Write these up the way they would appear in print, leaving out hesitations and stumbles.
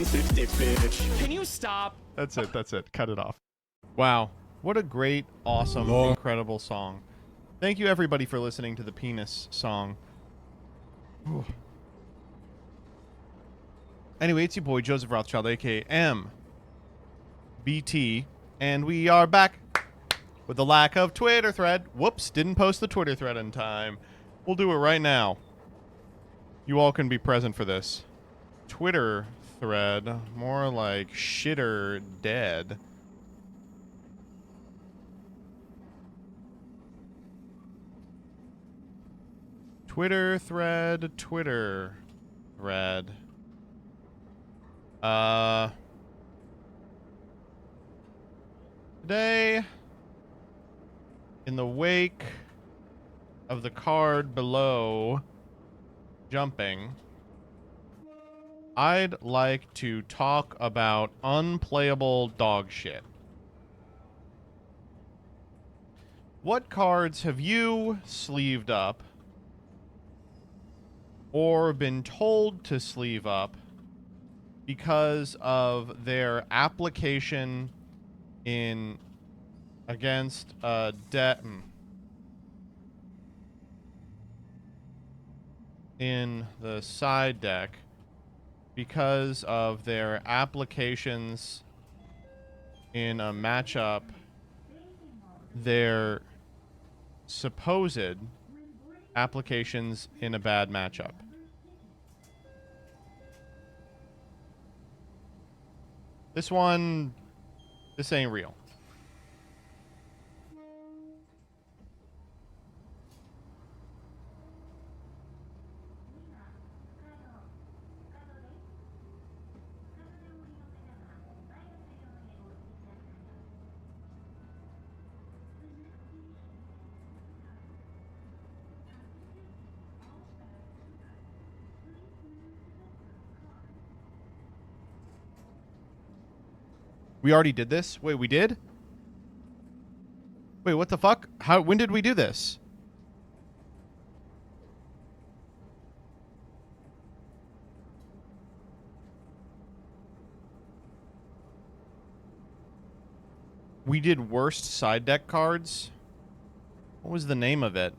150, bitch. Can you stop? That's it. That's it. Cut it off. Wow. What a great, awesome, incredible song. Thank you, everybody, for listening to the Penis song. Whew. Anyway, it's your boy, Joseph Rothschild, a.k.a. MBT, and we are back with the lack of Twitter thread. Whoops, didn't post the Twitter thread in time. We'll do it right now. You all can be present for this. Twitter thread, more like shitter dead. Twitter thread. Today, in the wake of the card below jumping, I'd like to talk about unplayable dog shit. What cards have you sleeved up or been told to sleeve up because of their application in against a in the side deck, because of their applications in a matchup, their supposed applications in a bad matchup? This ain't real. We already did this? Wait, we did? Wait, what the fuck? When did we do this? We did worst side deck cards? What was the name of it?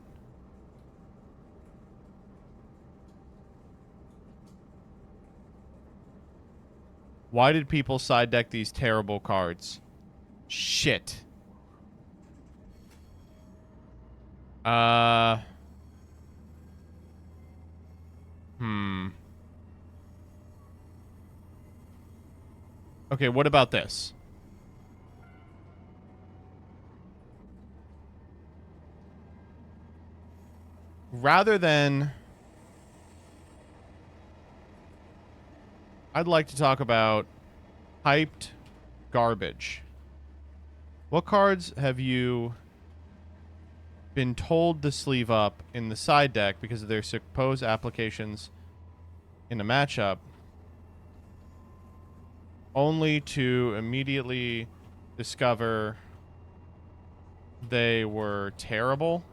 Why did people side deck these terrible cards? Shit. Okay, what about this? Rather than... I'd like to talk about hyped garbage. What cards have you been told to sleeve up in the side deck because of their supposed applications in a matchup, only to immediately discover they were terrible?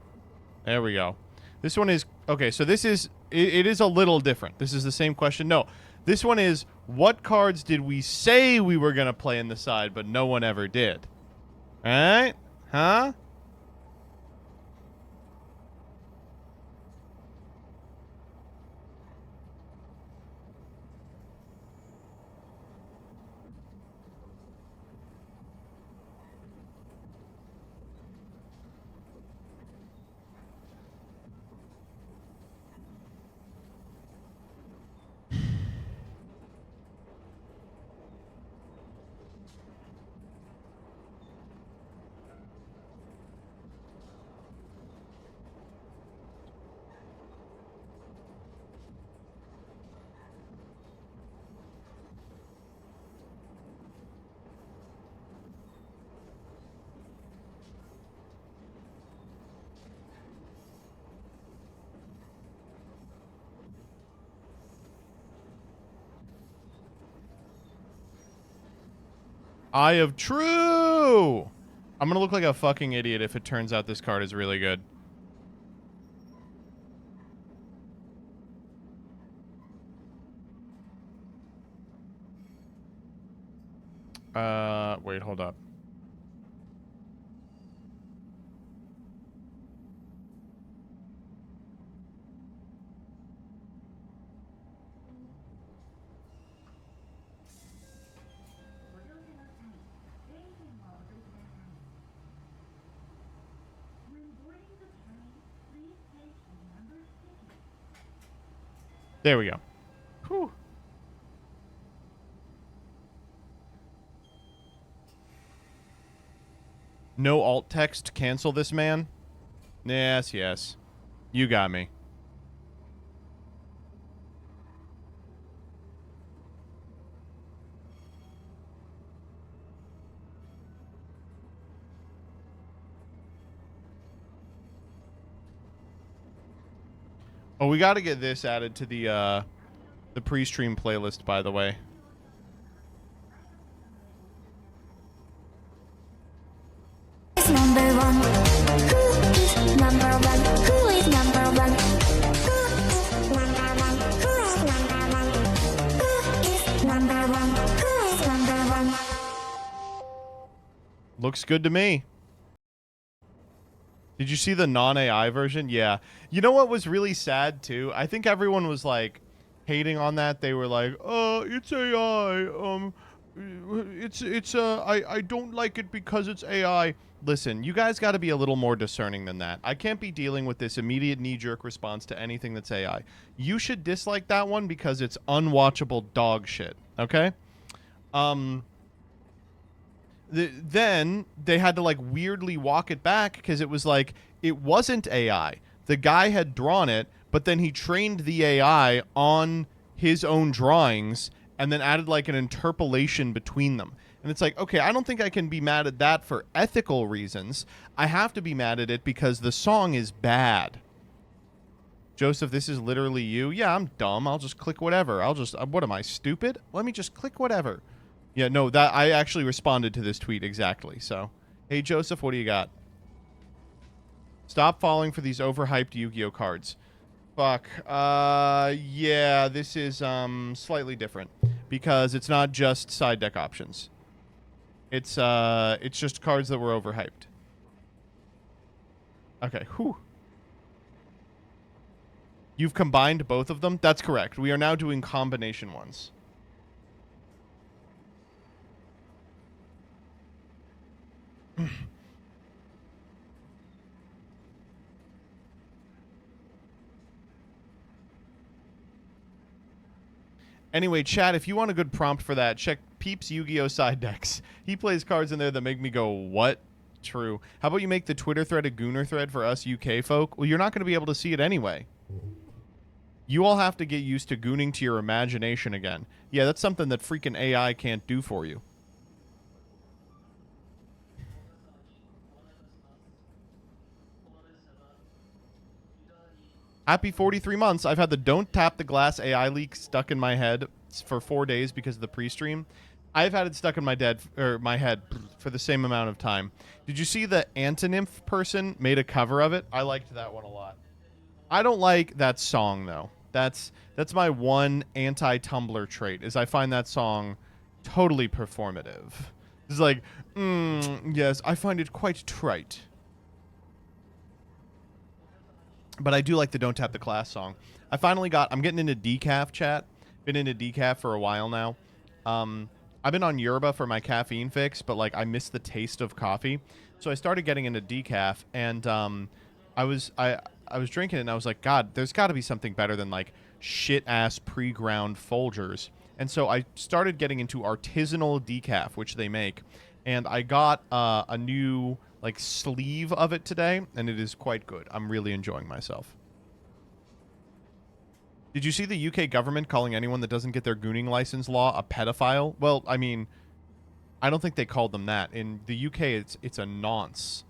There we go. This one is... Okay, so this is... It is a little different. This is the same question. No. This one is, what cards did we say we were going to play in the side, but no one ever did? Alright? Huh? Eye of True! I'm gonna look like a fucking idiot if it turns out this card is really good. Wait, hold up. There we go. Whew. No alt text, cancel this man? Yes, yes. You got me. Oh, we got to get this added to the pre-stream playlist, by the way. Number one. Who is number one? Who is number one? Who is number one? Who is number one? Looks good to me. Did you see the non-AI version? Yeah. You know what was really sad, too? I think everyone was, like, hating on that. They were like, it's AI. I don't like it because it's AI. Listen, you guys got to be a little more discerning than that. I can't be dealing with this immediate knee-jerk response to anything that's AI. You should dislike that one because it's unwatchable dog shit, okay? Then they had to like weirdly walk it back because it was like it wasn't AI. The guy had drawn it, but then he trained the AI on his own drawings and then added like an interpolation between them. And it's like, okay, I don't think I can be mad at that for ethical reasons. I have to be mad at it because the song is bad. Joseph, this is literally you. Yeah, I'm dumb. I'll just click whatever. What am I, stupid? Let me just click whatever. Yeah, no, that I actually responded to this tweet exactly. So, hey, Joseph, what do you got? Stop falling for these overhyped Yu-Gi-Oh cards. Fuck. Yeah, this is slightly different because it's not just side deck options. It's just cards that were overhyped. Okay, whew. You've combined both of them? That's correct. We are now doing combination ones. Anyway, chat, if you want a good prompt for that, check Peep's Yu-Gi-Oh! Side decks. He plays cards in there that make me go, what? True. How about you make the Twitter thread a Gooner thread for us UK folk? Well, you're not going to be able to see it anyway. You all have to get used to gooning to your imagination again. Yeah, that's something that freaking AI can't do for you. Happy 43 months. I've had the don't tap the glass AI leak stuck in my head for 4 days because of the pre-stream. I've had it stuck in my head for the same amount of time. Did you see the Antinymph person made a cover of it? I liked that one a lot. I don't like that song though. That's my one anti-Tumblr trait is I find that song totally performative. It's like, yes, I find it quite trite. But I do like the Don't Tap the Class song. I'm getting into decaf, chat. Been into decaf for a while now. I've been on yerba for my caffeine fix, but like I miss the taste of coffee. So I started getting into decaf, and I was drinking it, and I was like, God, there's got to be something better than like shit-ass pre-ground Folgers. And so I started getting into artisanal decaf, which they make. And I got a new like sleeve of it today, and it is quite good. I'm really enjoying myself. Did you see the UK government calling anyone that doesn't get their gooning license law a pedophile? Well, I mean, I don't think they called them that. In the UK, it's a nonce.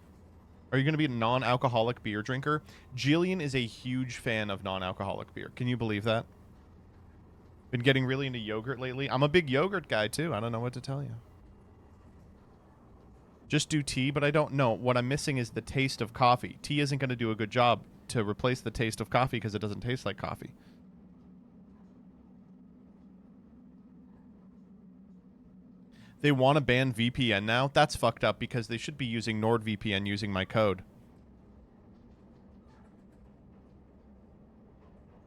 Are you going to be a non-alcoholic beer drinker? Jillian is a huge fan of non-alcoholic beer. Can you believe that? Been getting really into yogurt lately. I'm a big yogurt guy, too. I don't know what to tell you. Just do tea, but I don't know. What I'm missing is the taste of coffee. Tea isn't going to do a good job to replace the taste of coffee because it doesn't taste like coffee. They want to ban VPN now? That's fucked up because they should be using NordVPN using my code.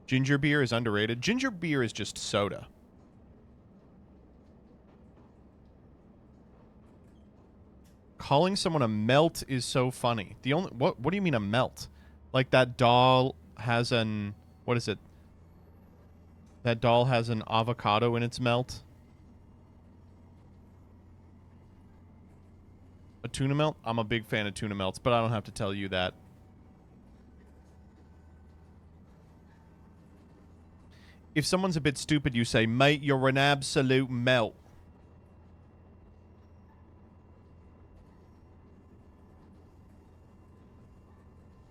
Ginger beer is underrated. Ginger beer is just soda. Calling someone a melt is so funny. The only what do you mean a melt? Like that doll has an what is it? That doll has an avocado in its melt. A tuna melt? I'm a big fan of tuna melts, but I don't have to tell you that. If someone's a bit stupid, you say, mate, you're an absolute melt.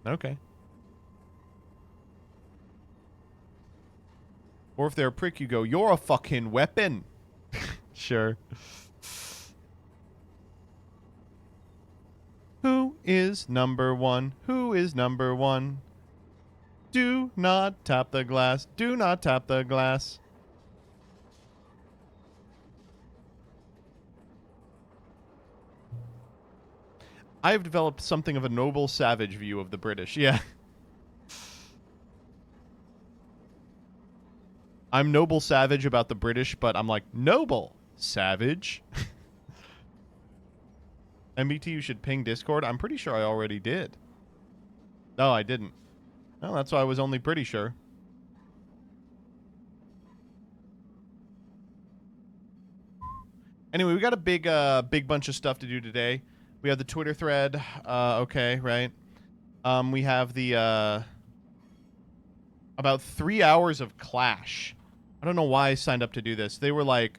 Okay. Or if they're a prick, you go, you're a fucking weapon. Sure. Who is number one? Who is number one? Do not tap the glass. Do not tap the glass. I have developed something of a noble savage view of the British. Yeah. I'm noble savage about the British, but I'm like, noble savage. MBT, you should ping Discord. I'm pretty sure I already did. No, I didn't. No, that's why I was only pretty sure. Anyway, we got a big bunch of stuff to do today. We have the Twitter thread. Okay, right. We have the about 3 hours of Clash. I don't know why I signed up to do this. They were like,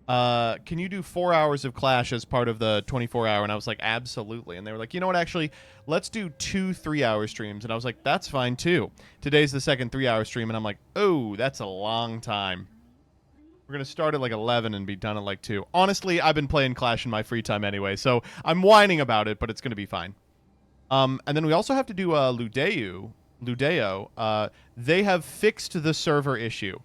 can you do 4 hours of Clash as part of the 24-hour? And I was like, absolutely. And they were like, you know what, actually, let's do 2 3-hour streams. And I was like, that's fine, too. Today's the second 3-hour stream, and I'm like, oh, that's a long time. We're going to start at like 11 and be done at like 2. Honestly, I've been playing Clash in my free time anyway, so I'm whining about it, but it's going to be fine. And then we also have to do Ludeo. They have fixed the server issue.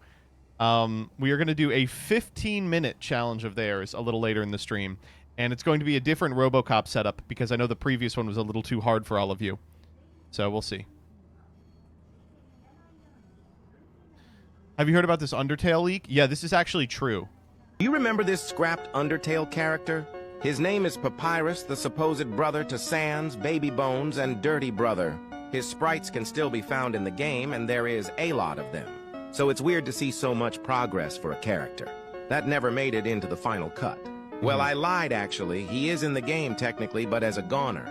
We are going to do a 15-minute challenge of theirs a little later in the stream. And it's going to be a different RoboCop setup because I know the previous one was a little too hard for all of you. So we'll see. Have you heard about this Undertale leak? Yeah, this is actually true. You remember this scrapped Undertale character? His name is Papyrus, the supposed brother to Sans, Baby Bones, and Dirty Brother. His sprites can still be found in the game, and there is a lot of them. So it's weird to see so much progress for a character. That never made it into the final cut. Well, I lied, actually. He is in the game, technically, but as a goner.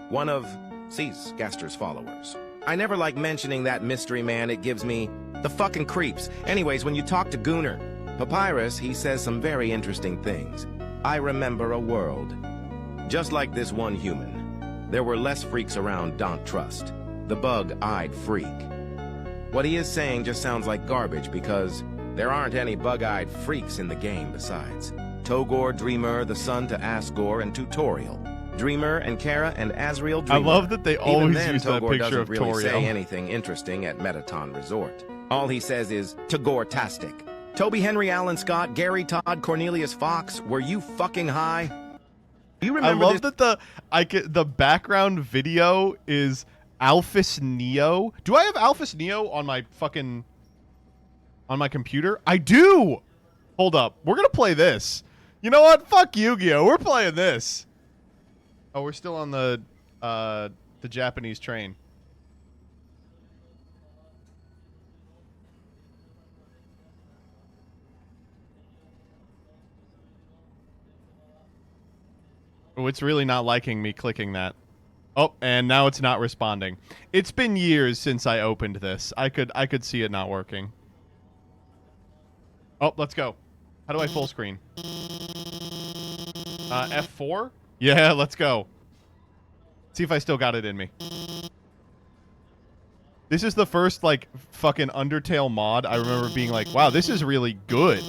One of Cease Gaster's followers. I never like mentioning that mystery man. It gives me the fucking creeps. Anyways, when you talk to Gooner, Papyrus, he says some very interesting things. I remember a world. Just like this one human. There were less freaks around, don't trust. The bug-eyed freak. What he is saying just sounds like garbage because there aren't any bug-eyed freaks in the game besides. Togor, Dreamer, the son to Asgore, and Tutorial. Dreamer and Kara and Azrael Dreamer. I love that they always then, use that Togor picture doesn't of really Toriel. say anything interesting at Metaton Resort. All he says is, Togor-tastic. Toby Henry Allen Scott, Gary Todd, Cornelius Fox, were you fucking high? You remember I love that the background video is Alphys Neo. Do I have Alphys Neo on my computer? I do. Hold up. We're going to play this. You know what? Fuck Yu-Gi-Oh. We're playing this. Oh, we're still on the Japanese train. Oh, it's really not liking me clicking that. Oh, and now it's not responding. It's been years since I opened this. I could see it not working. Oh, let's go. How do I full screen? F4? Yeah, let's go. See if I still got it in me. This is the first, like, fucking Undertale mod I remember being like, wow, this is really good.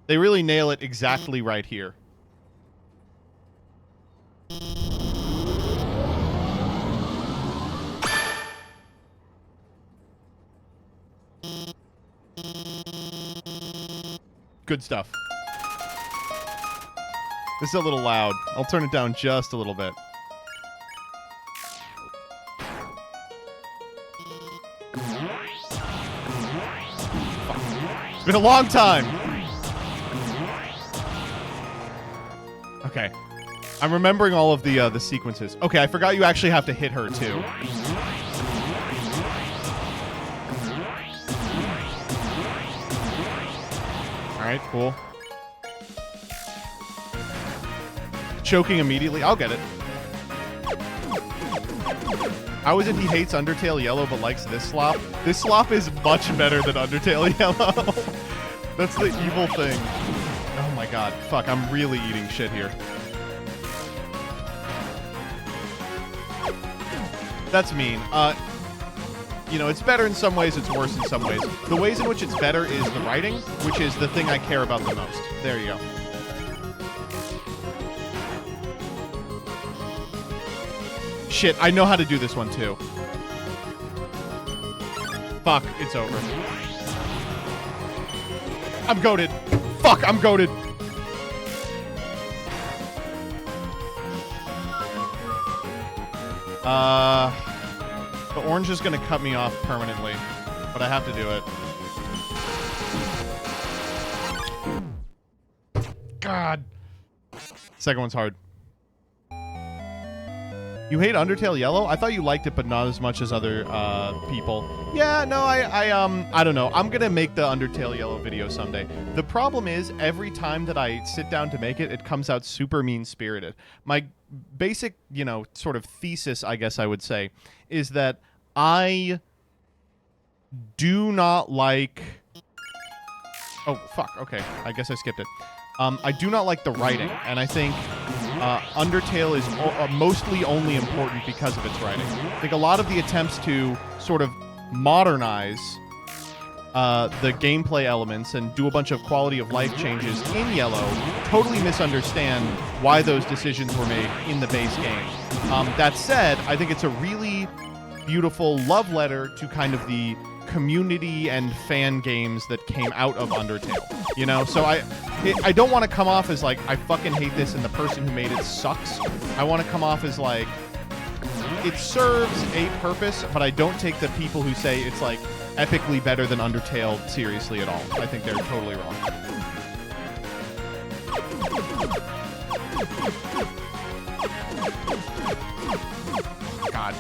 They really nail it exactly right here. Good stuff. This is a little loud. I'll turn it down just a little bit. It's been a long time. Okay. I'm remembering all of the sequences. Okay, I forgot you actually have to hit her, too. Alright, cool. Choking immediately. I'll get it. How is it he hates Undertale Yellow but likes this slop? This slop is much better than Undertale Yellow. That's the evil thing. Oh my god. Fuck, I'm really eating shit here. That's mean. You know, it's better in some ways, it's worse in some ways. The ways in which it's better is the writing, which is the thing I care about the most. There you go. Shit, I know how to do this one too. Fuck, it's over. I'm goated. Fuck, I'm goated. The orange is gonna cut me off permanently, but I have to do it. God. Second one's hard. You hate Undertale Yellow? I thought you liked it, but not as much as other people. Yeah, no, I don't know. I'm gonna make the Undertale Yellow video someday. The problem is, every time that I sit down to make it, it comes out super mean-spirited. My basic, you know, sort of thesis, I guess I would say, is that I do not like... Oh, fuck, okay. I guess I skipped it. I do not like the writing, and I think Undertale is mostly only important because of its writing. I think a lot of the attempts to sort of modernize the gameplay elements and do a bunch of quality of life changes in Yellow totally misunderstand why those decisions were made in the base game. That said, I think it's a really beautiful love letter to kind of the community and fan games that came out of Undertale, you know? So I don't want to come off as like, I fucking hate this and the person who made it sucks. I want to come off as like, it serves a purpose, but I don't take the people who say it's like epically better than Undertale seriously at all. I think they're totally wrong. God.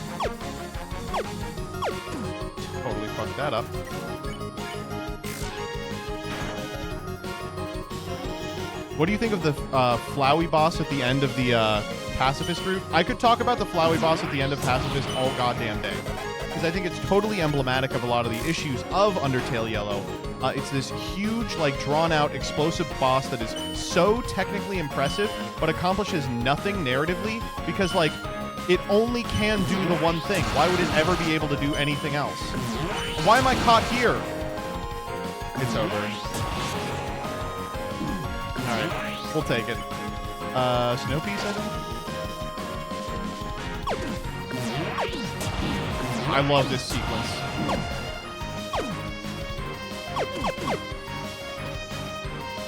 Totally fucked that up. What do you think of the Flowey boss at the end of the Pacifist route? I could talk about the Flowey boss at the end of Pacifist all goddamn day, because I think it's totally emblematic of a lot of the issues of Undertale Yellow. It's this huge, like, drawn-out, explosive boss that is so technically impressive, but accomplishes nothing narratively, because, like, it only can do the one thing. Why would it ever be able to do anything else? Why am I caught here? It's over. Alright, we'll take it. Snow piece, I think? I love this sequence.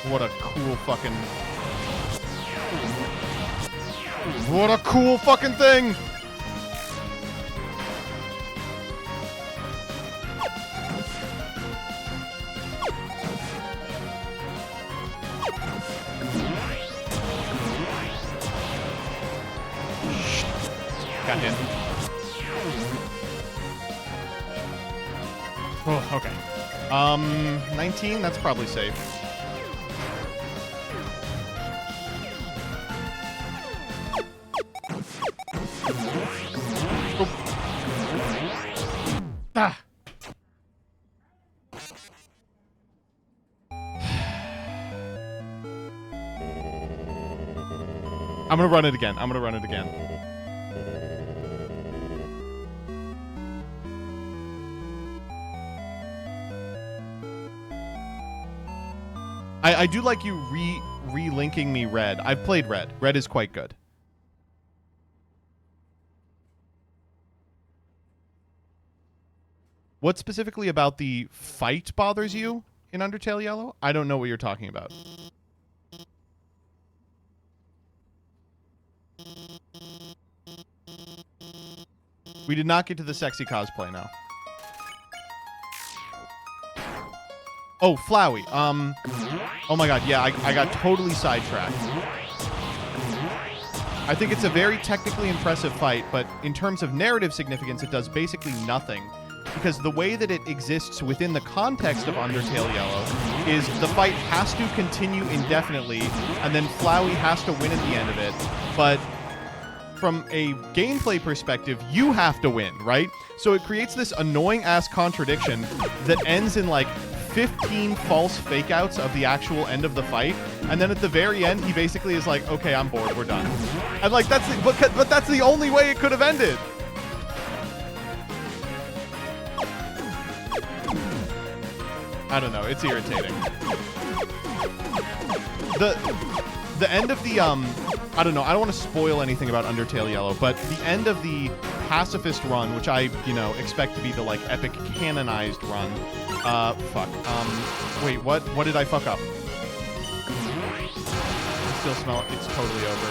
What a cool fucking... What a cool fucking thing! Got him. Oh, okay. 19? That's probably safe. Ah. I'm gonna run it again. I'm gonna run it again. I do like you re-linking me Red. I've played Red. Red is quite good. What specifically about the fight bothers you? in Undertale Yellow? I don't know what you're talking about. We did not get to the sexy cosplay now. Oh, Flowey. Oh my god, yeah, I got totally sidetracked. I think it's a very technically impressive fight, but in terms of narrative significance, it does basically nothing. Because the way that it exists within the context of Undertale Yellow is the fight has to continue indefinitely, and then Flowey has to win at the end of it. But from a gameplay perspective, you have to win, right? So it creates this annoying-ass contradiction that ends in, like, 15 false fake-outs of the actual end of the fight, and then at the very end, he basically is like, okay, I'm bored, we're done. And, like, but that's the only way it could have ended. I don't know, it's irritating. The end of the, I don't know, I don't want to spoil anything about Undertale Yellow, but the end of the pacifist run, which I, you know, expect to be the, like, epic canonized run, fuck, wait, what did I fuck up? I still smell it, it's totally over.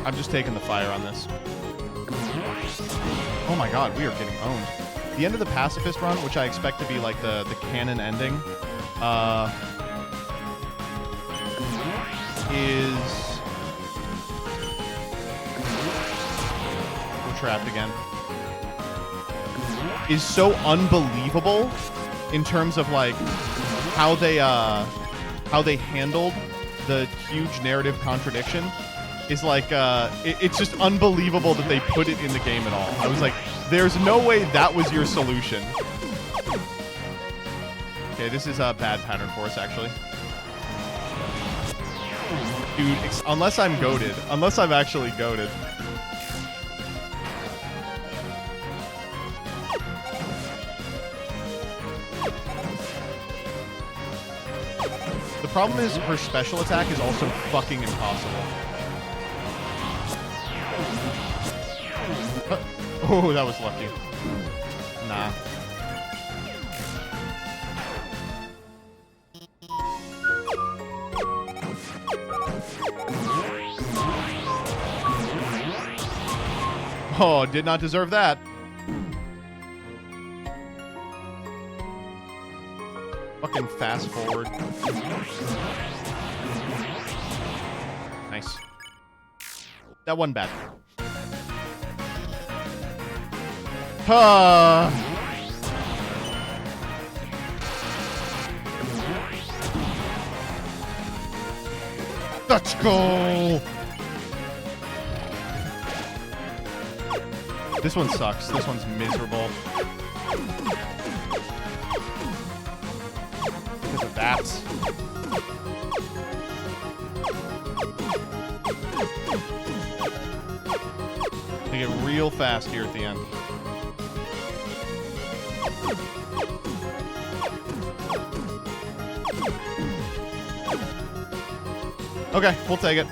I'm just taking the fire on this. Oh my god, we are getting owned. The end of the pacifist run, which I expect to be, like, the canon ending, is... We're trapped again. Is so unbelievable in terms of, like, how they handled the huge narrative contradiction. Is like, it's just unbelievable that they put it in the game at all. I was like, there's no way that was your solution. Okay, this is a bad pattern for us, actually. Dude, unless I'm goated. Unless I'm actually goated. The problem is her special attack is also fucking impossible. Oh, that was lucky. Nah. Oh, did not deserve that. Fucking fast forward. Nice. That wasn't bad. Let's go! This one sucks. This one's miserable. Because of that. They get real fast here at the end. Okay, we'll take it.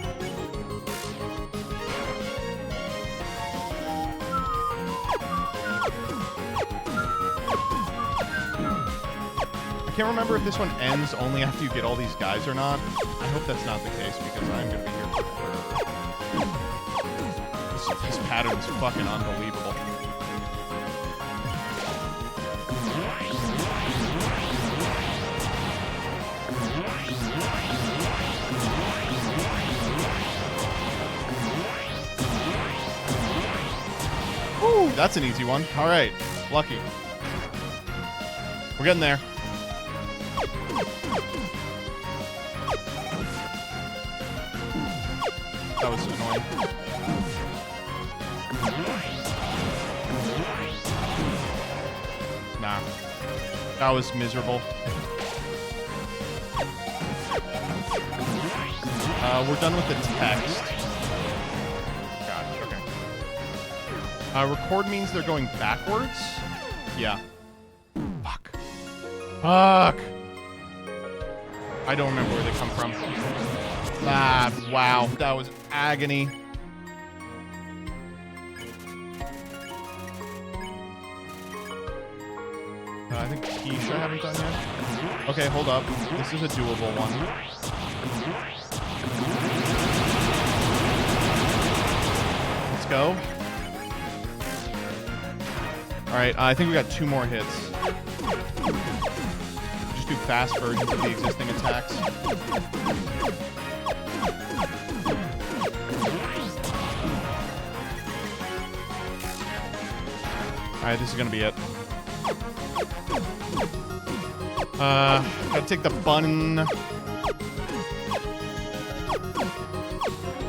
I can't remember if this one ends only after you get all these guys or not. I hope that's not the case because I'm going to be here forever. This pattern is fucking unbelievable. Ooh, that's an easy one. All right, lucky. We're getting there. That was annoying. Nah. That was miserable. We're done with the text. God, okay. Record means they're going backwards? Yeah. Fuck. Fuck! I don't remember where they come from. Ah, wow. That was agony. I think Keisha I haven't done yet. Okay, hold up. This is a doable one. Let's go. Alright, I think we got 2 more hits. Just do fast versions of the existing attacks. Alright, this is gonna be it. Gotta take the bun. I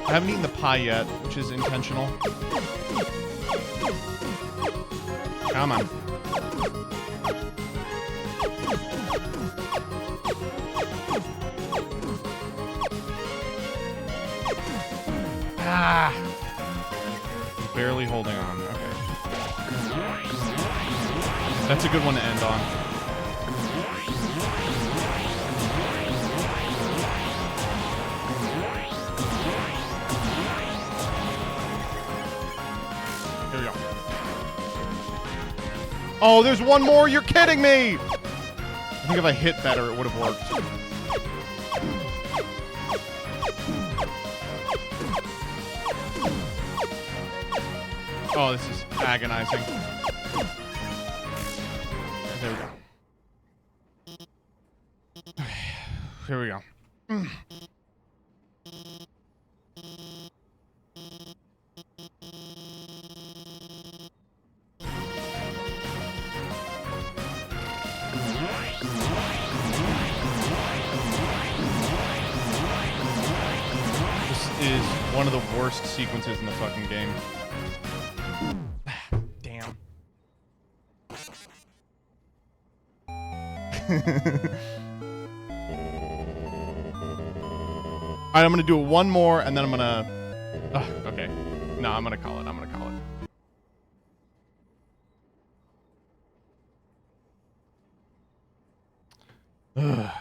haven't eaten the pie yet, which is intentional. Come on. Ah! Barely holding on. Okay. That's a good one to end on. Here we go. Oh, there's one more! You're kidding me! I think if I hit better, it would have worked. Oh, this is agonizing. There we go. Here we go. This is one of the worst sequences in the fucking game. Damn. Alright, I'm gonna do one more, and then I'm gonna... okay. No, I'm gonna call it. I'm gonna call it. Ugh.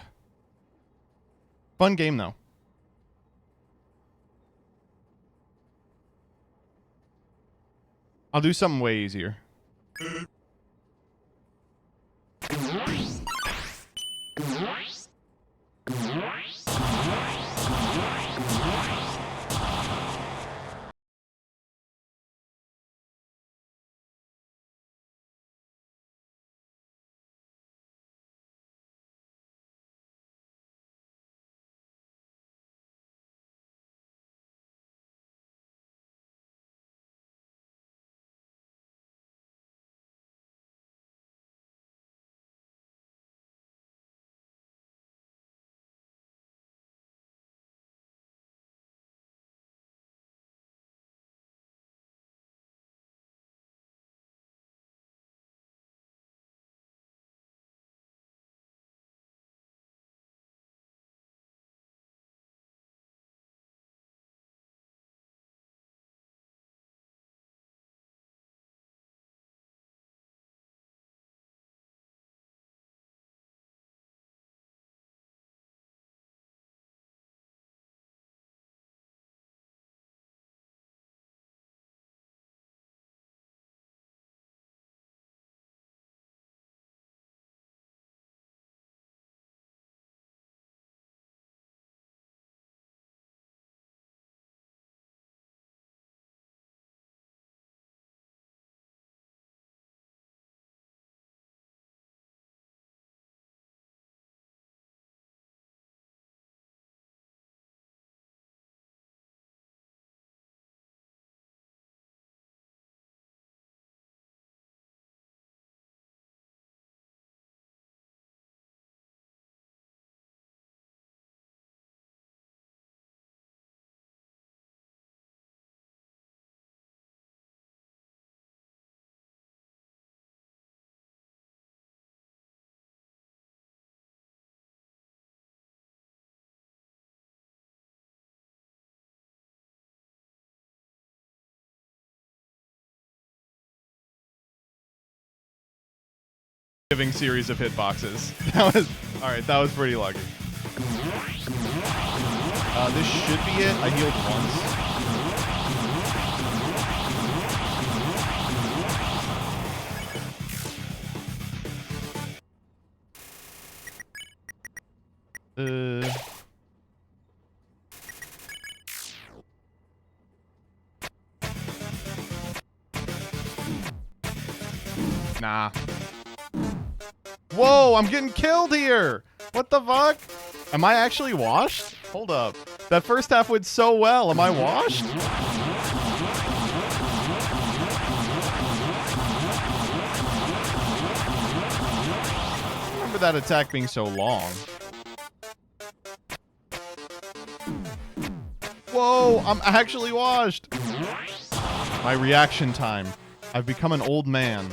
Fun game, though. I'll do something way easier. Series of hitboxes. That was alright, that was pretty lucky. This should be it. I healed once. Nah. Whoa, I'm getting killed here. What the fuck? Am I actually washed? Hold up. That first half went so well. Am I washed? I remember that attack being so long. Whoa, I'm actually washed. My reaction time. I've become an old man.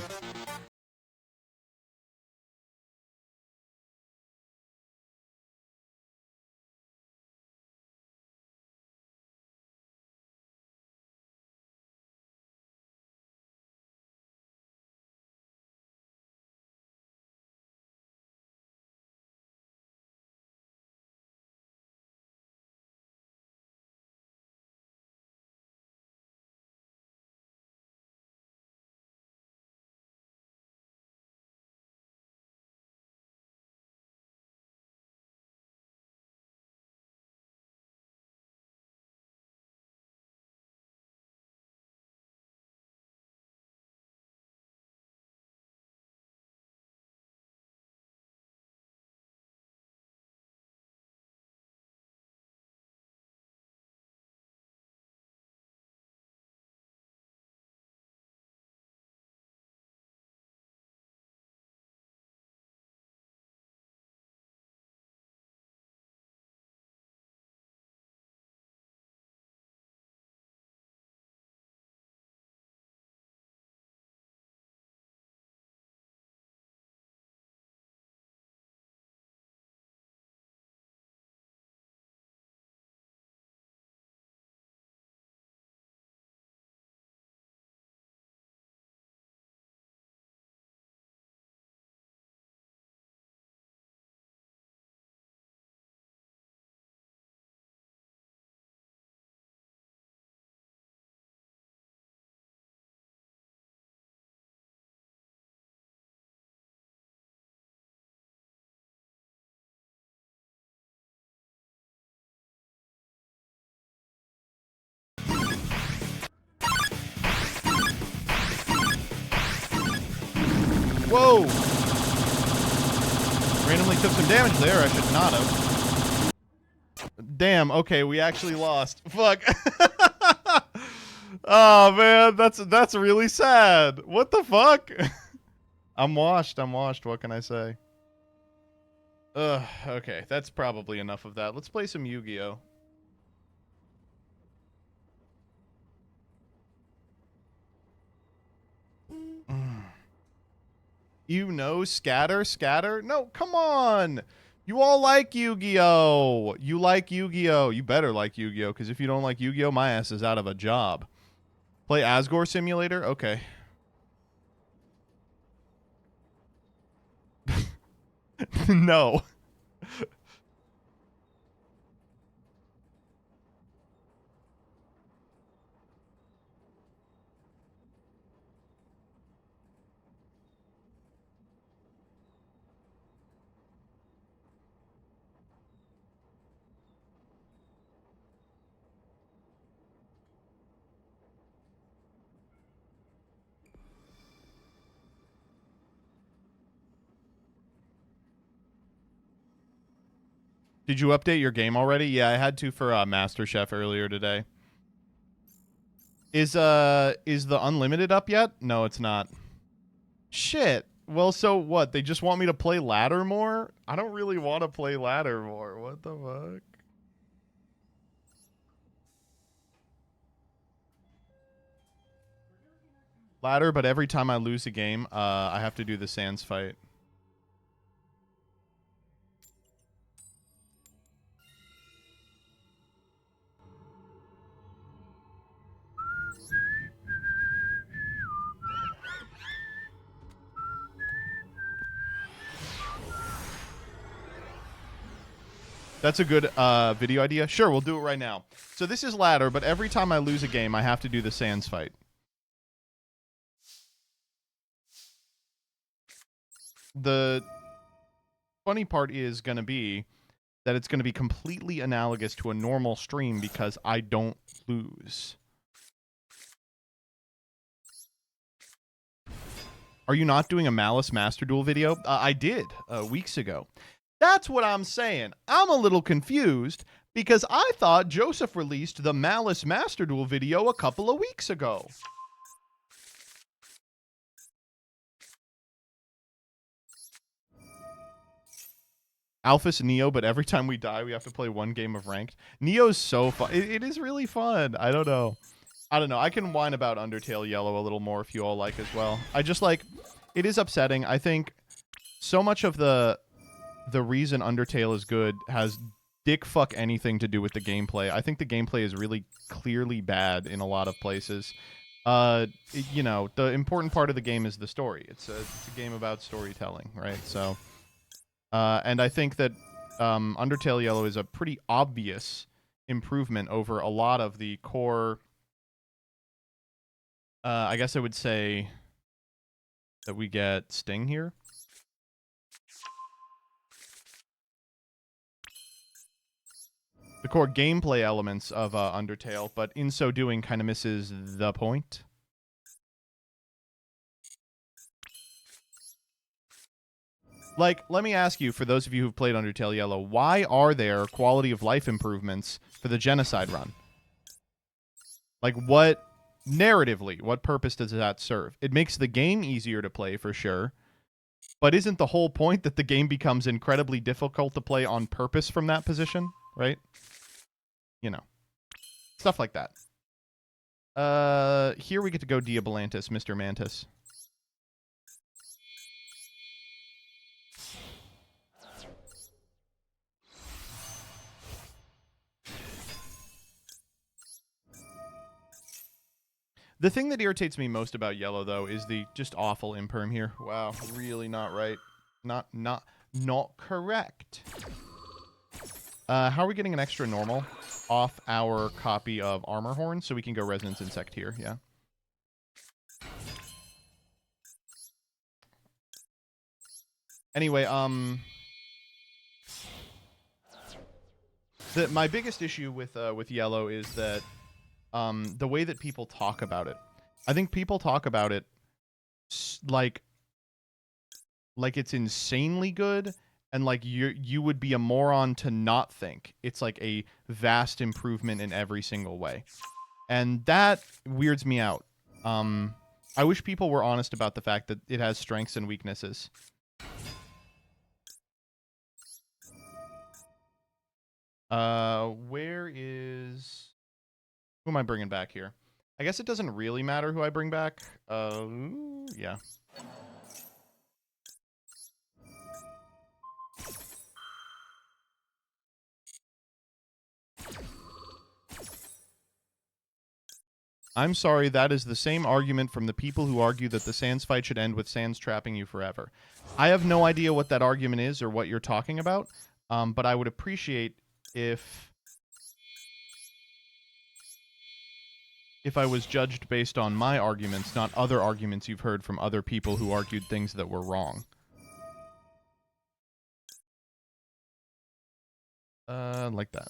Whoa! Randomly took some damage there. I should not have. Damn. Okay, we actually lost. Fuck. Oh man, that's really sad. What the fuck? I'm washed. I'm washed. What can I say? Ugh. Okay, that's probably enough of that. Let's play some Yu-Gi-Oh. You know, scatter, scatter? No, come on. You all like Yu-Gi-Oh! You like Yu-Gi-Oh! You better like Yu-Gi-Oh! Because if you don't like Yu-Gi-Oh! My ass is out of a job. Play Asgore Simulator? Okay. No. Did you update your game already? Yeah, I had to for MasterChef earlier today. Is the unlimited up yet? No, it's not. Shit. Well, so what? They just want me to play ladder more? I don't really want to play ladder more. What the fuck? Ladder, but every time I lose a game, I have to do the Sans fight. That's a good video idea. Sure, we'll do it right now. So this is ladder, but every time I lose a game, I have to do the Sans fight. The funny part is going to be that it's going to be completely analogous to a normal stream because I don't lose. Are you not doing a Malice Master Duel video? I did weeks ago. That's what I'm saying. I'm a little confused because I thought Joseph released the Malice Master Duel video a couple of weeks ago. Alphys Neo, but every time we die, we have to play one game of ranked. Neo's so fun. It is really fun. I don't know. I can whine about Undertale Yellow a little more if you all like as well. I just like, it is upsetting. I think so much of the reason Undertale is good has dick fuck anything to do with the gameplay. I think the gameplay is really clearly bad in a lot of places. You know, the important part of the game is the story. It's a game about storytelling, right? So, and I think that Undertale Yellow is a pretty obvious improvement over a lot of the core. I guess I would say that we get Sting here. The core gameplay elements of Undertale, but in so doing kind of misses the point. Like, let me ask you, for those of you who've played Undertale Yellow, why are there quality of life improvements for the Genocide run? Like, what, narratively, what purpose does that serve? It makes the game easier to play, for sure. But isn't the whole point that the game becomes incredibly difficult to play on purpose from that position, right? You know, stuff like that. Here we get to go Diabolantis, Mr. Mantis. The thing that irritates me most about Yellow, though, is the just awful imperm here. Wow, really not right. Not correct. How are we getting an extra normal off our copy of Armor Horn so we can go Resonance Insect here? Yeah. Anyway, my biggest issue with Yellow is that the way that people talk about it. I think people talk about it like it's insanely good, and like you would be a moron to not think it's like a vast improvement in every single way. And that weirds me out. I wish people were honest about the fact that it has strengths and weaknesses. Where is... Who am I bringing back here? I guess it doesn't really matter who I bring back. Yeah. I'm sorry, that is the same argument from the people who argue that the Sans fight should end with Sans trapping you forever. I have no idea what that argument is or what you're talking about, but I would appreciate if I was judged based on my arguments, not other arguments you've heard from other people who argued things that were wrong. Like that.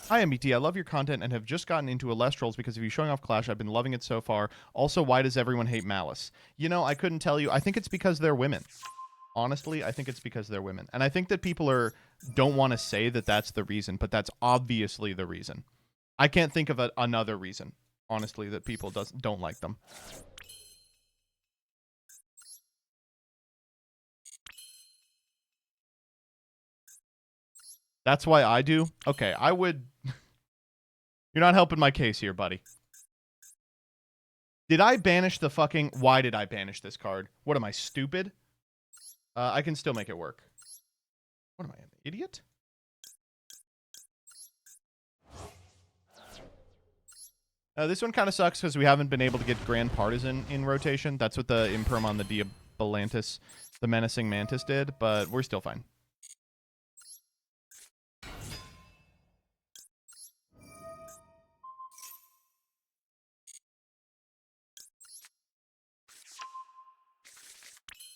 Hi, MBT. I love your content and have just gotten into Elestrals because of you showing off Clash. I've been loving it so far. Also, why does everyone hate Malice? You know, I couldn't tell you. I think it's because they're women. Honestly, I think it's because they're women. And I think that people don't want to say that that's the reason, but that's obviously the reason. I can't think of another reason, honestly, that people don't like them. That's why I do? Okay, I would... You're not helping my case here, buddy. Did I banish the fucking... Why did I banish this card? What am I, stupid? I can still make it work. What am I, an idiot? This one kind of sucks because we haven't been able to get Grand Partisan in rotation. That's what the imperm on the Diabolantis, the Menacing Mantis did, but we're still fine.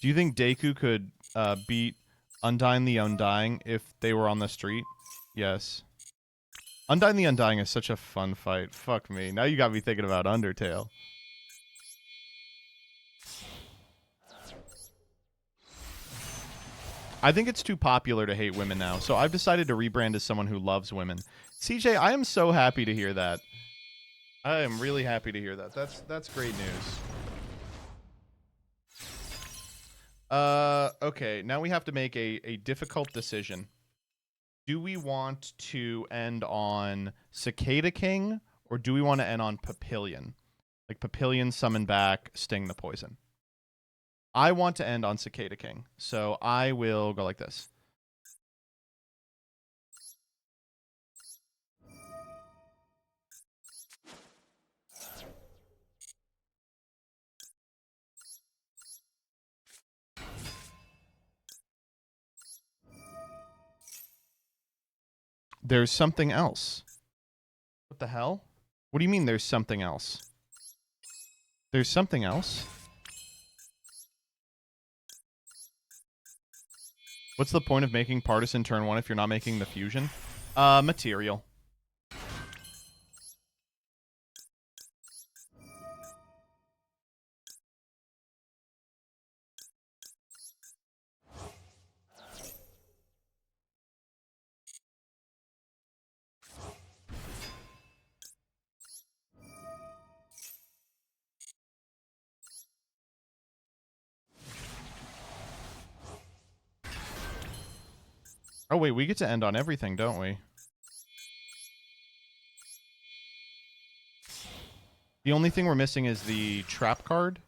Do you think Deku could beat Undying the Undying if they were on the street. Yes. Undying the Undying is such a fun fight. Fuck me. Now you got me thinking about Undertale. I think it's too popular to hate women now, so I've decided to rebrand as someone who loves women. CJ, I am so happy to hear that. I am really happy to hear that. That's great news. Okay, now we have to make a difficult decision. Do we want to end on Cicada King, or do we want to end on Papillion? Like Papillion summon back, sting the poison. I want to end on Cicada King, so I will go like this. There's something else. What the hell? What do you mean there's something else? There's something else? What's the point of making Partisan turn 1 if you're not making the fusion? Material. Oh, wait, we get to end on everything, don't we? The only thing we're missing is the trap card.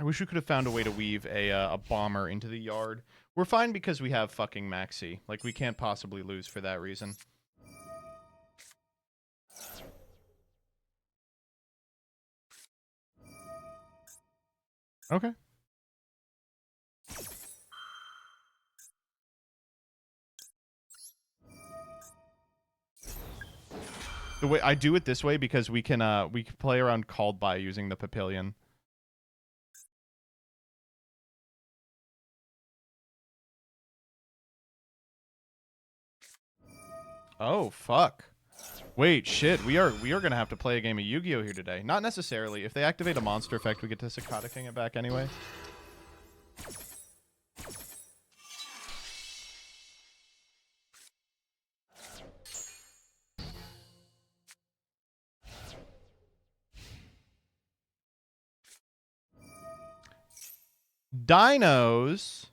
I wish we could have found a way to weave a bomber into the yard. We're fine because we have fucking Maxi. Like, we can't possibly lose for that reason. Okay. The way I do it this way because we can play around called by using the Papillion. Oh, fuck. Wait, shit. We are going to have to play a game of Yu-Gi-Oh! Here today. Not necessarily. If they activate a monster effect, we get to Cicada King it back anyway. Dinos.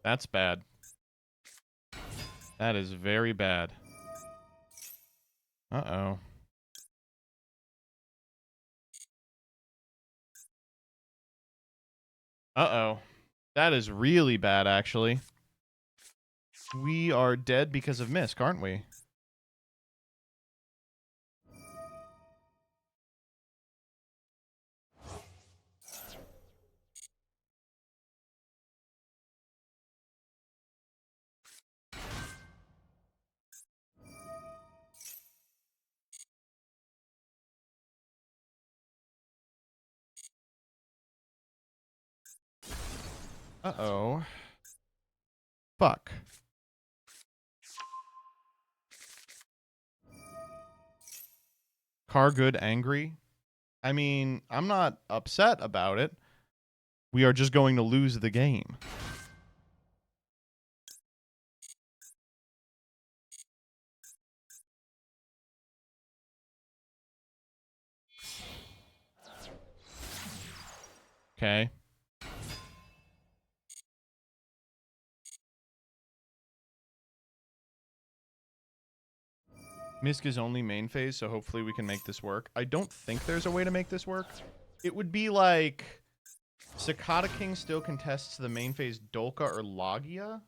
That's bad. That is very bad. Uh-oh. Uh-oh. That is really bad, actually. We are dead because of Misk, aren't we? Uh-oh. Fuck. Car good angry? I mean, I'm not upset about it. We are just going to lose the game. Okay. Misk is only main phase, so hopefully we can make this work. I don't think there's a way to make this work. It would be like Cicada King still contests the main phase Dolka or Logia.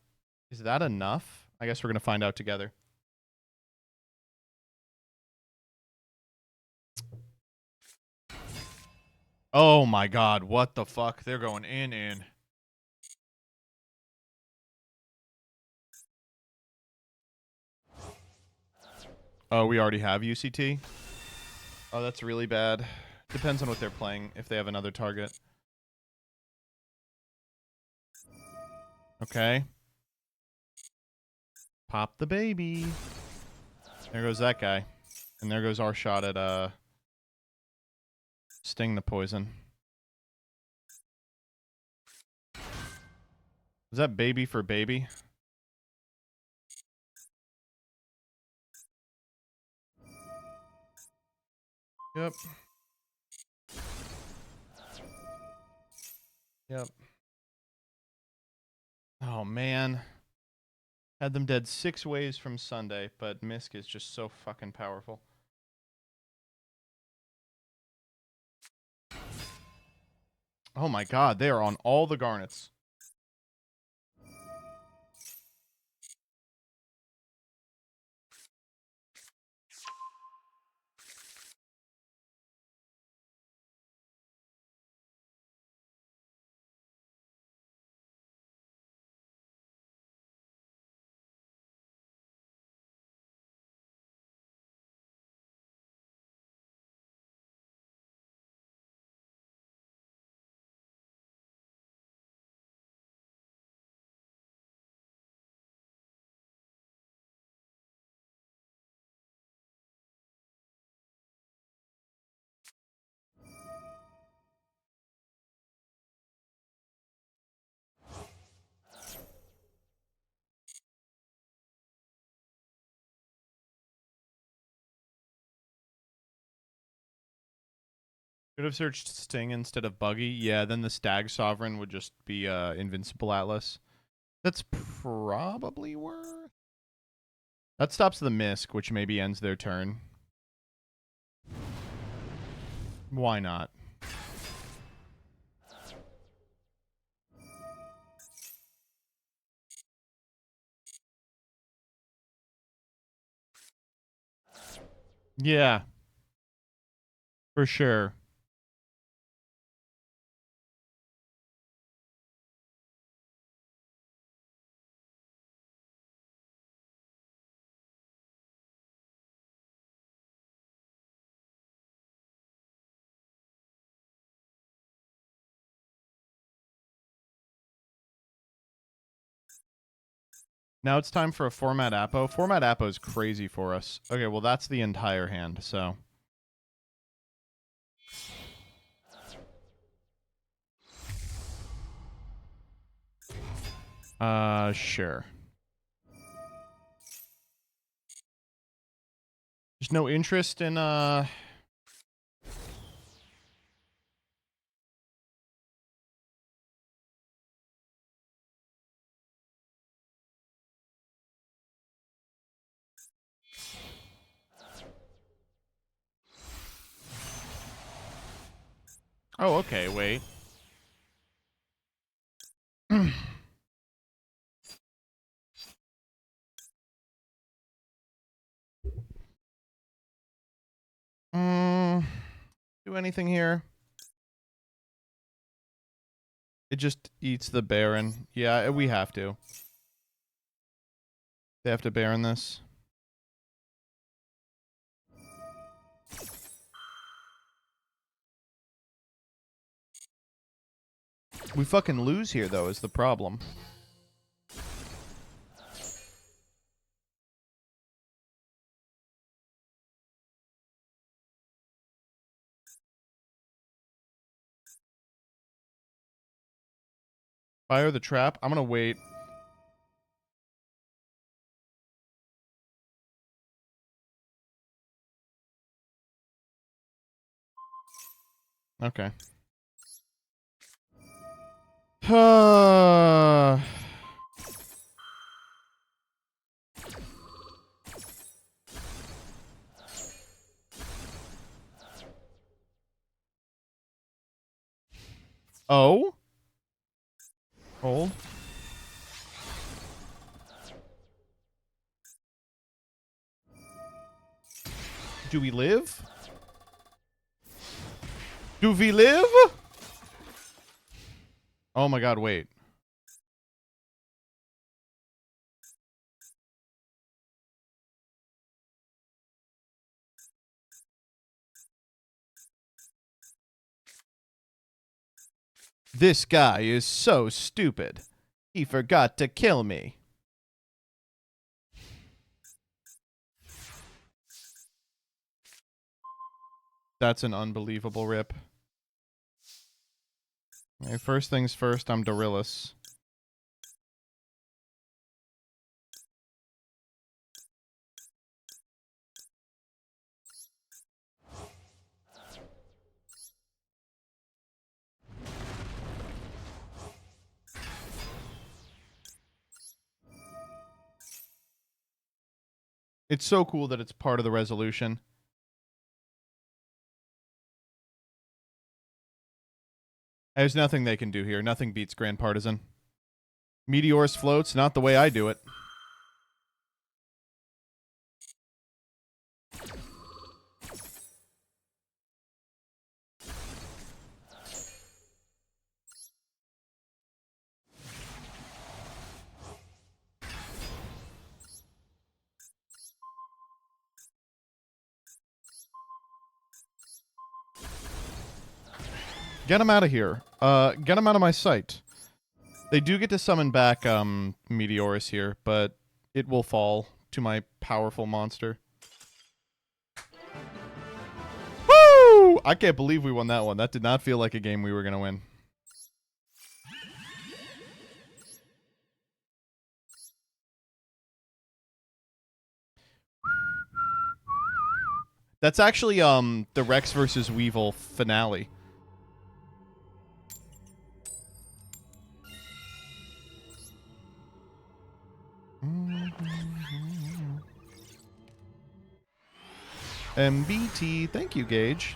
Is that enough? I guess we're going to find out together. Oh my god, what the fuck? They're going in. Oh, we already have UCT? Oh, that's really bad. Depends on what they're playing, if they have another target. Okay. Pop the baby. There goes that guy. And there goes our shot at, Sting the Poison. Was that baby for baby? Yep. Yep. Oh, man. Had them dead 6 ways from Sunday, but Misk is just so fucking powerful. Oh my god, they are on all the garnets. Could have searched Sting instead of Buggy. Yeah, then the Stag Sovereign would just be Invincible Atlas. That's probably worth. That stops the Misk, which maybe ends their turn. Why not? Yeah. For sure. Now it's time for a Format Apo. Format Apo is crazy for us. Okay, well, that's the entire hand, so. Sure. There's no interest in, Oh, okay, wait. Do anything here? It just eats the Baron. Yeah, we have to. They have to Baron this. We fucking lose here, though, is the problem. Fire the trap. I'm gonna wait. Okay. Oh? Hold. Do we live? Do we live? Oh my god, wait. This guy is so stupid. He forgot to kill me. That's an unbelievable rip. Okay, first things first, I'm Dorilus. It's so cool that it's part of the resolution. There's nothing they can do here. Nothing beats Grand Partisan. Meteorus floats, not the way I do it. Get him out of here. Get him out of my sight. They do get to summon back Meteorus here, but it will fall to my powerful monster. Woo! I can't believe we won that one. That did not feel like a game we were going to win. That's actually the Rex versus Weevil finale. MBT, thank you, Gage.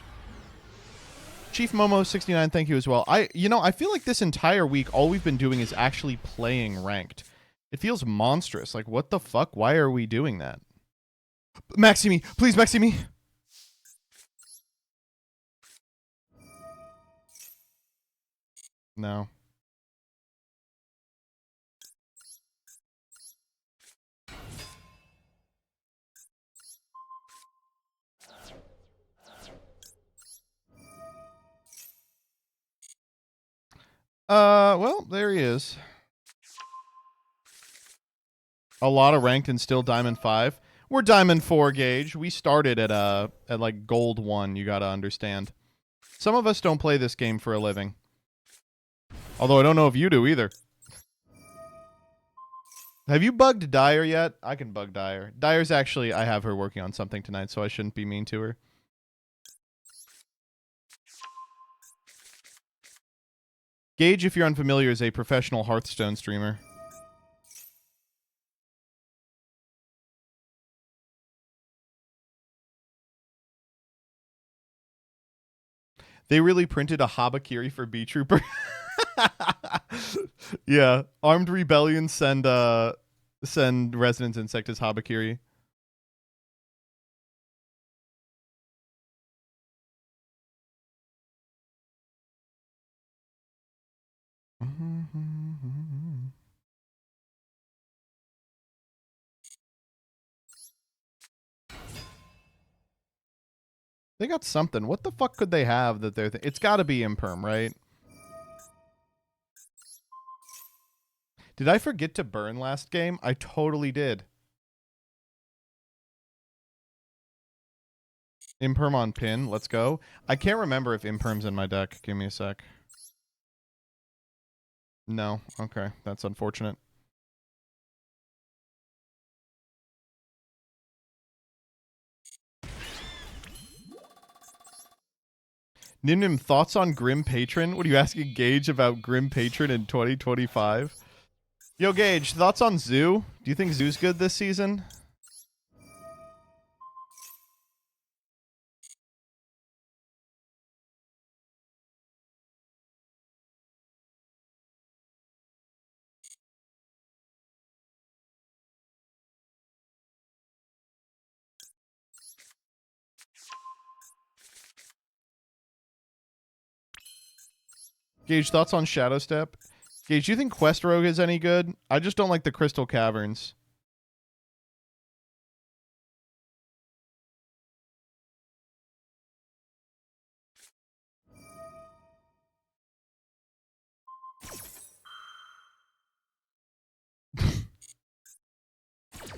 Chief Momo 69, thank you as well. I feel like this entire week all we've been doing is actually playing ranked. It feels monstrous. Like, what the fuck? Why are we doing that? Maxi me, please maxi me. No. Well, there he is. A lot of ranked and still Diamond 5. We're Diamond 4, Gage. We started at like Gold 1, you gotta understand. Some of us don't play this game for a living. Although I don't know if you do either. Have you bugged Dyer yet? I can bug Dyer. Dyer's actually, I have her working on something tonight, so I shouldn't be mean to her. Gage, if you're unfamiliar, is a professional Hearthstone streamer. They really printed a Habakiri for B-Trooper. Yeah. Armed Rebellion send Resonance Insect as Habakiri. They got something. What the fuck could they have that they're... It's got to be Imperm, right? Did I forget to burn last game? I totally did. Imperm on pin. Let's go. I can't remember if Imperm's in my deck. Give me a sec. No. Okay. That's unfortunate. Nimnim, thoughts on Grim Patron? What are you asking Gage about Grim Patron in 2025? Yo, Gage, thoughts on Zoo? Do you think Zoo's good this season? Gage, thoughts on Shadow Step? Gage, do you think Quest Rogue is any good? I just don't like the Crystal Caverns.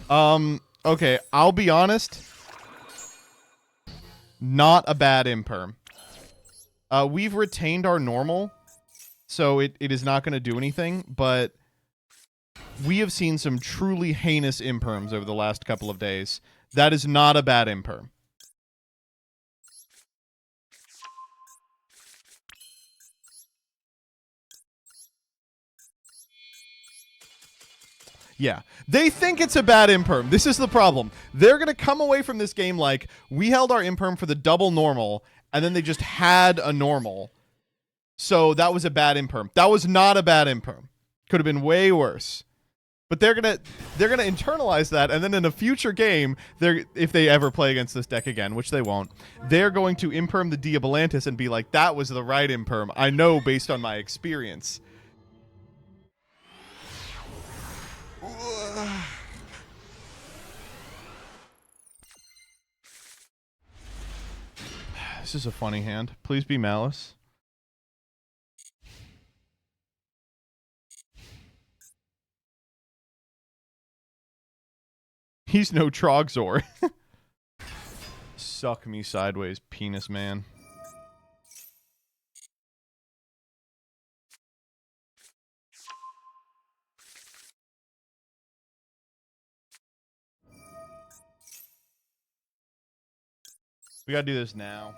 Okay, I'll be honest. Not a bad imperm. We've retained our normal, so it is not going to do anything, but we have seen some truly heinous imperms over the last couple of days. That is not a bad imperm. Yeah, they think it's a bad imperm. This is the problem. They're going to come away from this game like, we held our imperm for the double normal, and then they just had a normal. So that was a bad imperm. That was not a bad imperm. Could have been way worse. But they're gonna internalize that, and then in a future game, if they ever play against this deck again, which they won't, they're going to imperm the Diabolantis and be like, that was the right imperm. I know based on my experience. This is a funny hand. Please be Malice. He's no Trogzor. Suck me sideways, penis man. We gotta do this now.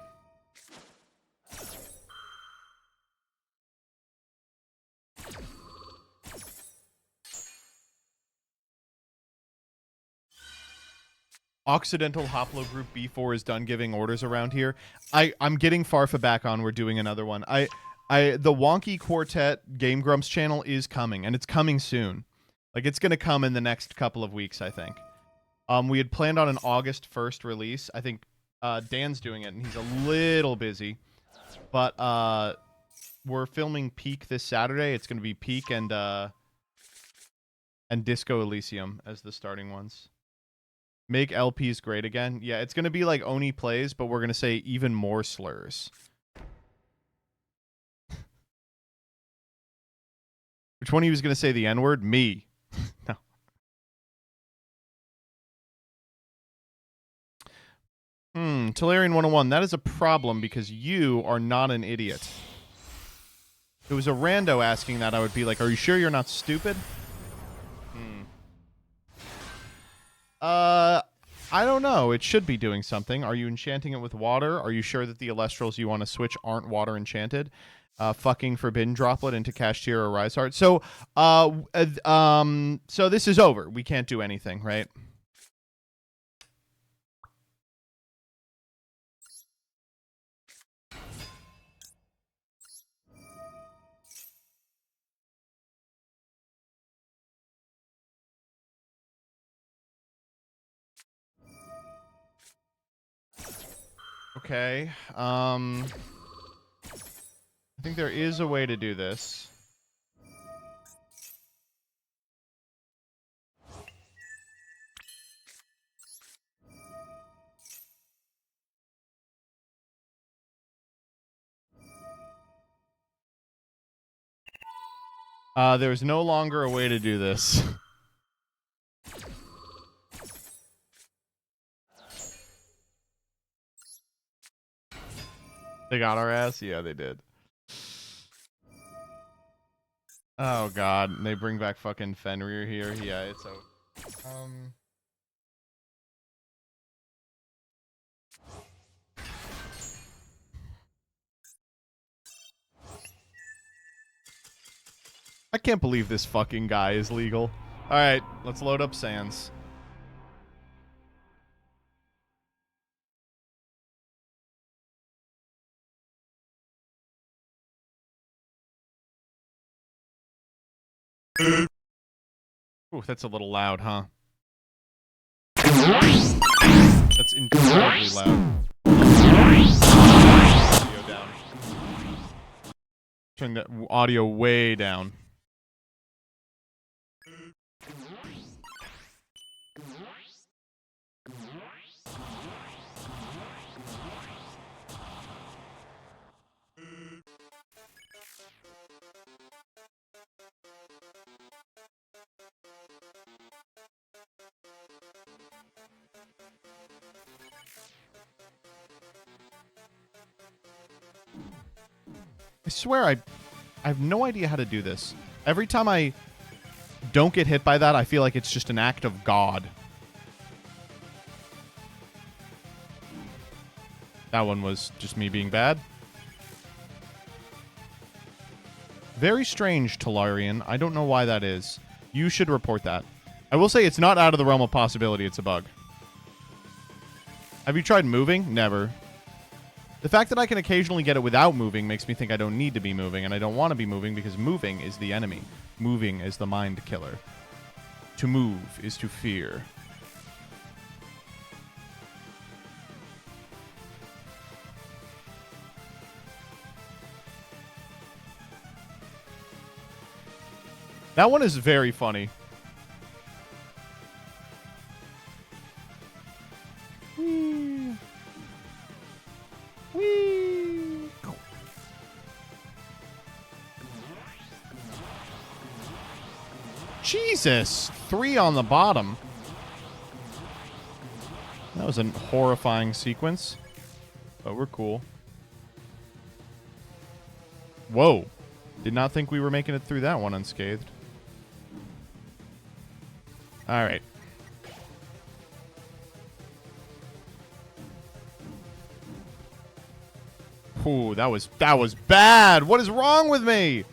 Occidental Haplogroup B4 is done giving orders around here. I'm getting Farfa back on. We're doing another one. The Wonky Quartet Game Grumps channel is coming, and it's coming soon. Like, it's going to come in the next couple of weeks, I think. We had planned on an August 1st release. I think Dan's doing it, and he's a little busy. But we're filming Peak this Saturday. It's going to be Peak and Disco Elysium as the starting ones. Make LPs great again. Yeah, it's going to be like Oni plays, but we're going to say even more slurs. Which one of you was going to say the N-word? Me. No. Tolarian 101. That is a problem because you are not an idiot. If it was a rando asking that, I would be like, are you sure you're not stupid? I don't know. It should be doing something. Are you enchanting it with water? Are you sure that the Elestrals you want to switch aren't water enchanted? Fucking Forbidden Droplet into Kashtira or Rise Heart. So, so this is over. We can't do anything, right? Okay. I think there is a way to do this. There's no longer a way to do this. They got our ass? Yeah, they did. Oh, God. They bring back fucking Fenrir here. Yeah, it's over. I can't believe this fucking guy is legal. Alright, let's load up Sans. Ooh, that's a little loud, huh? That's incredibly loud. Audio down. Turn the audio way down. I swear I have no idea how to do this. Every time I don't get hit by that, I feel like it's just an act of God. That one was just me being bad. Very strange, Talarian. I don't know why that is. You should report that. I will say it's not out of the realm of possibility. It's a bug. Have you tried moving? Never. The fact that I can occasionally get it without moving makes me think I don't need to be moving, and I don't want to be moving because moving is the enemy. Moving is the mind killer. To move is to fear. That one is very funny. Whee. Whee. Jesus! 3 on the bottom. That was a horrifying sequence. But we're cool. Whoa. Did not think we were making it through that one unscathed. Alright. Ooh, that was bad. What is wrong with me?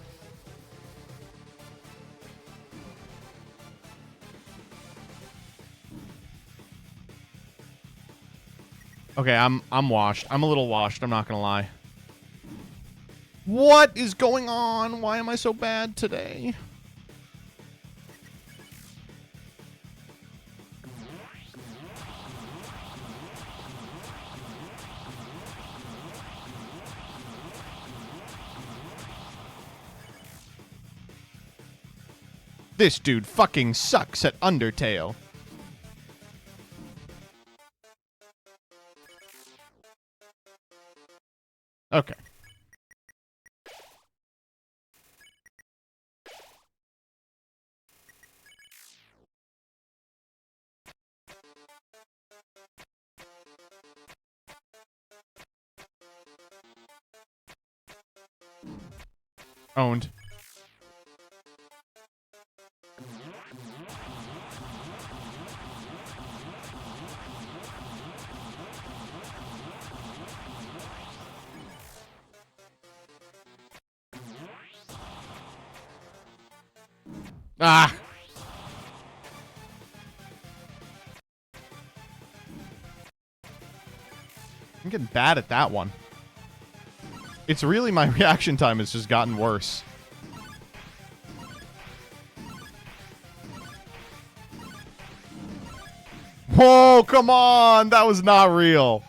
Okay, I'm washed. I'm a little washed, I'm not gonna lie. What is going on? Why am I so bad today? This dude fucking sucks at Undertale. Okay. Owned. Ah! I'm getting bad at that one. It's really my reaction time has just gotten worse. Whoa, come on! That was not real.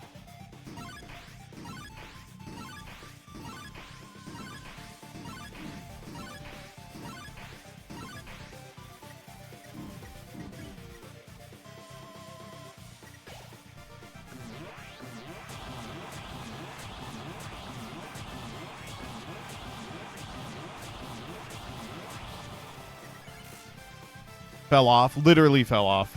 Fell off. Literally fell off.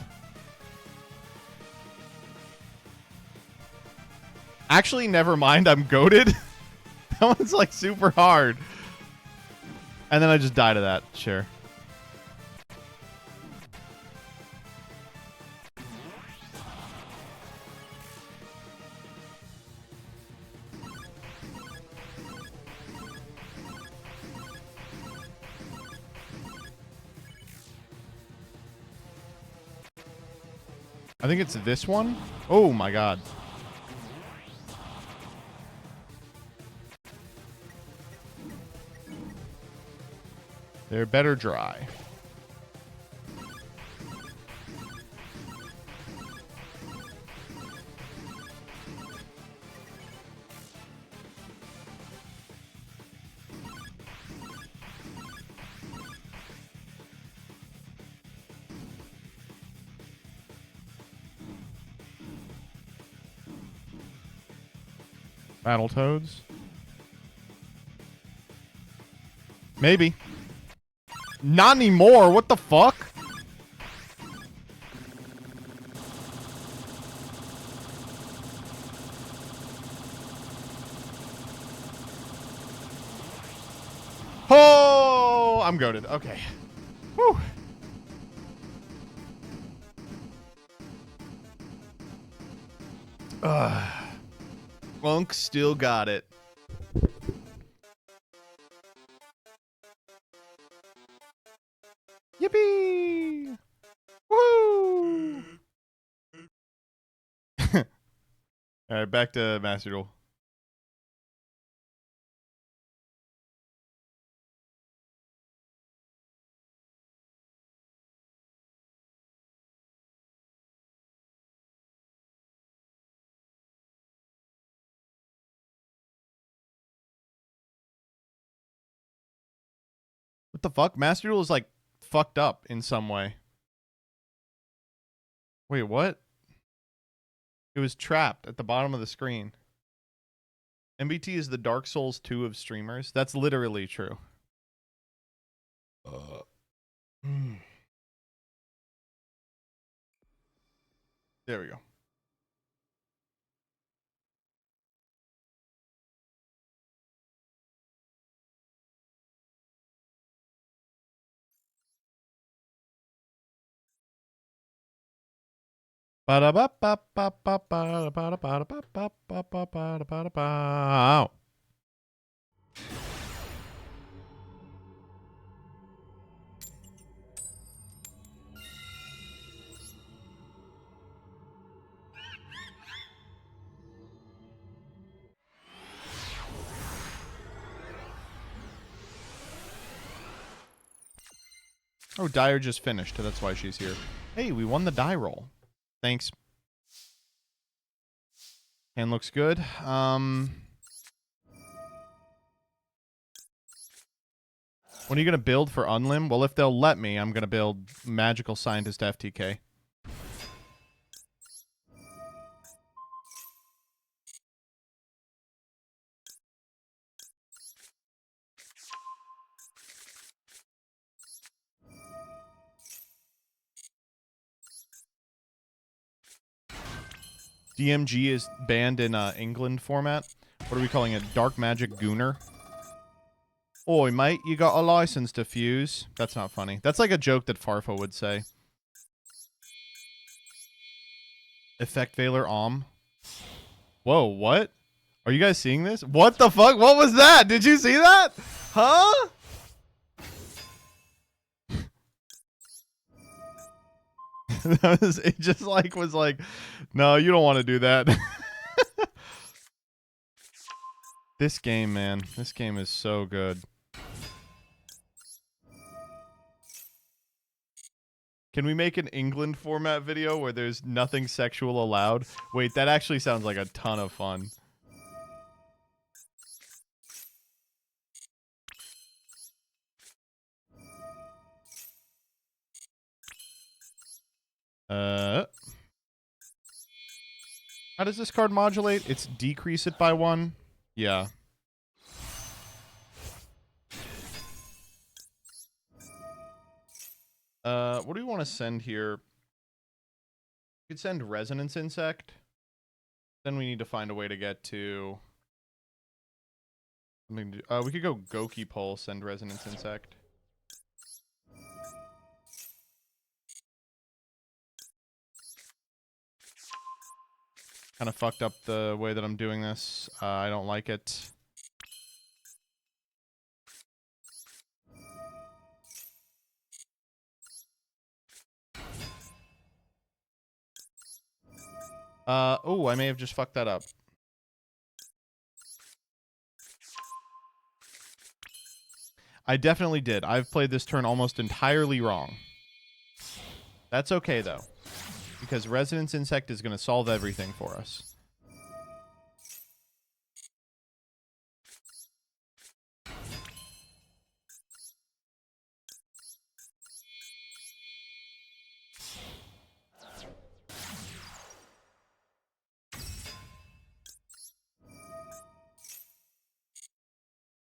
Actually, never mind. I'm goated. That one's like super hard. And then I just died of that. Sure. I think it's this one. Oh my god. They're better dry. Battletoads. Maybe. Not anymore. What the fuck? Oh, I'm goated. Okay. Whew. Monk still got it. Yippee! Woo! All right, back to Master Duel. What the fuck? Master Duel is like fucked up in some way. Wait, what? It was trapped at the bottom of the screen. MBT is the Dark Souls 2 of streamers. That's literally true. There we go. Oh, Dyer just finished. That's why she's here. Hey, we won the die roll. Thanks. Hand looks good. When are you going to build for Unlim? Well, if they'll let me, I'm going to build Magical Scientist FTK. DMG is banned in England format. What are we calling it? Dark Magic Gooner? Oi, mate, you got a license to fuse. That's not funny. That's like a joke that Farfa would say. Effect Veiler Om. Whoa, what? Are you guys seeing this? What the fuck? What was that? Did you see that? Huh? It just like was like, no, you don't want to do that. This game, man. This game is so good. Can we make an England format video where there's nothing sexual allowed? Wait, that actually sounds like a ton of fun. How does this card modulate? It's decrease it by 1? Yeah. What do we want to send here? We could send Resonance Insect. Then we need to find a way to get to... we could go Goki Pulse, send Resonance Insect. Kind of fucked up the way that I'm doing this. I don't like it. Oh, I may have just fucked that up. I definitely did. I've played this turn almost entirely wrong. That's okay, though. Because Resonance Insect is going to solve everything for us.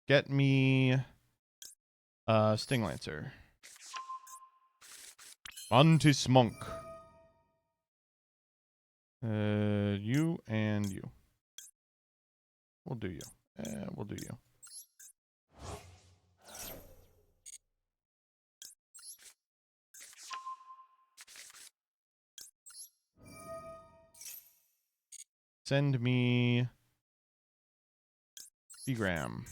Get me Sting Lancer. Mantis Monk. You and you. We'll do you. We'll do you. Send me Egram.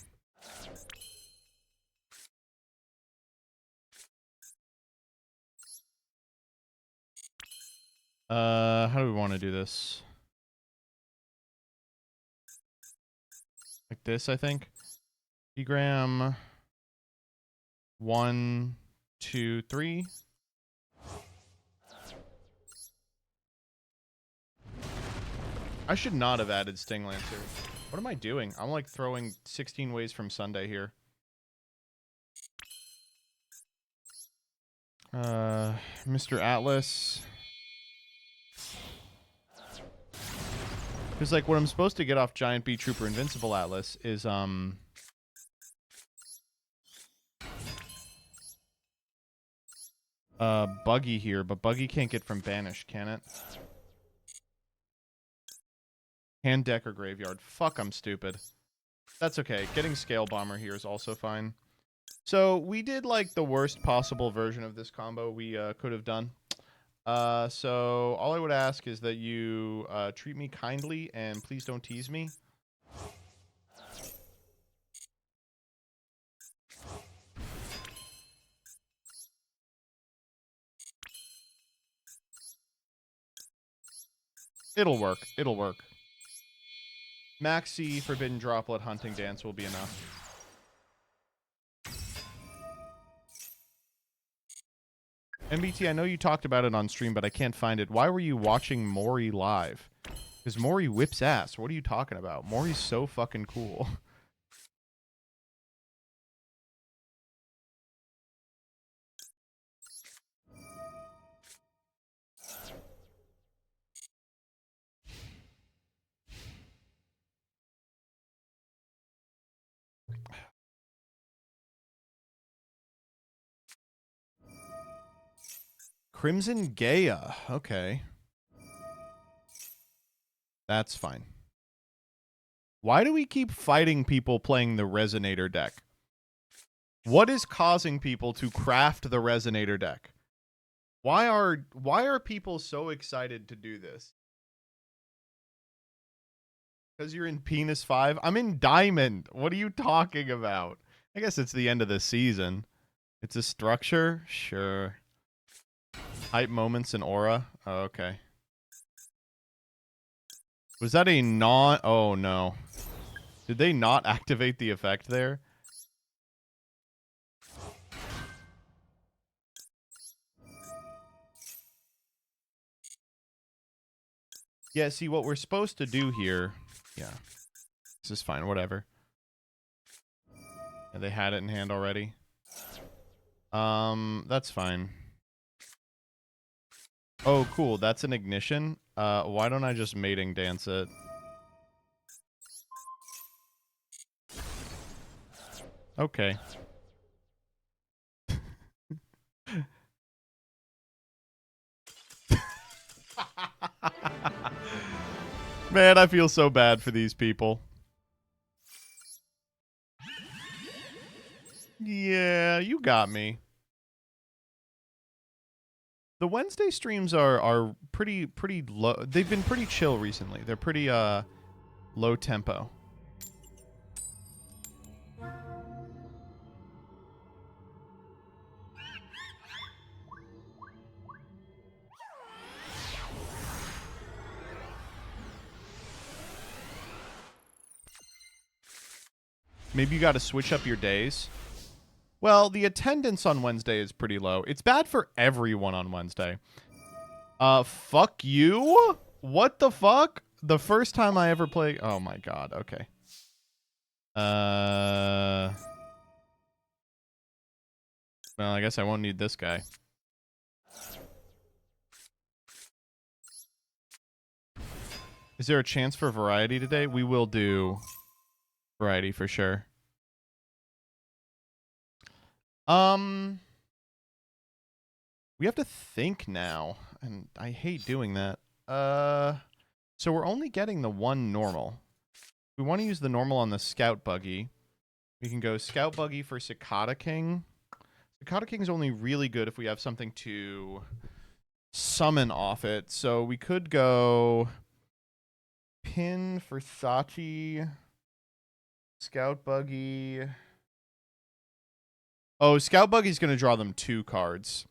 How do we want to do this? Like this, I think. Egram. 1, 2, 3. I should not have added Sting Lancer. What am I doing? I'm like throwing 16 ways from Sunday here. Mr. Atlas. Because like what I'm supposed to get off Giant Bee Trooper Invincible Atlas is Buggy here, but Buggy can't get from Banish, can it? Hand deck or graveyard. Fuck, I'm stupid. That's okay. Getting Scale Bomber here is also fine. So we did like the worst possible version of this combo we could have done. So all I would ask is that you treat me kindly and please don't tease me. It'll work. It'll work. Maxi Forbidden Droplet Hunting Dance will be enough. MBT, I know you talked about it on stream, but I can't find it. Why were you watching Mori live? Because Mori whips ass. What are you talking about? Mori's so fucking cool. Crimson Gaia. Okay. That's fine. Why do we keep fighting people playing the Resonator deck? What is causing people to craft the Resonator deck? Why are people so excited to do this? Because you're in Penis 5? I'm in Diamond. What are you talking about? I guess it's the end of the season. It's a structure? Sure. Hype moments and aura? Oh, okay. Was that a non... Oh, no. Did they not activate the effect there? Yeah, see, what we're supposed to do here... Yeah. This is fine, whatever. Yeah, they had it in hand already. That's fine. Oh, cool. That's an ignition. Why don't I just mating dance it? Okay. Man, I feel so bad for these people. Yeah, you got me. The Wednesday streams are pretty low. They've been pretty chill recently. They're pretty low tempo. Maybe you got to switch up your days. Well, the attendance on Wednesday is pretty low. It's bad for everyone on Wednesday. Fuck you? What the fuck? The first time I ever played... Oh my god, okay. Well, I guess I won't need this guy. Is there a chance for variety today? We will do variety for sure. We have to think now, and I hate doing that. So we're only getting the one normal. We want to use the normal on the Scout Buggy. We can go Scout Buggy for Cicada King. Cicada King's only really good if we have something to summon off it. So we could go Pin for Sachi, Scout Buggy. Oh, Scout Buggy's going to draw them 2 cards.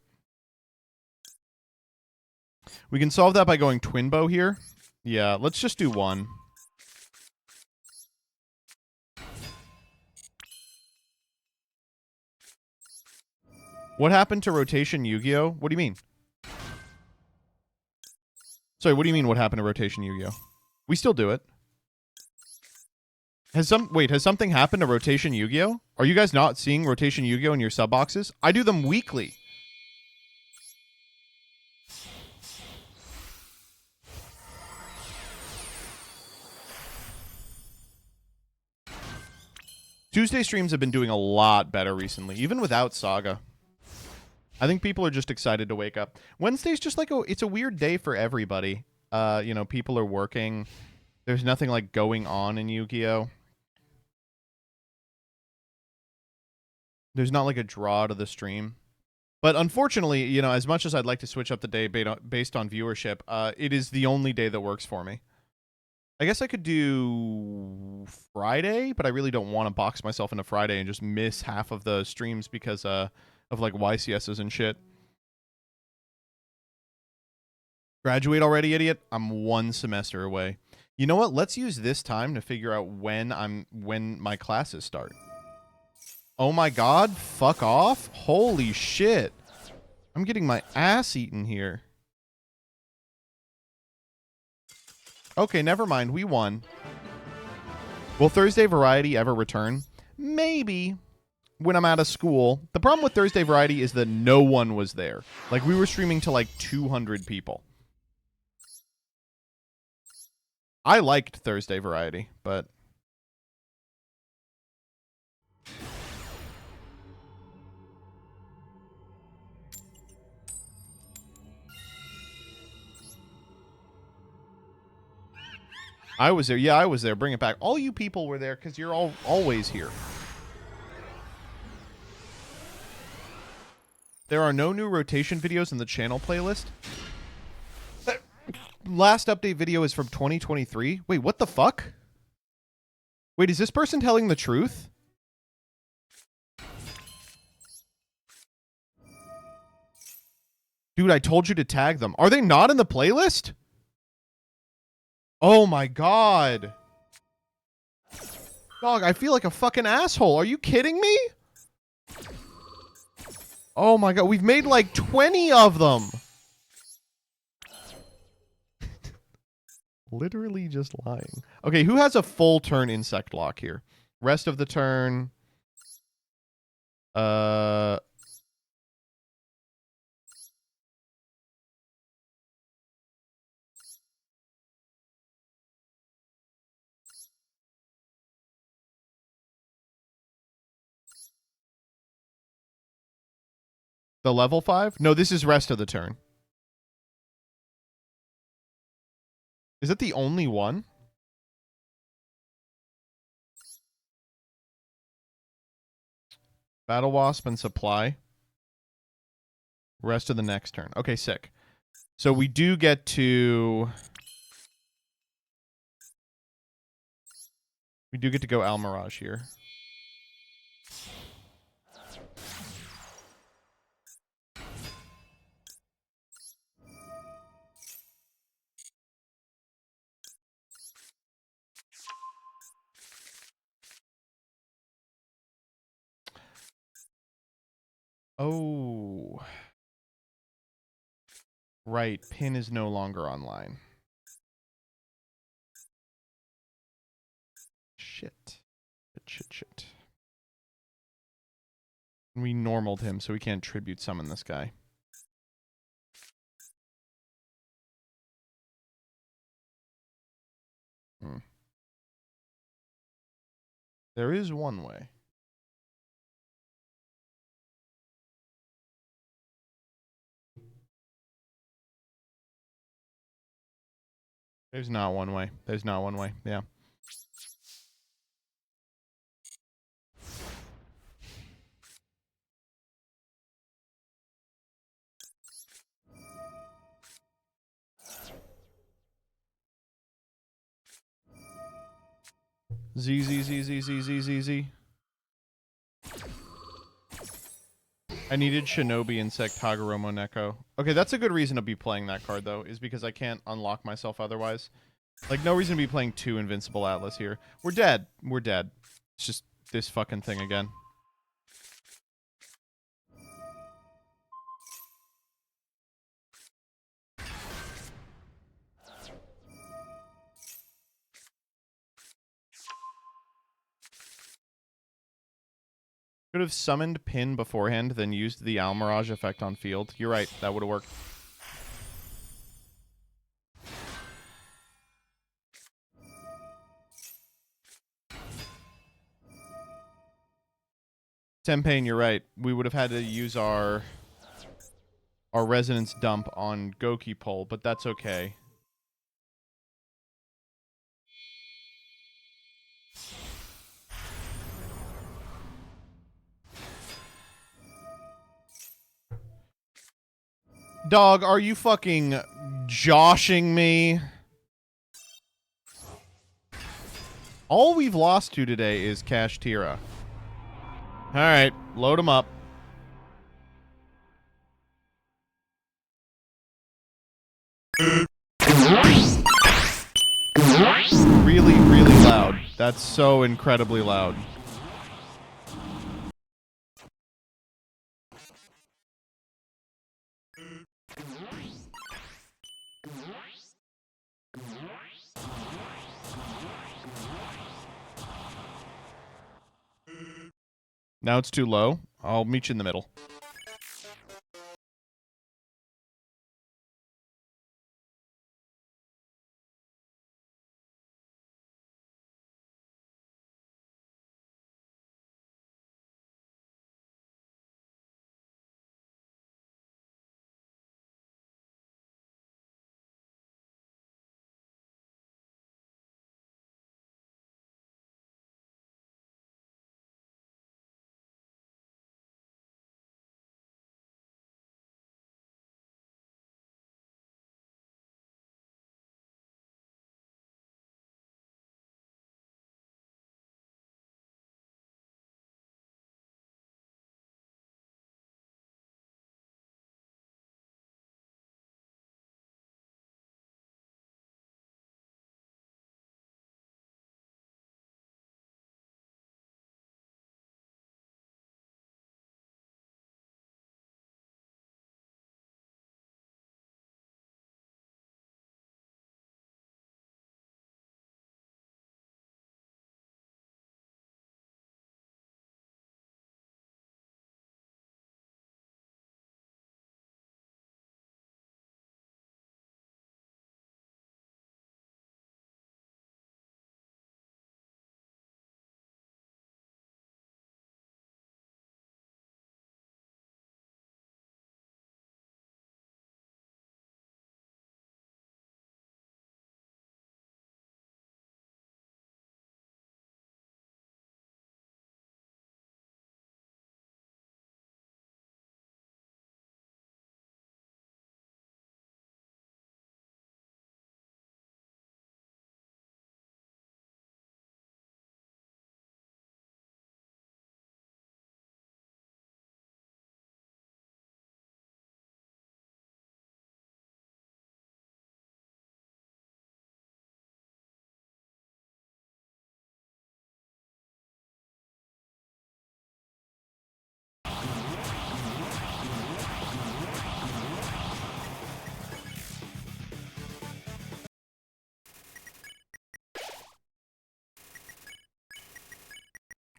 We can solve that by going Twin Bow here. Yeah, let's just do 1. What happened to Rotation Yu-Gi-Oh? What do you mean? Sorry, what do you mean what happened to Rotation Yu-Gi-Oh? We still do it. Has something happened to Rotation Yu-Gi-Oh? Are you guys not seeing Rotation Yu-Gi-Oh in your sub boxes? I do them weekly. Tuesday streams have been doing a lot better recently, even without Saga. I think people are just excited to wake up. Wednesday's just like it's a weird day for everybody. You know, people are working. There's nothing like going on in Yu-Gi-Oh. There's not like a draw to the stream. But unfortunately, you know, as much as I'd like to switch up the day based on viewership, it is the only day that works for me. I guess I could do Friday, but I really don't want to box myself into Friday and just miss half of the streams because of like YCSs and shit. Graduate already, idiot? I'm 1 semester away. You know what? Let's use this time to figure out when my classes start. Oh my god, fuck off. Holy shit. I'm getting my ass eaten here. Okay, never mind. We won. Will Thursday Variety ever return? Maybe. When I'm out of school. The problem with Thursday Variety is that no one was there. Like, we were streaming to like 200 people. I liked Thursday Variety, but... I was there. Yeah, I was there. Bring it back. All you people were there because you're all always here. There are no new rotation videos in the channel playlist. That last update video is from 2023. Wait, what the fuck? Wait, is this person telling the truth? Dude, I told you to tag them. Are they not in the playlist? Oh my god. Dog, I feel like a fucking asshole. Are you kidding me? Oh my god, we've made like 20 of them. Literally just lying. Okay, who has a full turn insect lock here? Rest of the turn. The level 5? No, this is rest of the turn. Is it the only one? Battle Wasp and Supply. Rest of the next turn. Okay, sick. So we do get to... We do get to go Almirage here. Oh. Right, Pin is no longer online. Shit. Shit. We normaled him, so we can't tribute summon this guy. There is one way. There's not one way. There's not one way. Yeah. Z, Z, Z, Z, Z, Z, Z, Z. I needed Shinobi Insect Hagoromo Neko. Okay, that's a good reason to be playing that card, though, is because I can't unlock myself otherwise. Like, no reason to be playing 2 Invincible Atlas here. We're dead. We're dead. It's just this fucking thing again. Could have summoned Pin beforehand, then used the Almirage effect on field. You're right. That would have worked. Tempane, you're right. We would have had to use our resonance dump on Goki Pole, but that's okay. Dog, are you fucking joshing me? All we've lost to today is Cash Tira. Alright, load them up. Really, really loud. That's so incredibly loud. Now it's too low. I'll meet you in the middle.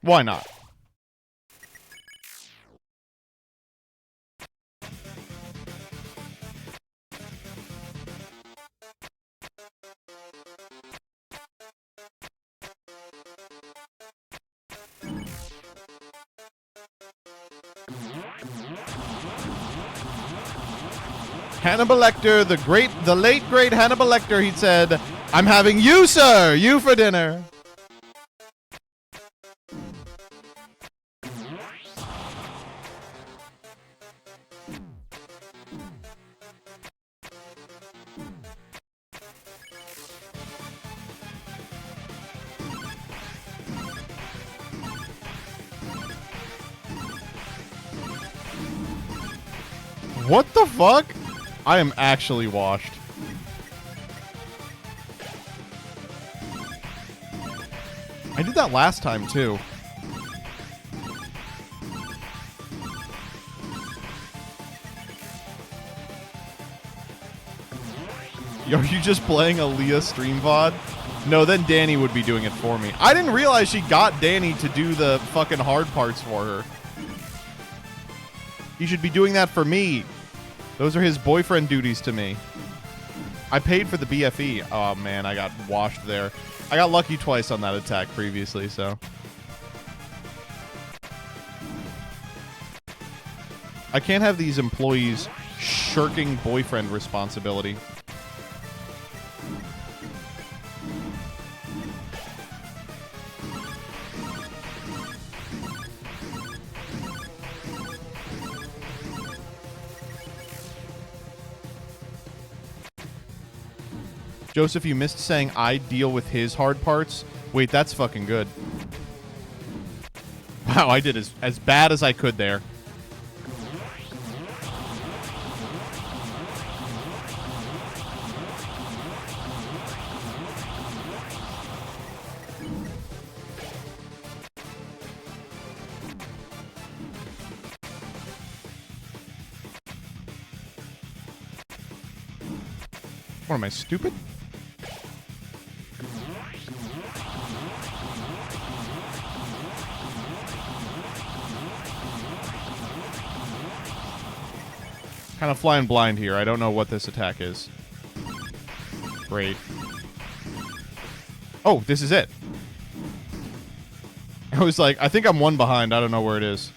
Why not? Hannibal Lecter, the late great Hannibal Lecter, he said, I'm having you, sir! You for dinner! What the fuck? I am actually washed. I did that last time, too. Yo, are you just playing a Leah stream VOD? No, then Danny would be doing it for me. I didn't realize she got Danny to do the fucking hard parts for her. He should be doing that for me. Those are his boyfriend duties to me. I paid for the BFE. Oh, man, I got washed there. I got lucky twice on that attack previously, so. I can't have these employees shirking boyfriend responsibility. Joseph, you missed saying I deal with his hard parts. Wait, that's fucking good. Wow, I did as bad as I could there. What, am I stupid? Kind of flying blind here. I don't know what this attack is. Great. Oh, this is it. I was like, I think I'm one behind. I don't know where it is.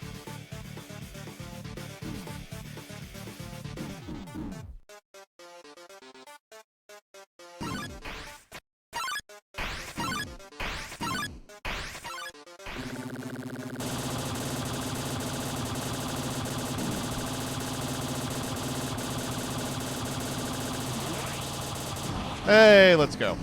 Hey, let's go.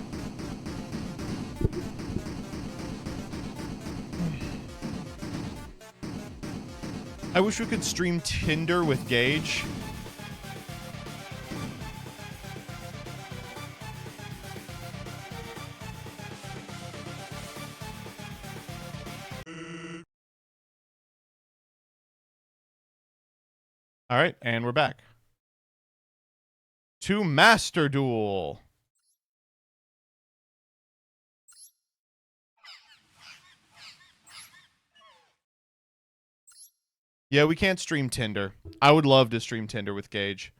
I wish we could stream Tinder with Gage. All right, and we're back. To Master Duel. Yeah, we can't stream Tinder. I would love to stream Tinder with Gage.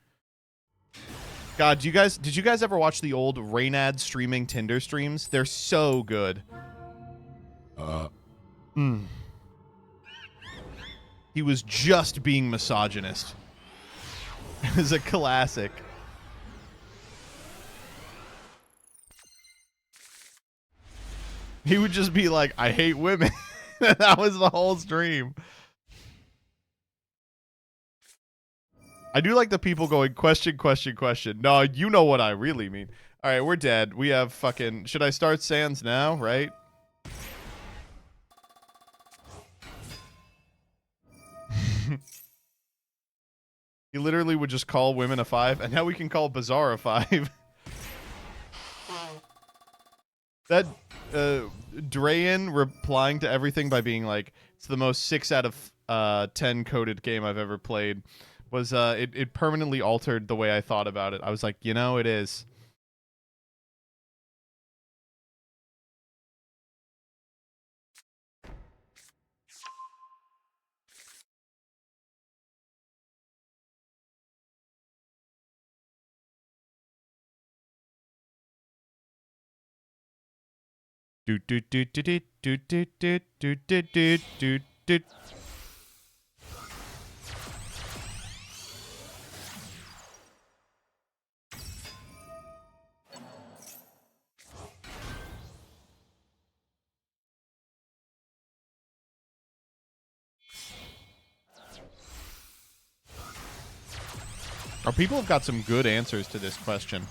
God, did you guys ever watch the old Reynad streaming Tinder streams? They're so good. He was just being misogynist. It was a classic. He would just be like, I hate women. That was the whole stream. I do like the people going, question, question, question. No, you know what I really mean. All right, we're dead. We have fucking... Should I start Sans now, right? He literally would just call women a 5, and now we can call Bazaar a 5. That, Drayan replying to everything by being like, it's the most 6 out of 10 coded game I've ever played. Was it permanently altered the way I thought about it. I was like, you know, it is. Do do do do do do do do do do do do do. Our people have got some good answers to this question.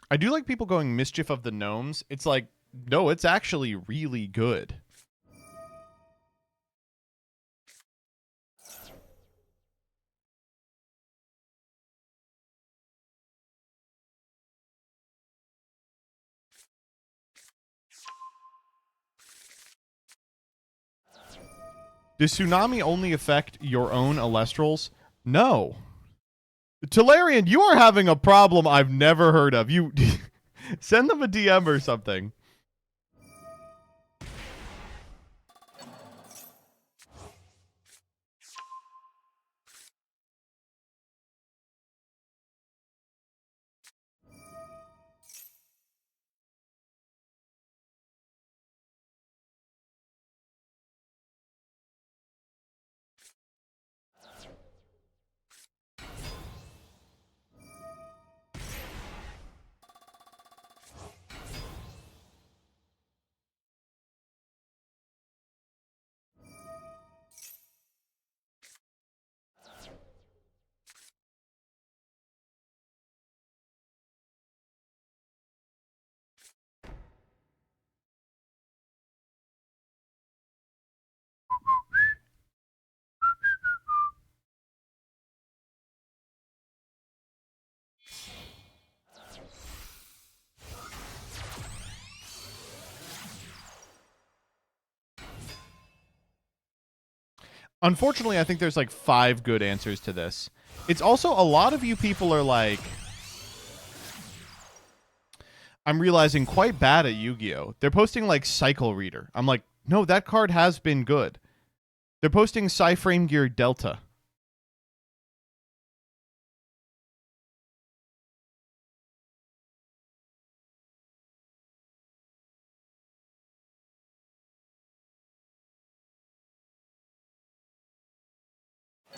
I do like people going Mischief of the Gnomes. It's like, no, it's actually really good. Does tsunami only affect your own Elestrals? No. Talarian, you are having a problem I've never heard of. You send them a DM or something. Unfortunately, I think there's like 5 good answers to this. It's also a lot of you people are like, I'm realizing quite bad at Yu-Gi-Oh! They're posting like Cycle Reader. I'm like, no, that card has been good. They're posting Psyframe Gear Delta.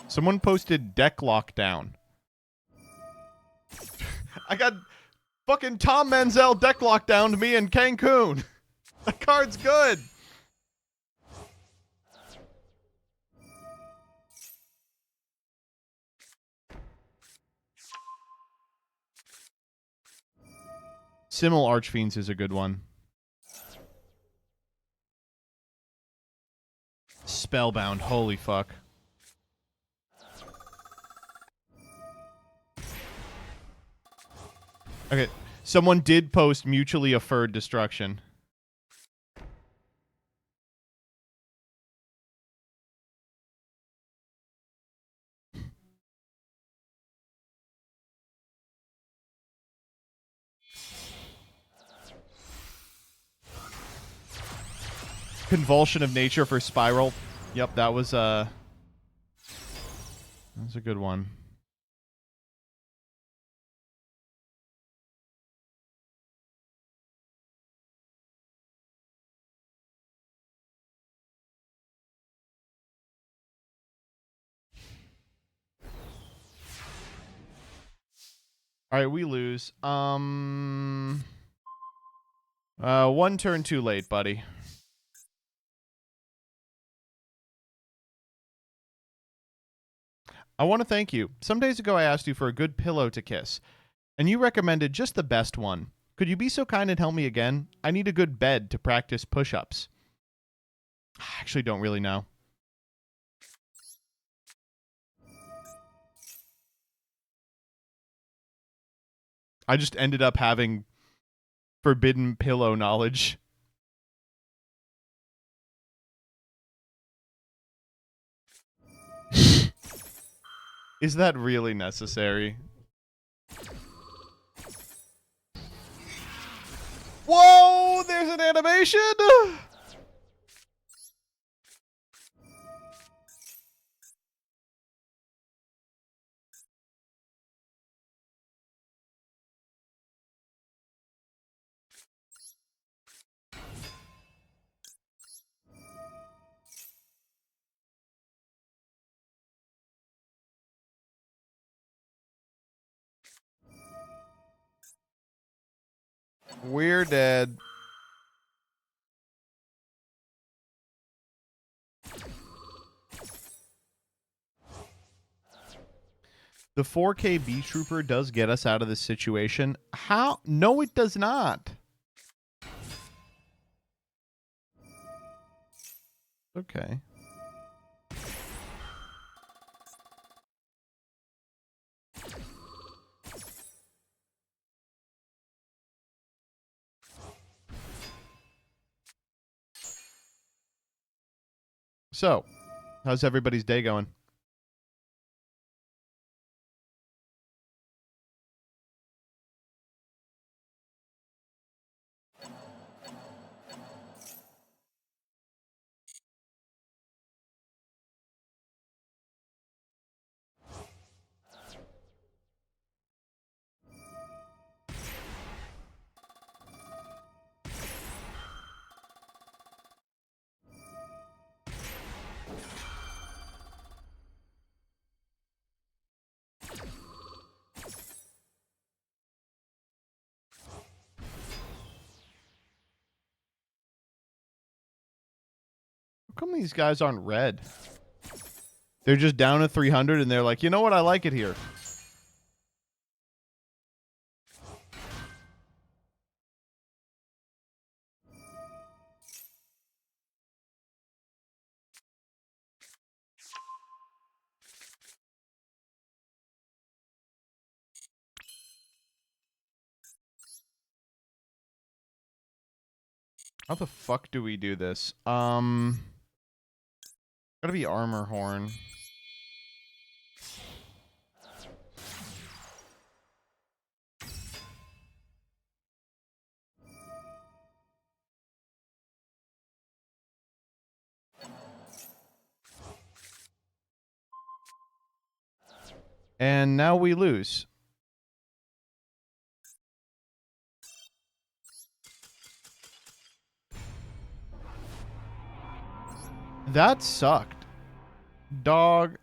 Someone posted Deck Lockdown. I got fucking Tom Manziel Deck Lockdown to me in Cancun. That card's good. Simul Archfiends is a good one. Spellbound, holy fuck. Okay, someone did post Mutually Afferred Destruction. Convulsion of Nature for Spiral. Yep, that was a good one. All right, we lose. One turn too late, buddy. I want to thank you. Some days ago, I asked you for a good pillow to kiss, and you recommended just the best one. Could you be so kind and help me again? I need a good bed to practice push-ups. I actually don't really know. I just ended up having forbidden pillow knowledge. Is that really necessary? Whoa, there's an animation! We're dead. The 4K B Trooper does get us out of this situation. How? No, it does not. Okay. So, how's everybody's day going? How come these guys aren't red? They're just down to 300 and they're like, you know what? I like it here. How the fuck do we do this? Gotta be armor horn. And now we lose. That sucked. Dog.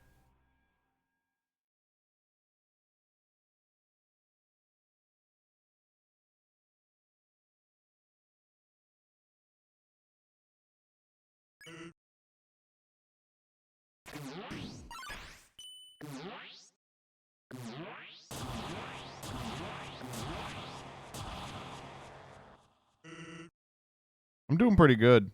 I'm doing pretty good.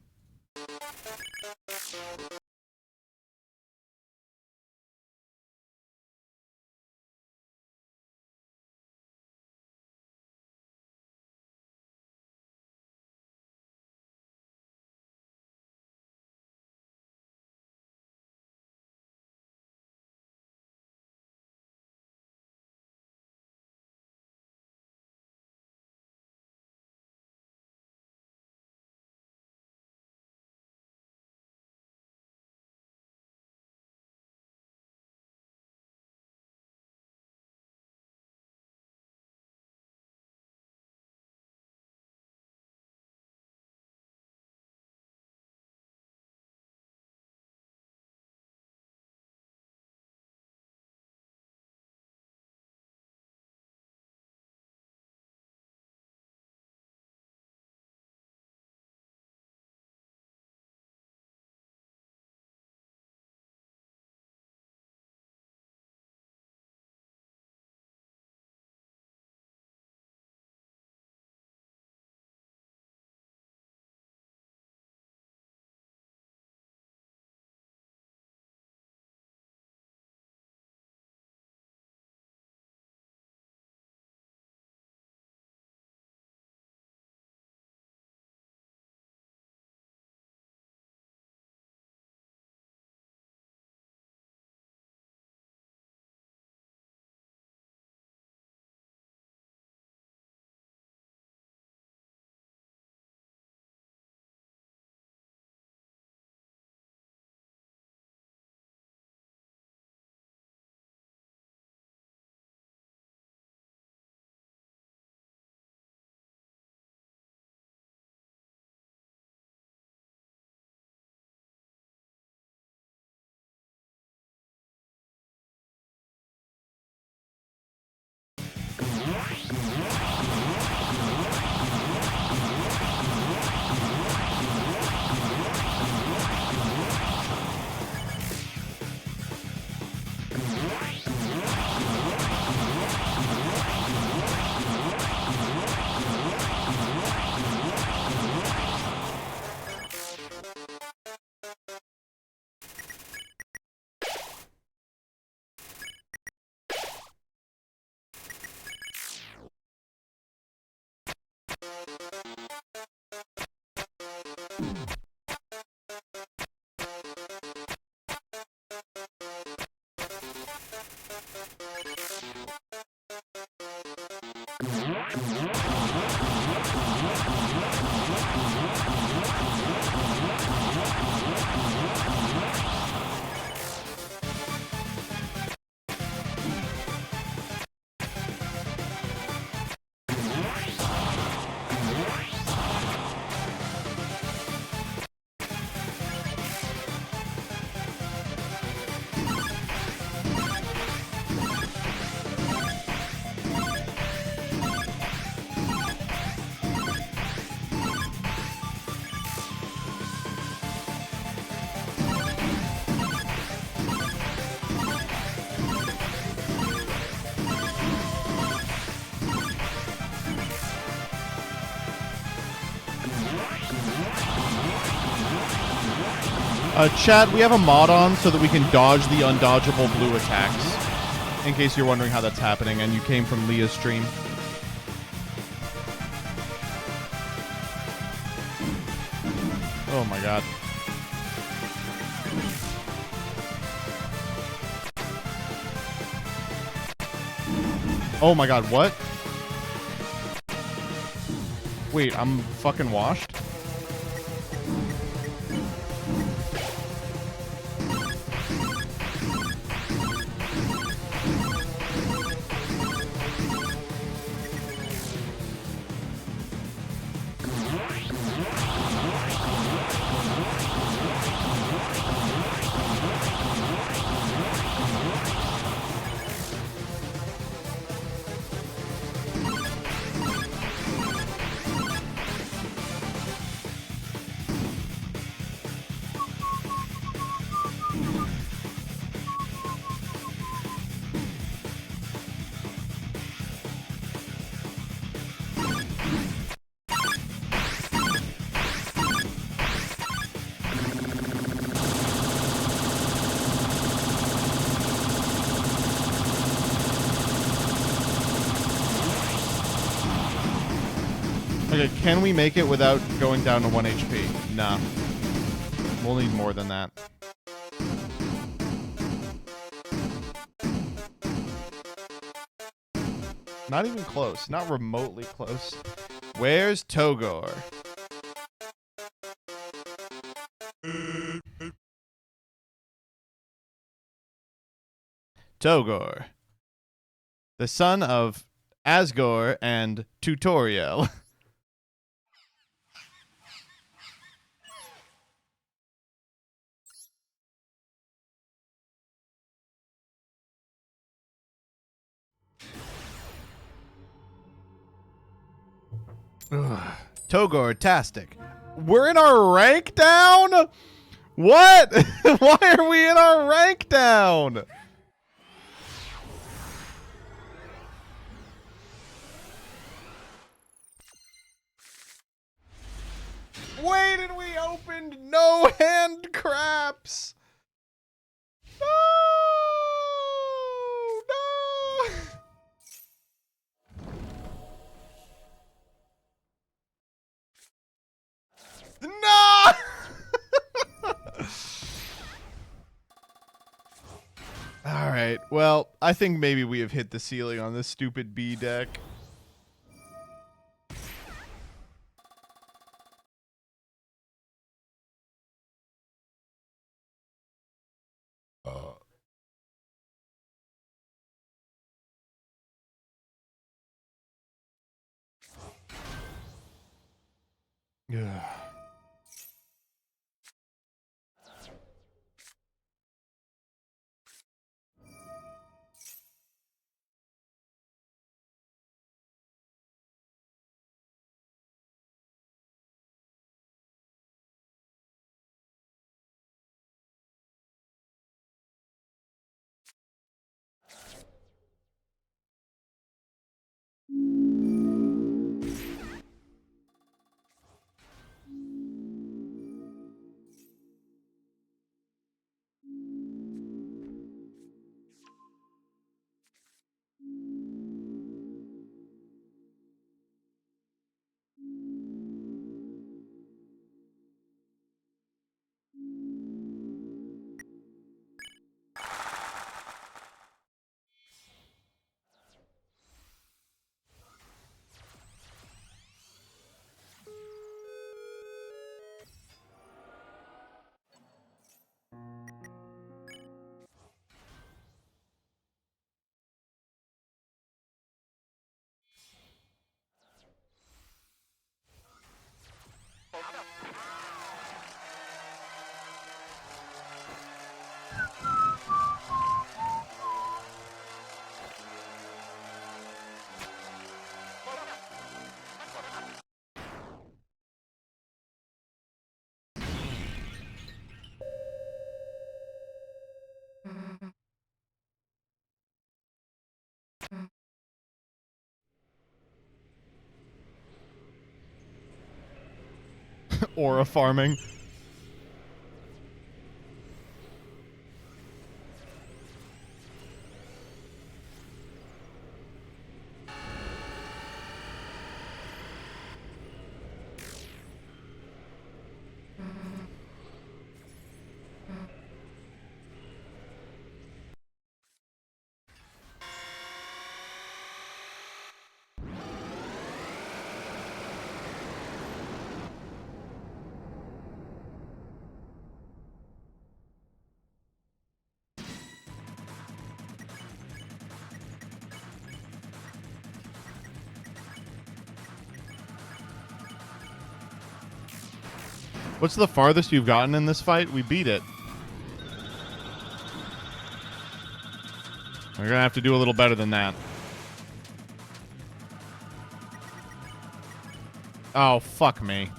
Chat, we have a mod on so that we can dodge the undodgeable blue attacks. In case you're wondering how that's happening and you came from Leah's stream. Oh my god. Oh my god, what? Wait, I'm fucking washed? Okay, can we make it without going down to 1 HP? Nah. We'll need more than that. Not even close. Not remotely close. Where's Togor? Togor. The son of Asgore and Tutorial. Togor-tastic. We're in our rank down? What? Why are we in our rank down? Wait, and we opened no hand craps. No! No! No! All right. Well, I think maybe we have hit the ceiling on this stupid B deck. Yeah. Aura farming. What's the farthest you've gotten in this fight? We beat it. We're gonna have to do a little better than that. Oh, fuck me.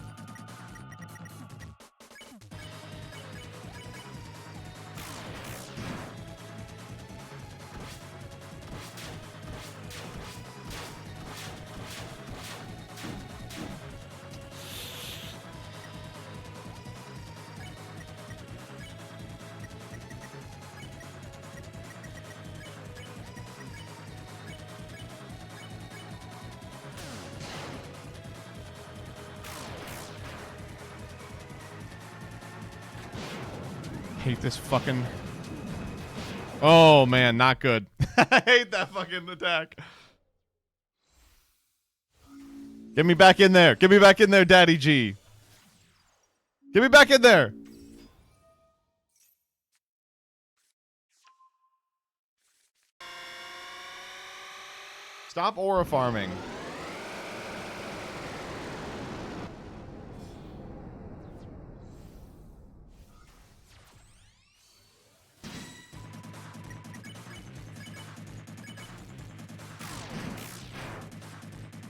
Hate this fucking... Oh, man, not good. I hate that fucking attack. Get me back in there. Get me back in there, Daddy G. Get me back in there. Stop aura farming.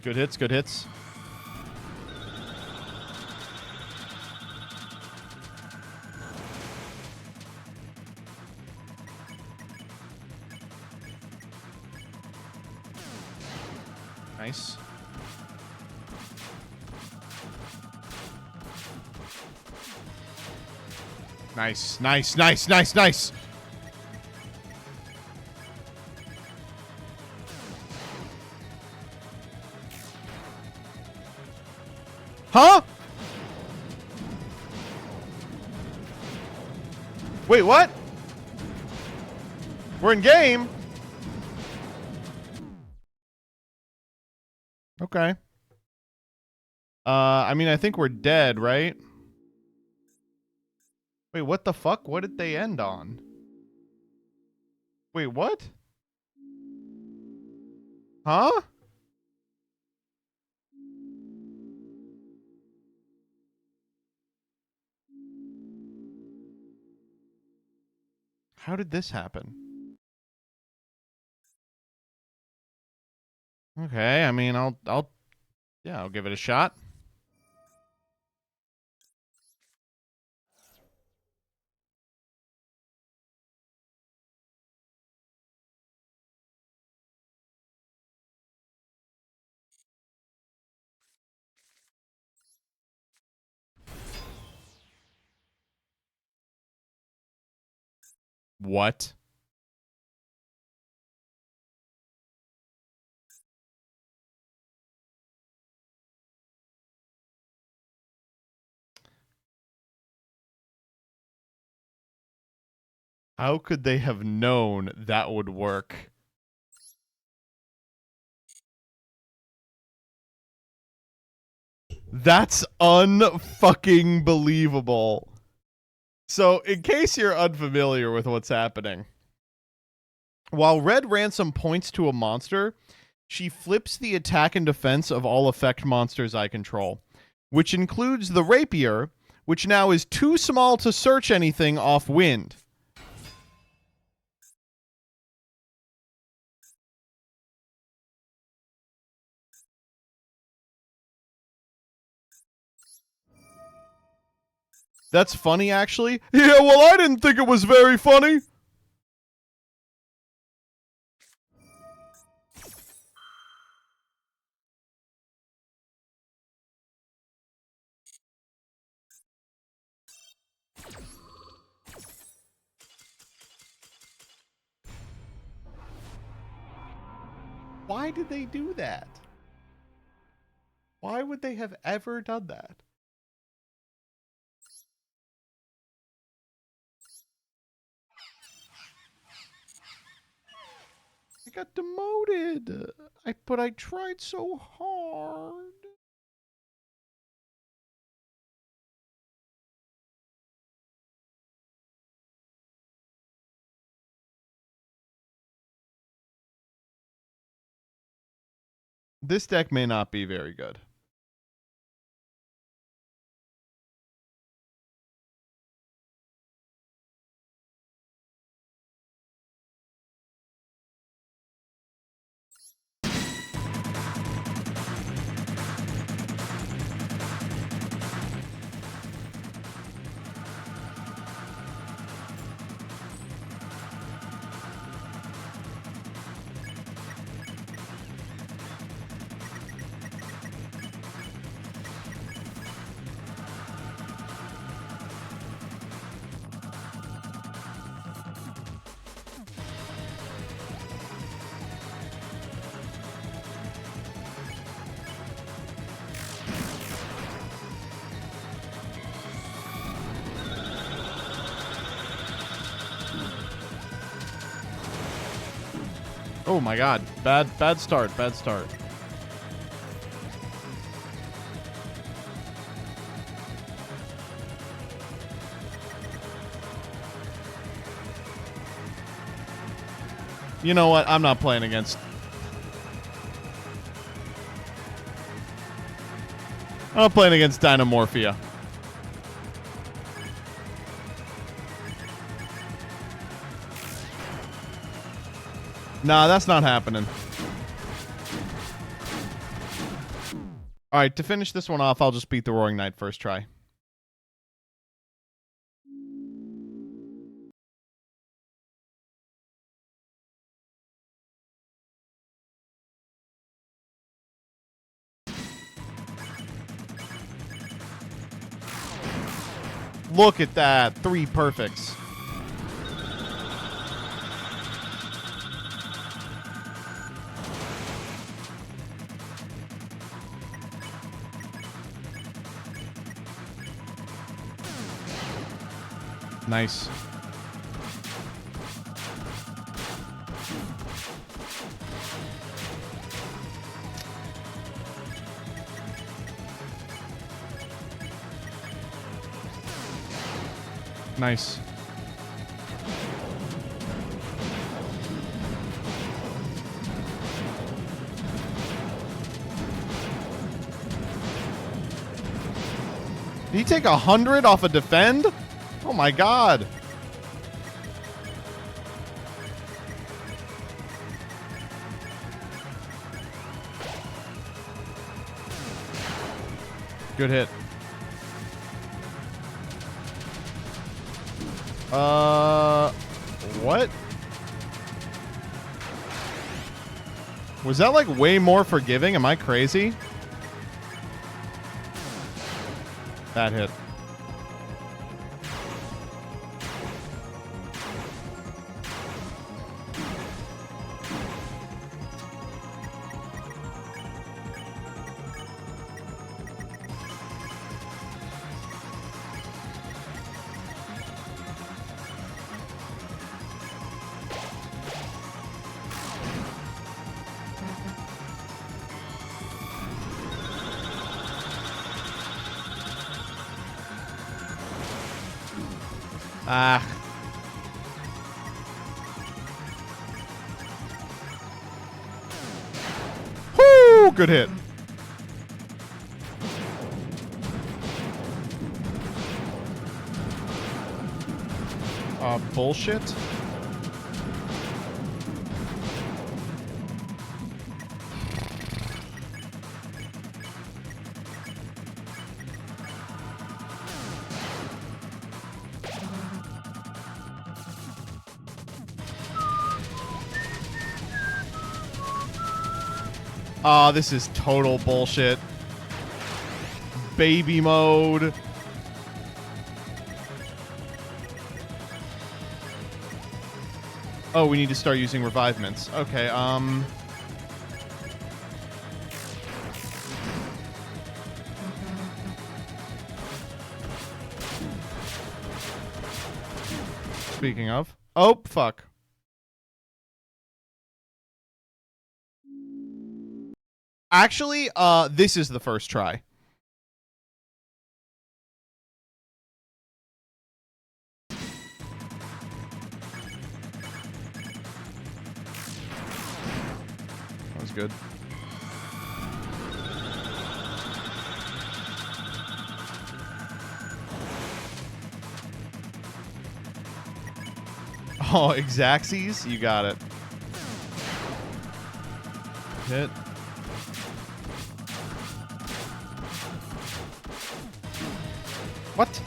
Good hits, good hits. Nice. Nice, nice, nice, nice, nice. Huh? Wait, what? We're in game? Okay. I mean, I think we're dead, right? Wait, what the fuck? What did they end on? Wait, what? Huh? How did this happen? Okay, I mean, I'll give it a shot. What? How could they have known that would work? That's unfucking believable. So, in case you're unfamiliar with what's happening, while Red Ransom points to a monster, she flips the attack and defense of all effect monsters I control, which includes the Rapier, which now is too small to search anything off wind. That's funny, actually. Yeah, well, I didn't think it was very funny. Why did they do that? Why would they have ever done that? I got demoted. But I tried so hard. This deck may not be very good. Oh my god. Bad start. Bad start. You know what? I'm not playing against... I'm not playing against Dynamorphia. Nah, that's not happening. Alright, to finish this one off, I'll just beat the Roaring Knight first try. Look at that. 3 perfects. Nice. Nice. Did he take 100 off a defend? Oh my god. Good hit. What? Was that like way more forgiving? Am I crazy? That hit. Ah. Whoo! Good hit. Bullshit. Oh, this is total bullshit. Baby mode. Oh, we need to start using revivements. Okay, Speaking of. Oh, fuck. Actually, this is the first try. That was good. Oh, Exacxies? You got it. Hit. What?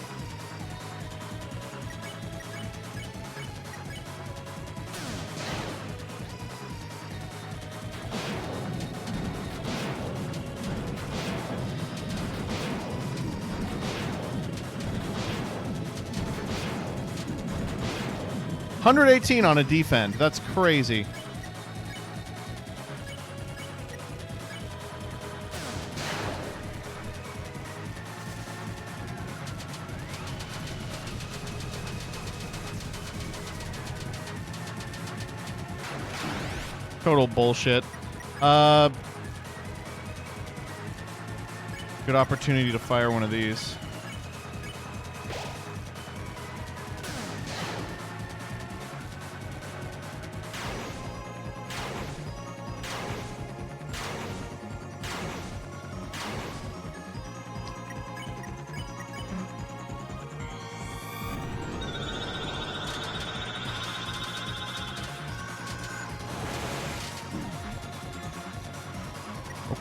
$118 on a defend. That's crazy. Total bullshit. Good opportunity to fire one of these.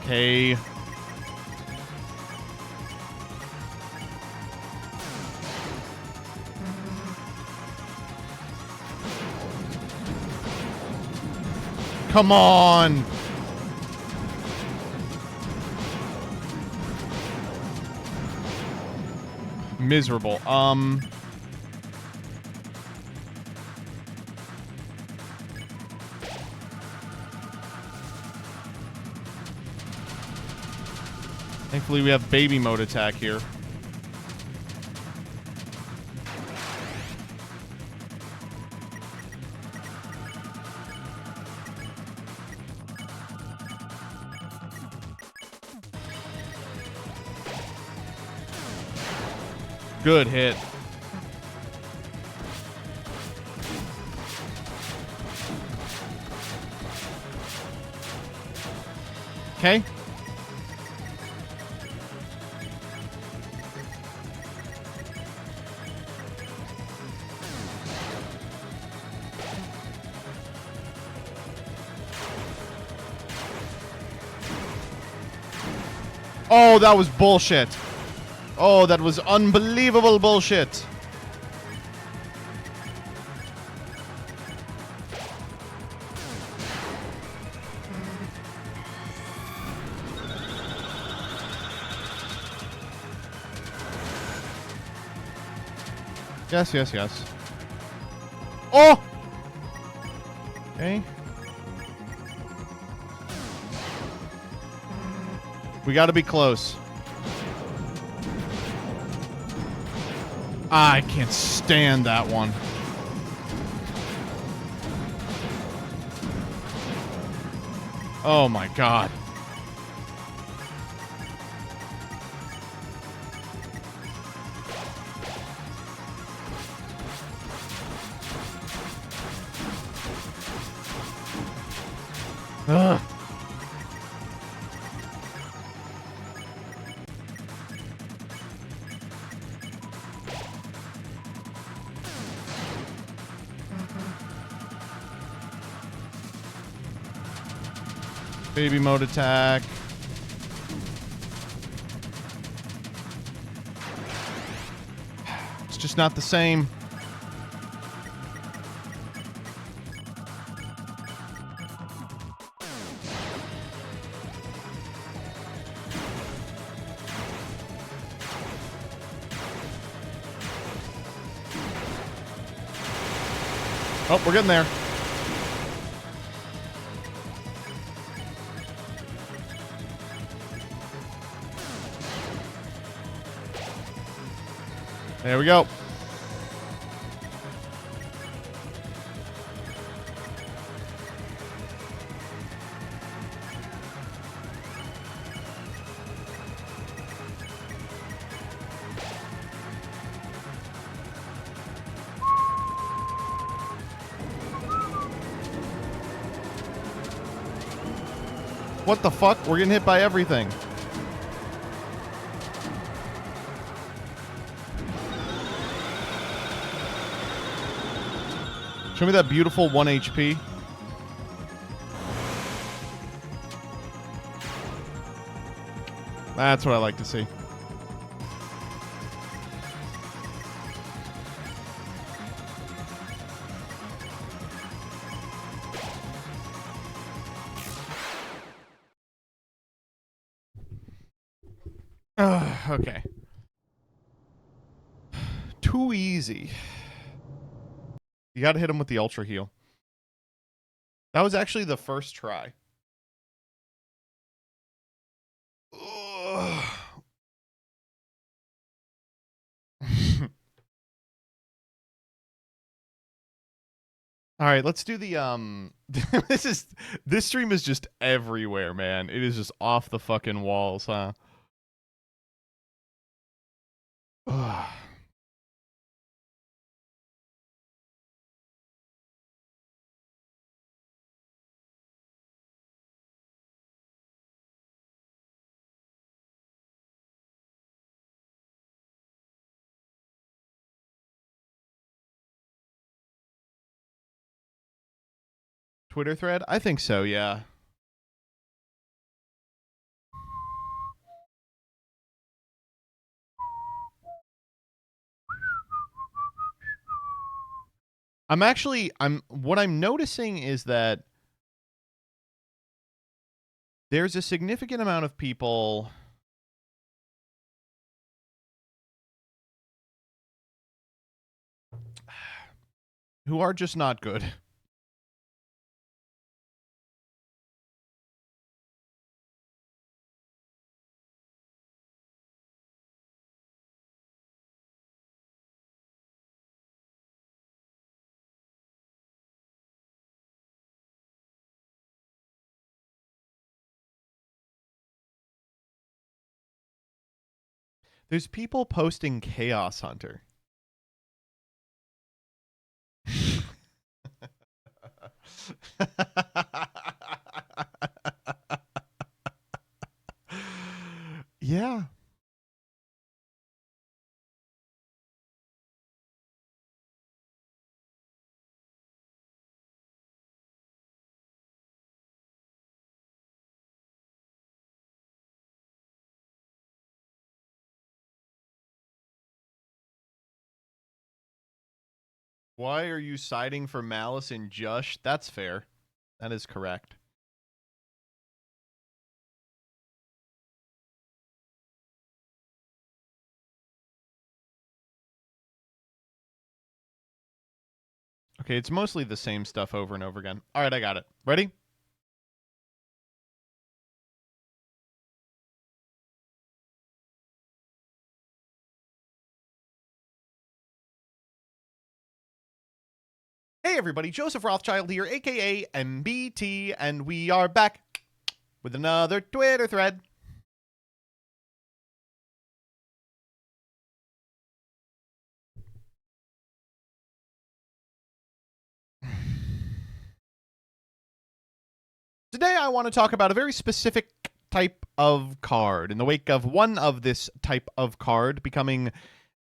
Okay. Come on. Miserable. Thankfully, we have baby mode attack here. Good hit. Okay. Oh, that was bullshit. Oh, that was unbelievable bullshit. Yes, yes, yes. Oh! Okay. We gotta be close. I can't stand that one. Oh my god. Ugh. Baby mode attack. It's just not the same. Oh, we're getting there. There we go. What the fuck? We're getting hit by everything. Show me that beautiful 1 HP. That's what I like to see. Okay. Too easy. You gotta hit him with the Ultra Heal. That was actually the first try. Ugh. All right, let's do the this stream is just everywhere, man. It is just off the fucking walls, huh? Ugh. Twitter thread? I think so, yeah. What I'm noticing is that there's a significant amount of people who are just not good. There's people posting Chaos Hunter. Yeah. Why are you siding for Malice and Jush? That's fair. That is correct. Okay, it's mostly the same stuff over and over again. All right, I got it. Ready? Hey everybody, Joseph Rothschild here, aka MBT, and we are back with another Twitter thread. Today I want to talk about a very specific type of card in the wake of one of this type of card becoming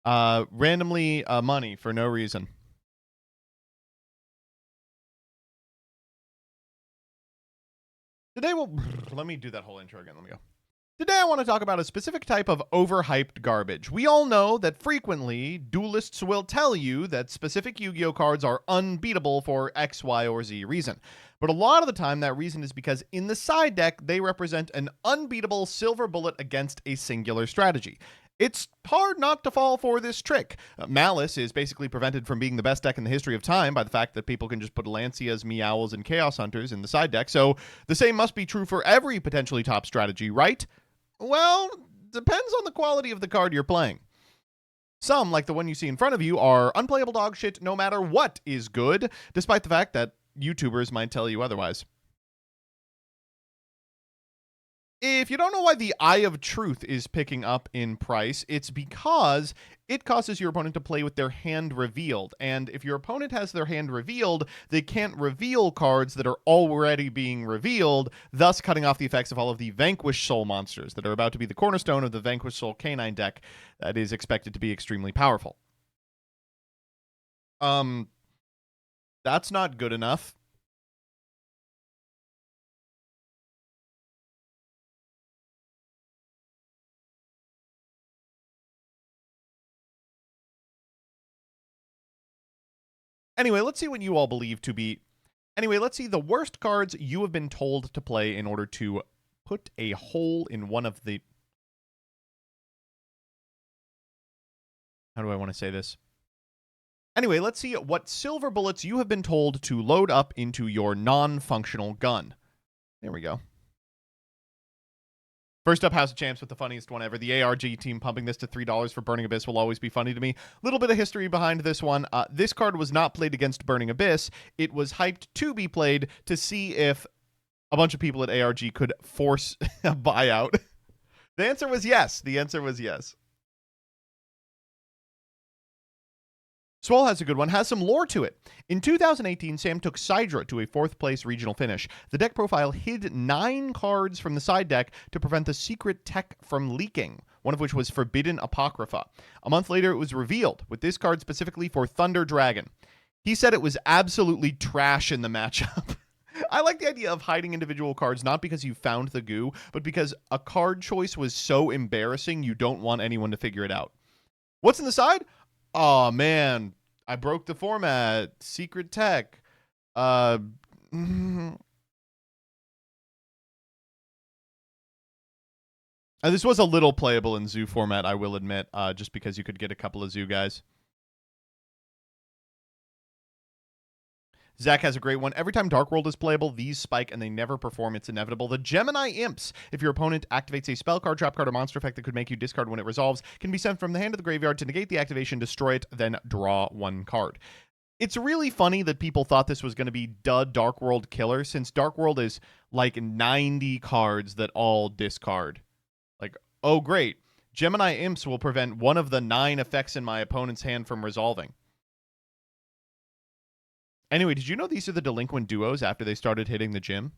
randomly money for no reason. Today let me do that whole intro again. Let me go. Today I want to talk about a specific type of overhyped garbage. We all know that frequently duelists will tell you that specific Yu-Gi-Oh cards are unbeatable for X, Y, or Z reason. But a lot of the time that reason is because in the side deck they represent an unbeatable silver bullet against a singular strategy. It's hard not to fall for this trick. Malice is basically prevented from being the best deck in the history of time by the fact that people can just put Lancias, Meowls, and Chaos Hunters in the side deck, so the same must be true for every potentially top strategy, right? Well, depends on the quality of the card you're playing. Some, like the one you see in front of you, are unplayable dog shit no matter what is good, despite the fact that YouTubers might tell you otherwise. If you don't know why the Eye of Truth is picking up in price, it's because it causes your opponent to play with their hand revealed. And if your opponent has their hand revealed, they can't reveal cards that are already being revealed, thus cutting off the effects of all of the Vanquished Soul monsters that are about to be the cornerstone of the Vanquished Soul Canine deck that is expected to be extremely powerful. That's not good enough. Anyway, let's see what you all believe to be... Anyway, let's see the worst cards you have been told to play in order to put a hole in one of the... How do I want to say this? Anyway, let's see what silver bullets you have been told to load up into your non-functional gun. There we go. First up, House of Champs with the funniest one ever. The ARG team pumping this to $3 for Burning Abyss will always be funny to me. Little bit of history behind this one. This card was not played against Burning Abyss. It was hyped to be played to see if a bunch of people at ARG could force a buyout. The answer was yes. The answer was yes. Swole has a good one, has some lore to it. In 2018, Sam took Sidra to a 4th place regional finish. The deck profile hid 9 cards from the side deck to prevent the secret tech from leaking, one of which was Forbidden Apocrypha. A month later, it was revealed, with this card specifically for Thunder Dragon. He said it was absolutely trash in the matchup. I like the idea of hiding individual cards, not because you found the goo, but because a card choice was so embarrassing you don't want anyone to figure it out. What's in the side? Oh man, I broke the format. Secret tech. This was a little playable in zoo format, I will admit, just because you could get a couple of zoo guys. Zach has a great one. Every time Dark World is playable, these spike and they never perform. It's inevitable. The Gemini Imps. If your opponent activates a spell card, trap card, or monster effect that could make you discard when it resolves, can be sent from the hand to the graveyard to negate the activation, destroy it, then draw 1 card. It's really funny that people thought this was going to be Dark World killer, since Dark World is like 90 cards that all discard. Like, oh great, Gemini Imps will prevent one of the 9 effects in my opponent's hand from resolving. Anyway, did you know these are the delinquent duos after they started hitting the gym?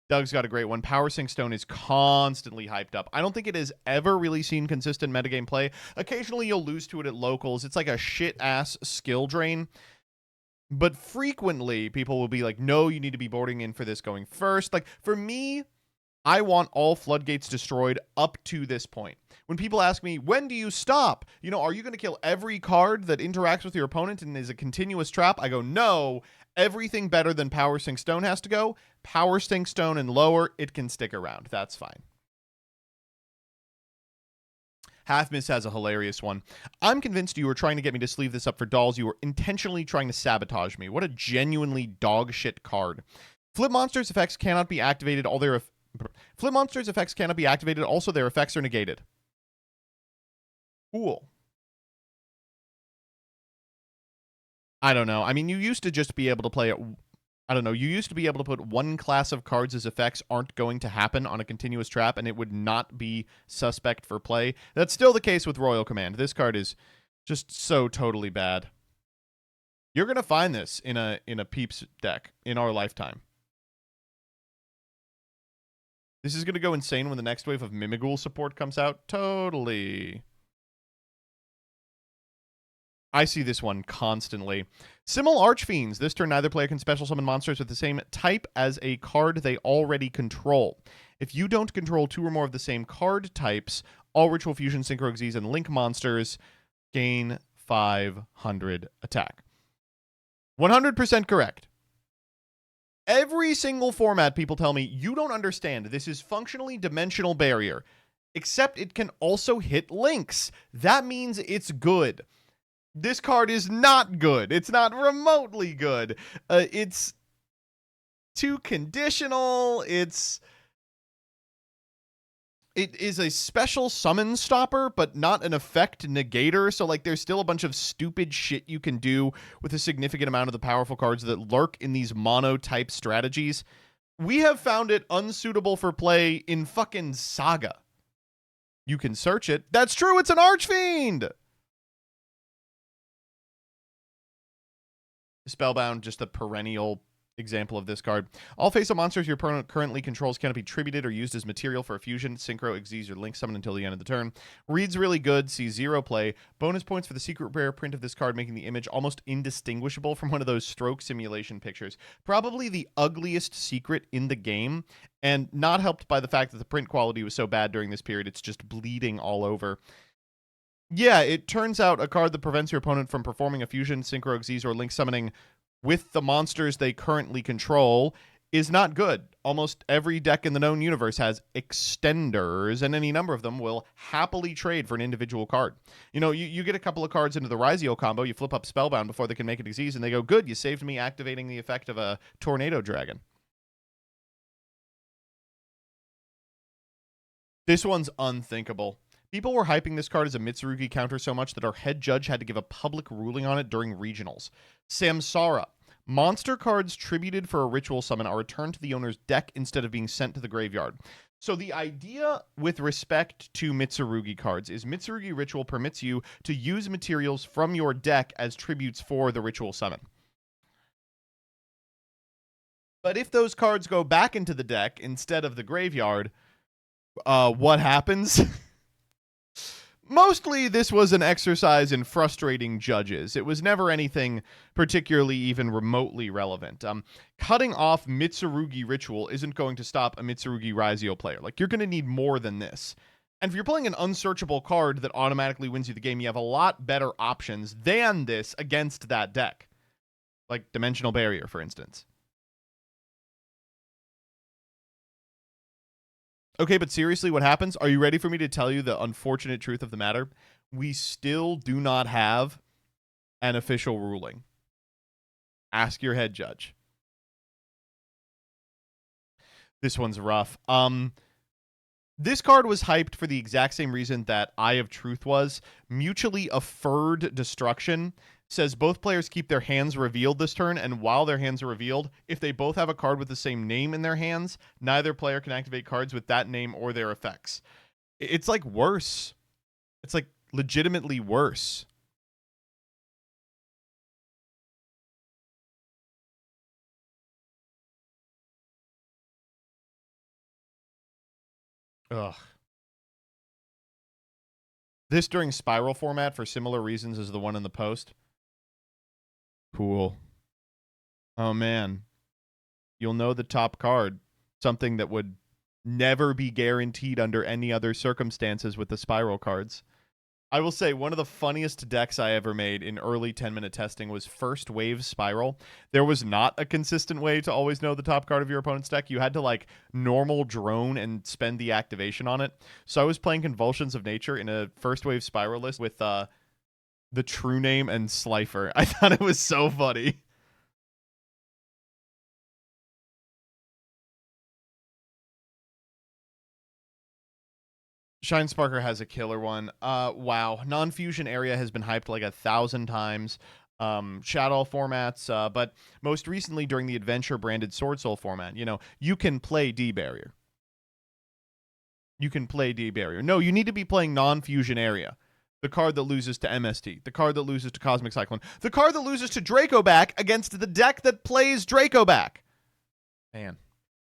Doug's got a great one. Power Sync Stone is constantly hyped up. I don't think it has ever really seen consistent metagame play. Occasionally you'll lose to it at locals. It's like a shit-ass skill drain. But frequently people will be like, no, you need to be boarding in for this going first. Like, for me, I want all floodgates destroyed up to this point. When people ask me, when do you stop? You know, are you going to kill every card that interacts with your opponent and is a continuous trap? I go, no. Everything better than Power Sync Stone has to go. Power Sync Stone and lower, it can stick around. That's fine. Half Miss has a hilarious one. I'm convinced you were trying to get me to sleeve this up for dolls. You were intentionally trying to sabotage me. What a genuinely dog shit card. Flip Monsters effects cannot be activated. Flip Monsters effects cannot be activated. Also, their effects are negated. Cool. I don't know. I mean, you used to just be able to play it. I don't know. You used to be able to put one class of cards as effects aren't going to happen on a continuous trap, and it would not be suspect for play. That's still the case with Royal Command. This card is just so totally bad. You're going to find this in a Peeps deck in our lifetime. This is going to go insane when the next wave of Mimighoul support comes out. Totally. I see this one constantly. Simmel Archfiends. This turn, neither player can special summon monsters with the same type as a card they already control. If you don't control 2 or more of the same card types, all Ritual Fusion, Synchro Xyz, and Link monsters gain 500 attack. 100% correct. Every single format, people tell me, you don't understand. This is functionally Dimensional Barrier. Except it can also hit links. That means it's good. This card is not good. It's not remotely good. It's too conditional. It is a special summon stopper, but not an effect negator. So, like, there's still a bunch of stupid shit you can do with a significant amount of the powerful cards that lurk in these mono-type strategies. We have found it unsuitable for play in fucking Saga. You can search it. That's true, it's an Archfiend! Spellbound, just a perennial example of this card. All face-up monsters your opponent currently controls cannot be tributed or used as material for a fusion, synchro, exes, or link summon until the end of the turn. Reads really good, sees 0 play. Bonus points for the secret rare print of this card, making the image almost indistinguishable from one of those stroke simulation pictures. Probably the ugliest secret in the game, and not helped by the fact that the print quality was so bad during this period, it's just bleeding all over. Yeah, it turns out a card that prevents your opponent from performing a fusion, synchro, exes, or link summoning with the monsters they currently control is not good. Almost every deck in the known universe has extenders, and any number of them will happily trade for an individual card. You know, you get a couple of cards into the Rizio combo, you flip up Spellbound before they can make a disease, and they go, good, you saved me activating the effect of a Tornado Dragon. This one's unthinkable. People were hyping this card as a Mitsurugi counter so much that our head judge had to give a public ruling on it during regionals. Samsara. Monster cards tributed for a ritual summon are returned to the owner's deck instead of being sent to the graveyard. So the idea with respect to Mitsurugi cards is Mitsurugi Ritual permits you to use materials from your deck as tributes for the ritual summon. But if those cards go back into the deck instead of the graveyard, what happens? Mostly, this was an exercise in frustrating judges. It was never anything particularly even remotely relevant. Cutting off Mitsurugi Ritual isn't going to stop a Mitsurugi Rizio player. Like, you're going to need more than this. And if you're playing an unsearchable card that automatically wins you the game, you have a lot better options than this against that deck. Like Dimensional Barrier, for instance. Okay, but seriously, what happens? Are you ready for me to tell you the unfortunate truth of the matter? We still do not have an official ruling. Ask your head judge. This one's rough. This card was hyped for the exact same reason that Eye of Truth was. Mutually Affirmed Destruction says both players keep their hands revealed this turn, and while their hands are revealed, if they both have a card with the same name in their hands, neither player can activate cards with that name or their effects. It's like worse. It's like legitimately worse. Ugh. This during Spiral format for similar reasons as the one in the post. Cool. Oh, man. You'll know the top card. Something that would never be guaranteed under any other circumstances with the Spiral cards. I will say, one of the funniest decks I ever made in early 10-minute testing was First Wave Spiral. There was not a consistent way to always know the top card of your opponent's deck. You had to, like, normal drone and spend the activation on it. So I was playing Convulsions of Nature in a First Wave Spiral list with, the True Name and Slifer. I thought it was so funny. Shine Sparker has a killer one. Wow. Non-fusion area has been hyped like 1,000 times. Shadow formats, but most recently during the adventure branded Sword Soul format, you know, you can play D-Barrier. You can play D-Barrier. No, you need to be playing non-fusion area. The card that loses to MST. The card that loses to Cosmic Cyclone. The card that loses to Dracoback against the deck that plays Dracoback. Man,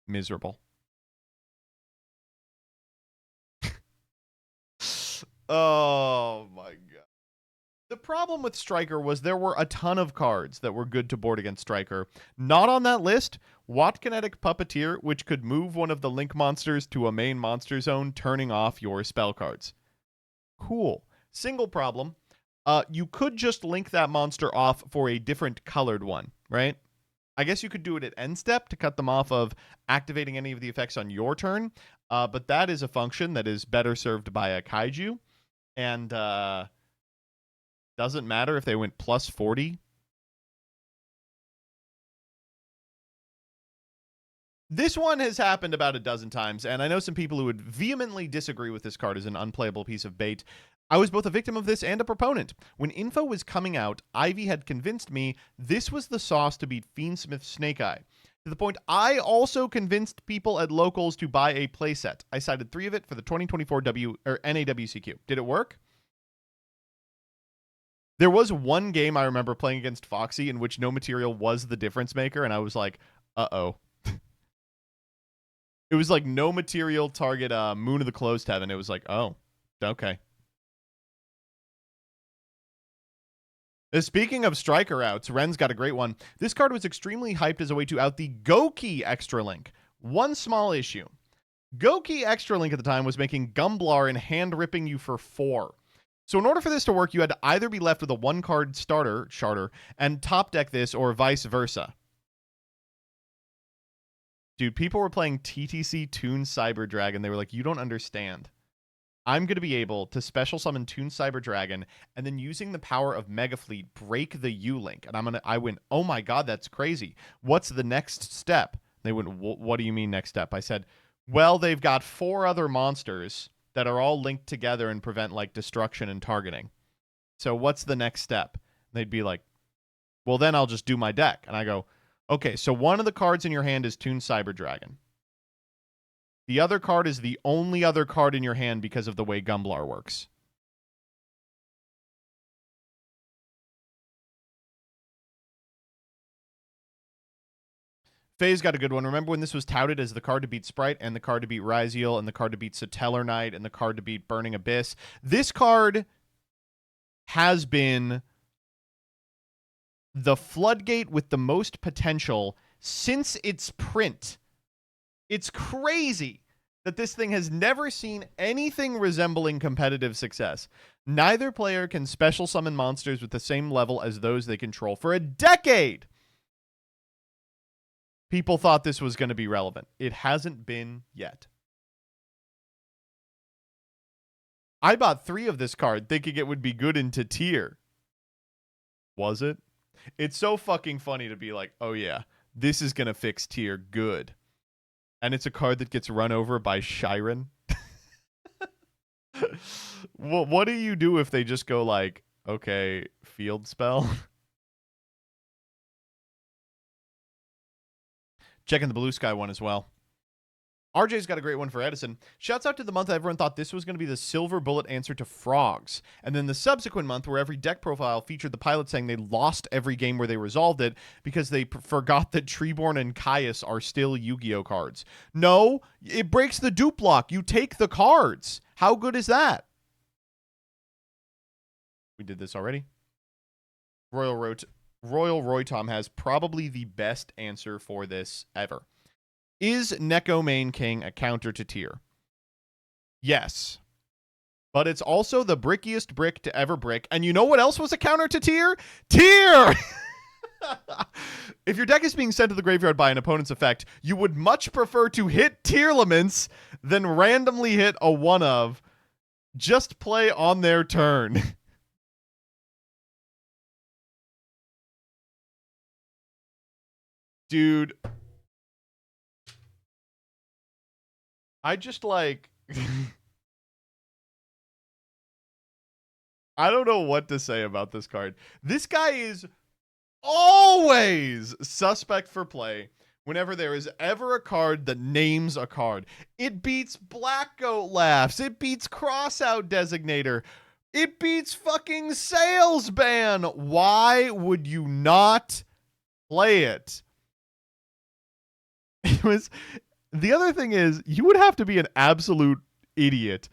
miserable. Oh, my God. The problem with Striker was there were a ton of cards that were good to board against Striker. Not on that list, Watt Kinetic Puppeteer, which could move one of the Link monsters to a main monster zone, turning off your spell cards. Cool. Single problem, you could just link that monster off for a different colored one, right? I guess you could do it at end step to cut them off of activating any of the effects on your turn, but that is a function that is better served by a Kaiju, and doesn't matter if they went plus 40. This one has happened about a dozen times, and I know some people who would vehemently disagree with this card as an unplayable piece of bait. I was both a victim of this and a proponent. When info was coming out, Ivy had convinced me this was the sauce to beat Fiendsmith Snake Eye. To the point, I also convinced people at locals to buy a playset. I cited 3 of it for the 2024 NAWCQ. Did it work? There was one game I remember playing against Foxy in which no material was the difference maker, and I was like, uh-oh. It was like no material target Moon of the Closed Heaven. It was like, oh, okay. Speaking of striker outs, Ren's got a great one. This card was extremely hyped as a way to out the Goki Extra Link. One small issue. Goki Extra Link at the time was making Gumblar and hand-ripping you for 4. So in order for this to work, you had to either be left with a 1-card charter, and top deck this, or vice versa. Dude, people were playing TTC Toon Cyber Dragon. They were like, you don't understand. I'm going to be able to special summon Toon Cyber Dragon and then using the power of Mega Fleet break the U-Link. And I went, oh my god, that's crazy. What's the next step? They went, what do you mean next step? I said, well, they've got 4 other monsters that are all linked together and prevent like destruction and targeting. So what's the next step? They'd be like, well, then I'll just do my deck. And I go, okay, so one of the cards in your hand is Toon Cyber Dragon. The other card is the only other card in your hand because of the way Gumblar works. Faye's got a good one. Remember when this was touted as the card to beat Sprite and the card to beat Ryziel and the card to beat Satellar Knight and the card to beat Burning Abyss? This card has been the floodgate with the most potential since its print. It's crazy that this thing has never seen anything resembling competitive success. Neither player can special summon monsters with the same level as those they control. For a decade, people thought this was going to be relevant. It hasn't been yet. I bought 3 of this card thinking it would be good into tier. Was it? It's so fucking funny to be like, oh yeah, this is going to fix tier good. And it's a card that gets run over by Shiren. What do you do if they just go like, okay, field spell? Checking the Blue Sky one as well. RJ's got a great one for Edison. Shouts out to the month everyone thought this was going to be the silver bullet answer to Frogs. And then the subsequent month where every deck profile featured the pilot saying they lost every game where they resolved it because they forgot that Treeborn and Caius are still Yu-Gi-Oh cards. No, it breaks the dupe lock. You take the cards. How good is that? We did this already. Royal Roy Tom has probably the best answer for this ever. Is Neko Main King a counter to tier? Yes. But it's also the brickiest brick to ever brick. And you know what else was a counter to tier? Tier! If your deck is being sent to the graveyard by an opponent's effect, you would much prefer to hit Tierlaments than randomly hit a one of. Just play on their turn. Dude. I just like... I don't know what to say about this card. This guy is always suspect for play whenever there is ever a card that names a card. It beats Black Goat Laughs. It beats Crossout Designator. It beats fucking Sales Ban. Why would you not play it? It was... The other thing is, you would have to be an absolute idiot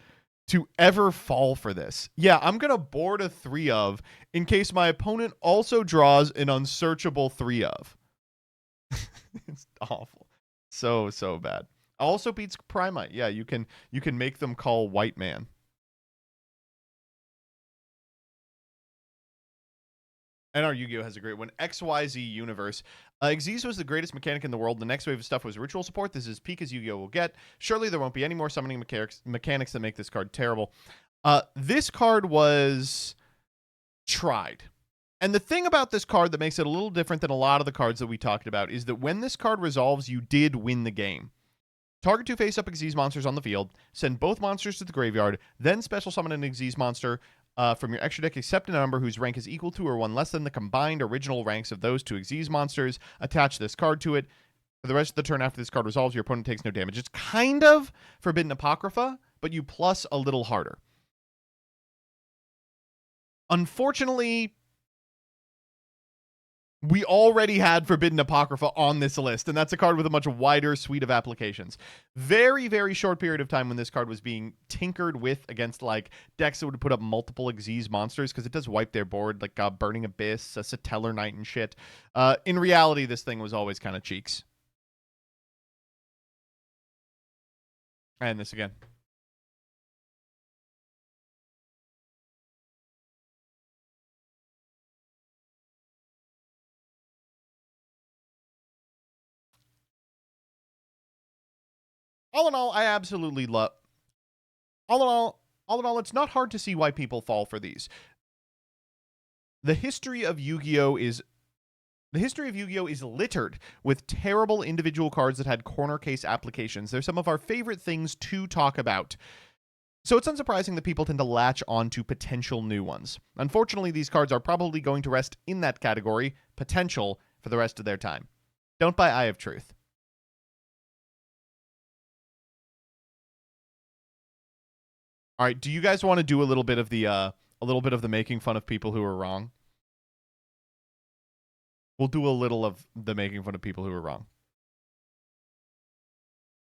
to ever fall for this. Yeah, I'm going to board a 3 of in case my opponent also draws an unsearchable 3 of. It's awful. So bad. Also beats Primite. Yeah, you can make them call White Man. And our Yu-Gi-Oh! Has a great one. XYZ Universe. Xyz was the greatest mechanic in the world. The next wave of stuff was ritual support. This is peak as Yu-Gi-Oh! Will get. Surely there won't be any more summoning mechanics that make this card terrible. This card was tried. And the thing about this card that makes it a little different than a lot of the cards that we talked about is that when this card resolves, you did win the game. Target 2 face-up Xyz monsters on the field. Send both monsters to the graveyard. Then special summon an Xyz monster from your extra deck, except a number whose rank is equal to or one less than the combined original ranks of those 2 Xyz monsters. Attach this card to it. For the rest of the turn after this card resolves, your opponent takes no damage. It's kind of Forbidden Apocrypha, but you plus a little harder. Unfortunately, we already had Forbidden Apocrypha on this list, and that's a card with a much wider suite of applications. Very, very short period of time when this card was being tinkered with against, like, decks that would put up multiple Xyz monsters, because it does wipe their board, like Burning Abyss, a Satellar Knight, and shit. In reality, this thing was always kind of cheeks. And this again. All in all, I absolutely love... All in all, it's not hard to see why people fall for these. The history of Yu-Gi-Oh! is littered with terrible individual cards that had corner case applications. They're some of our favorite things to talk about. So it's unsurprising that people tend to latch on to potential new ones. Unfortunately, these cards are probably going to rest in that category, potential, for the rest of their time. Don't buy Eye of Truth. All right, do you guys want to do a little bit of the making fun of people who are wrong? We'll do a little of the making fun of people who are wrong.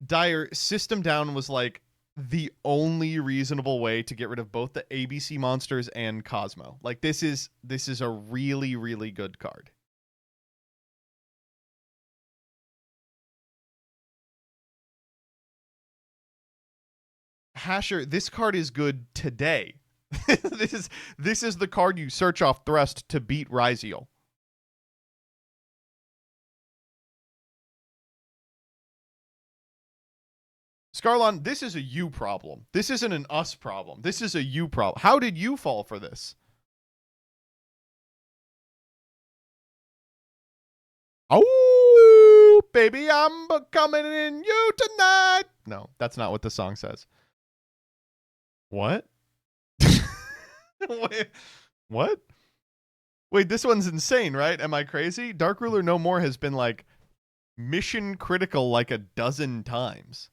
Dyer, System Down was like the only reasonable way to get rid of both the ABC monsters and Cosmo. Like, this is a really, really good card. Hasher, this card is good today. this is the card you search off Thrust to beat Ryziel. Scarlon, this is a you problem. This isn't an us problem. This is a you problem. How did you fall for this? Oh, baby, I'm coming in you tonight. No, that's not what the song says. What? Wait, what? Wait, this one's insane, right? Am I crazy? Dark Ruler No More has been, like, mission critical like a dozen times.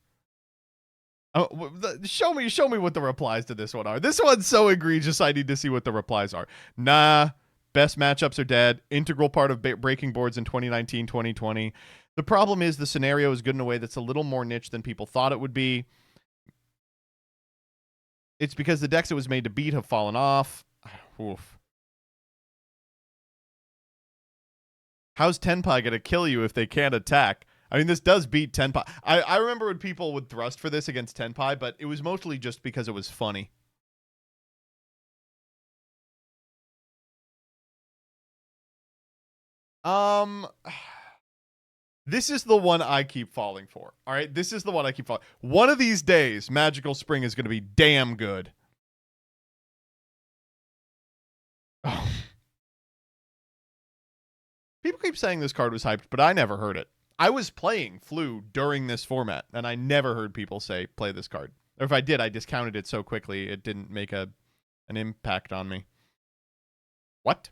Oh, show me what the replies to this one are. This one's so egregious, I need to see what the replies are. Nah, best matchups are dead. Integral part of breaking boards in 2019, 2020. The problem is the scenario is good in a way that's a little more niche than people thought it would be. It's because the decks it was made to beat have fallen off. Oof. How's Tenpai going to kill you if they can't attack? I mean, this does beat Tenpai. I remember when people would thrust for this against Tenpai, but it was mostly just because it was funny. This is the one I keep falling for. All right, this is the one I keep falling. One of these days, Magical Spring is going to be damn good. Oh. People keep saying this card was hyped, but I never heard it. I was playing Flu during this format, and I never heard people say, play this card. Or if I did, I discounted it so quickly, it didn't make an impact on me. What?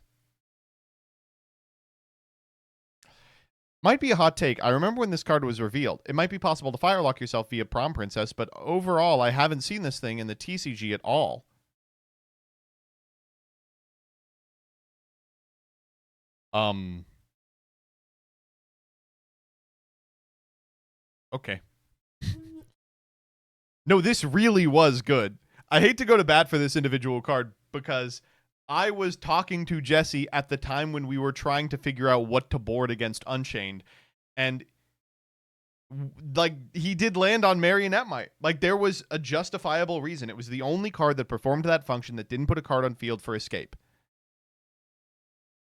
Might be a hot take. I remember when this card was revealed. It might be possible to firelock yourself via Prom Princess, but overall, I haven't seen this thing in the TCG at all. Okay. No, this really was good. I hate to go to bat for this individual card because I was talking to Jesse at the time when we were trying to figure out what to board against Unchained, and like he did land on Marionette Might. Like there was a justifiable reason. It was the only card that performed that function that didn't put a card on field for escape.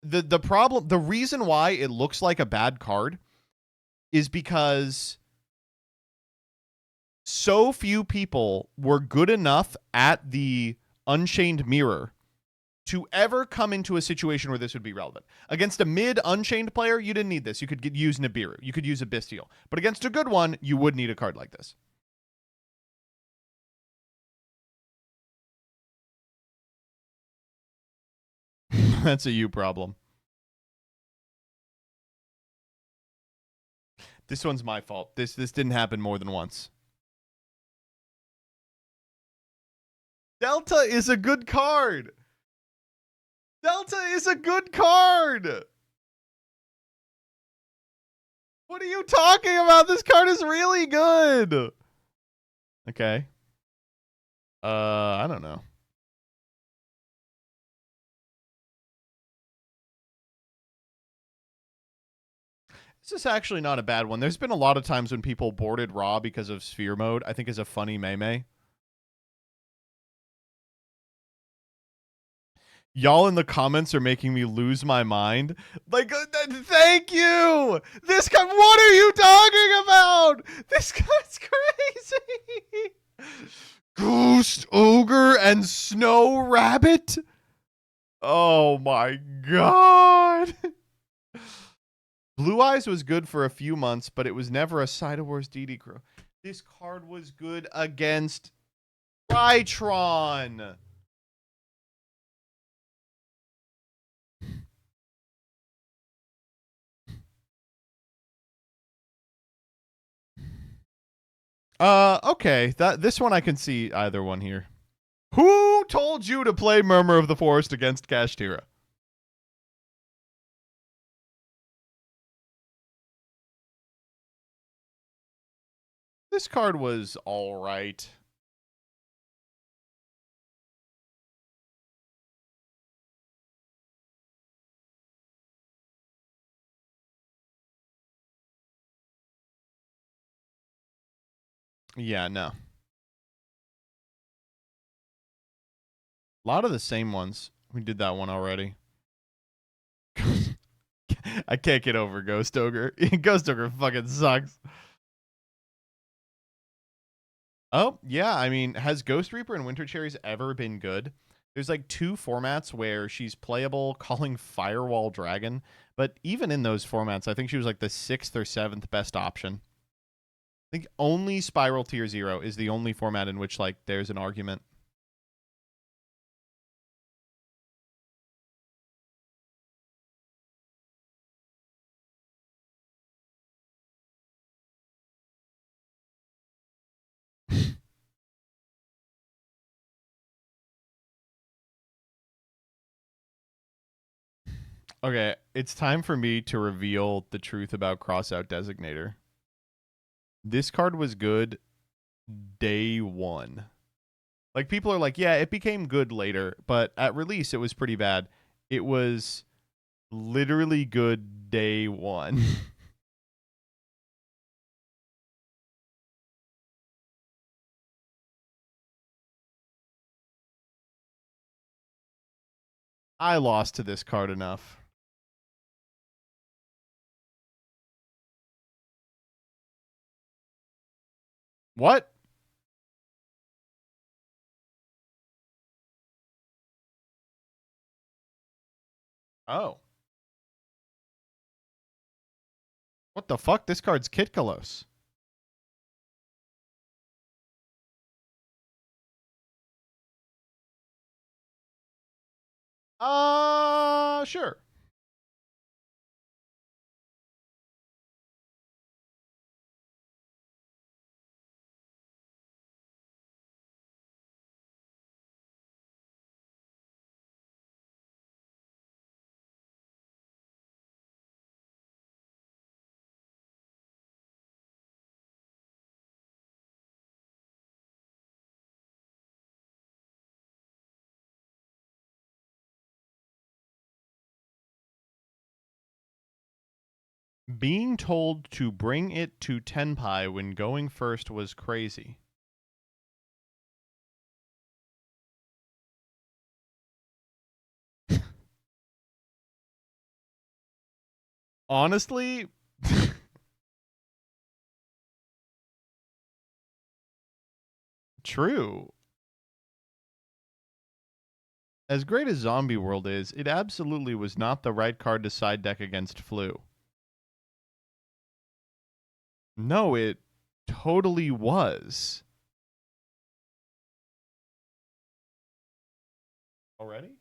The problem, the reason why it looks like a bad card is because so few people were good enough at the Unchained Mirror to ever come into a situation where this would be relevant. Against a mid-Unchained player, you didn't need this. You could use Nibiru. You could use a Bestial. But against a good one, you would need a card like this. That's a you problem. This one's my fault. This didn't happen more than once. Delta is a good card. Delta is a good card. What are you talking about? This card is really good. Okay. I don't know. This is actually not a bad one. There's been a lot of times when people boarded Raw because of Sphere Mode. I think is a funny meme. Y'all in the comments are making me lose my mind. Like, thank you. This guy, what are you talking about? This guy's crazy. Ghost Ogre and Snow Rabbit. Oh my god. Blue Eyes was good for a few months, but it was never a Side of Wars DD Crow. This card was good against Rytron. Okay. This one I can see either one here. Who told you to play Murmur of the Forest against Kashtira? This card was all right. Yeah, no. A lot of the same ones. We did that one already. I can't get over Ghost Ogre. Ghost Ogre fucking sucks. Oh, yeah. I mean, has Ghost Reaper and Winter Cherries ever been good? There's like 2 formats where she's playable calling Firewall Dragon. But even in those formats, I think she was like the 6th or 7th best option. I think only Spiral Tier 0 is the only format in which like there's an argument. Okay, it's time for me to reveal the truth about Crossout Designator. This card was good day 1. Like, people are like, yeah, it became good later, but at release, it was pretty bad. It was literally good day 1. I lost to this card enough. What? Oh. What the fuck? This card's Kitkalos. Sure. Being told to bring it to Tenpai when going first was crazy. Honestly, true. As great as Zombie World is, it absolutely was not the right card to side deck against Flu. No, it totally was. Already?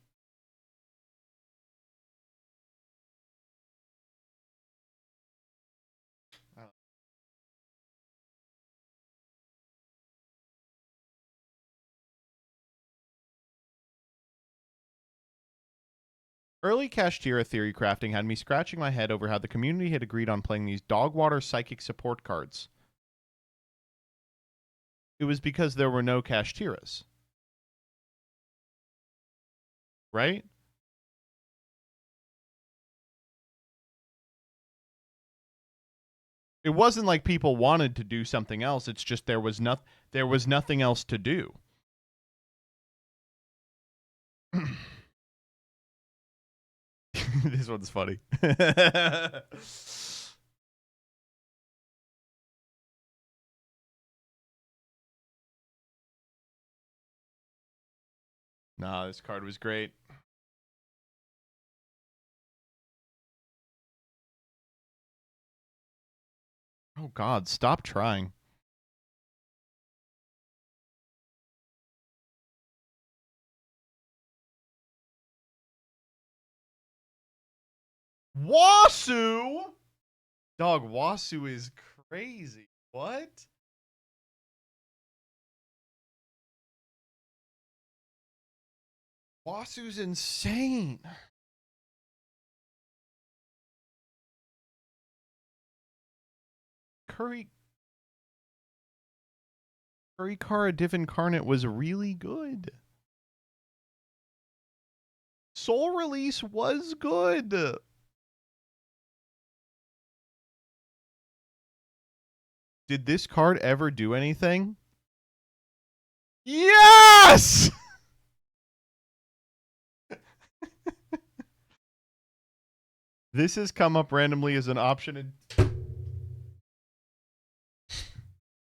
Early Kashtira theory crafting had me scratching my head over how the community had agreed on playing these Dogwater Psychic support cards. It was because there were no Kashtiras. Right? It wasn't like people wanted to do something else. It's just there was nothing else to do. This one's funny. Nah, this card was great. Oh God, stop trying. Wasu? Dog, Wasu is crazy. What? Wasu's insane. Kurikara Div Incarnate was really good. Soul Release was good. Did this card ever do anything? Yes! This has come up randomly as an option.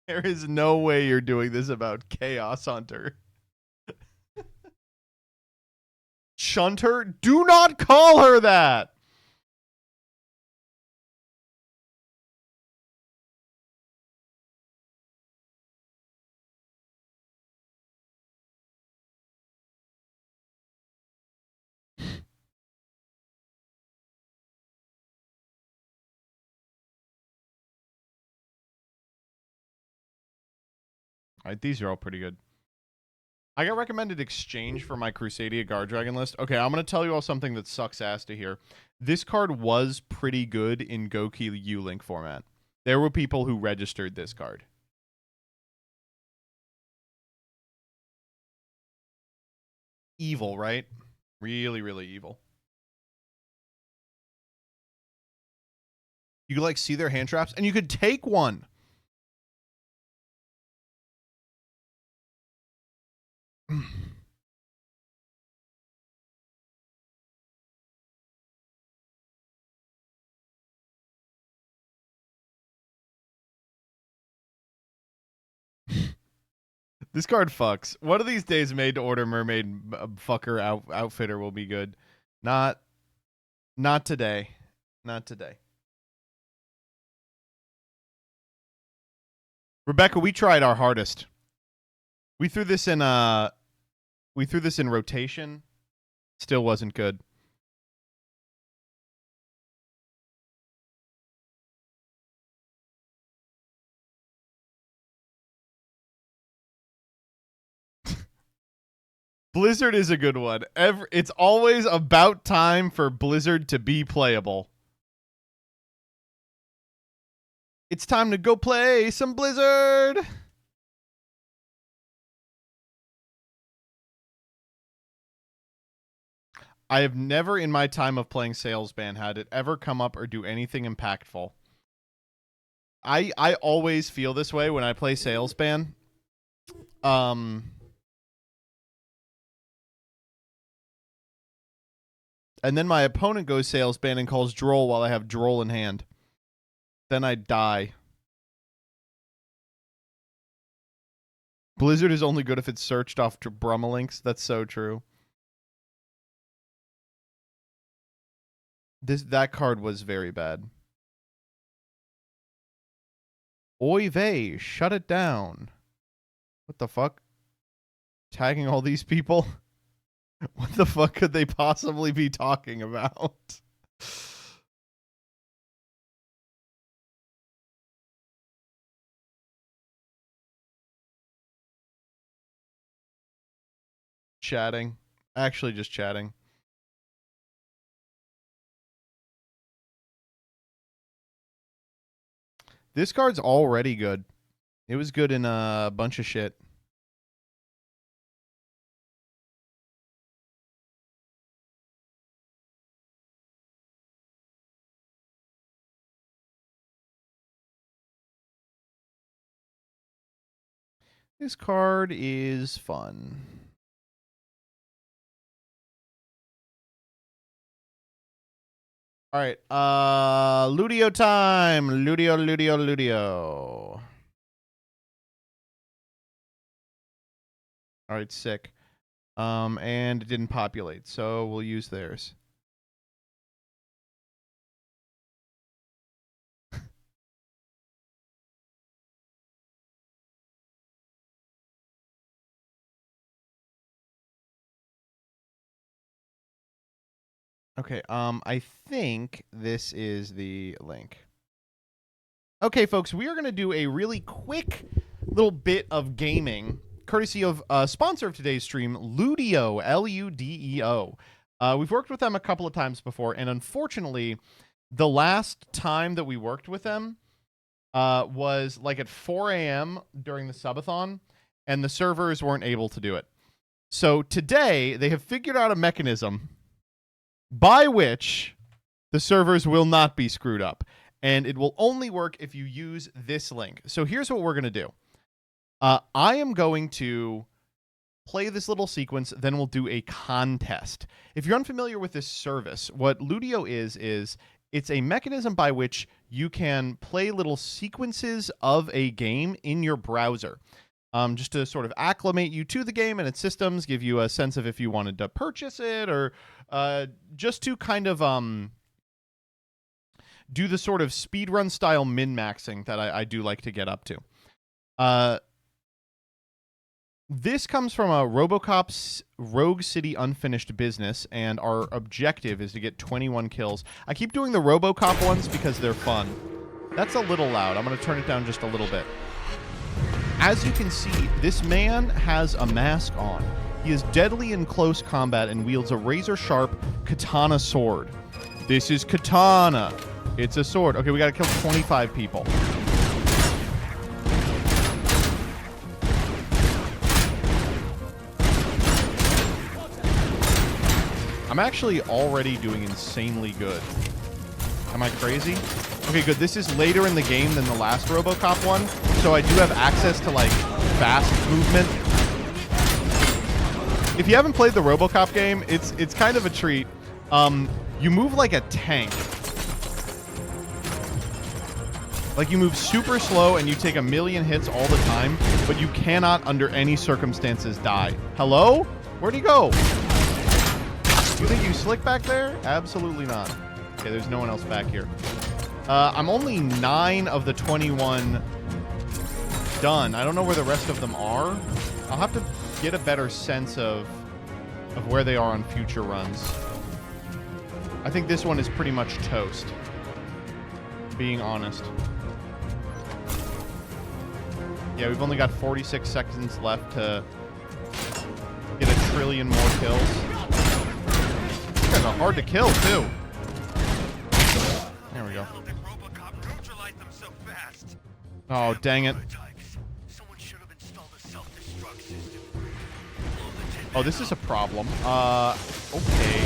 There is no way you're doing this about Chaos Hunter. Shunter? Do not call her that! Alright, these are all pretty good. I got recommended Exchange for my Crusadia Guard Dragon list. Okay, I'm going to tell you all something that sucks ass to hear. This card was pretty good in Goki U-Link format. There were people who registered this card. Evil, right? Really, really evil. You could, like, see their hand traps, and you could take one. This card fucks. One of these days, made to order mermaid fucker outfitter will be good. Not today. Not today. Rebecca, we tried our hardest. We threw this in rotation. Still wasn't good. Blizzard is a good one. It's always about time for Blizzard to be playable. It's time to go play some Blizzard. I have never in my time of playing Salesban had it ever come up or do anything impactful. I always feel this way when I play Salesban. And then my opponent goes Salesban and calls Droll while I have Droll in hand. Then I die. Blizzard is only good if it's searched off to Brummelinks. That's so true. That card was very bad. Oy vey, shut it down. What the fuck? Tagging all these people? What the fuck could they possibly be talking about? Chatting. Actually just chatting. This card's already good. It was good in a bunch of shit. This card is fun. All right, Ludio time. Ludio. All right, sick. And it didn't populate, so we'll use theirs. Okay, I think this is the link. Okay, folks, we are going to do a really quick little bit of gaming, courtesy of sponsor of today's stream, Ludio, Ludeo. We've worked with them a couple of times before, and unfortunately, the last time that we worked with them was like at 4 a.m. during the subathon, and the servers weren't able to do it. So today, they have figured out a mechanism by which the servers will not be screwed up. And it will only work if you use this link. So here's what we're going to do. I am going to play this little sequence, then we'll do a contest. If you're unfamiliar with this service, what Ludio is it's a mechanism by which you can play little sequences of a game in your browser. Just to sort of acclimate you to the game and its systems, give you a sense of if you wanted to purchase it, or just to kind of do the sort of speedrun style min-maxing that I do like to get up to. This comes from a RoboCop's Rogue City Unfinished Business, and our objective is to get 21 kills. I keep doing the RoboCop ones because they're fun. That's a little loud. I'm going to turn it down just a little bit. As you can see, this man has a mask on. He is deadly in close combat and wields a razor-sharp katana sword. This is katana. It's a sword. Okay, we got to kill 25 people. I'm actually already doing insanely good. Am I crazy? Okay, good. This is later in the game than the last RoboCop one, so I do have access to, like, fast movement. If you haven't played the RoboCop game, it's kind of a treat. You move like a tank. Like, you move super slow and you take a million hits all the time, but you cannot, under any circumstances, die. Hello? Where'd he go? You think you slick back there? Absolutely not. Okay, there's no one else back here. I'm only 9 of the 21 done. I don't know where the rest of them are. I'll have to get a better sense of where they are on future runs. I think this one is pretty much toast, being honest. Yeah, we've only got 46 seconds left to get 1 trillion more kills. These guys are hard to kill, too. There we go. Oh, dang it. Oh, this is a problem. Okay.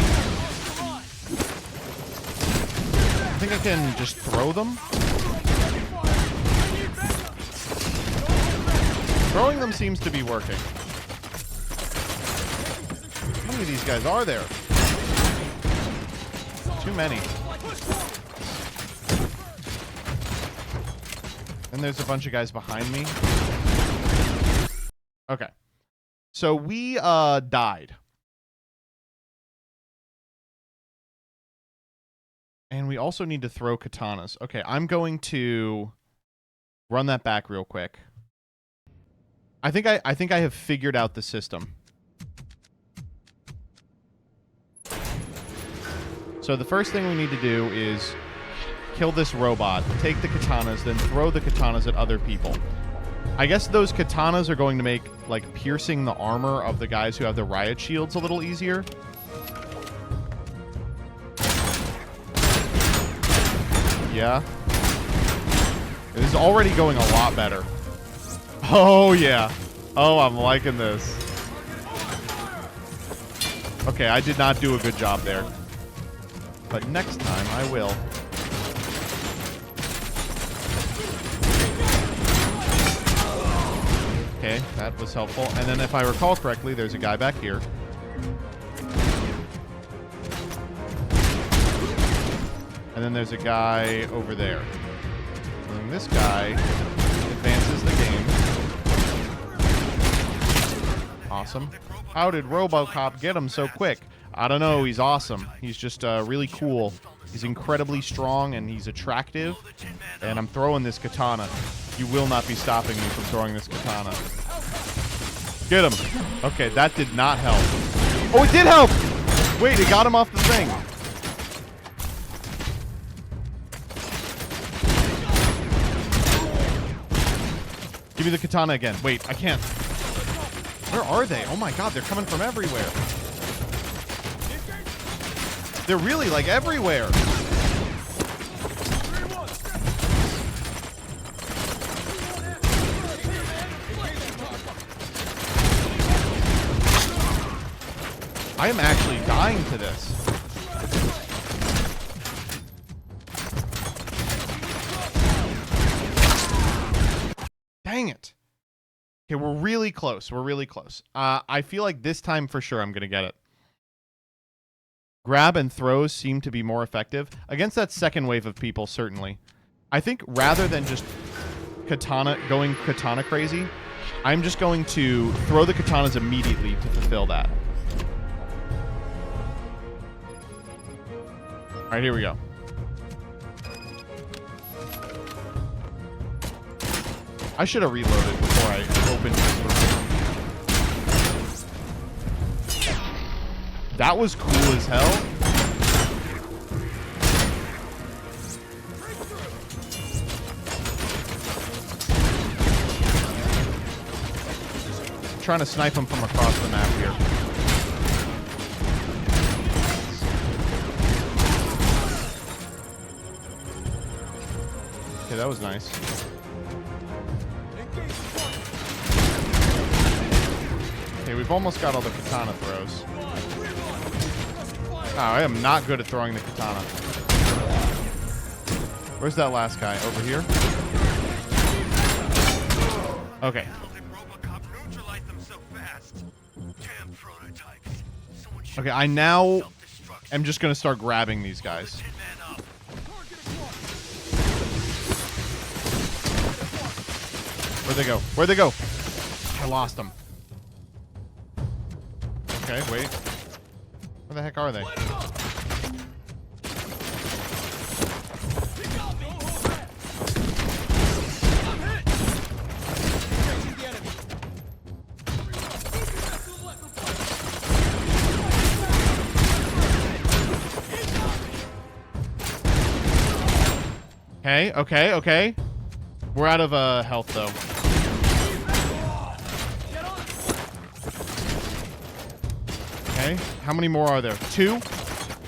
I think I can just throw them. Throwing them seems to be working. How many of these guys are there? Too many. And there's a bunch of guys behind me. Okay. So we died. And we also need to throw katanas. Okay, I'm going to run that back real quick. I think I have figured out the system. So the first thing we need to do is kill this robot, take the katanas, then throw the katanas at other people. I guess those katanas are going to make, like, piercing the armor of the guys who have the riot shields a little easier. Yeah. This is already going a lot better. Oh, yeah. Oh, I'm liking this. Okay, I did not do a good job there. But next time, I will. Okay, that was helpful. And then if I recall correctly, there's a guy back here. And then there's a guy over there. And this guy advances the game. Awesome. How did RoboCop get him so quick? I don't know. He's awesome. He's just really cool. He's incredibly strong, and he's attractive. And I'm throwing this katana. You will not be stopping me from throwing this katana. Get him. Okay, that did not help. Oh, it did help! Wait, it got him off the thing. Give me the katana again. Wait, I can't. Where are they? Oh my god, they're coming from everywhere. They're really, like, everywhere. I am actually dying to this. Dang it. Okay, we're really close. We're really close. I feel like this time for sure I'm going to get it. Grab and throws seem to be more effective. Against that second wave of people, certainly. I think rather than just going katana crazy, I'm just going to throw the katanas immediately to fulfill that. All right, here we go. I should have reloaded before I opened this. That was cool as hell. I'm trying to snipe him from across the map here. Okay, that was nice. Okay, we've almost got all the katana throws. Oh, I am not good at throwing the katana. Where's that last guy? Over here? Okay. Okay, I now am just going to start grabbing these guys. Where'd they go? Where'd they go? I lost them. Okay, wait. Where the heck are they? Okay, okay, okay. We're out of health, though. Okay, how many more are there? Two?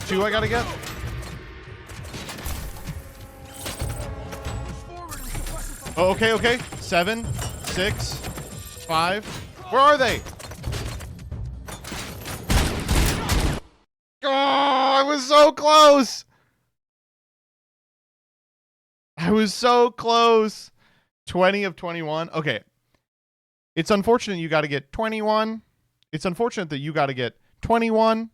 Two I gotta get? Oh, okay, okay. 7, 6, 5. Where are they? Oh, I was so close! I was so close. 20 of 21. Okay. It's unfortunate you got to get 21. It's unfortunate that you got to get 21.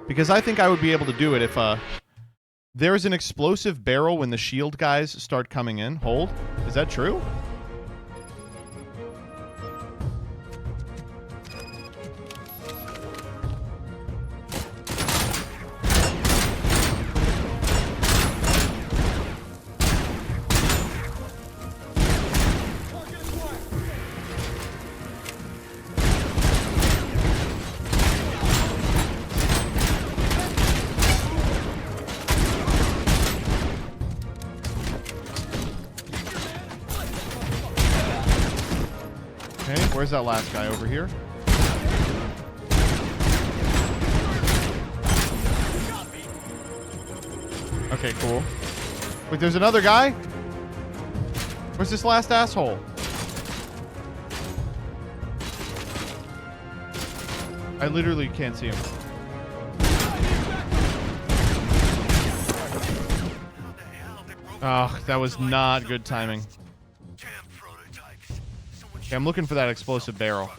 Because I think I would be able to do it if there's an explosive barrel when the shield guys start coming in. Hold. Is that true? Where's that last guy? Over here? Okay, cool. Wait, there's another guy? Where's this last asshole? I literally can't see him. Oh, that was not good timing. Okay, I'm looking for that explosive barrel.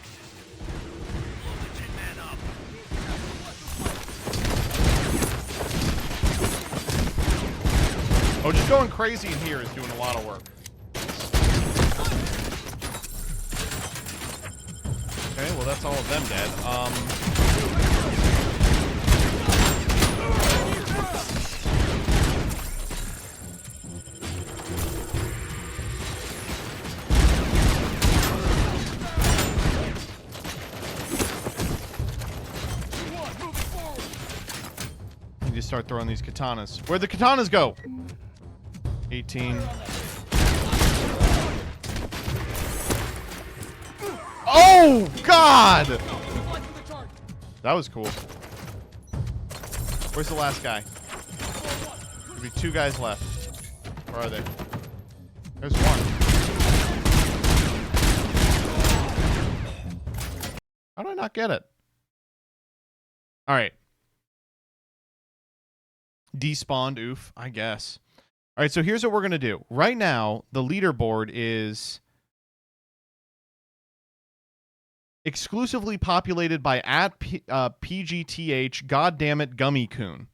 Oh, just going crazy in here is doing a lot of work. Okay, well that's all of them dead. You just start throwing these katanas. Where'd the katanas go? 18. Oh, God! That was cool. Where's the last guy? There'll be 2 guys left. Where are they? There's one. How did I not get it? All right. Despawned, oof, I guess. All right, so here's what we're going to do. Right now, the leaderboard is exclusively populated by @PGTH, Goddammit Gummy Coon,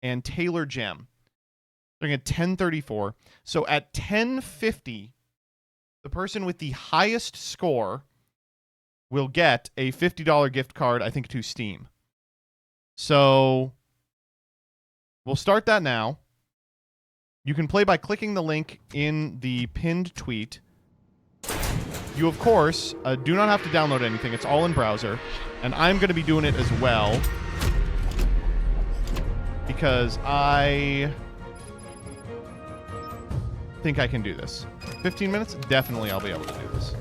and Taylor Gem. They're at 1034. So at 1050, the person with the highest score will get a $50 gift card, I think, to Steam. So we'll start that now. You can play by clicking the link in the pinned tweet. You, of course, do not have to download anything. It's all in browser. And I'm going to be doing it as well. Because I think I can do this. 15 minutes? Definitely I'll be able to do this.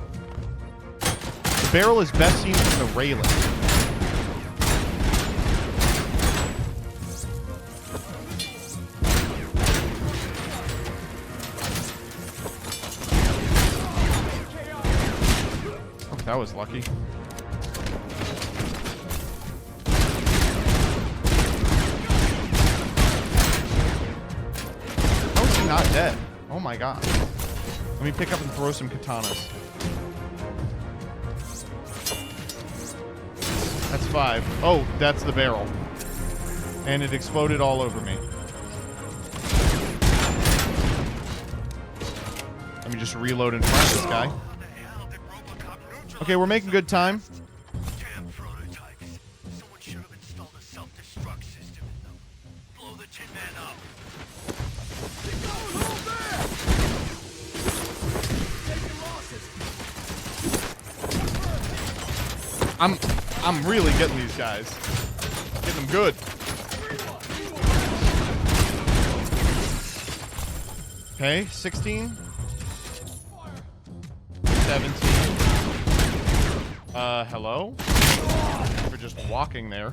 The barrel is best seen from the railing. That was lucky. How is he not dead? Oh my god. Let me pick up and throw some katanas. That's 5. Oh, that's the barrel. And it exploded all over me. Let me just reload in front of this guy. Okay, we're making good time. Damn prototypes. Someone should have installed a self-destruct system in them. Blow the Tin Man up. Keep going, hold there! Taking losses. I'm really getting these guys. Getting them good. Okay, 16. 17. Hello? We're just walking there.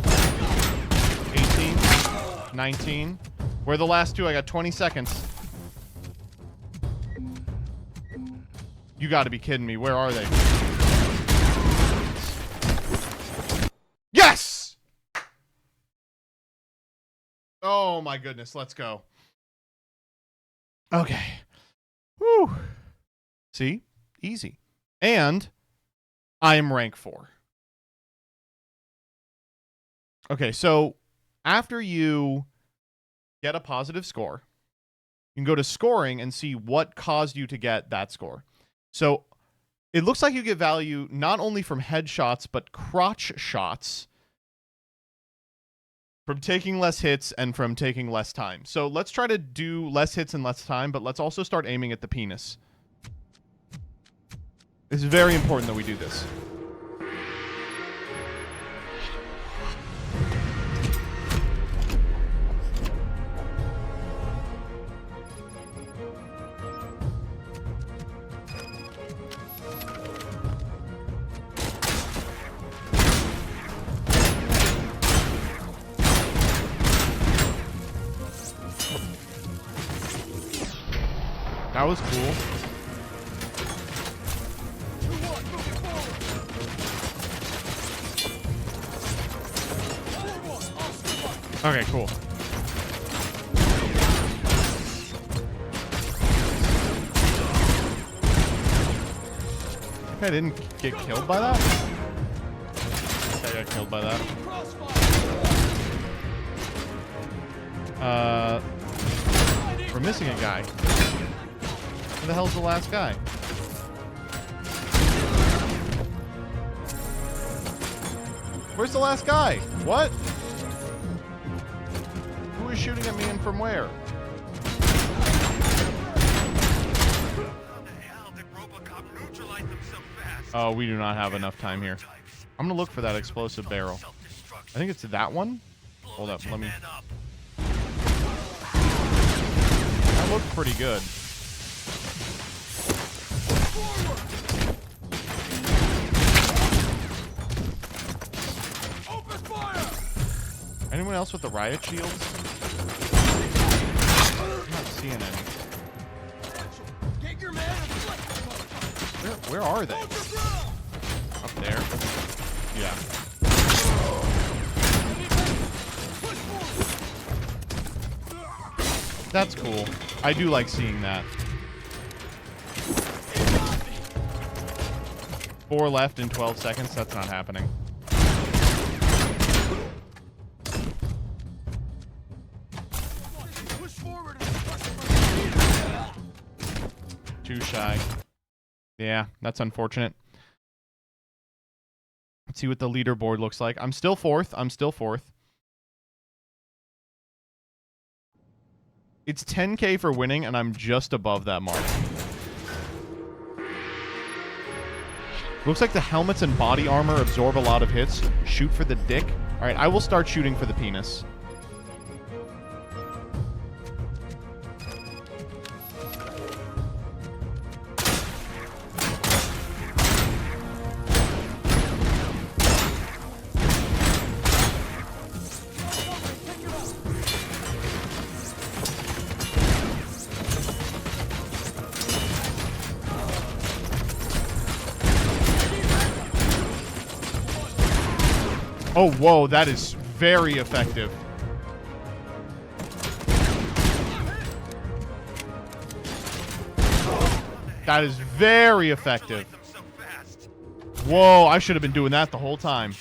$18, 19. Where are the last 2? I got 20 seconds. You gotta be kidding me. Where are they? Yes! Oh my goodness, let's go. Okay. Whew. See? Easy. And I am rank 4. Okay, so after you get a positive score, you can go to scoring and see what caused you to get that score. So it looks like you get value not only from headshots, but crotch shots. From taking less hits and from taking less time. So let's try to do less hits and less time, but let's also start aiming at the penis. It's very important that we do this. That was cool. Okay, cool. I didn't get killed by that? I got killed by that. We're missing a guy. Where the hell's the last guy? Where's the last guy? What? Who is shooting at me and from where? Oh, we do not have enough time here. I'm gonna look for that explosive barrel. I think it's that one. Hold up, let me. That looked pretty good. Anyone else with the riot shields? I'm not seeing any. Where are they? Up there. Yeah. That's cool. I do like seeing that. 4 left in 12 seconds. That's not happening. Too shy. Yeah, that's unfortunate. Let's see what the leaderboard looks like. I'm still fourth. It's 10K for winning, and I'm just above that mark. Looks like the helmets and body armor absorb a lot of hits. Shoot for the dick. All right, I will start shooting for the penis. Oh, whoa, that is very effective. That is very effective. Whoa, I should have been doing that the whole time.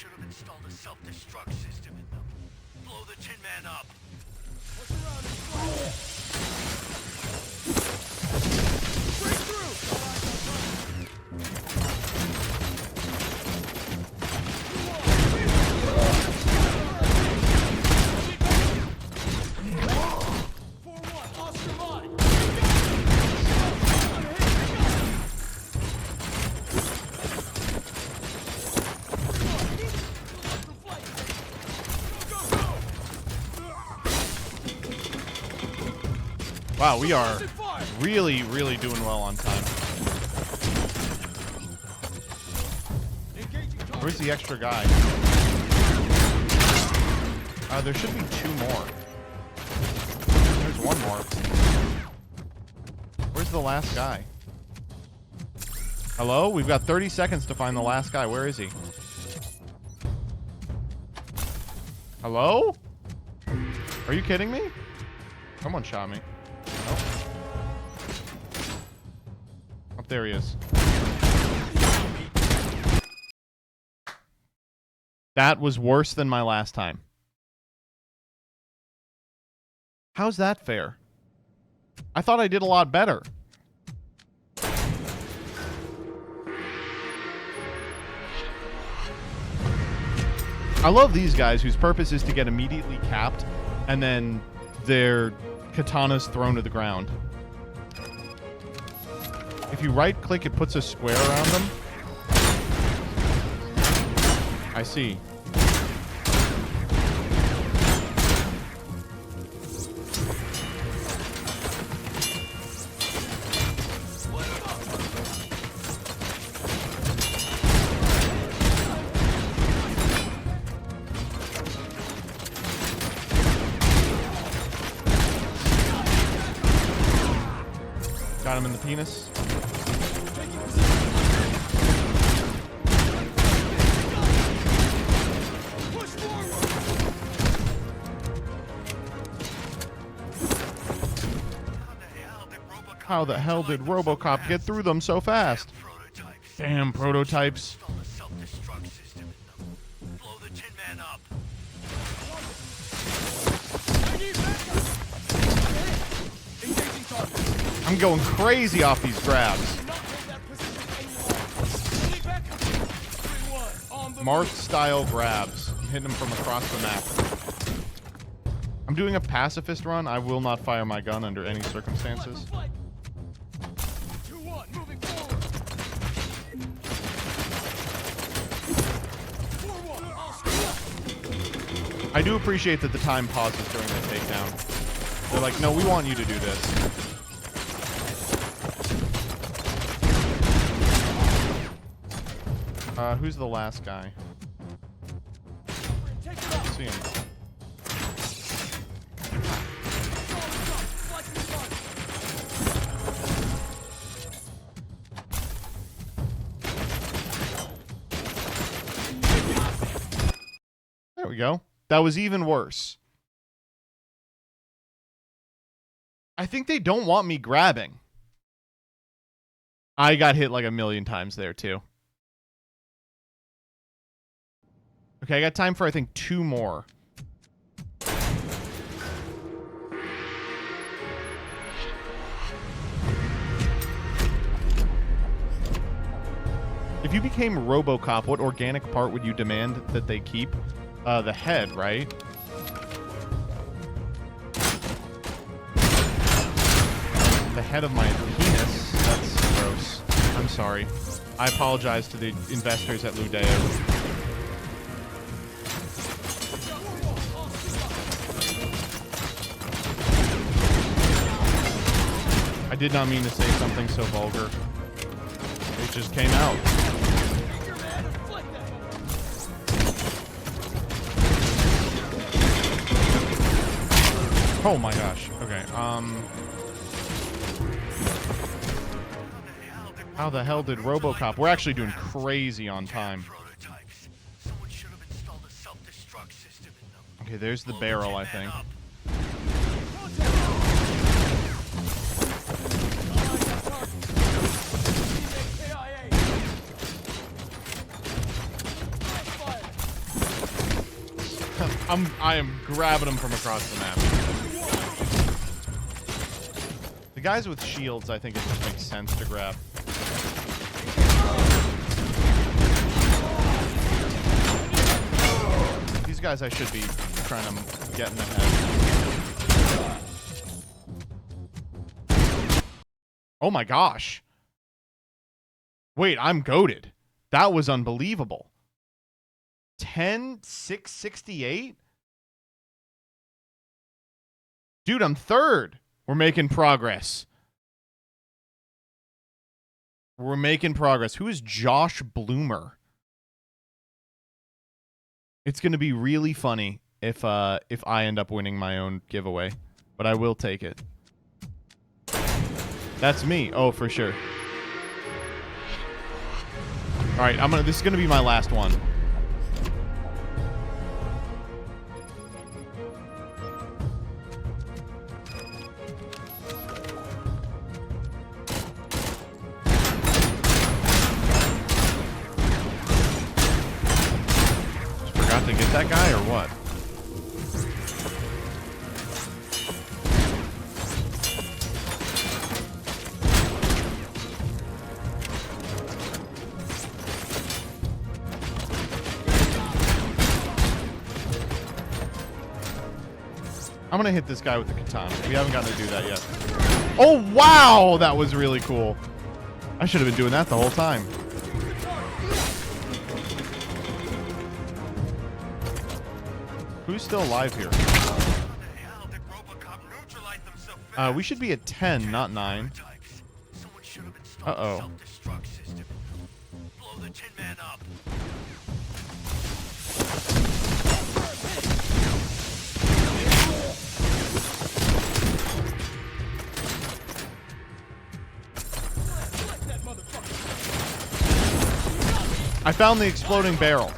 Wow, we are really, really doing well on time. Where's the extra guy? There should be 2 more. There's 1 more. Where's the last guy? Hello? We've got 30 seconds to find the last guy. Where is he? Hello? Are you kidding me? Someone shot me. Nope. Up there he is. That was worse than my last time. How's that fair? I thought I did a lot better. I love these guys whose purpose is to get immediately capped and then their katanas thrown to the ground. If you right click, it puts a square around them. I see. Got him in the penis. How the hell did RoboCop get through them so fast? Damn prototypes. I'm going crazy off these grabs. Marth style grabs. I'm hitting them from across the map. I'm doing a pacifist run. I will not fire my gun under any circumstances. I do appreciate that the time pauses during the takedown. They're like, no, we want you to do this. Who's the last guy? Let's see him. There we go. That was even worse. I think they don't want me grabbing. I got hit like a million times there, too. Okay, I got time for, I think, 2 more. If you became RoboCop, what organic part would you demand that they keep? The head, right? The head of my penis? That's gross. I'm sorry. I apologize to the investors at Ludeo. I did not mean to say something so vulgar. It just came out. Oh my gosh. Okay, how the hell did RoboCop? We're actually doing crazy on time. Okay, there's the barrel, I think. I am grabbing them from across the map. The guys with shields, I think it just makes sense to grab. These guys I should be trying to get in the head. Oh my gosh. Wait, I'm goated. That was unbelievable. 10,668? Dude, I'm third. We're making progress. We're making progress. Who is Josh Bloomer? It's going to be really funny if I end up winning my own giveaway, but I will take it. That's me. Oh, for sure. All right, this is going to be my last one. To get that guy or what? I'm gonna hit this guy with the katana. We haven't gotten to do that yet. Oh wow, that was really cool. I should have been doing that the whole time. Who's still alive here? We should be at 10, not 9. Uh-oh. I found the exploding barrel.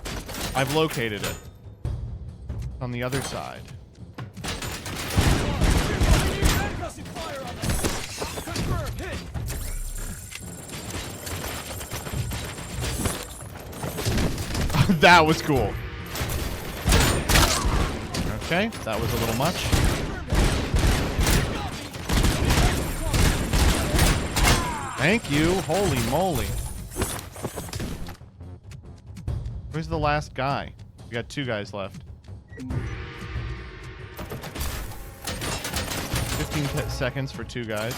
I've located it. On the other side. That was cool. Okay, that was a little much. Thank you. Holy moly. Where's the last guy? We got 2 guys left. 15 seconds for 2 guys.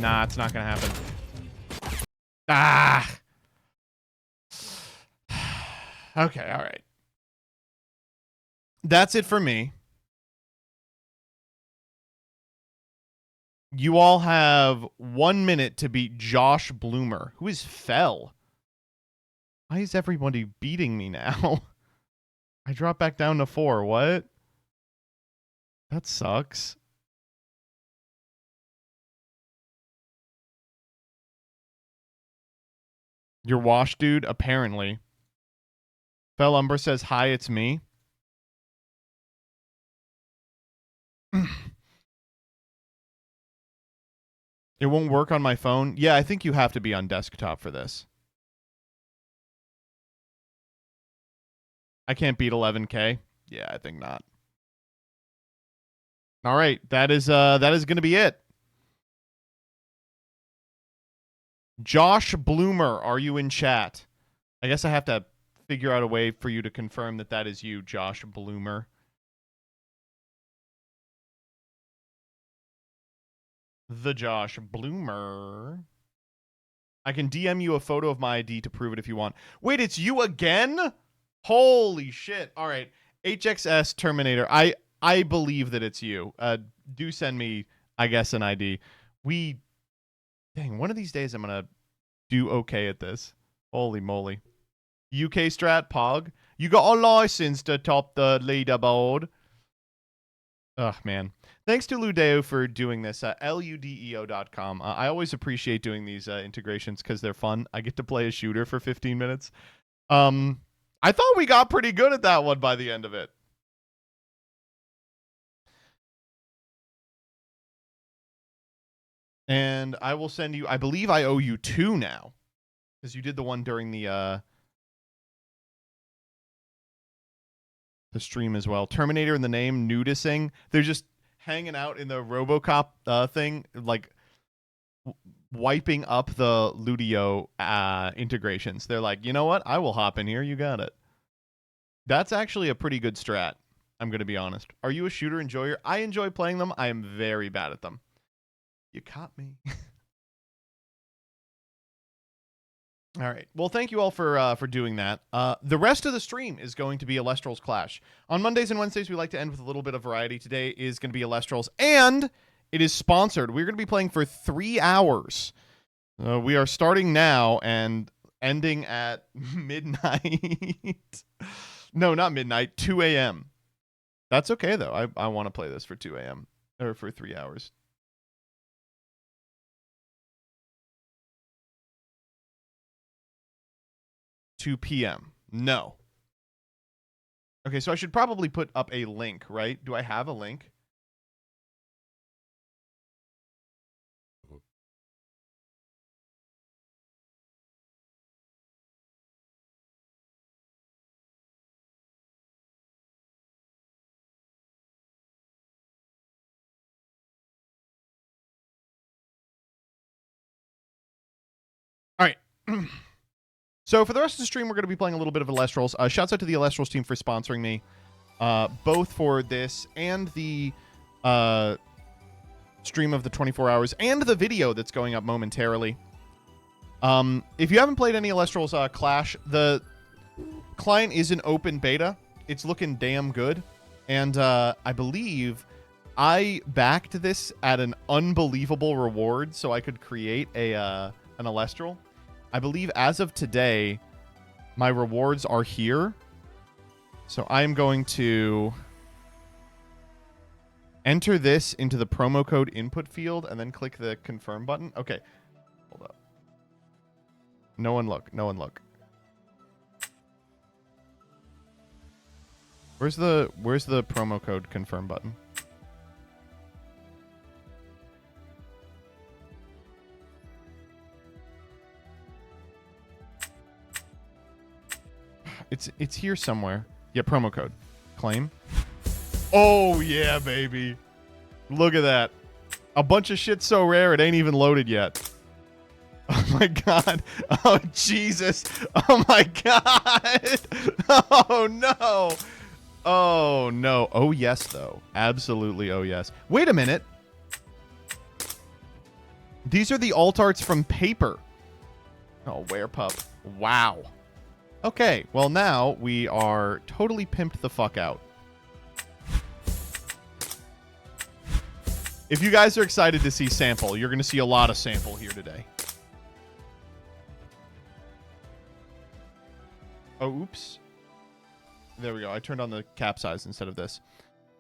Nah, it's not gonna happen. Ah! Okay, alright. That's it for me. You all have 1 minute to beat Josh Bloomer, who is fell. Why is everybody beating me now? I dropped back down to 4. What? That sucks. You're washed, dude? Apparently. Fell Umber says, hi, it's me. It won't work on my phone? Yeah, I think you have to be on desktop for this. I can't beat 11K? Yeah, I think not. All right, that is going to be it. Josh Bloomer, are you in chat? I guess I have to figure out a way for you to confirm that that is you, Josh Bloomer. The Josh Bloomer. I can DM you a photo of my ID to prove it if you want. Wait, it's you again? Holy shit. All right. HXS Terminator. I believe that it's you. Do send me, I guess, an ID. Dang, one of these days I'm going to do okay at this. Holy moly. UK strat, Pog. You got a license to top the leaderboard. Ugh, man. Thanks to Ludeo for doing this. Ludeo.com. I always appreciate doing these integrations because they're fun. I get to play a shooter for 15 minutes. I thought we got pretty good at that one by the end of it. And I will send you, I believe I owe you 2 now. Because you did the one during the stream as well. Terminator in the name, nudising. They're just hanging out in the RoboCop thing, like wiping up the Ludio integrations. They're like, you know what? I will hop in here. You got it. That's actually a pretty good strat. I'm going to be honest. Are you a shooter enjoyer? I enjoy playing them. I am very bad at them. You caught me. All right. Well, thank you all for doing that. The rest of the stream is going to be Elestrals Clash. On Mondays and Wednesdays, we like to end with a little bit of variety. Today is going to be Elestrals, and it is sponsored. We're going to be playing for 3 hours. We are starting now and ending at midnight. No, not midnight. 2 a.m. That's okay, though. I want to play this for 2 a.m. or for 3 hours. $2 p.m. No. Okay, so I should probably put up a link, right? Do I have a link? All right. So for the rest of the stream, we're going to be playing a little bit of Elestrals. Shouts out to the Elestrals team for sponsoring me, both for this and the stream of the 24 hours and the video that's going up momentarily. If you haven't played any Elestrals Clash, the client is in open beta. It's looking damn good. And I believe I backed this at an unbelievable reward so I could create an Elestral. I believe as of today, my rewards are here. So I'm going to Enter this into the promo code input field and then click the confirm button. Okay. Hold up. No one look. No one look. Where's the promo code confirm button? It's here somewhere. Yeah, promo code. Claim. Oh yeah, baby. Look at that. A bunch of shit so rare it ain't even loaded yet. Oh my god. Oh Jesus. Oh my god. Oh no. Oh no. Oh yes though. Absolutely oh yes. Wait a minute. These are the alt arts from paper. Oh, werepup. Wow. Okay, well now we are totally pimped the fuck out. If you guys are excited to see sample, you're going to see a lot of sample here today. Oh, oops. There we go. I turned on the cap size instead of this.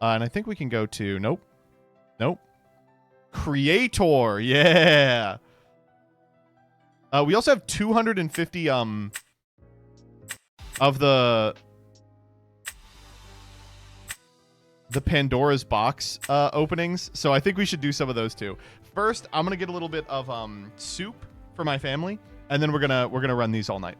And I think we can go to... Nope. Nope. Creator. Yeah. We also have 250 of the Pandora's box openings, so I think we should do some of those too. First, I'm gonna get a little bit of soup for my family, and then we're gonna run these all night.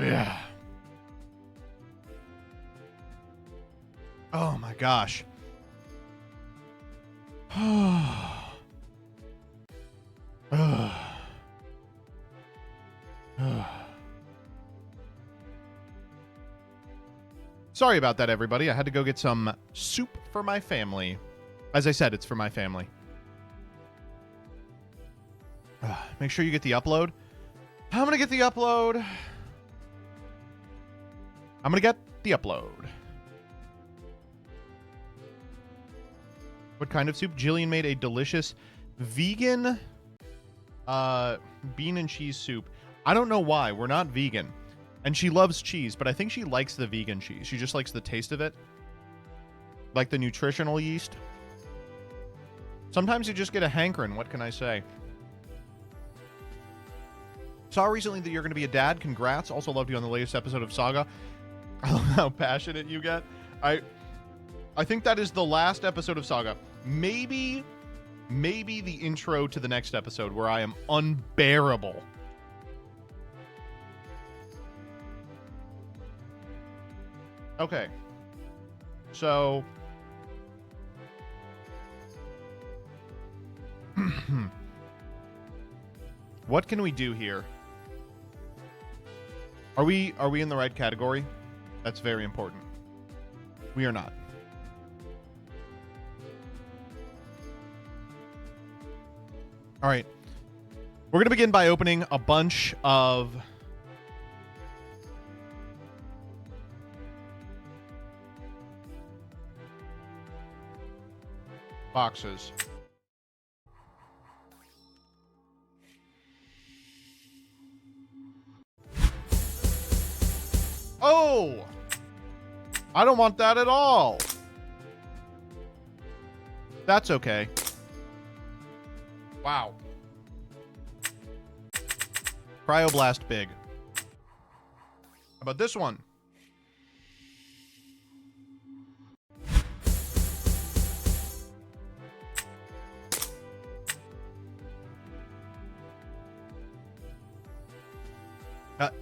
yeah. Oh my gosh. Sorry about that, everybody. I had to go get some soup for my family. As I said, it's for my family. Make sure you get the upload. I'm going to get the upload. I'm going to get the upload. What kind of soup? Jillian made a delicious vegan bean and cheese soup. I don't know why. We're not vegan. And she loves cheese, but I think she likes the vegan cheese. She just likes the taste of it. Like the nutritional yeast. Sometimes you just get a hankering. What can I say? Saw recently that you're going to be a dad. Congrats. Also loved you on the latest episode of Saga. I love how passionate you get. I think that is the last episode of Saga. Maybe the intro to the next episode where I am unbearable. Okay. So what can we do here? Are we in the right category? That's very important. We are not. All right. We're going to begin by opening a bunch of boxes. Oh! I don't want that at all. That's okay. Wow. Cryoblast big. How about this one?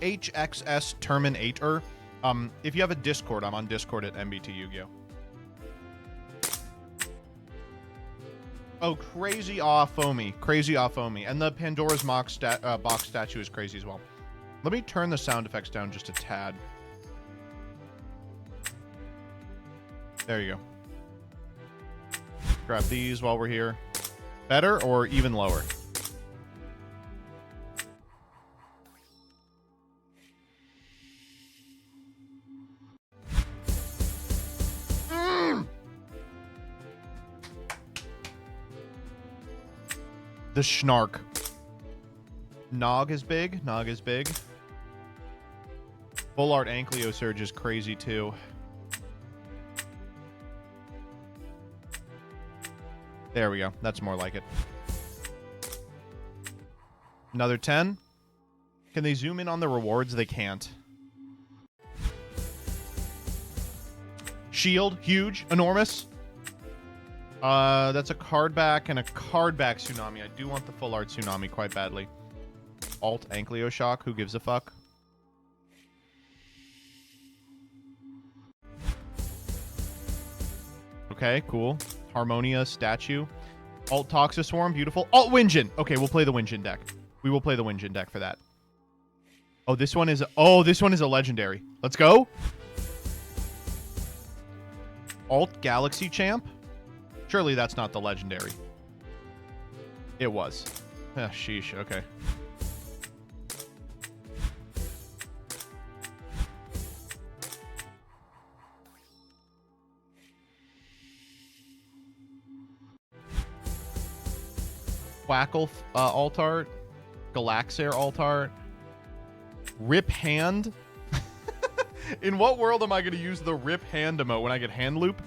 HXS Terminator. If you have a Discord, I'm on Discord at MBT Yu-Gi-Oh. Oh, crazy off foamy. Crazy off foamy. And the Pandora's box statue is crazy as well. Let me turn the sound effects down just a tad. There you go. Grab these while we're here. Better or even lower? The Schnark. Nog is big. Nog is big. Full art Ankylo Surge is crazy too. There we go. That's more like it. Another 10. Can they zoom in on the rewards? They can't. Shield. Huge. Enormous. That's a card back and a card back Tsunami. I do want the full art Tsunami quite badly. Alt Ankylo Shock. Who gives a fuck? Okay, cool. Harmonia Statue. Alt Toxiswarm. Beautiful. Alt Winjin. Okay, we'll play the Winjin deck. We will play the Winjin deck for that. Oh, this one is... Oh, this one is a legendary. Let's go. Alt Galaxy Champ. Surely that's not the legendary. It was. Ah, sheesh. Okay. Quackle alt art. Galaxair alt art. Rip Hand. In what world am I going to use the Rip Hand emote when I get Hand Loop?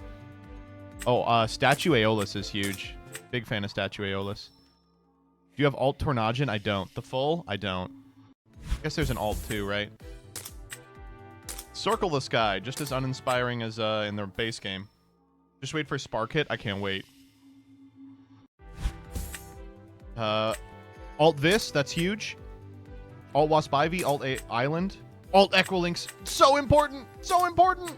Oh, Statue Aeolus is huge. Big fan of Statue Aeolus. Do you have Alt Tornadgen? I don't. The full? I don't. I guess there's an Alt too, right? Circle the Sky. Just as uninspiring as in their base game. Just wait for Spark Hit. I can't wait. Alt Vis. That's huge. Alt Wasp Ivy. Alt A Island. Alt Equilinks. So important. So important. All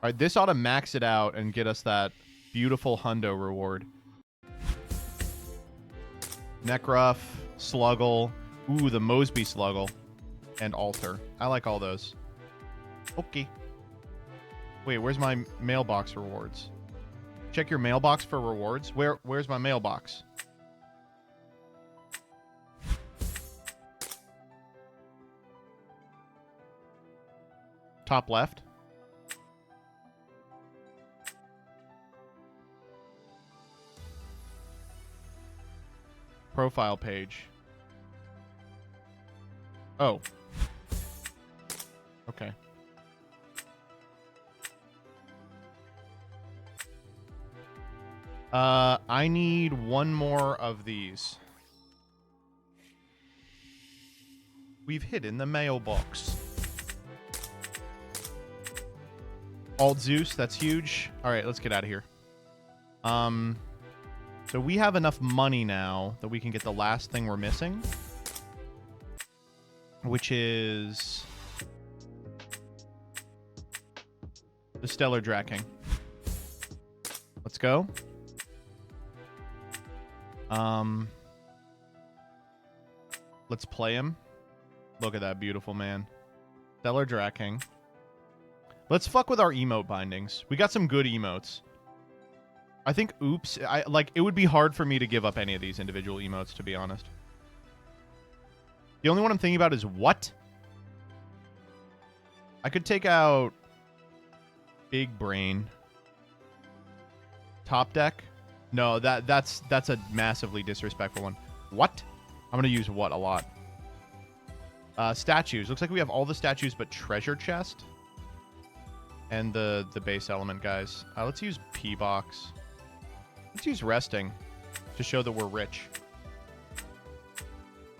right, this ought to max it out and get us that beautiful hundo reward. Necruff, Sluggle. Ooh, the Mosby Sluggle. And Alter. I like all those. Okay. Wait, where's my mailbox rewards? Check your mailbox for rewards. Where's my mailbox? Top left. Profile page. Oh. Okay. I need one more of these. We've hidden the mailbox. Alt Zeus, that's huge. All right, let's get out of here. So we have enough money now that we can get the last thing we're missing, which is the Stellar Draking. Let's go. Let's play him. Look at that beautiful man. Stellar Draking. Let's fuck with our emote bindings. We got some good emotes. I think oops, it would be hard for me to give up any of these individual emotes, to be honest. The only one I'm thinking about is what? I could take out Big Brain. Top Deck. No, that's a massively disrespectful one. What? I'm gonna use what a lot. Statues. Looks like we have all the statues but Treasure Chest. And the base element guys. Let's use P-Box. Let's use Resting to show that we're rich.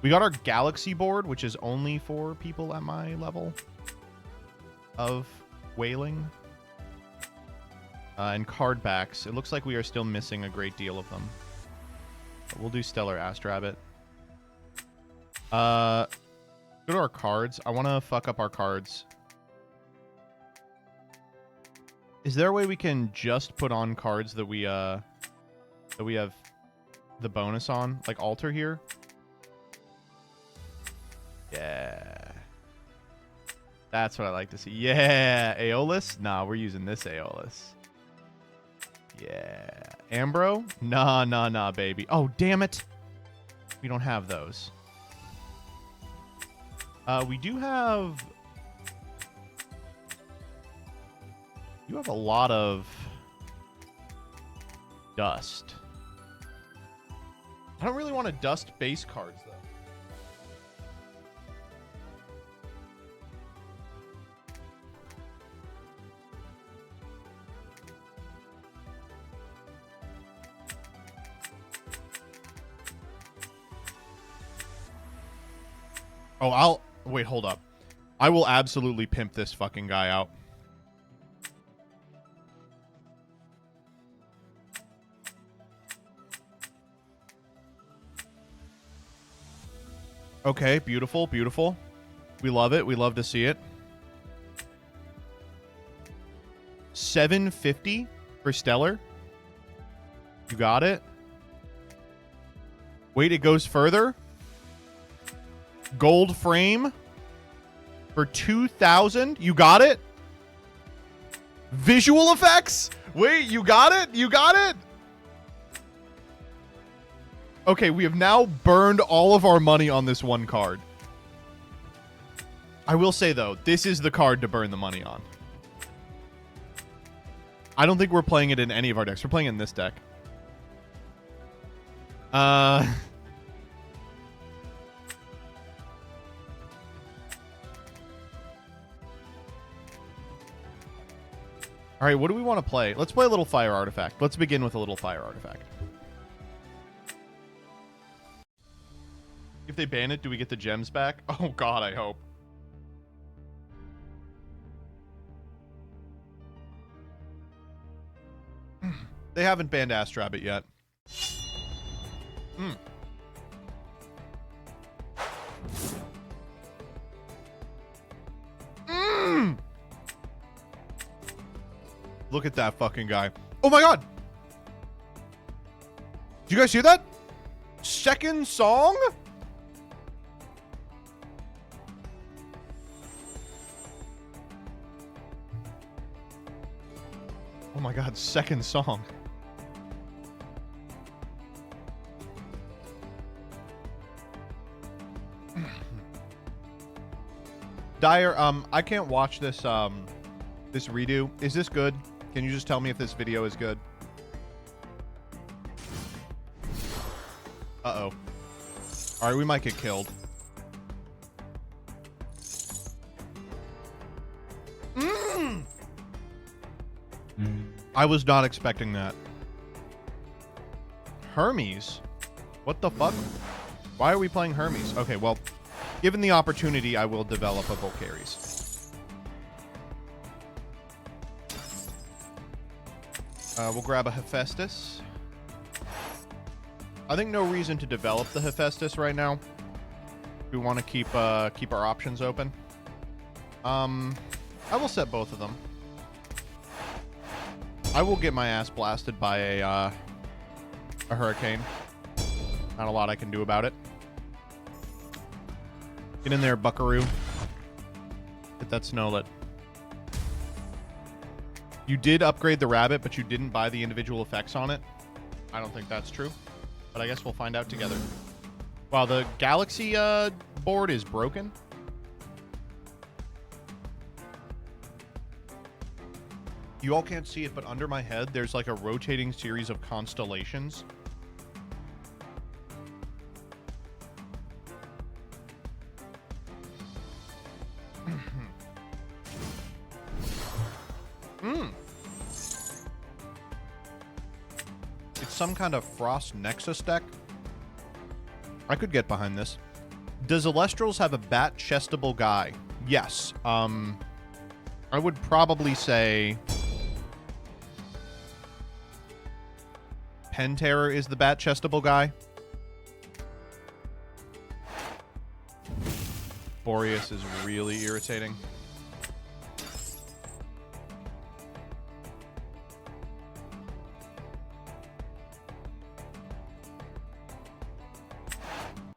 We got our Galaxy board, which is only for people at my level of whaling. And card backs. It looks like we are still missing a great deal of them. But we'll do Stellar Astrabbit. Go to our cards. I want to fuck up our cards. Is there a way we can just put on cards that we have the bonus on? Like Alter here? Yeah. That's what I like to see. Yeah. Aeolus? Nah, we're using this Aeolus. Yeah. Ambro? Nah, baby. Oh, damn it. We don't have those. We do have... You have a lot of dust. I don't really want to dust base cards, though. Oh, wait, hold up. I will absolutely pimp this fucking guy out. Okay, beautiful, beautiful. We love it. We love to see it. 750 for Stellar. You got it. Wait, it goes further. Gold frame for 2,000. You got it. Visual effects. Wait, you got it. You got it. Okay, we have now burned all of our money on this one card. I will say, though, this is the card to burn the money on. I don't think we're playing it in any of our decks. We're playing it in this deck. All right, what do we want to play? Let's play a little Fire Artifact. Let's begin with a little Fire Artifact. If they ban it, do we get the gems back? Oh, God, I hope. They haven't banned Astrabbit yet. Look at that fucking guy. Oh my god! Did you guys hear that? Second song? Oh my god, second song. Dyer, I can't watch this this redo. Is this good? Can you just tell me if this video is good? Uh-oh. Alright, we might get killed. I was not expecting that. Hermes? What the fuck? Why are we playing Hermes? Okay, well, given the opportunity, I will develop a Volcaries. We'll grab a Hephaestus. I think no reason to develop the Hephaestus right now. We want to keep our options open. I will set both of them. I will get my ass blasted by a hurricane. Not a lot I can do about it. Get in there, buckaroo. Get that snowlet. You did upgrade the rabbit, but you didn't buy the individual effects on it. I don't think that's true. But I guess we'll find out together. Wow, the galaxy board is broken. You all can't see it, but under my head, there's like a rotating series of constellations. It's some kind of Frost Nexus deck. I could get behind this. Does Elestrals have a bat chestable guy? Yes. I would probably say Penterror is the bat chestable guy. Boreas is really irritating.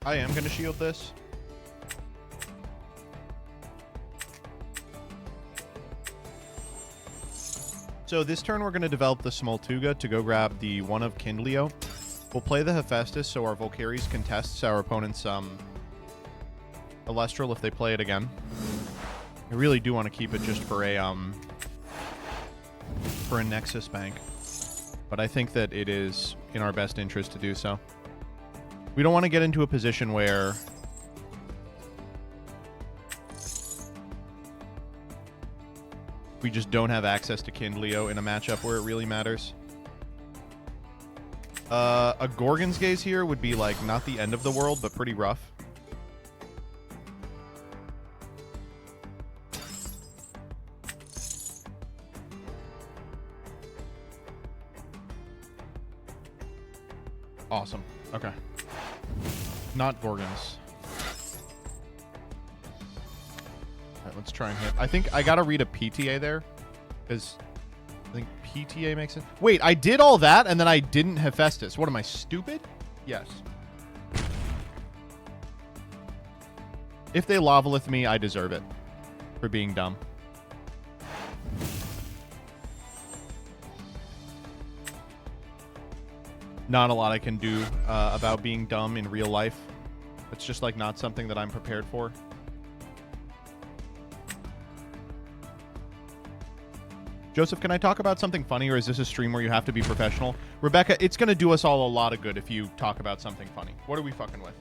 I am going to shield this. So this turn we're going to develop the Smoltuga to go grab the one of Kindleo. We'll play the Hephaestus so our Volcaries contests our opponent's Elestral if they play it again. I really do want to keep it just for a Nexus bank. But I think that it is in our best interest to do so. We don't want to get into a position where we just don't have access to Kindleo in a matchup where it really matters. A Gorgon's Gaze here would be like not the end of the world, but pretty rough. Awesome. Okay. Not Gorgons. Alright, let's try and hit. I think I gotta read a PTA there. Because I think PTA makes it. Wait, I did all that and then I didn't Hephaestus. What am I, stupid? Yes. If they Lavalith me, I deserve it. For being dumb. Not a lot I can do about being dumb in real life. It's just like not something that I'm prepared for. Joseph, can I talk about something funny, or is this a stream where you have to be professional? Rebecca, it's going to do us all a lot of good if you talk about something funny. What are we fucking with?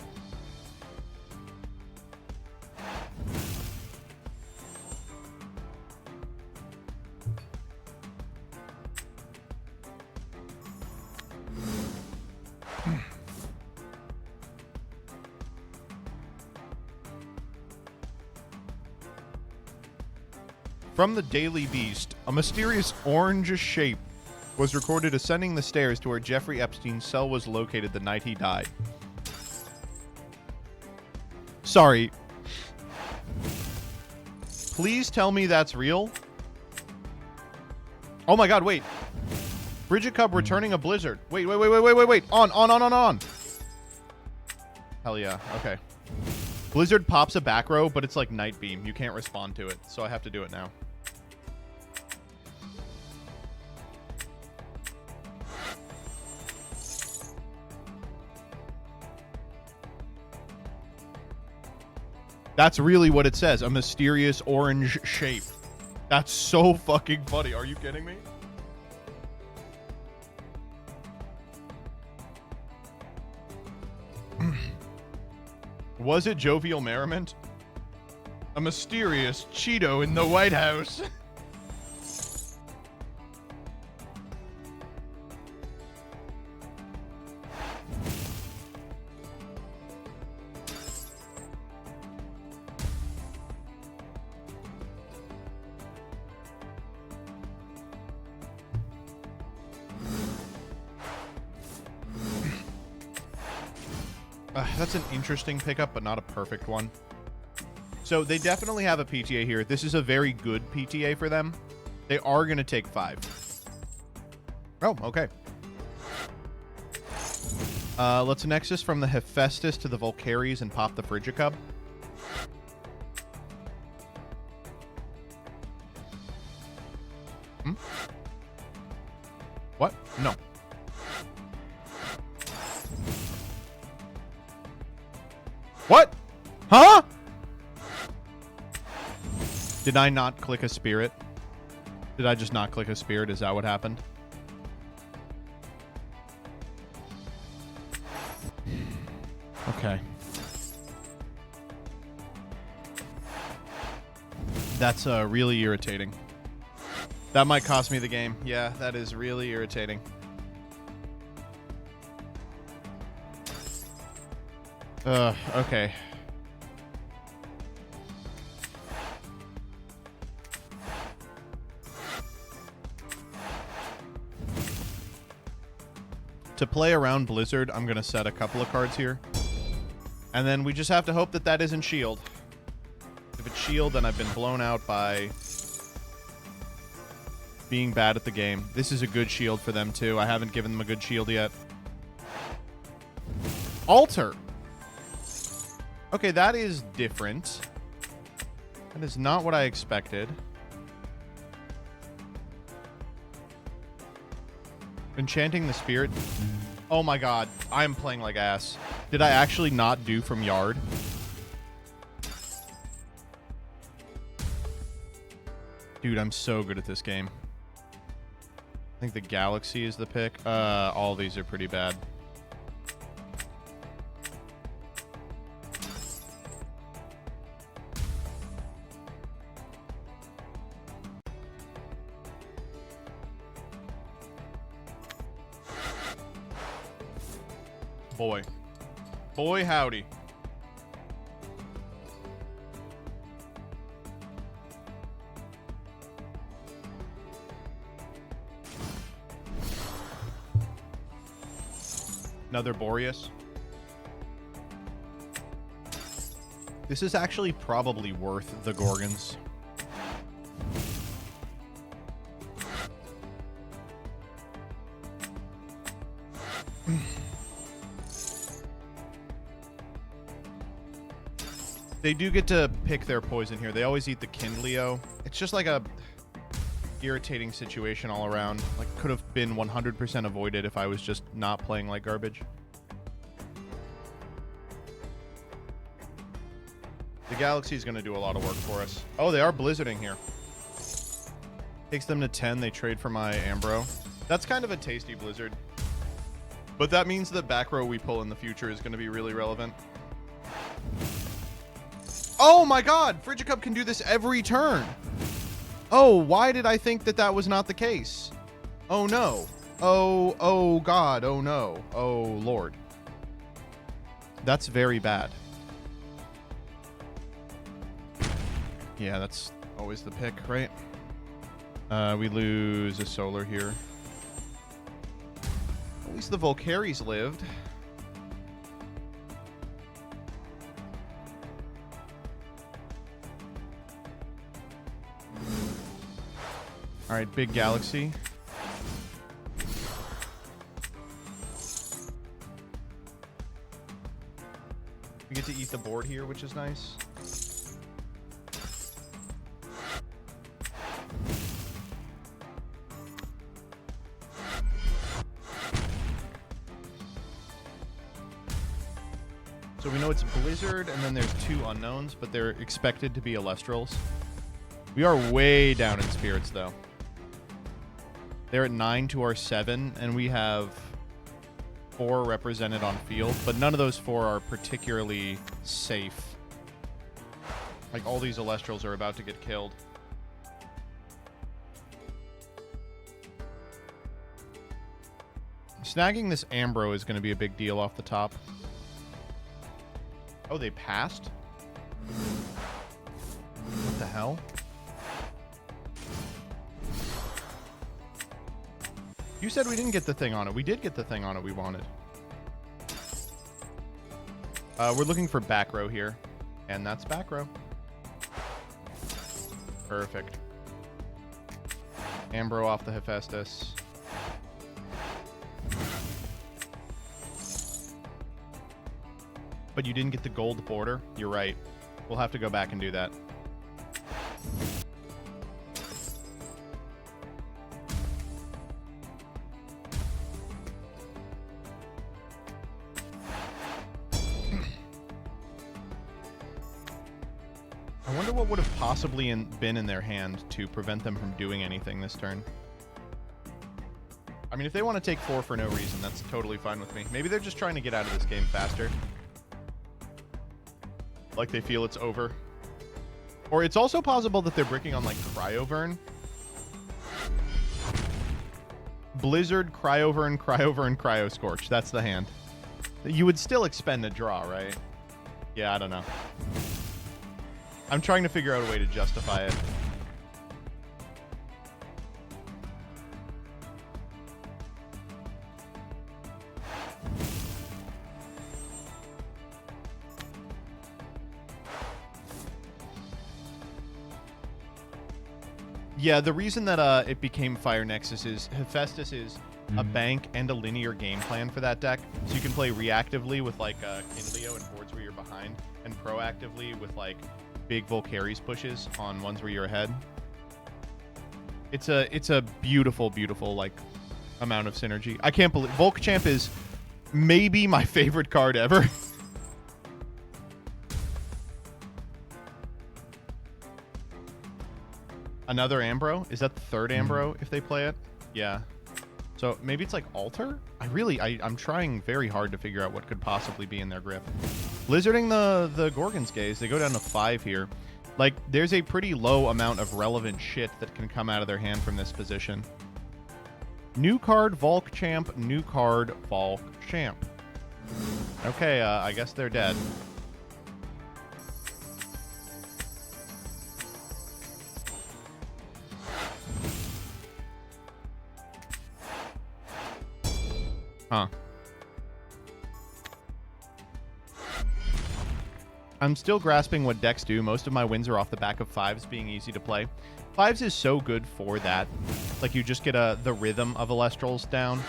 From the Daily Beast, a mysterious orange shape was recorded ascending the stairs to where Jeffrey Epstein's cell was located the night he died. Sorry. Please tell me that's real. Oh my god, wait. Frigid Cub returning a blizzard. Wait. On. Hell yeah, okay. Blizzard pops a back row, but it's like Night Beam. You can't respond to it, so I have to do it now. That's really what it says. A mysterious orange shape. That's so fucking funny. Are you kidding me? Was it jovial merriment? A mysterious Cheeto in the White House. That's an interesting pickup, but not a perfect one. So they definitely have a PTA here. This is a very good PTA for them. They are going to take 5. Oh, okay. Let's Nexus from the Hephaestus to the Volcaries and pop the Frigicub. What? No. What? Huh? Did I not click a spirit? Did I just not click a spirit? Is that what happened? Okay. That's really irritating. That might cost me the game. Yeah, that is really irritating. Okay. To play around Blizzard, I'm going to set a couple of cards here. And then we just have to hope that that isn't shield. If it's shield, then I've been blown out by being bad at the game. This is a good shield for them, too. I haven't given them a good shield yet. Alter! Okay, that is different. That is not what I expected. Enchanting the Spirit. Oh my god, I'm playing like ass. Did I actually not do from yard? Dude, I'm so good at this game. I think the Galaxy is the pick. All these are pretty bad. Boy howdy. Another Boreas. This is actually probably worth the Gorgons. They do get to pick their poison here. They always eat the Kindleo. It's just like a irritating situation all around. Like, could have been 100% avoided if I was just not playing like garbage. The Galaxy is going to do a lot of work for us. Oh, they are blizzarding here. Takes them to 10. They trade for my Ambro. That's kind of a tasty blizzard. But that means the back row we pull in the future is going to be really relevant. Oh my god! Frigicub can do this every turn! Oh, why did I think that that was not the case? Oh no. Oh god, oh no. Oh lord. That's very bad. Yeah, that's always the pick, right? We lose a solar here. At least the Volcaries lived. All right, big galaxy. We get to eat the board here, which is nice. So we know it's Blizzard, and then there's 2 unknowns, but they're expected to be Elestrals. We are way down in spirits, though. They're at 9 to our 7, and we have 4 represented on field, but none of those 4 are particularly safe. Like, all these Elestrals are about to get killed. Snagging this Ambro is going to be a big deal off the top. Oh, they passed? What the hell? You said we didn't get the thing on it. We did get the thing on it we wanted. We're looking for back row here. And that's back row. Perfect. Ambro off the Hephaestus. But you didn't get the gold border. You're right. We'll have to go back and do that. I wonder what would have possibly been in their hand to prevent them from doing anything this turn. I mean, if they want to take 4 for no reason, that's totally fine with me. Maybe they're just trying to get out of this game faster. Like they feel it's over. Or it's also possible that they're bricking on, like, Cryovern. Blizzard, Cryovern, Cryovern, Cryoscorch. That's the hand. You would still expend a draw, right? Yeah, I don't know. I'm trying to figure out a way to justify it. Yeah, the reason that it became Fire Nexus is Hephaestus is a bank and a linear game plan for that deck. So you can play reactively with, like, Kinleo and boards where you're behind, and proactively with, like, big Volcaries pushes on ones where you're ahead. It's a beautiful, beautiful, like, amount of synergy. I can't believe Volchamp is maybe my favorite card ever. Another Ambro? Is that the 3rd Ambro if they play it? Yeah. So maybe it's like Altar? I'm trying very hard to figure out what could possibly be in their grip. Blizzarding the Gorgon's Gaze, they go down to 5 here. Like, there's a pretty low amount of relevant shit that can come out of their hand from this position. New card, Volchamp. New card, Volchamp. Okay, I guess they're dead. Huh. I'm still grasping what decks do. Most of my wins are off the back of 5s being easy to play. 5s is so good for that. Like, you just get the rhythm of Elestrals down.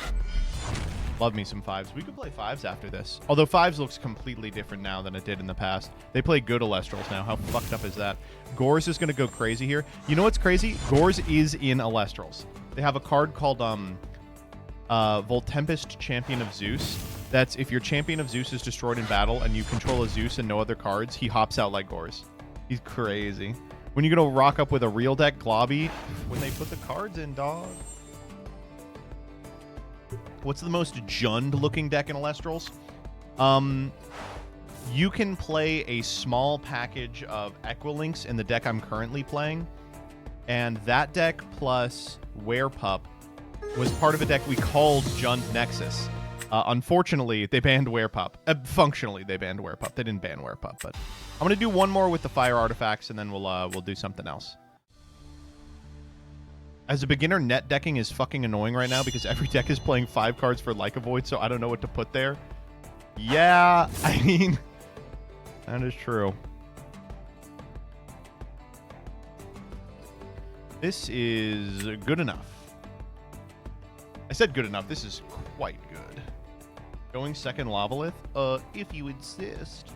Love me some 5s. We could play 5s after this. Although 5s looks completely different now than it did in the past. They play good Elestrals now. How fucked up is that? Gores is going to go crazy here. You know what's crazy? Gores is in Elestrals. They have a card called Voltempest, Champion of Zeus. That's if your Champion of Zeus is destroyed in battle and you control a Zeus and no other cards, he hops out like Gores. He's crazy. When you're going to rock up with a real deck, Globby, when they put the cards in, dog. What's the most Jund-looking deck in Elestrals? You can play a small package of Equilinks in the deck I'm currently playing, and that deck plus Werepup was part of a deck we called Jund Nexus. Unfortunately, they banned Werepup. Functionally, they banned Werepup. They didn't ban Werepup, but I'm going to do one more with the fire artifacts, and then we'll do something else. As a beginner, net decking is fucking annoying right now because every deck is playing 5 cards for Like a Void, so I don't know what to put there. Yeah, I mean, that is true. This is good enough. I said good enough. This is quite good. Going second Lavalith? If you insist.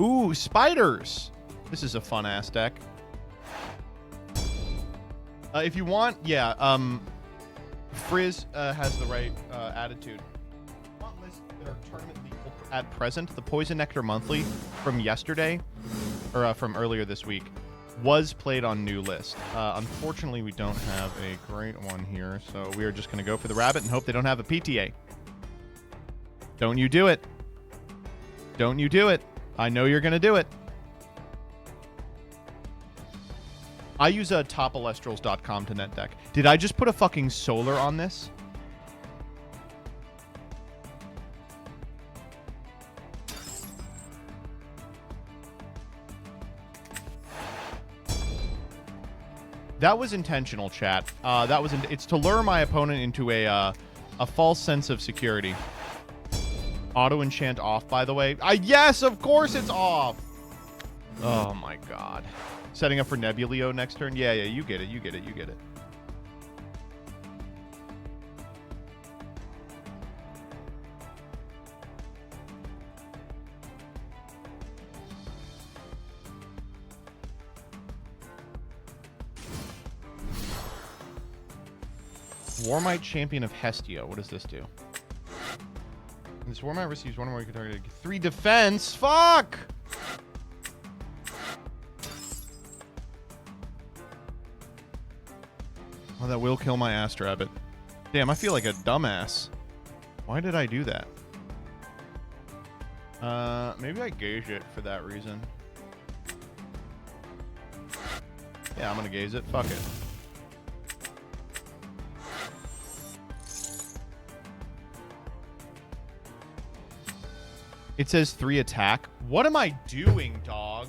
Ooh, spiders! This is a fun-ass deck. If you want, yeah, Frizz has the right attitude. Want lists that are tournament legal at present. The Poison Nectar Monthly from yesterday, or from earlier this week, was played on new list. Unfortunately, we don't have a great one here, so we are just going to go for the rabbit and hope they don't have a PTA. Don't you do it. Don't you do it. I know you're going to do it. I use topelestrals.com to net deck. Did I just put a fucking solar on this? That was intentional, chat. It's to lure my opponent into a false sense of security. Auto enchant off, by the way. Yes, of course it's off. Oh my god. Setting up for Nebuleo next turn. Yeah, you get it. You get it. Warmite Champion of Hestia. What does this do? This Warmite receives one more you can target. 3 defense. Fuck! Oh, that will kill my Astrabbit. Damn, I feel like a dumbass. Why did I do that? Maybe I gaze it for that reason. Yeah, I'm gonna gaze it. Fuck it. It says 3 attack. What am I doing, dog?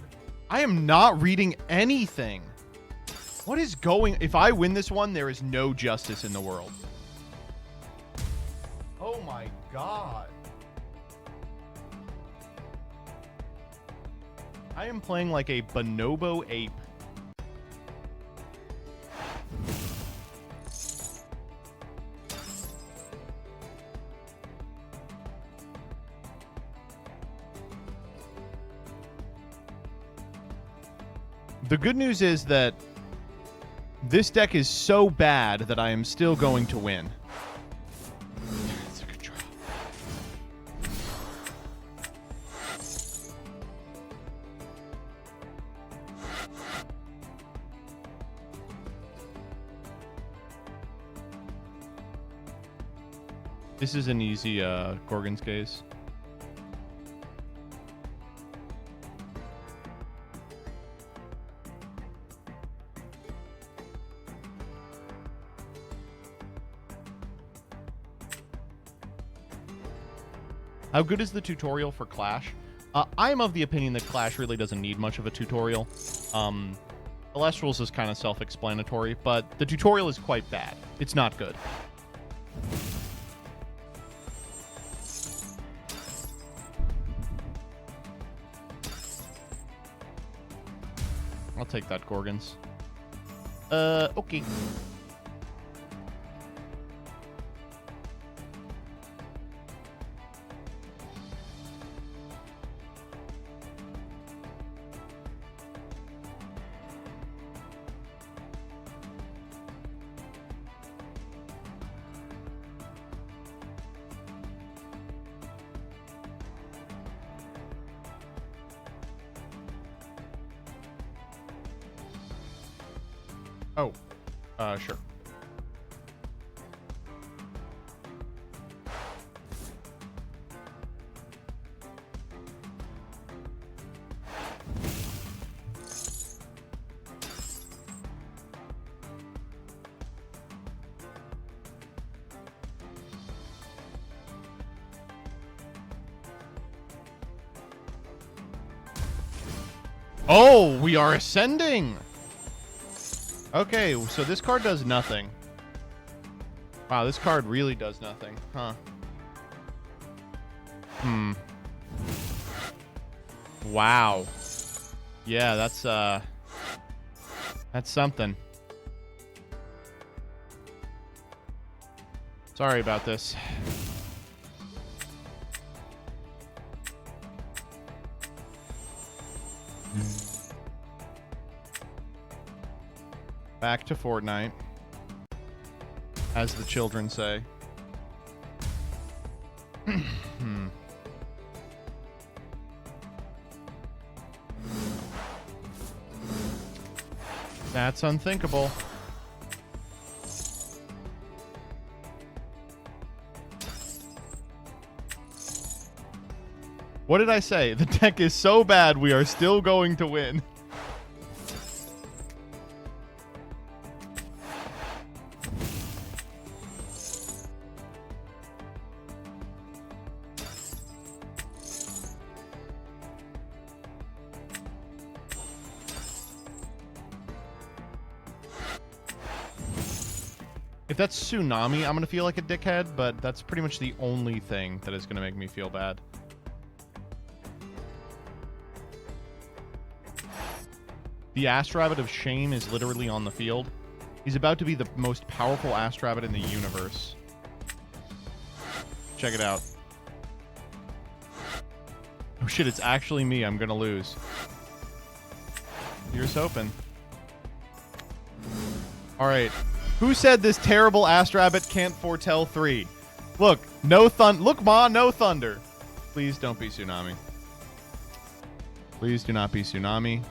I am not reading anything. What is going... If I win this one, there is no justice in the world. Oh my god. I am playing like a bonobo ape. The good news is that this deck is so bad that I am still going to win. That's a good draw. This is an easy Gorgon's Gaze. How good is the tutorial for Clash? I'm of the opinion that Clash really doesn't need much of a tutorial. Elestrals is kind of self-explanatory, but the tutorial is quite bad. It's not good. I'll take that, Gorgons. Okay. Oh, sure. Oh, we are ascending! Okay, so this card does nothing. Wow, this card really does nothing. Huh. Wow. Yeah, that's something. Sorry about this. Back to Fortnite, as the children say. That's unthinkable. What did I say? The deck is so bad, we are still going to win. If that's Tsunami, I'm going to feel like a dickhead, but that's pretty much the only thing that is going to make me feel bad. The Ass Rabbit of Shame is literally on the field. He's about to be the most powerful Ass Rabbit in the universe. Check it out. Oh shit, it's actually me. I'm going to lose. Here's hoping. Alright. Who said this terrible Ass Rabbit can't foretell 3? Look, look, Ma, no thunder. Please don't be Tsunami. Please do not be Tsunami.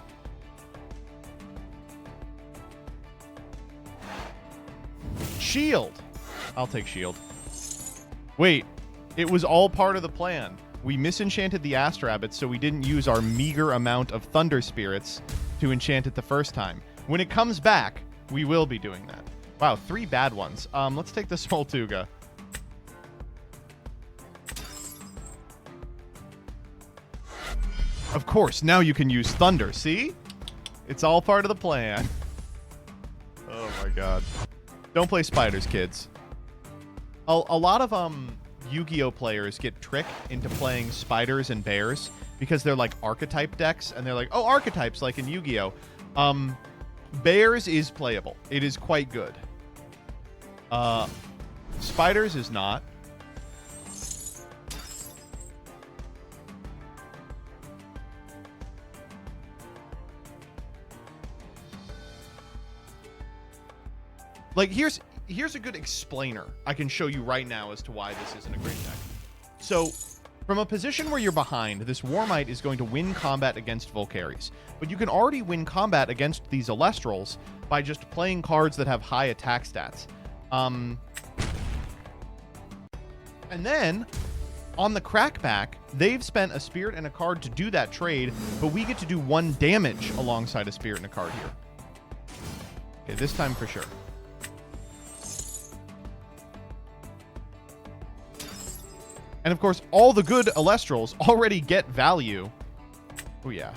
Shield. I'll take Shield. Wait, it was all part of the plan. We misenchanted the Ass Rabbit, so we didn't use our meager amount of Thunder Spirits to enchant it the first time. When it comes back, we will be doing that. Wow, 3 bad ones. Let's take the Smoltuga. Of course, now you can use Thunder, see? It's all part of the plan. Oh my god. Don't play spiders, kids. A lot of Yu-Gi-Oh players get tricked into playing spiders and bears because they're like archetype decks, and they're like, oh, archetypes like in Yu-Gi-Oh. Bears is playable. It is quite good. Spiders is not. Like, here's a good explainer I can show you right now as to why this isn't a great deck. So, from a position where you're behind, this Warmite is going to win combat against Volcaries. But you can already win combat against these Elestrals by just playing cards that have high attack stats. And then, on the crackback, they've spent a Spirit and a card to do that trade, but we get to do 1 damage alongside a Spirit and a card here. Okay, this time for sure. And of course, all the good Elestrals already get value. Oh yeah.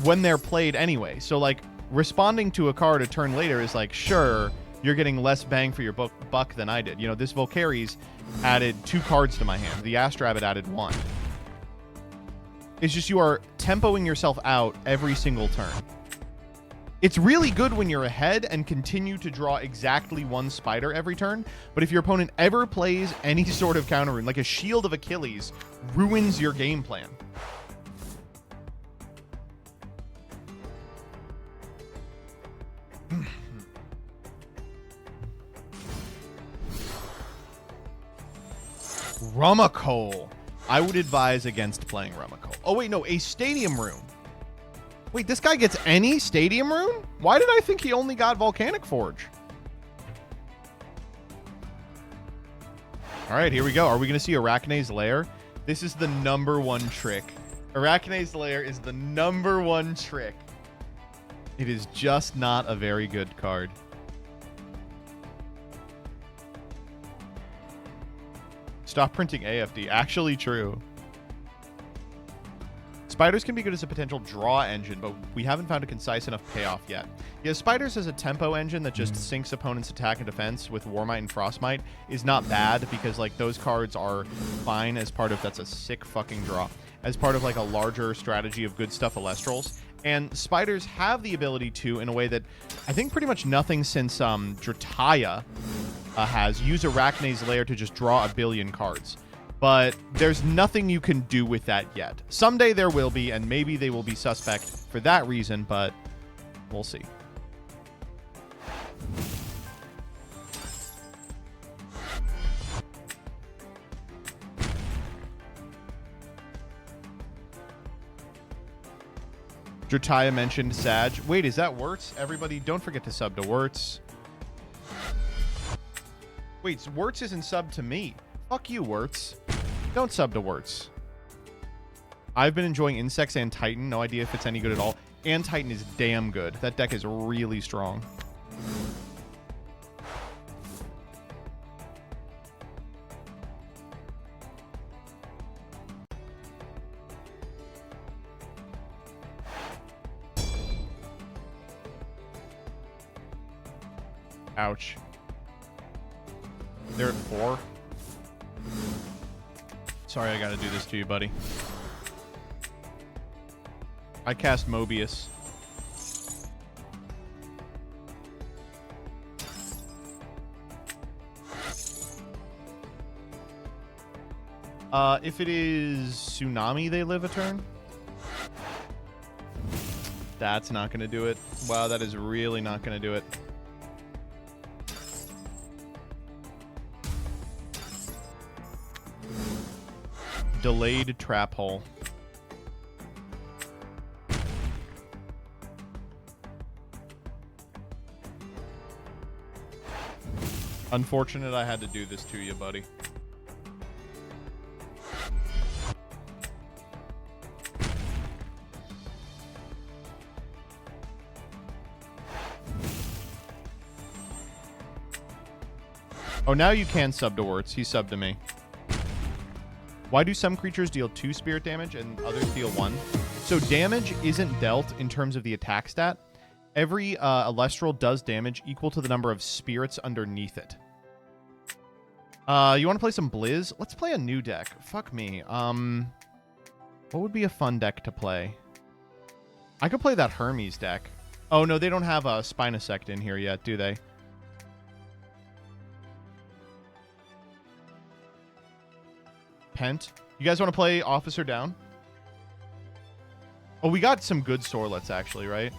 When they're played anyway. So like, responding to a card a turn later is like, sure, you're getting less bang for your buck than I did. You know, this Volcaries added 2 cards to my hand. The Ass Rabbit added 1. It's just you are tempoing yourself out every single turn. It's really good when you're ahead and continue to draw exactly 1 spider every turn, but if your opponent ever plays any sort of counter rune, like a Shield of Achilles, ruins your game plan. Rumacole. I would advise against playing Rumacole. Oh wait, no, a Stadium Rune. Wait, this guy gets any Stadium Rune? Why did I think he only got Volcanic Forge? All right, here we go. Are we going to see Arachne's Lair? This is the #1 trick. Arachne's Lair is the #1 trick. It is just not a very good card. Stop printing AFD. Actually true. Spiders can be good as a potential draw engine, but we haven't found a concise enough payoff yet. Yeah, Spiders as a tempo engine that just sinks opponents' attack and defense with Warmite and Frostmite is not bad, because like those cards are fine as part of, that's a sick fucking draw, as part of like a larger strategy of good stuff Elestrals. And Spiders have the ability to, in a way that I think pretty much nothing since Drataya has, use Arachne's Lair to just draw a billion cards. But there's nothing you can do with that yet. Someday there will be, and maybe they will be suspect for that reason, but we'll see. Drataya mentioned Sag. Wait, is that Wirtz? Everybody, don't forget to sub to Wirtz. Wait, so Wirtz isn't sub to me. Fuck you, Wirtz. Don't sub to Wirtz. I've been enjoying Insects and Titan. No idea if it's any good at all. And Titan is damn good. That deck is really strong. Ouch. They're at 4. Sorry, I gotta do this to you, buddy. I cast Mobius. If it is Tsunami, they live a turn. That's not gonna do it. Wow, that is really not gonna do it. Delayed Trap Hole. Unfortunate I had to do this to you, buddy. Oh, now you can sub to Wirtz. He subbed to me. Why do some creatures deal 2 spirit damage and others deal 1? So damage isn't dealt in terms of the attack stat. Every Elestral does damage equal to the number of spirits underneath it. You want to play some Blizz? Let's play a new deck. Fuck me. What would be a fun deck to play? I could play that Hermes deck. Oh, no, they don't have a Spinosect in here yet, do they? Pent. You guys want to play Officer Down? Oh, we got some good Sorlets, actually, right?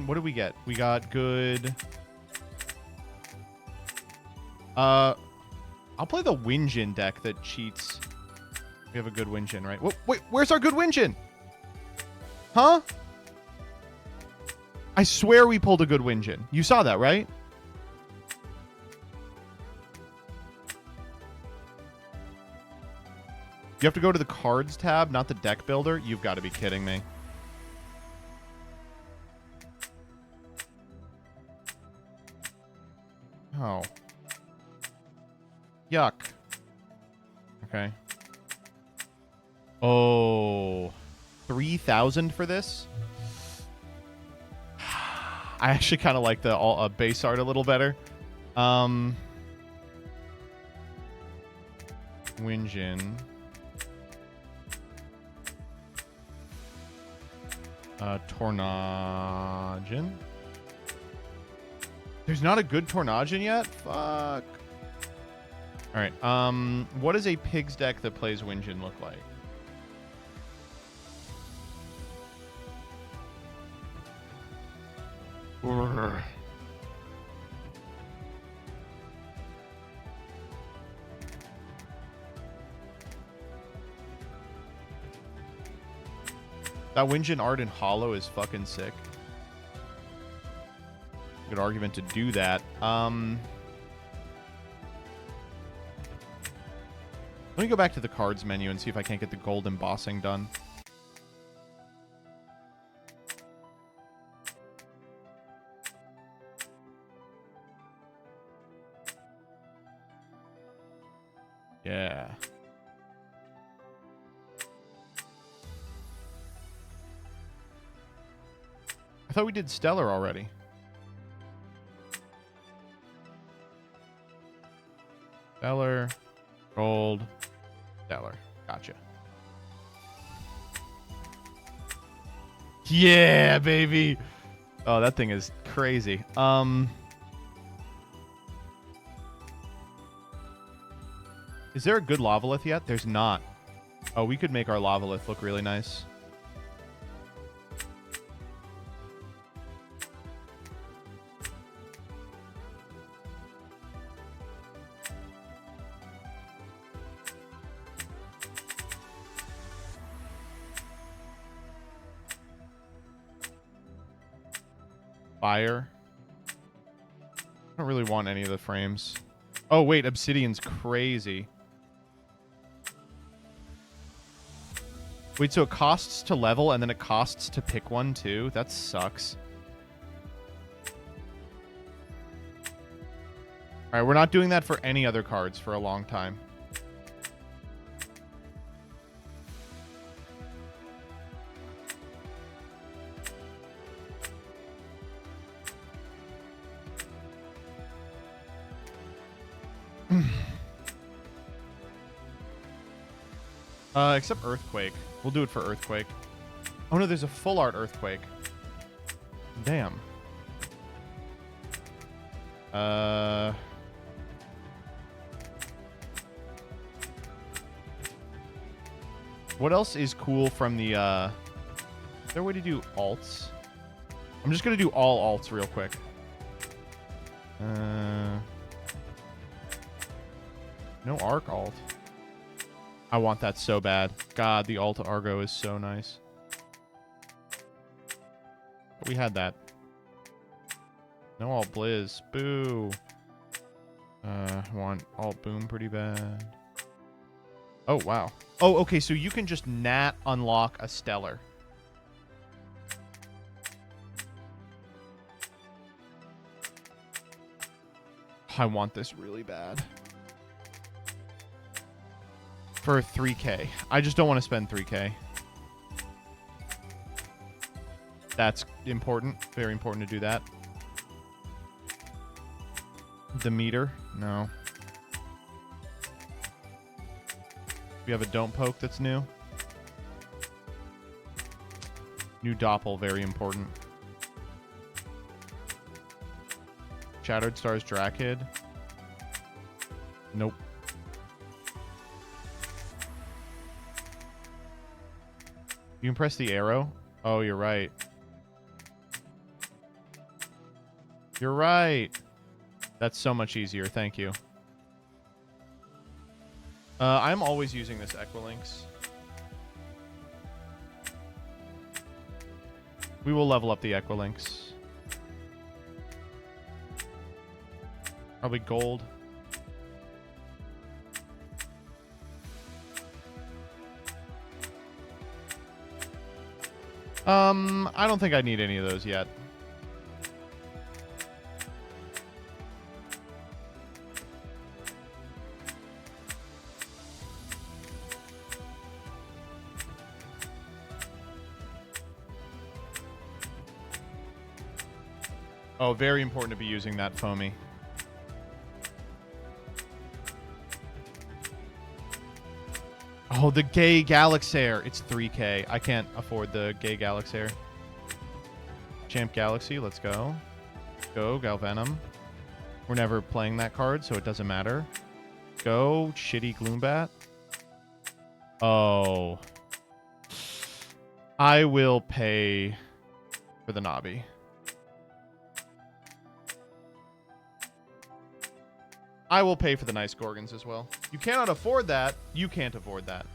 What did we get? We got good... I'll play the Winjin deck that cheats. We have a good Winjin, right? Wait, where's our good Winjin? Huh? I swear we pulled a good Winjin. You saw that, right? You have to go to the cards tab, not the deck builder. You've got to be kidding me. Oh. Yuck. Okay. Oh. 3,000 for this? I actually kind of like the base art a little better. Winjin. Tornadin. There's not a good Tornadin yet? Fuck. Alright, what does a Pigs deck that plays Winjin look like? Urgh. That Winjin art in Hollow is fucking sick. Good argument to do that. Let me go back to the cards menu and see if I can't get the gold embossing done. Yeah. I thought we did Stellar already. Stellar, Gold, Stellar. Gotcha. Yeah, baby. Oh, that thing is crazy. Is there a good Lavalith yet? There's not. Oh, we could make our Lavalith look really nice. Fire. I don't really want any of the frames. Oh, wait. Obsidian's crazy. Wait, so it costs to level and then it costs to pick one too? That sucks. Alright, we're not doing that for any other cards for a long time. Except Earthquake. We'll do it for Earthquake. Oh no, there's a full art Earthquake. Damn. What else is cool from the, is there a way to do alts? I'm just gonna do all alts real quick. No arc alt. I want that so bad. God, the alt Argo is so nice. But we had that. No alt Blizz. Boo. I want alt Boom pretty bad. Oh, wow. Oh, okay, so you can just nat unlock a Stellar. I want this really bad. For 3K. I just don't want to spend 3K. That's important. Very important to do that. The meter? No. We have a Don't Poke that's new. New Doppel, very important. Shattered Stars Drakid. Nope. You can press the arrow? Oh, you're right. You're right. That's so much easier. Thank you. I'm always using this Equilinx. We will level up the Equilinx. Probably gold. I don't think I need any of those yet. Oh, very important to be using that foamy. Oh, the gay Galaxair. It's 3K. I can't afford the gay Galaxair. Champ Galaxy, let's go. Go, Galvenom. We're never playing that card, so it doesn't matter. Go, shitty Gloombat. Oh. I will pay for the Nabi. I will pay for the nice Gorgons as well. You cannot afford that. You can't afford that.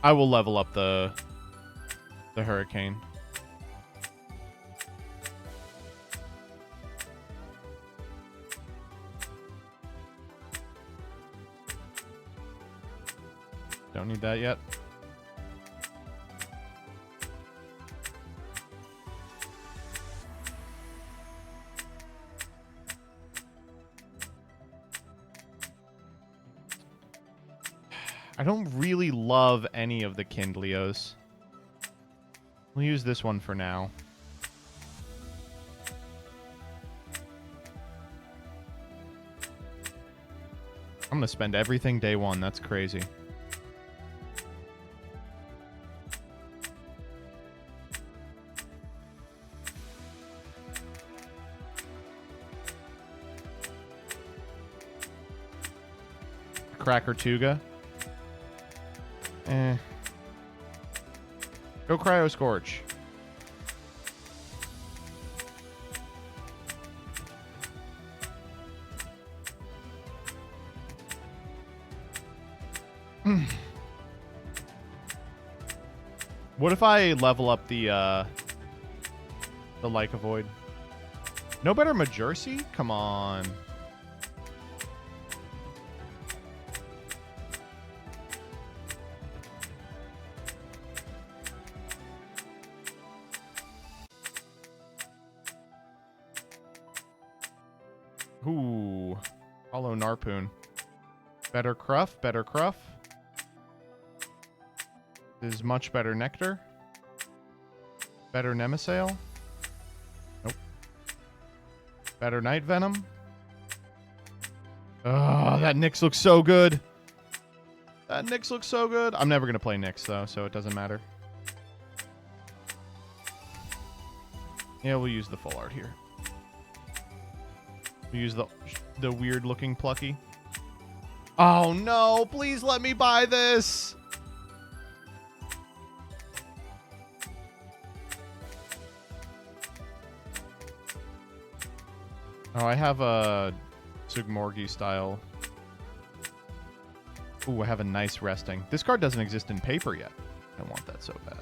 I will level up the Hurricane. Don't need that yet. I don't really love any of the Kindlios. We'll use this one for now. I'm gonna spend everything day one. That's crazy. Cracker Tuga. Go Cryo Scorch. What if I level up the Leica Void? No better Majercy? Come on. Ooh. Hollow Narpoon. Better Cruff, better Cruff. This is much better Nectar. Better Nemesail. Nope. Better Night Venom. Oh, that Nyx looks so good. That Nyx looks so good. I'm never going to play Nyx, though, so it doesn't matter. Yeah, we'll use the full art here. We'll use the weird-looking Plucky. Oh, no. Please let me buy this. Oh, I have a Sugmorgi style. Ooh, I have a nice resting. This card doesn't exist in paper yet. I don't want that so bad.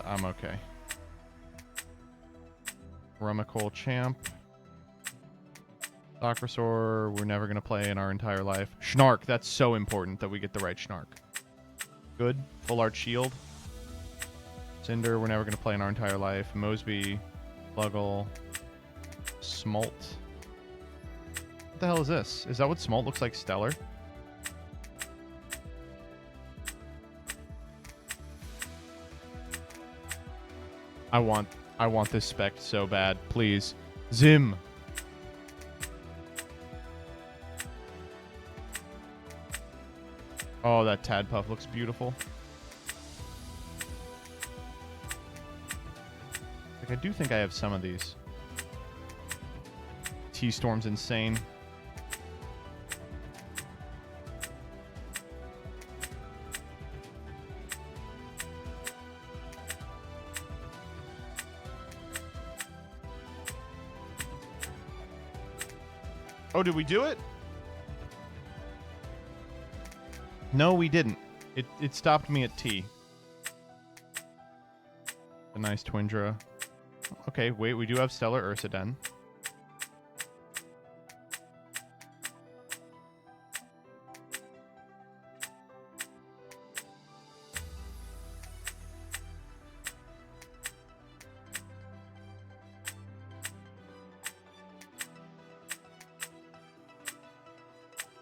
I'm okay. Rummikole Champ. Socrasaur, we're never going to play in our entire life. Schnark, that's so important that we get the right Schnark. Good. Full Art Shield. Cinder, we're never going to play in our entire life. Mosby, Sluggle, Smolt. What the hell is this? Is that what Smolt looks like? Stellar? I want this spec so bad. Please. Zim. Oh, that Tadpuff looks beautiful. Like, I do think I have some of these. T-Storm's insane. Oh, did we do it? No, we didn't. It stopped me at T. A nice Twindra. Okay, wait, we do have Stellar Ursaden.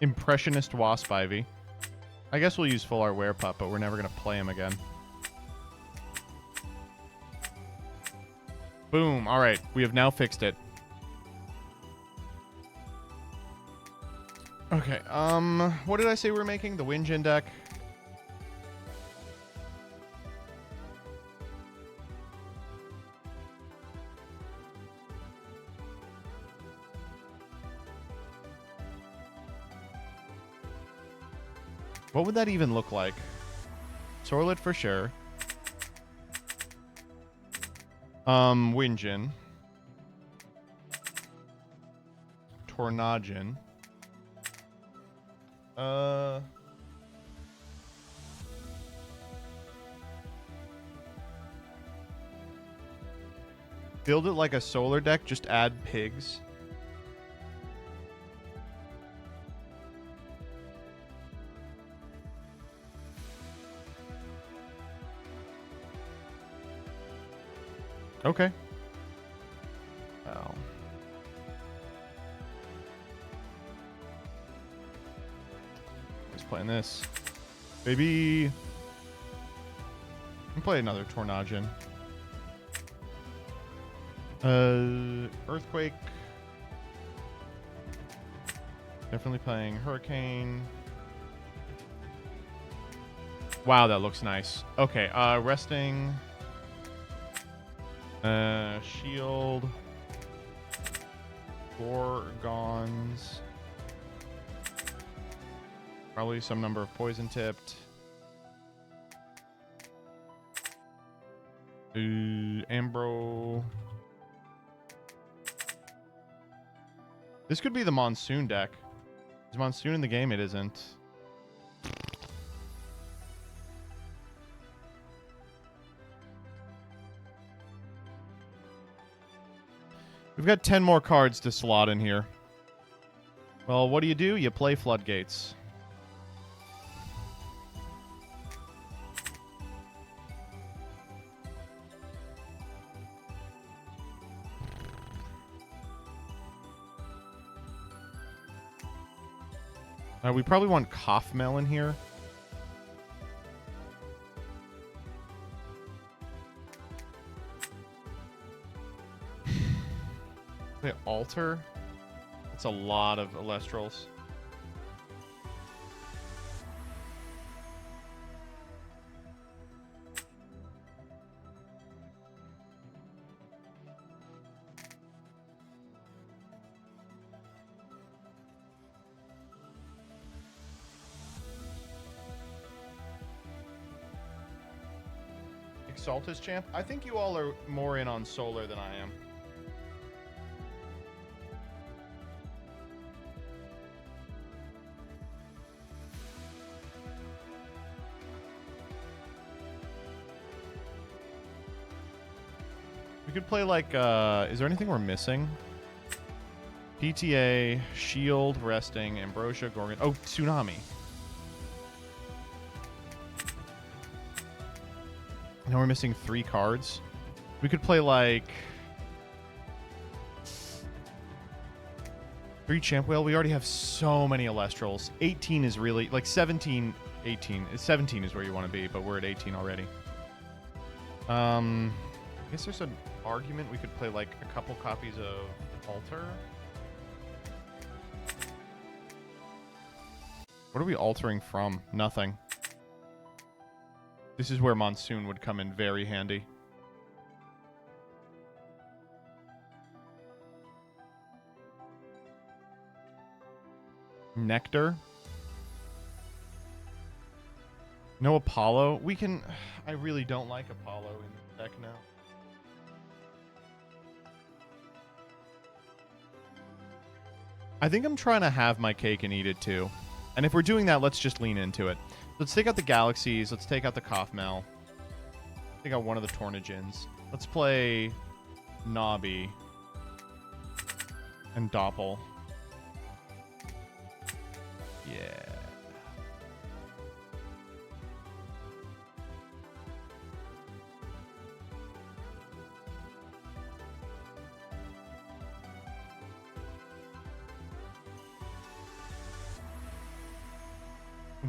Impressionist Wasp Ivy. I guess we'll use Full Art Werepup, but we're never going to play him again. Boom. All right. We have now fixed it. Okay. What did I say we were making? The Winjin deck. What would that even look like? Sorlet for sure. Winjin. Tornadin. Build it like a solar deck, just add pigs. Okay. Well. Who's playing this? Baby. I'm play another Tornadgen. Earthquake. Definitely playing Hurricane. Wow, that looks nice. Okay, resting. Shield. Gorgons. Probably some number of poison tipped. Ambro. This could be the Monsoon deck. Is Monsoon in the game? It isn't. We've got 10 more cards to slot in here. Well, what do? You play Floodgates. We probably want Kaufmel in here. They alter. That's a lot of Elestrals. Exaltus champ? I think you all are more in on solar than I am. We could play like, is there anything we're missing? PTA, Shield, Resting, Ambrosia, Gorgon. Oh, Tsunami. Now we're missing 3 cards. We could play like 3 Champ Whale. We already have so many Elestrals. 18 is really like 17, 18. 17 is where you want to be, but we're at 18 already. I guess there's an argument we could play like a couple copies of Alter. What are we altering from? Nothing. This is where Monsoon would come in very handy. Nectar. No Apollo. We can... I really don't like Apollo in the deck now. I think I'm trying to have my cake and eat it too. And if we're doing that, let's just lean into it. Let's take out the Galaxies. Let's take out the Kaufmel. Take out one of the Tornagens. Let's play Nobby and Doppel. Yeah.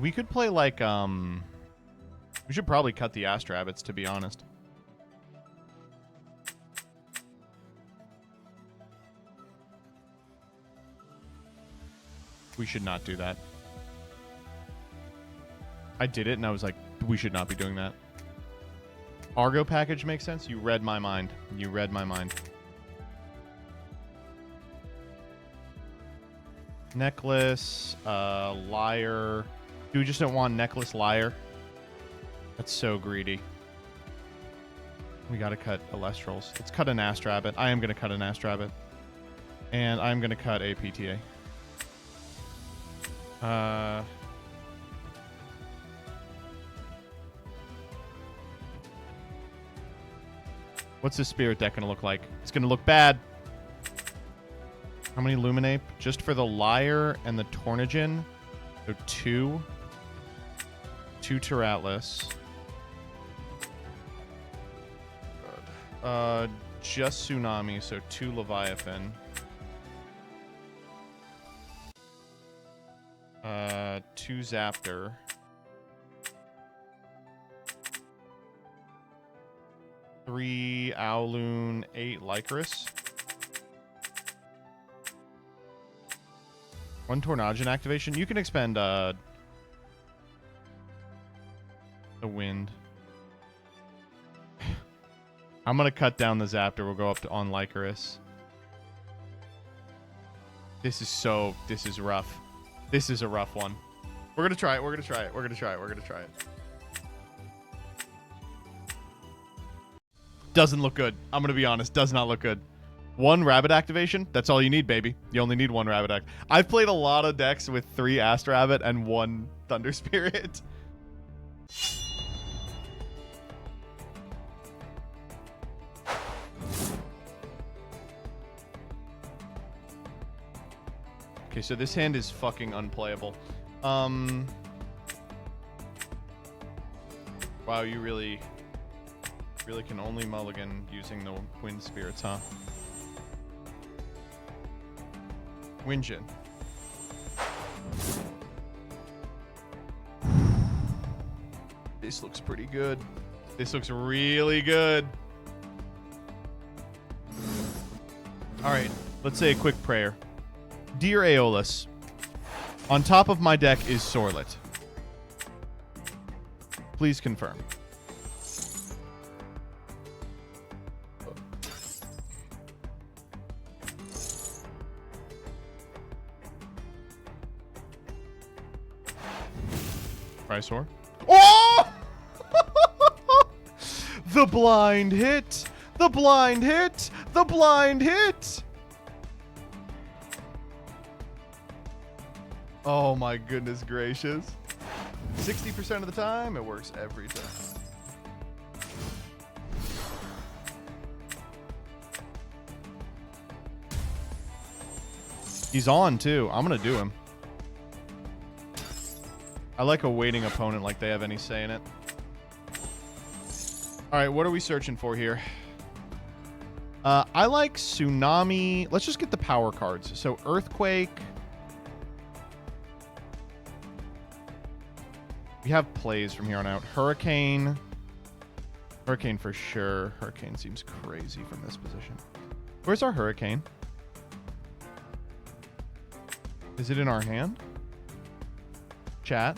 We could play like, we should probably cut the Astrabbits, to be honest. We should not do that. I did it and I was like, we should not be doing that. Argo package makes sense? You read my mind. You read my mind. Necklace, Liar. We just don't want Necklace, Liar. That's so greedy. We gotta cut Elestrals. Let's cut an Astrabbit. I am gonna cut an Astrabbit. And I'm gonna cut a PTA. What's this Spirit deck gonna look like? It's gonna look bad. How many Luminape? Just for the Liar and the Tornagen. So 2. 2 Terratlas. just Tsunami, so 2 Leviathan. 2 Zaptor. 3 Owloon, 8 Lycris. 1 Tornadon activation. You can expend the wind. I'm gonna cut down the Zaptor. We'll go up to on Lycris. This is rough. This is a rough one. We're gonna try it. We're gonna try it. We're gonna try it. We're gonna try it. Doesn't look good. I'm gonna be honest. Does not look good. 1 Rabbit activation. That's all you need, baby. You only need 1 Rabbit act. I've played a lot of decks with 3 Ast Rabbit and 1 Thunder Spirit. Okay, so this hand is fucking unplayable. Wow, you really can only mulligan using the Wind Spirits, huh? Windjin. This looks pretty good. This looks really good. All right, let's say a quick prayer. Dear Aeolus, on top of my deck is Sorlet. Please confirm. Chrysor. Oh! The blind hit! The blind hit! The blind hit! Oh my goodness gracious. 60% of the time, it works every time. He's on too. I'm gonna do him. I like a waiting opponent like they have any say in it. Alright, what are we searching for here? I like Tsunami. Let's just get the power cards. So Earthquake. We have plays from here on out. Hurricane. Hurricane for sure. Hurricane seems crazy from this position. Where's our Hurricane? Is it in our hand? Chat.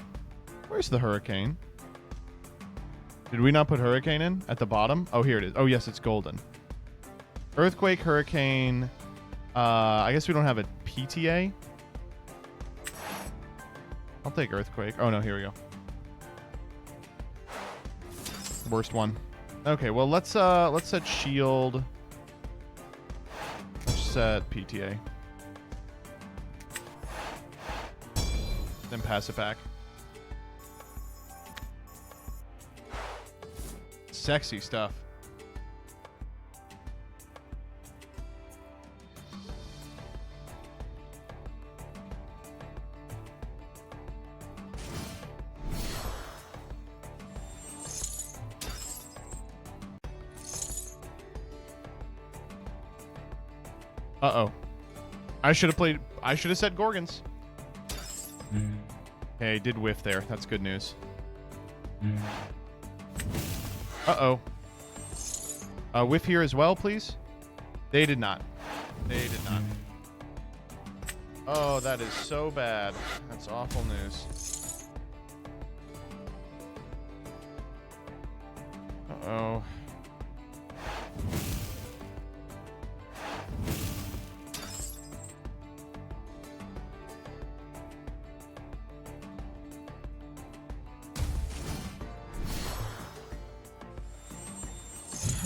Where's the Hurricane? Did we not put Hurricane in at the bottom? Oh, here it is. Oh, yes, it's golden. Earthquake, Hurricane. I guess we don't have a PTA. I'll take Earthquake. Oh, no, here we go. Worst one. Okay, well, let's set Shield. Let's set PTA. Then pass it back. Sexy stuff. Uh-oh. I should have said Gorgons. Hey, did whiff there. That's good news. Uh-oh. Whiff here as well, please. They did not. They did not. Oh, that is so bad. That's awful news. Uh-oh.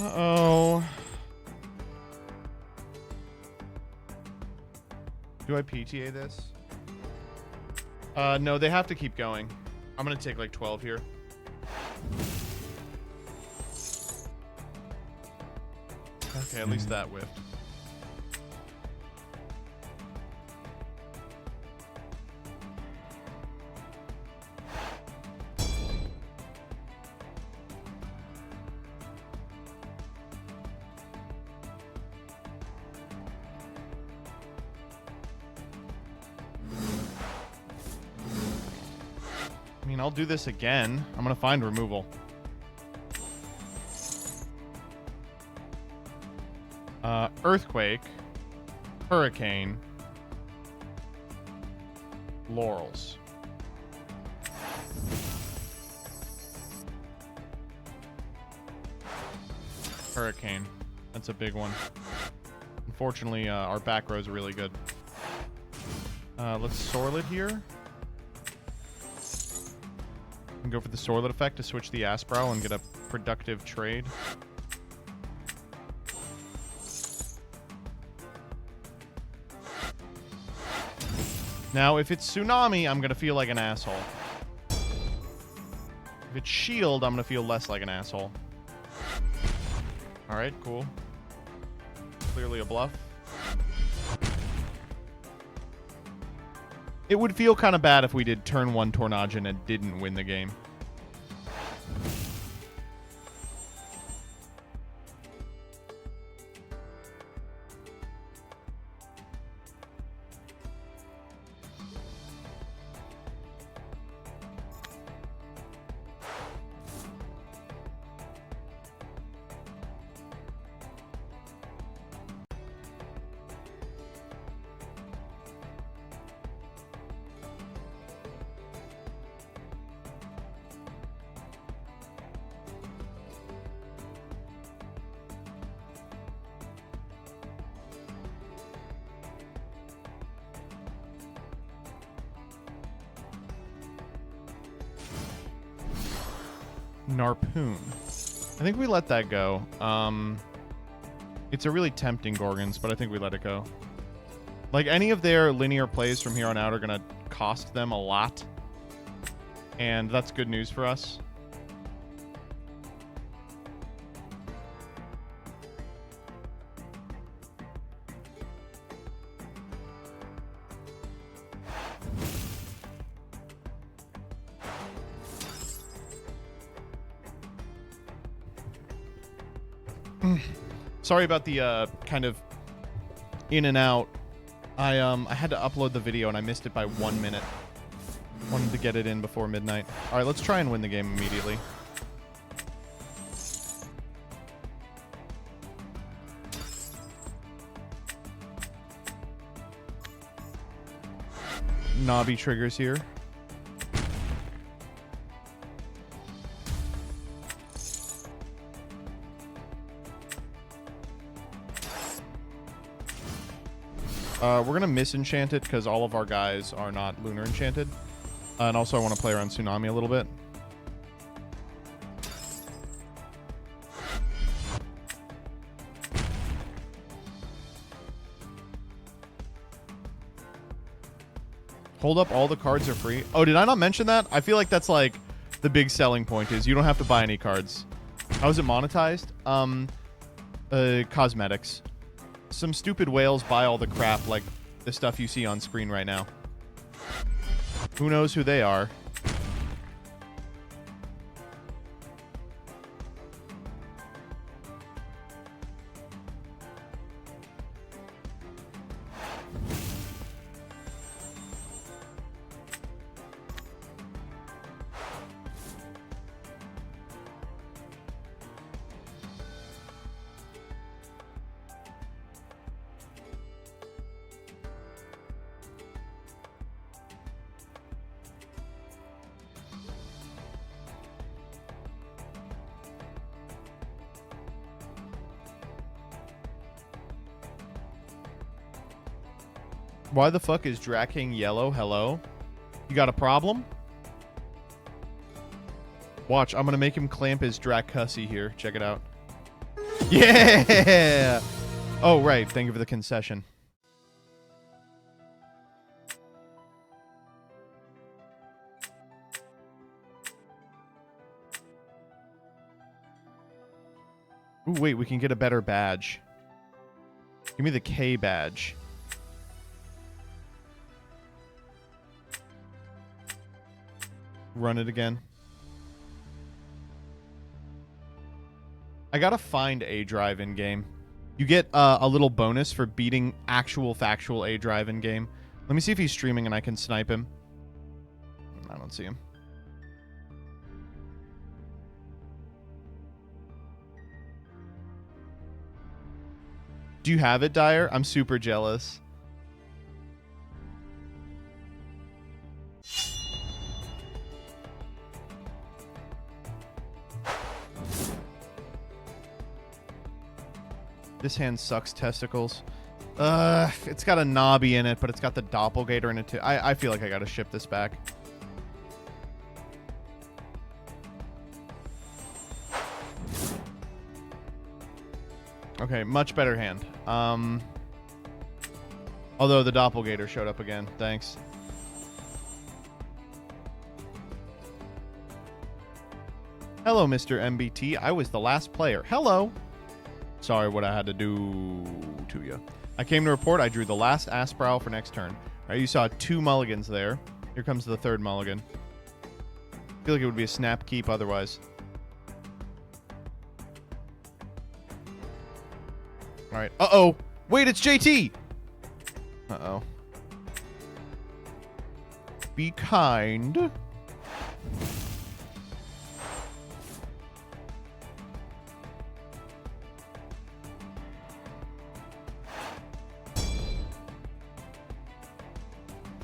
Uh-oh. Do I PTA this? No, they have to keep going. I'm gonna take like 12 here. Okay, at least that whiffed. mean, I'll do this again. I'm going to find removal. Earthquake. Hurricane. Laurels. Hurricane. That's a big one. Unfortunately, our back row is really good. Let's Sorlet here. And go for the Sorlet effect to switch the Asprow and get a productive trade. Now, if it's Tsunami, I'm going to feel like an asshole. If it's Shield, I'm going to feel less like an asshole. Alright, cool. Clearly a bluff. It would feel kind of bad if we did turn 1 Tornadon and didn't win the game. Narpoon. I think we let that go. It's a really tempting Gorgons, but I think we let it go. Like, any of their linear plays from here on out are going to cost them a lot. And that's good news for us. Sorry about the kind of in and out. I had to upload the video and I missed it by 1 minute. Wanted to get it in before midnight. All right, let's try and win the game immediately. Knobby triggers here. We're going to misenchant it because all of our guys are not lunar enchanted. And also I want to play around Tsunami a little bit. Hold up, all the cards are free. Oh, did I not mention that? I feel like that's like the big selling point is you don't have to buy any cards. How is it monetized? Cosmetics. Some stupid whales buy all the crap like the stuff you see on screen right now. Who knows who they are? Why the fuck is Drakking yellow? Hello? You got a problem? Watch, I'm gonna make him clamp his Dracussy here. Check it out. Yeah! Oh, right. Thank you for the concession. Ooh, wait, we can get a better badge. Give me the K badge. Run it again. I gotta find A drive in game. You get a little bonus for beating actual factual A drive in game. Let me see if he's streaming and I can snipe him. I don't see him. Do you have it, Dyer? I'm super jealous. This hand sucks testicles. It's got a knobby in it, but it's got the doppelganger in it too. I feel like I gotta ship this back. Okay, much better hand. Although the doppelganger showed up again. Thanks. Hello, Mr. MBT. I was the last player. Hello. Sorry what I had to do to you. I came to report I drew the last ass prowl for next turn. All right, you saw 2 mulligans there. Here comes the 3rd mulligan. I feel like it would be a snap keep otherwise. All right. Uh-oh. Wait, it's JT. Uh-oh. Be kind.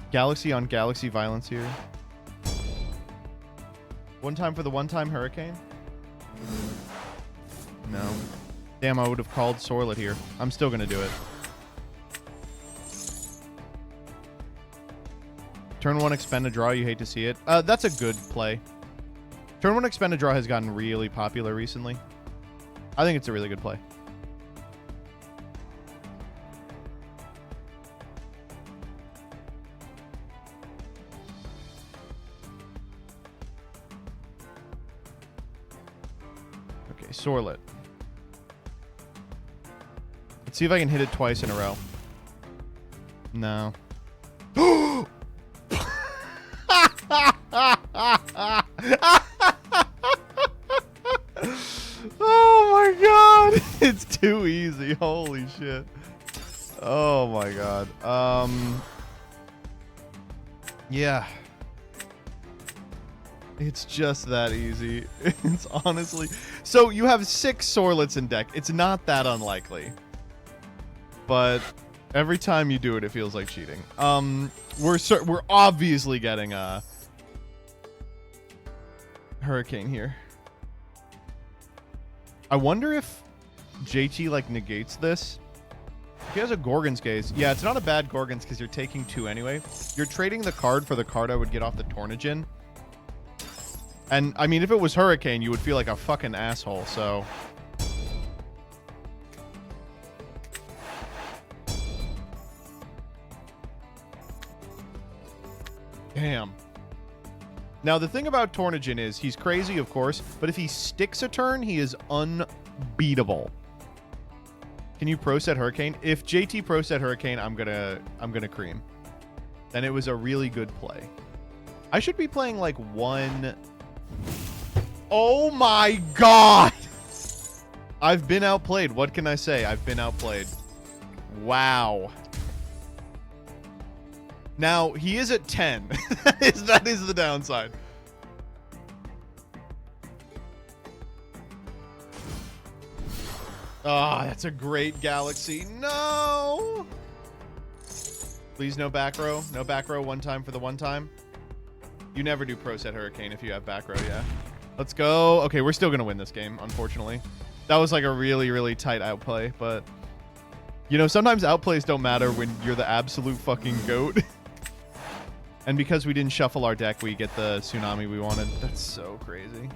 Galaxy on Galaxy violence here. One time for the one-time hurricane? No. Damn, I would have called Sorlet here. I'm still going to do it. Turn 1, expend a draw. You hate to see it. That's a good play. Turn 1, expend a draw has gotten really popular recently. I think it's a really good play. Okay, Sorlet. Let's see if I can hit it twice in a row. No. Oh my god. It's too easy. Holy shit. Oh my god. Yeah. It's just that easy. It's honestly... So you have 6 Sorlets in deck. It's not that unlikely. But every time you do it, it feels like cheating. We're obviously getting a Hurricane here. I wonder if JT like negates this. If he has a Gorgon's Gaze. Yeah, it's not a bad Gorgon's because you're taking 2 anyway. You're trading the card for the card I would get off the Tornigen. And, I mean, if it was Hurricane, you would feel like a fucking asshole, so... Damn. Now, the thing about Tornigen is, he's crazy, of course, but if he sticks a turn, he is unbeatable. Can you pro set Hurricane? If JT pro set Hurricane, I'm gonna cream. Then it was a really good play. I should be playing, like, one... Oh my god! I've been outplayed. What can I say? I've been outplayed. Wow. Now, he is at 10. that is the downside. Ah, that's a great Galaxy. No! Please, no back row. No back row. One time for the one time. You never do pro set Hurricane if you have back row, yeah. Let's go. Okay, we're still going to win this game, unfortunately. That was like a really, really tight outplay, but... You know, sometimes outplays don't matter when you're the absolute fucking GOAT. And because we didn't shuffle our deck, we get the Tsunami we wanted. That's so crazy.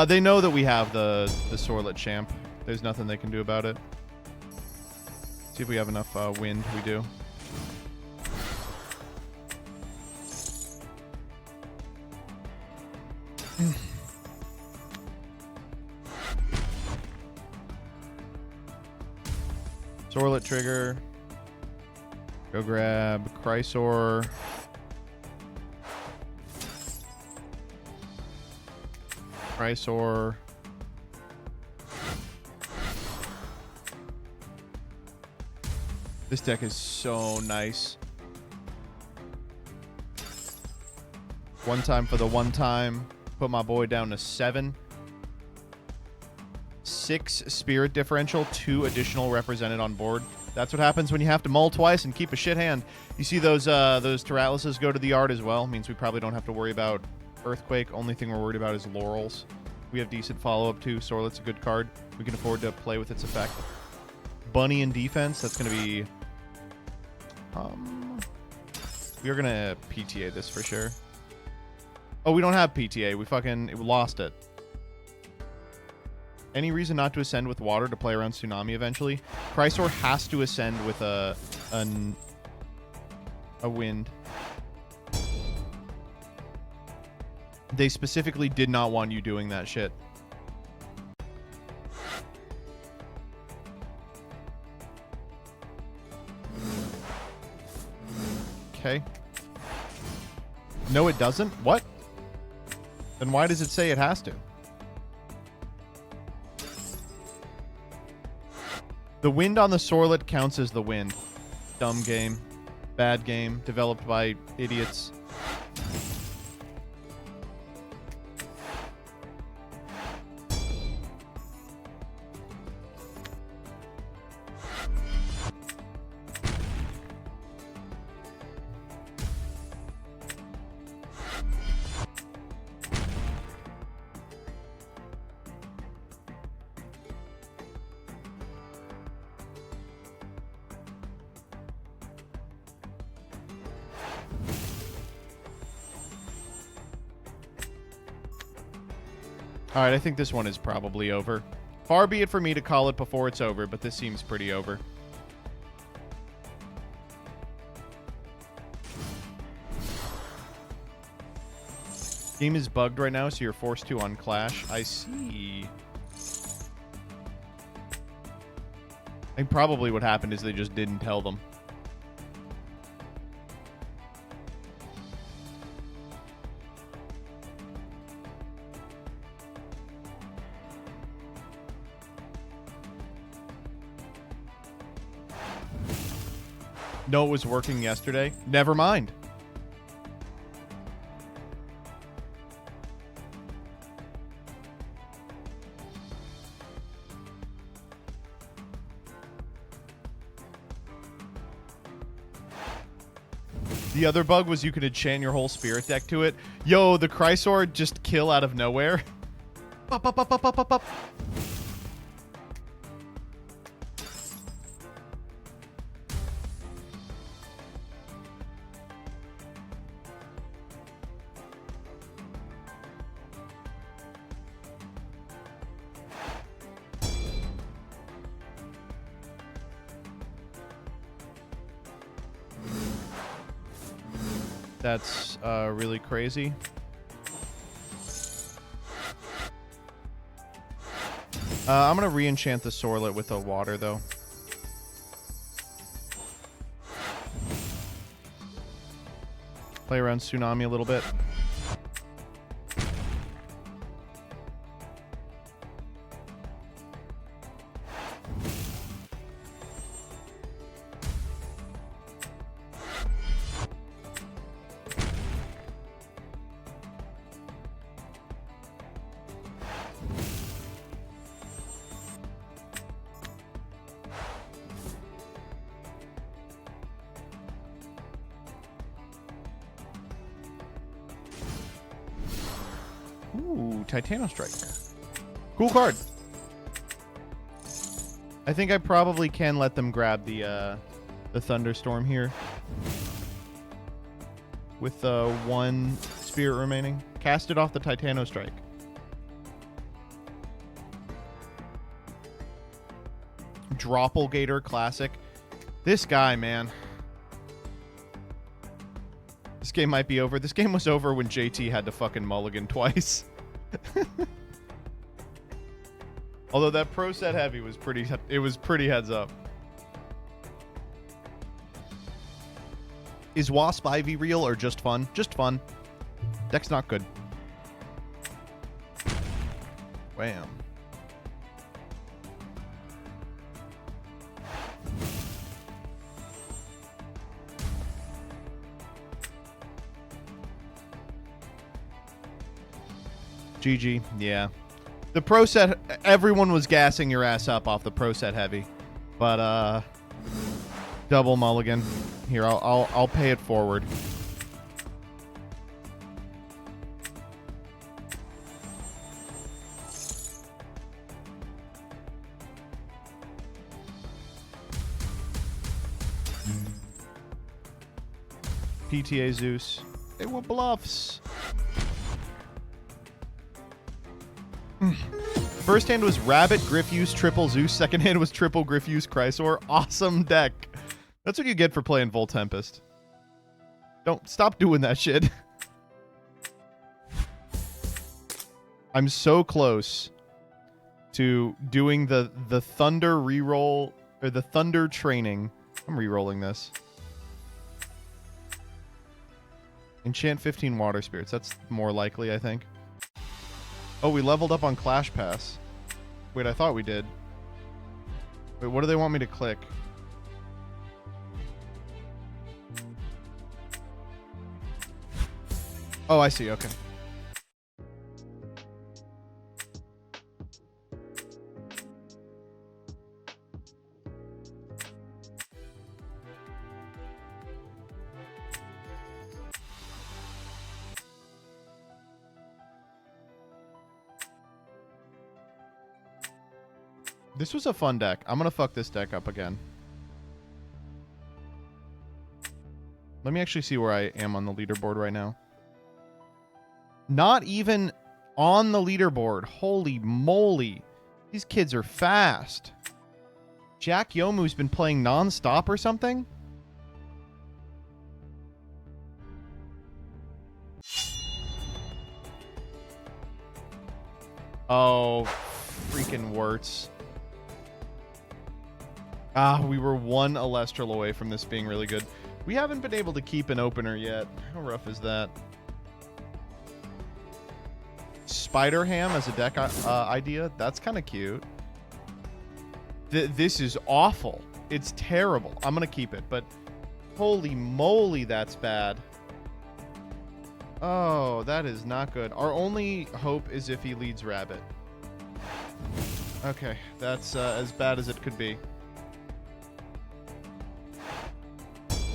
They know that we have the Sorlet champ. There's nothing they can do about it. See if we have enough wind. We do. Sorlet trigger. Go grab Chrysor. Chrysor. This deck is so nice. One time for the one time. Put my boy down to 7. 6 spirit differential, 2 additional represented on board. That's what happens when you have to mull twice and keep a shit hand. You see those Tyratluses go to the yard as well. Means we probably don't have to worry about Earthquake. Only thing we're worried about is Laurels. We have decent follow-up too. Sorlet's a good card. We can afford to play with its effect. Bunny in defense. That's going to be... we're going to PTA this for sure. Oh, we don't have PTA. We lost it. Any reason not to ascend with water to play around Tsunami eventually? Chrysor has to ascend with a wind. They specifically did not want you doing that shit. Okay. No, it doesn't? What? Then why does it say it has to? The wind on the Sorlet counts as the wind. Dumb game. Bad game. Developed by idiots. Alright, I think this one is probably over. Far be it for me to call it before it's over, but this seems pretty over. Game is bugged right now, so you're forced to on Clash. I see. I think probably what happened is they just didn't tell them. No, it was working yesterday. Never mind. The other bug was you could enchant your whole spirit deck to it. Yo, the Chrysor just kill out of nowhere. Up, up, up, up, up, up, up. That's really crazy. I'm going to re-enchant the Sorlet with the water, though. Play around Tsunami a little bit. Ooh, Titano Strike. Cool card. I think I probably can let them grab the Thunderstorm here. With 1 Spirit remaining. Cast it off the Titano Strike. Dropplegator Classic. This guy, man. This game might be over. This game was over when JT had to fucking mulligan twice. Although that pro set heavy was pretty... It was pretty heads up. Is Wasp Ivy real or just fun? Just fun. Deck's not good. Wham. GG, yeah. The pro set, everyone was gassing your ass up off the pro set heavy. But, double mulligan. Here, I'll pay it forward. PTA Zeus. They were bluffs. First hand was Rabbit, Griffuse, Triple Zeus. Second hand was Triple Griffuse, Chrysor. Awesome deck. That's what you get for playing Volt Tempest. Don't stop doing that shit. I'm so close to doing the Thunder reroll, or the Thunder training. I'm rerolling this. Enchant 15 Water Spirits. That's more likely, I think. Oh, we leveled up on Clash Pass. Wait, I thought we did. Wait, what do they want me to click? Oh, I see. Okay. This was a fun deck. I'm going to fuck this deck up again. Let me actually see where I am on the leaderboard right now. Not even on the leaderboard. Holy moly. These kids are fast. Jack Yomu's been playing non-stop or something? Oh, freaking Wirtz. Ah, we were one Elestral away from this being really good. We haven't been able to keep an opener yet. How rough is that? Spider Ham as a deck idea? That's kind of cute. This is awful. It's terrible. I'm going to keep it, but holy moly, that's bad. Oh, that is not good. Our only hope is if he leads Rabbit. Okay, that's as bad as it could be.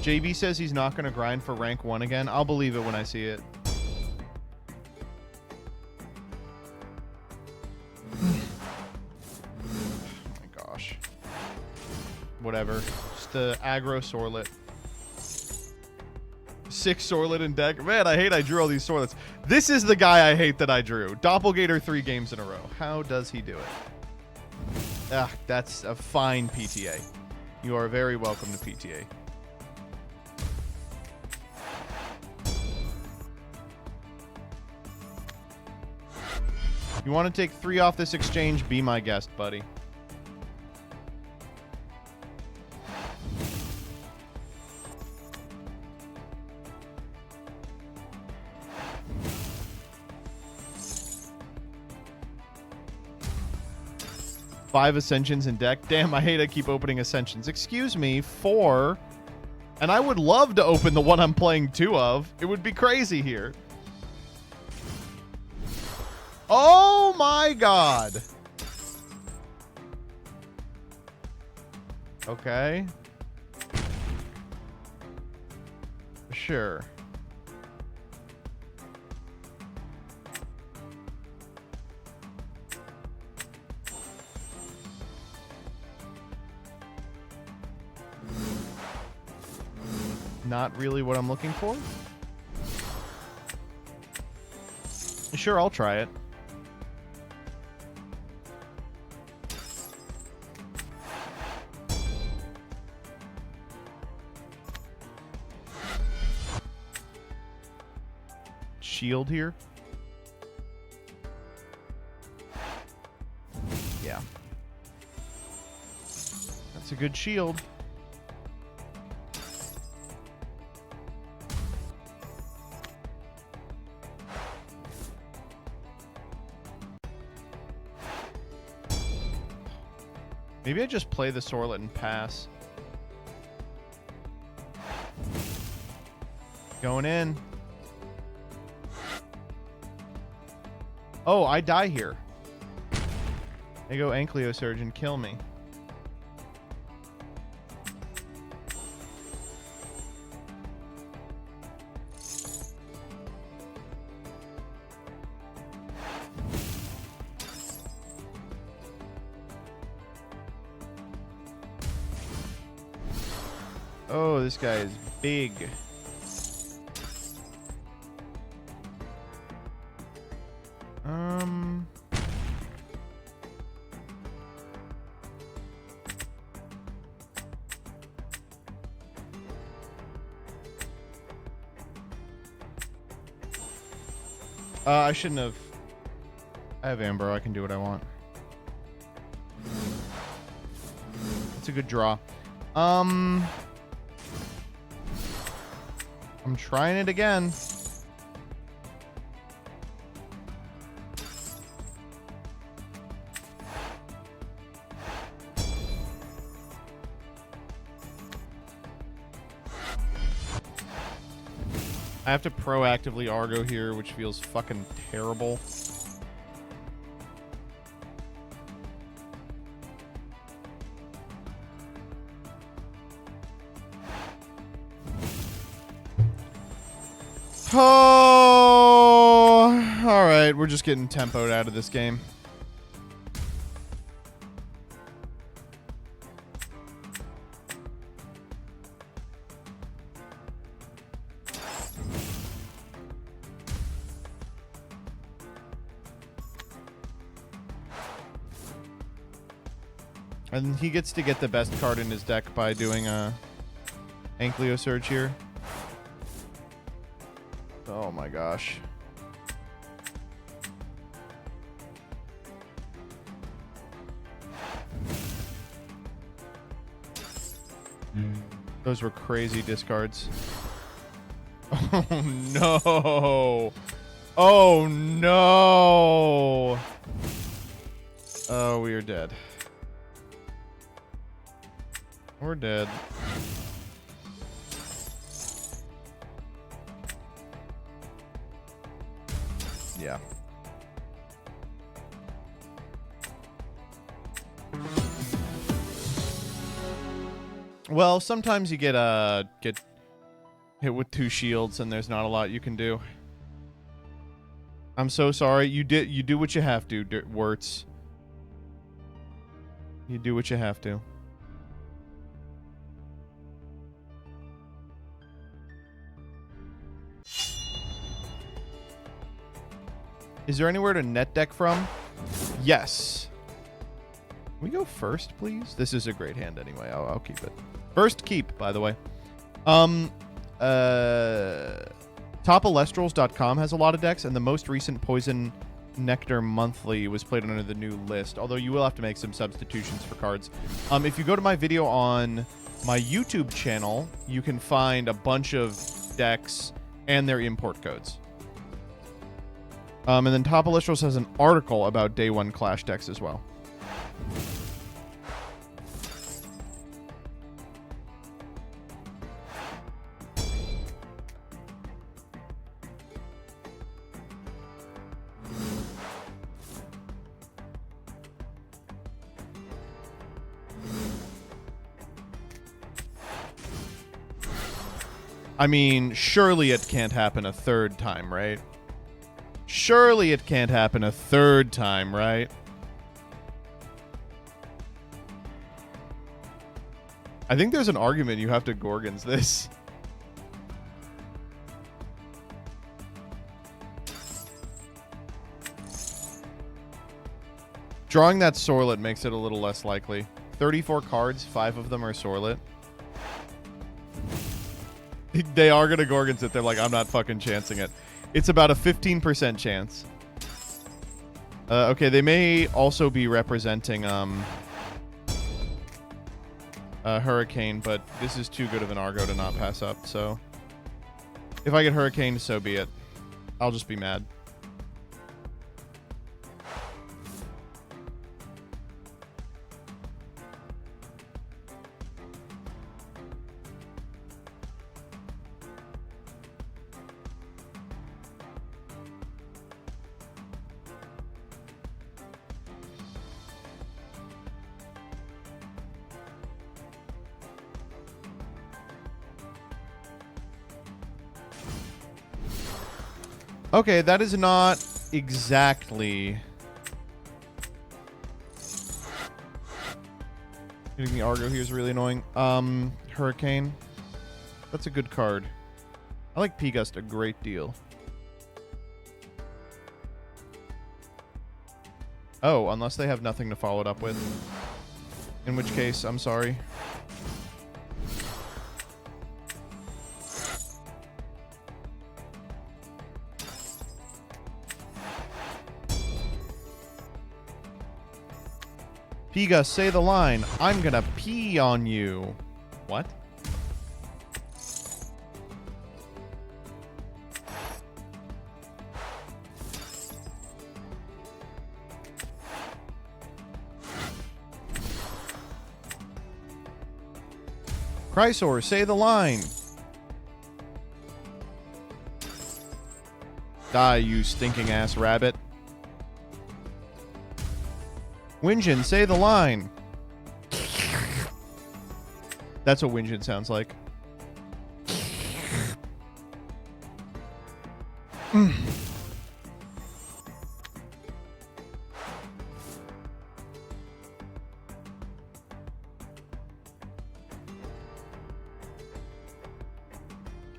JB says he's not going to grind for rank 1 again. I'll believe it when I see it. Oh my gosh. Whatever. Just the aggro Sorlet. 6 Sorlet in deck. Man, I hate I drew all these Sorlets. This is the guy I hate that I drew. Doppelgator 3 games in a row. How does he do it? Ah, that's a fine PTA. You are very welcome to PTA. You want to take 3 off this exchange? Be my guest, buddy. Five Ascensions in deck. Damn, I hate I keep opening Ascensions. Excuse me, 4. And I would love to open the one I'm playing 2 of. It would be crazy here. Oh my god. Okay. Sure. Not really what I'm looking for. Sure, I'll try it. Shield here. Yeah. That's a good shield. Maybe I just play the Sorlet and pass. Going in. Oh, I die here. They go Ankylosurge and kill me. Oh, this guy is big. I shouldn't have. I have Amber. I can do what I want. It's a good draw. I'm trying it again. I have to proactively Argo here, which feels fucking terrible. Oh, all right. We're just getting tempoed out of this game. And he gets to get the best card in his deck by doing a Ankylosurge here. Oh my gosh. Those were crazy discards. Oh no. Oh no. Oh, we are dead. We're dead. Yeah. Well, sometimes you get hit with 2 shields and there's not a lot you can do. I'm so sorry. You do what you have to, Wirtz. You do what you have to. Is there anywhere to net deck from? Yes. Can we go first, please? This is a great hand anyway. I'll keep it. First keep, by the way. TopElestrals.com has a lot of decks, and the most recent Poison Nectar Monthly was played under the new list, although you will have to make some substitutions for cards. If you go to my video on my YouTube channel, you can find a bunch of decks and their import codes. And then Top Elestrals has an article about Day 1 Clash decks as well. I mean, surely it can't happen a third time, right? Surely it can't happen a third time, right? I think there's an argument you have to Gorgons this. Drawing that Sorlet makes it a little less likely. 34 cards, 5 of them are Sorlet. They are going to Gorgons it. They're like, I'm not fucking chancing it. It's about a 15% chance. Okay, they may also be representing Hurricane, but this is too good of an Argo to not pass up, so... If I get Hurricane, so be it. I'll just be mad. Okay, that is not exactly... Getting the Argo here is really annoying. Hurricane. That's a good card. I like P-Gust a great deal. Oh, unless they have nothing to follow it up with. In which case, I'm sorry. P-Gust, say the line. I'm gonna pee on you. What? Chrysor, say the line. Die, you stinking ass rabbit. Winjin, say the line. That's what Winjin sounds like.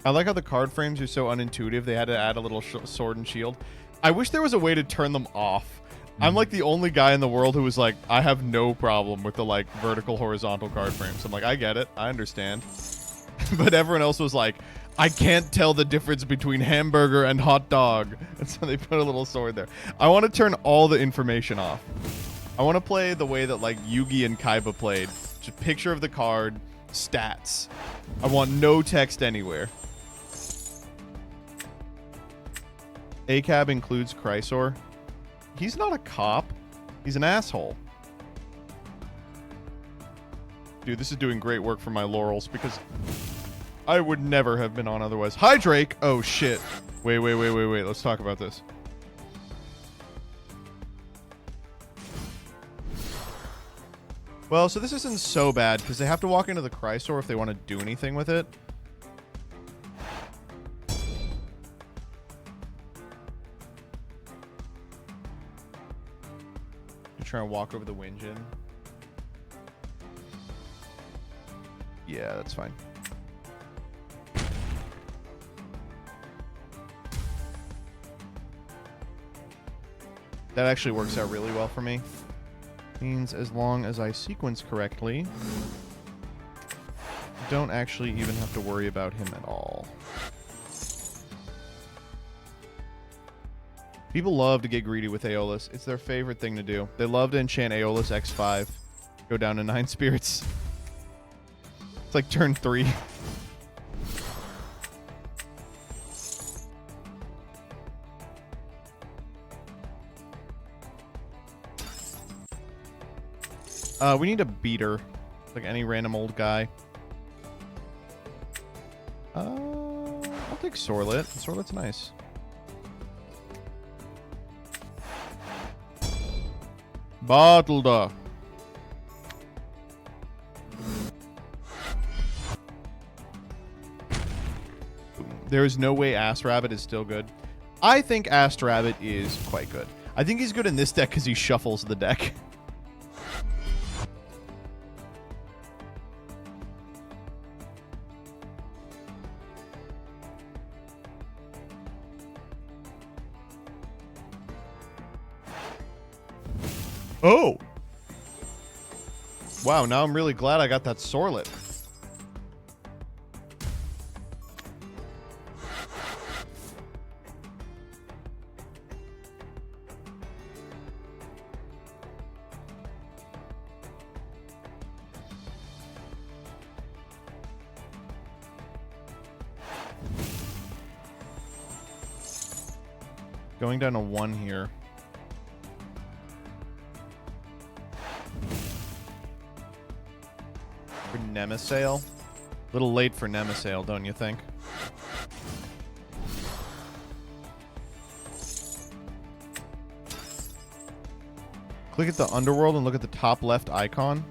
I like how the card frames are so unintuitive. They had to add a little sword and shield. I wish there was a way to turn them off. I'm like the only guy in the world who was like, I have no problem with the like vertical, horizontal card frames. I'm like, I get it. I understand. But everyone else was like, I can't tell the difference between hamburger and hot dog. And so they put a little sword there. I want to turn all the information off. I want to play the way that like Yugi and Kaiba played. Just picture of the card, stats. I want no text anywhere. ACAB includes Chrysor. He's not a cop. He's an asshole. Dude, this is doing great work for my laurels because I would never have been on otherwise. Hi, Drake. Oh, shit. Wait. Let's talk about this. Well, so this isn't so bad because they have to walk into the Chrysor if they want to do anything with it. Trying to walk over the Winjin. Yeah, that's fine. That actually works out really well for me. Means as long as I sequence correctly, don't actually even have to worry about him at all. People love to get greedy with Aeolus. It's their favorite thing to do. They love to enchant Aeolus X5. Go down to 9 spirits. It's like turn 3. We need a beater. Like any random old guy. I'll take Sorlet. Sorlet's nice. Bottled. There is no way Ass Rabbit is still good. I think Ass Rabbit is quite good. I think he's good in this deck because he shuffles the deck. Oh! Wow, now I'm really glad I got that Sorlet. Going down to 1 here. For Nemasail? A little late for Nemasail, don't you think? Click at the underworld and look at the top left icon.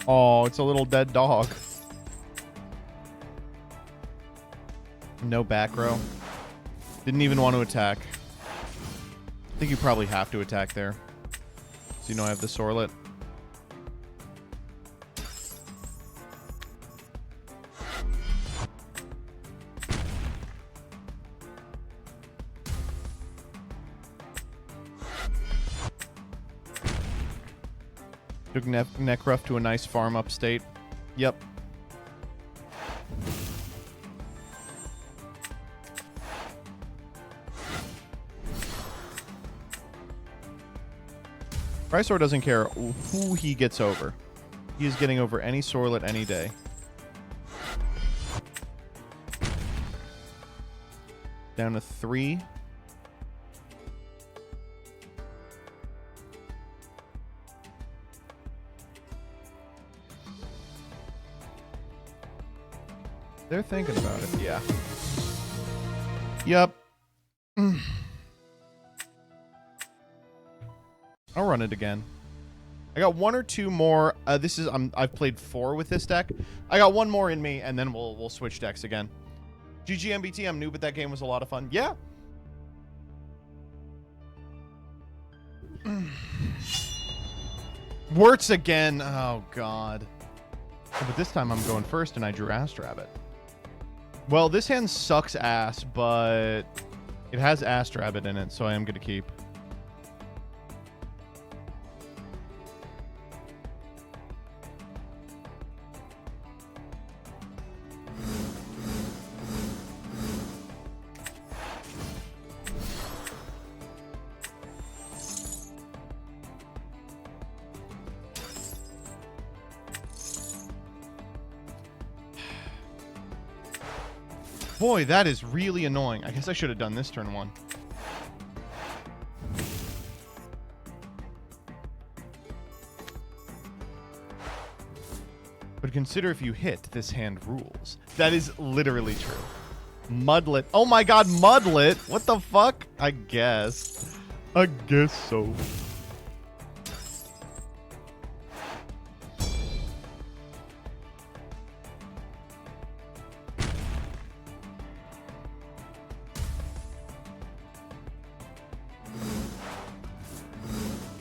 Oh, it's a little dead dog. No back row. Didn't even want to attack. I think you probably have to attack there. So you know I have the Sorlet. Took Necruff to a nice farm up state. Yep. Chrysor doesn't care who he gets over. He is getting over any Sorlet any day. Down to 3. They're thinking about it, yeah. Yep. I'll run it again. I got 1 or 2 more. This is I've played 4 with this deck. I got 1 more in me, and then we'll switch decks again. GG MBT. I'm new, but that game was a lot of fun. Yeah. Wirtz again. Oh God. But this time I'm going first, and I drew Astrabbit. Well, this hand sucks ass, but it has Astrabbit in it, so I am going to keep. Boy, that is really annoying. I guess I should have done this turn 1. But consider if you hit, this hand rules. That is literally true. Mudlet. Oh my God, Mudlet. What the fuck? I guess. I guess so.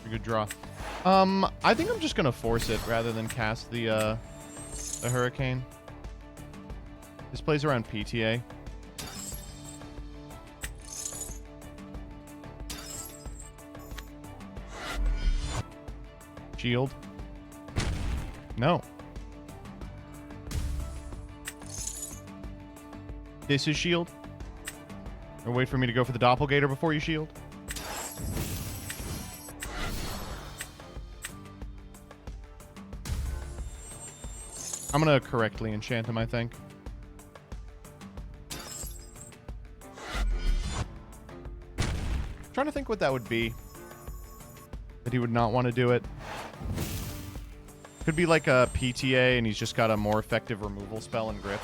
Good draw. I think I'm just gonna force it rather than cast the Hurricane. This plays around PTA. Shield. No. This is shield. Or wait for me to go for the Doppelganger before you shield. I'm going to correctly enchant him, I think. Trying to think what that would be. That he would not want to do it. Could be like a PTA and he's just got a more effective removal spell and grip.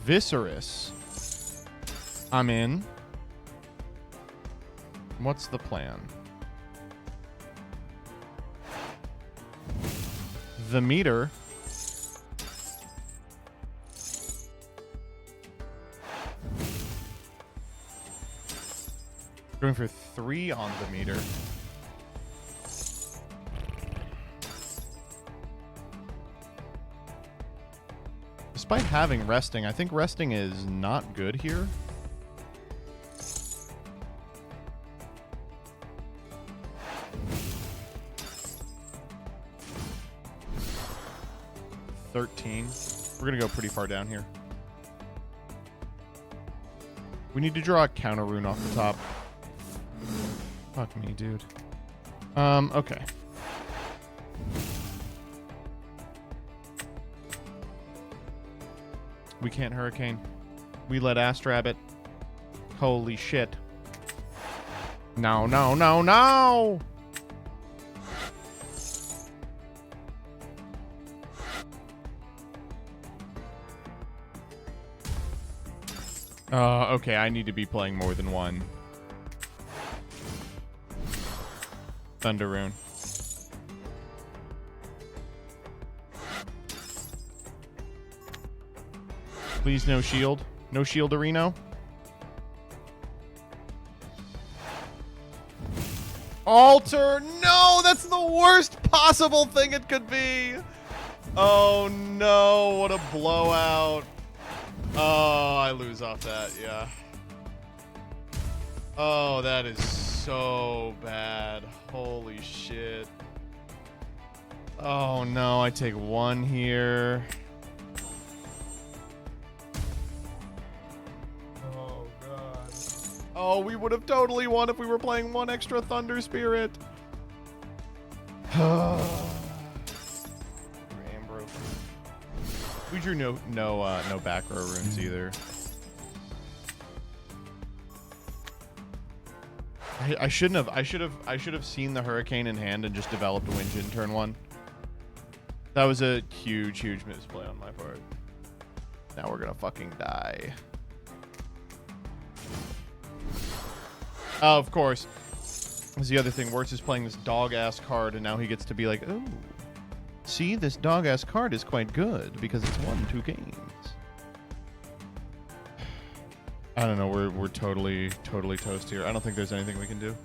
Viscerus. I'm in. What's the plan? The meter. Going for 3 on the meter. Despite having resting, I think resting is not good here. We're gonna go pretty far down here. We need to draw a counter rune off the top. Fuck me, dude. Okay. We can't Hurricane. We let Astrabbit. Holy shit. No, no, no, no! Okay, I need to be playing more than one. Thunder Rune. Please no shield. No shield, Areno. Alter! No! That's the worst possible thing it could be! Oh no, what a blowout. Oh, I lose off that, yeah. Oh, that is so bad. Holy shit. Oh no, I take one here. Oh god. Oh, we would have totally won if we were playing one extra Thunder Spirit. We drew no back row runes either. I shouldn't have. I should have seen the Hurricane in hand and just developed Windjin turn one. That was a huge misplay on my part. Now we're gonna fucking die. Oh, of course. That's the other thing. Wirtz is playing this dog-ass card, and now he gets to be like, oh, see, this dog-ass card is quite good because it's won 2 games. I don't know. We're totally toast here. I don't think there's anything we can do.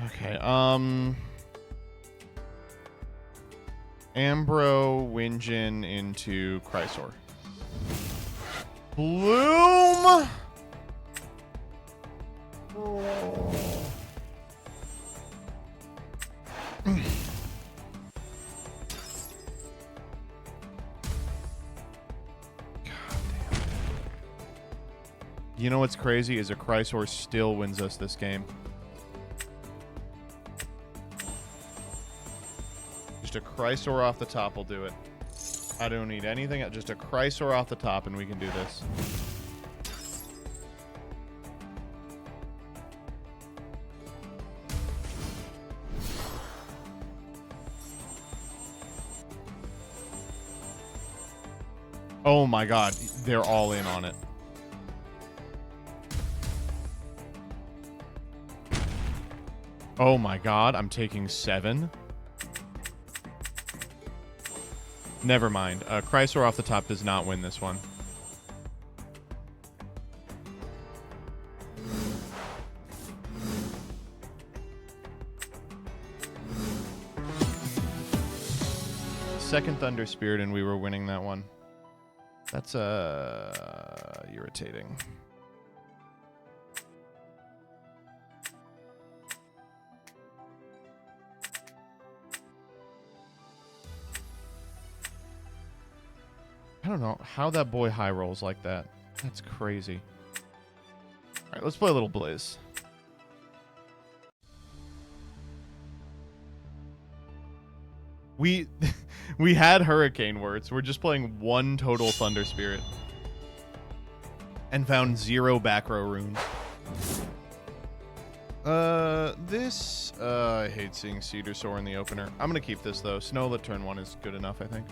Okay. Ambro, Windjin into Chrysor. Bloom! You know what's crazy is a Chrysor still wins us this game. Just a Chrysor off the top will do it. I don't need anything. Just a Chrysor off the top and we can do this. Oh my god, they're all in on it. Oh my god, I'm taking 7. Never mind. Chrysor off the top does not win this one. Second Thunder Spirit and we were winning that one. That's irritating. I don't know how that boy high rolls like that. That's crazy. All right, let's play a little Blizz. We had Hurricane Wirtz. We're just playing 1 total Thunder Spirit. And found 0 back row runes. I hate seeing Cedar Soar in the opener. I'm gonna keep this though. Snowlet turn 1 is good enough, I think.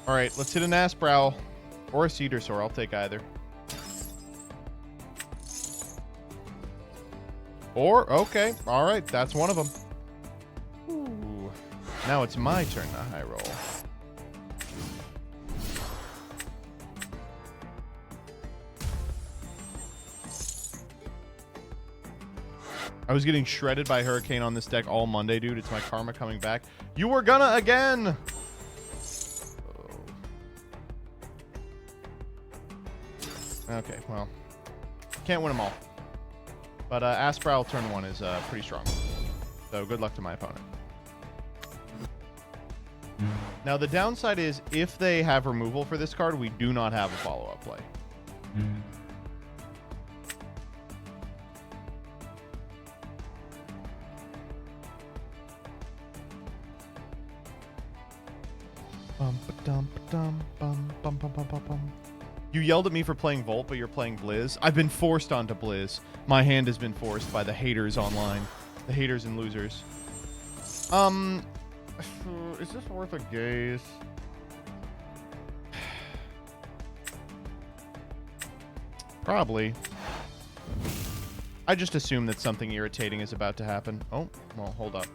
All right, let's hit an Asprowl or a Cedar Soar. I'll take either. Or, okay, all right, that's one of them. Ooh. Now it's my turn to high roll. I was getting shredded by Hurricane on this deck all Monday, dude. It's my karma coming back. You were gonna again! Okay, well, can't win them all. But Asprowl turn 1 is pretty strong. So good luck to my opponent. Now the downside is if they have removal for this card, we do not have a follow-up play. Bum ba dum ba dum bum bum bum bum bum bum. You yelled at me for playing Volt, but you're playing Blizz. I've been forced onto Blizz. My hand has been forced by the haters online. The haters and losers. Is this worth a gaze? Probably. I just assume that something irritating is about to happen. Oh, well, hold up.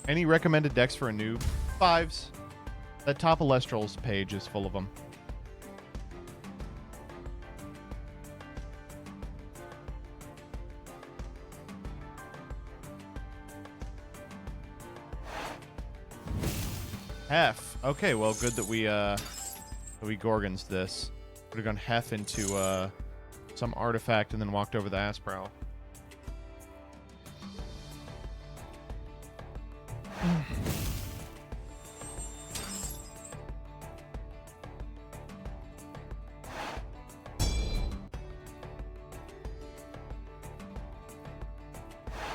Any recommended decks for a noob? 5s. That top Elestrals page is full of them. Hef. Okay, well, good that we Gorgons this. Would have gone Hef into some artifact and then walked over the Asprow.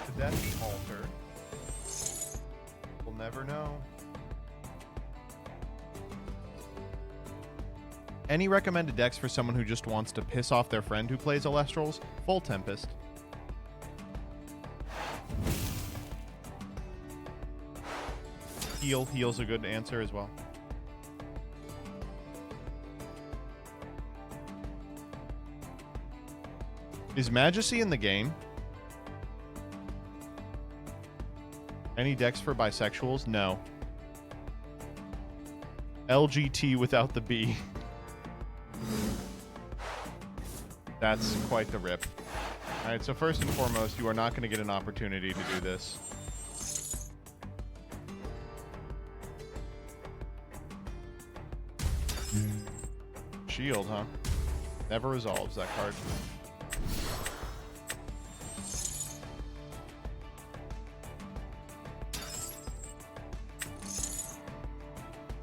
Could that be altered? We'll never know. Any recommended decks for someone who just wants to piss off their friend who plays Elestrals? Full Tempest. Heal. Heal's a good answer as well. Is Majesty in the game? Any decks for bisexuals? No. LGT without the B. That's quite the rip. Alright, so first and foremost, you are not going to get an opportunity to do this. Shield, huh? Never resolves that card.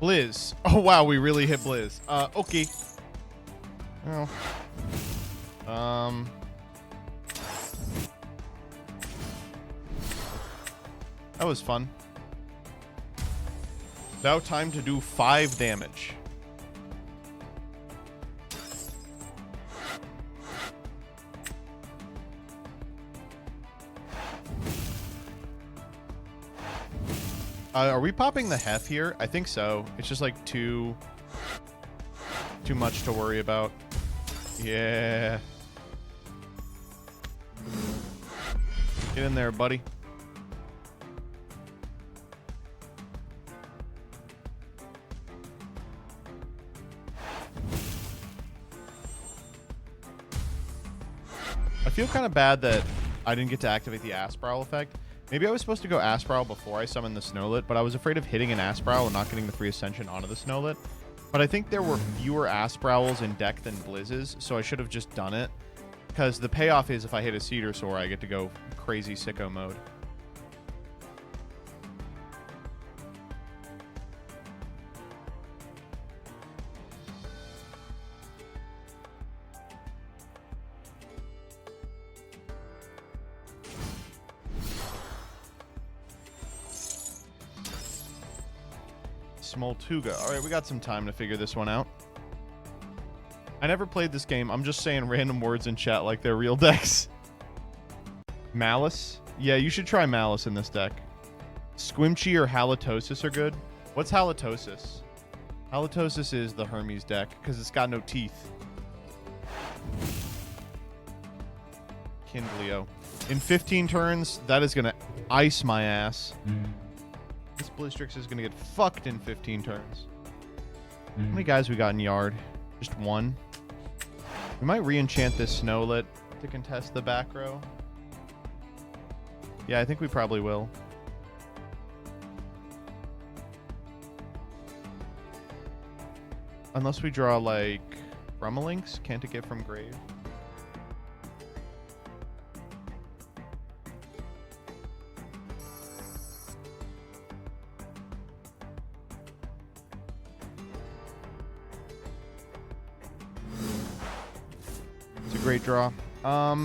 Blizz. Oh wow, we really hit Blizz. Okay. Well. That was fun. Now time to do 5 damage. Are we popping the Hef here? I think so. It's just like too much to worry about. Yeah. Get in there, buddy. I feel kind of bad that I didn't get to activate the Asprowl effect. Maybe I was supposed to go Asprowl before I summoned the Snowlet, but I was afraid of hitting an Asprowl and not getting the free Ascension onto the Snowlet. But I think there were fewer Asprowls in deck than Blizzes, so I should have just done it. Because the payoff is if I hit a Cedar Soar, I get to go crazy sicko mode. Smoltuga. Alright, we got some time to figure this one out. I never played this game. I'm just saying random words in chat like they're real decks. Malice? Yeah, you should try Malice in this deck. Squimchy or Halitosis are good. What's Halitosis? Halitosis is the Hermes deck because it's got no teeth. Kindleo. In 15 turns, that is going to ice my ass. This Blizztrix is going to get fucked in 15 turns. How many guys we got in yard? Just one. We might re-enchant this Snowlet to contest the back row. Yeah, I think we probably will. Unless we draw, like, Brummelinks. Can't it get from grave? great draw. All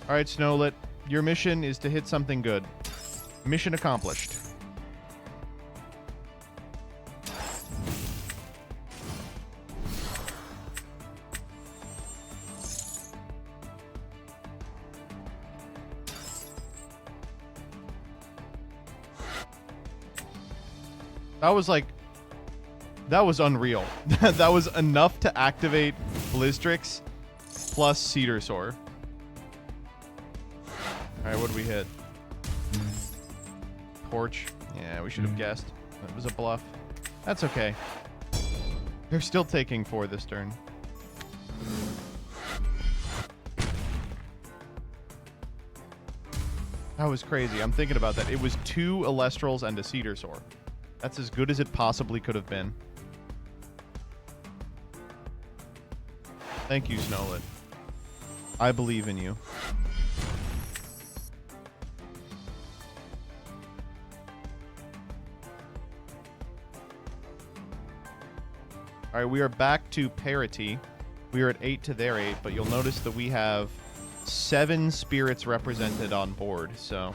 right, Snowlet. Your mission is to hit something good. Mission accomplished. That was unreal. That was enough to activate Blistrix plus Cedar Soar. Alright, what did we hit? Torch. Yeah, we should have guessed. That was a bluff. That's okay. They're still taking 4 this turn. That was crazy. I'm thinking about that. It was 2 Elestrals and a Cedar Soar. That's as good as it possibly could have been. Thank you, Snowlet. I believe in you. All right, we are back to parity. We are at 8 to their 8, but you'll notice that we have 7 spirits represented on board, so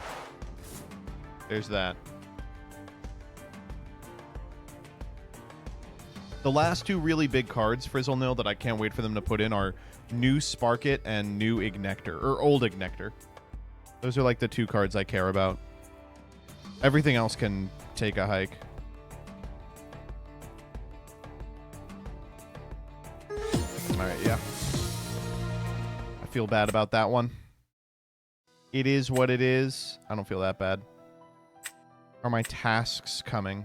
there's that. The last 2 really big cards, Frizzlenil, that I can't wait for them to put in are new Sparkit and new Ignector, or old Ignector. Those are like the 2 cards I care about. Everything else can take a hike. Alright, yeah. I feel bad about that one. It is what it is. I don't feel that bad. Are my tasks coming?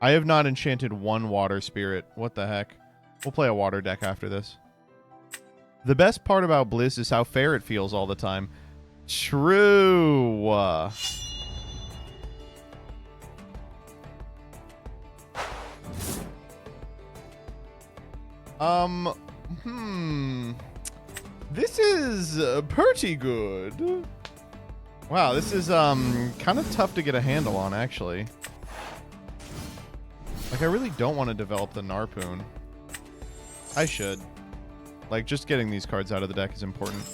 I have not enchanted 1 water spirit. What the heck? We'll play a water deck after this. The best part about Bliss is how fair it feels all the time. True. This is pretty good. Wow, this is kind of tough to get a handle on, actually. Like, I really don't want to develop the Narpoon. I should. Like, just getting these cards out of the deck is important.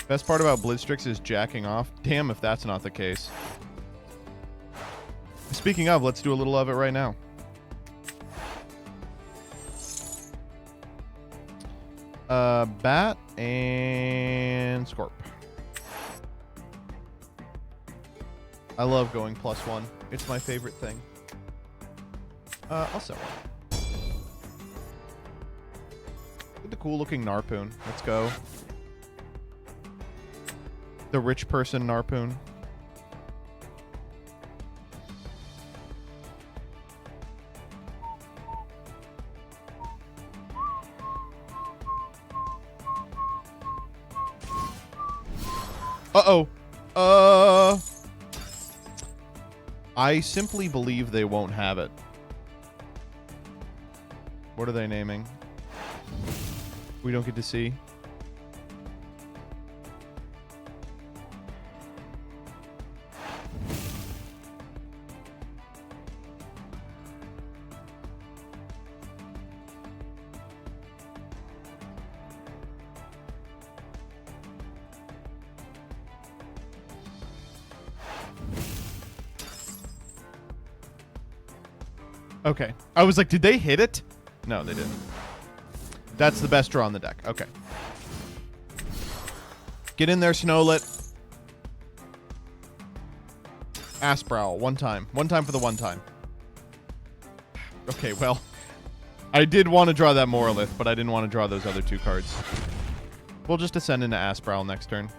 Best part about Blitzstrix is jacking off. Damn if that's not the case. Speaking of, let's do a little of it right now. Bat and Scorp. I love going +1. It's my favorite thing. I'll sell one. Look at the cool looking Narpoon. Let's go. The rich person Narpoon. Uh-oh. I simply believe they won't have it. What are they naming? We don't get to see. Okay. I was like, did they hit it? No, they didn't. That's the best draw on the deck. Okay. Get in there, Snowlet. Asprowl, 1 time. 1 time for the 1 time. Okay, well. I did want to draw that Moralith, but I didn't want to draw those other 2 cards. We'll just ascend into Asprowl next turn.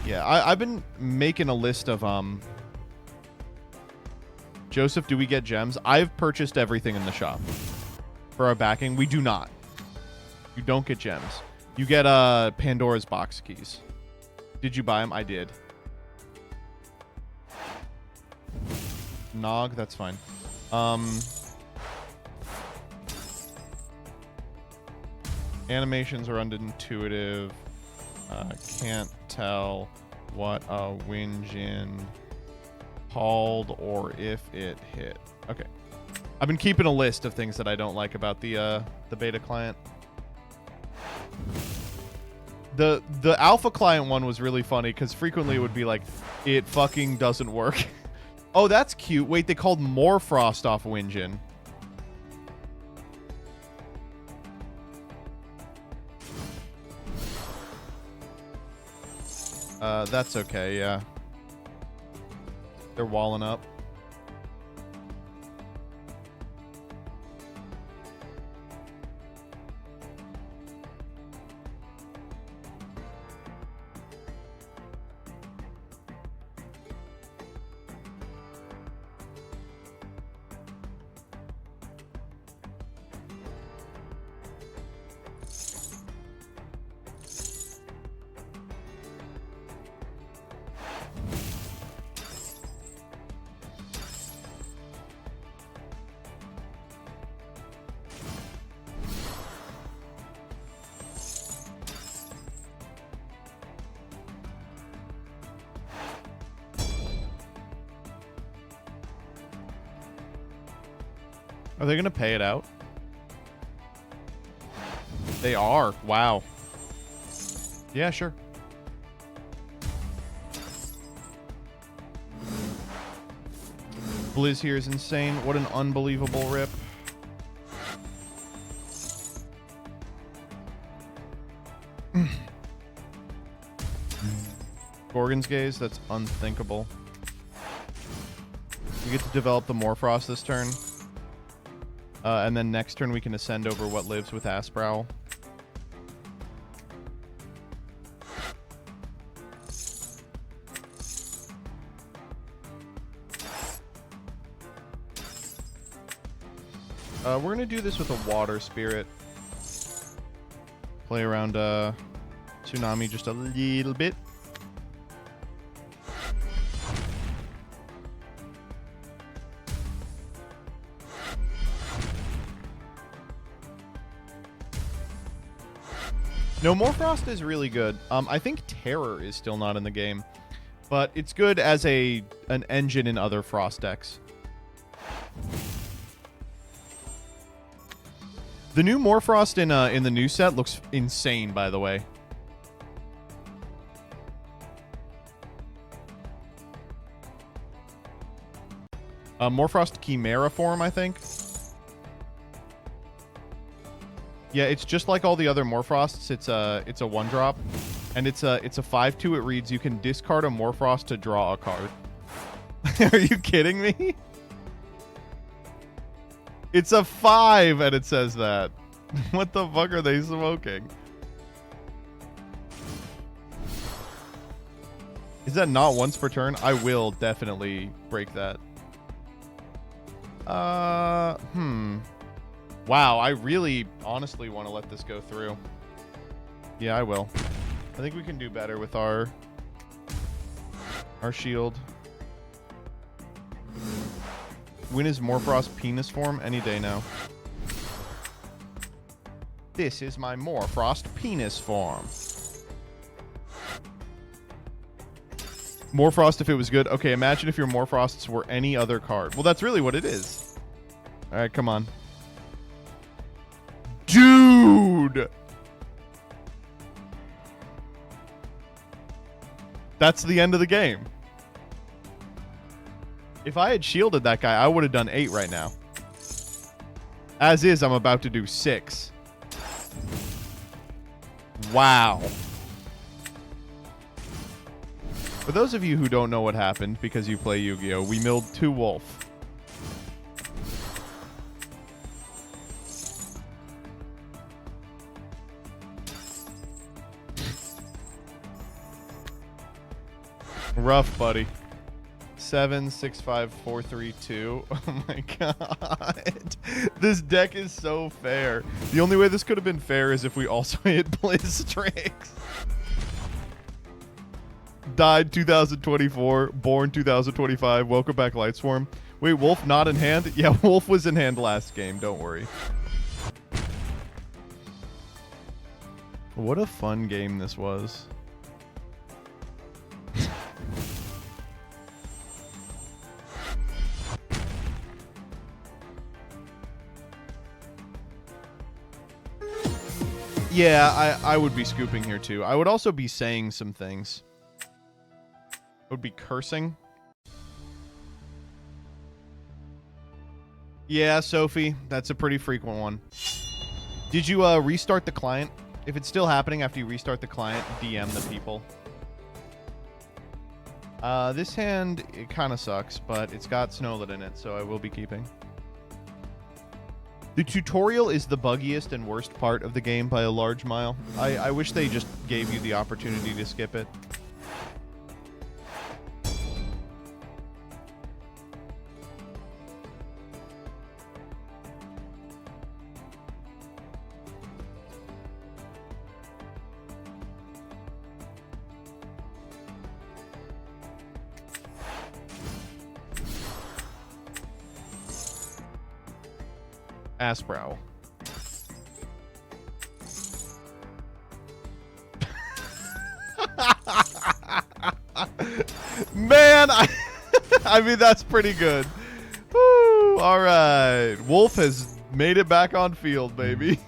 Yeah, I've been making a list of, Joseph, do we get gems? I've purchased everything in the shop. For our backing, we do not. You don't get gems. You get Pandora's box keys. Did you buy them? I did. Nog, that's fine. Animations are unintuitive. Can't tell what a Winjin called or if it hit. Okay. I've been keeping a list of things that I don't like about the beta client. The alpha client one was really funny because frequently it would be like, it fucking doesn't work. Oh, that's cute. Wait, they called more Frost off Winjin. That's okay, yeah. They're walling up. Are they going to pay it out? They are. Wow. Yeah, sure. Blizz here is insane. What an unbelievable rip. Gorgon's Gaze, that's unthinkable. We get to develop the Morfrost this turn. And then next turn we can ascend over what lives with Asprowl. We're going to do this with a Water Spirit. Play around Tsunami just a little bit. No, Morfrost is really good. I think Terror is still not in the game, but it's good as an engine in other Frost decks. The new Morfrost in the new set looks insane, by the way. Morfrost Chimera form, I think. Yeah, it's just like all the other Morfrosts. It's a 1-drop, and it's a 5/2. It reads, you can discard a Morfrost to draw a card. Are you kidding me? It's a 5, and it says that. What the fuck are they smoking? Is that not once per turn? I will definitely break that. Wow, I really honestly want to let this go through. Yeah, I will. I think we can do better with our shield. When is Morfrost penis form? Any day now. This is my Morfrost penis form. Morfrost if it was good. Okay, imagine if your Morfrosts were any other card. Well, that's really what it is. All right, come on. Dude! That's the end of the game. If I had shielded that guy, I would have done 8 right now. As is, I'm about to do 6. Wow. For those of you who don't know what happened because you play Yu-Gi-Oh!, we milled 2 Wolf. Rough, buddy. 7, 6, 5, 4, 3, 2. Oh my god. This deck is so fair. The only way this could have been fair is if we also hit Blizzstrix. Died 2024, born 2025. Welcome back, Lightswarm. Wait, Wolf not in hand? Yeah, Wolf was in hand last game. Don't worry. What a fun game this was. Yeah, I would be scooping here too. I would also be saying some things. I would be cursing. Yeah, Sophie, that's a pretty frequent one. Did you restart the client? If it's still happening after you restart the client, DM the people. This hand, it kind of sucks, but it's got Snowlet in it, so I will be keeping. The tutorial is the buggiest and worst part of the game by a large mile. I wish they just gave you the opportunity to skip it. Asprow. Man, I mean, that's pretty good. Woo, all right. Wolf has made it back on field, baby.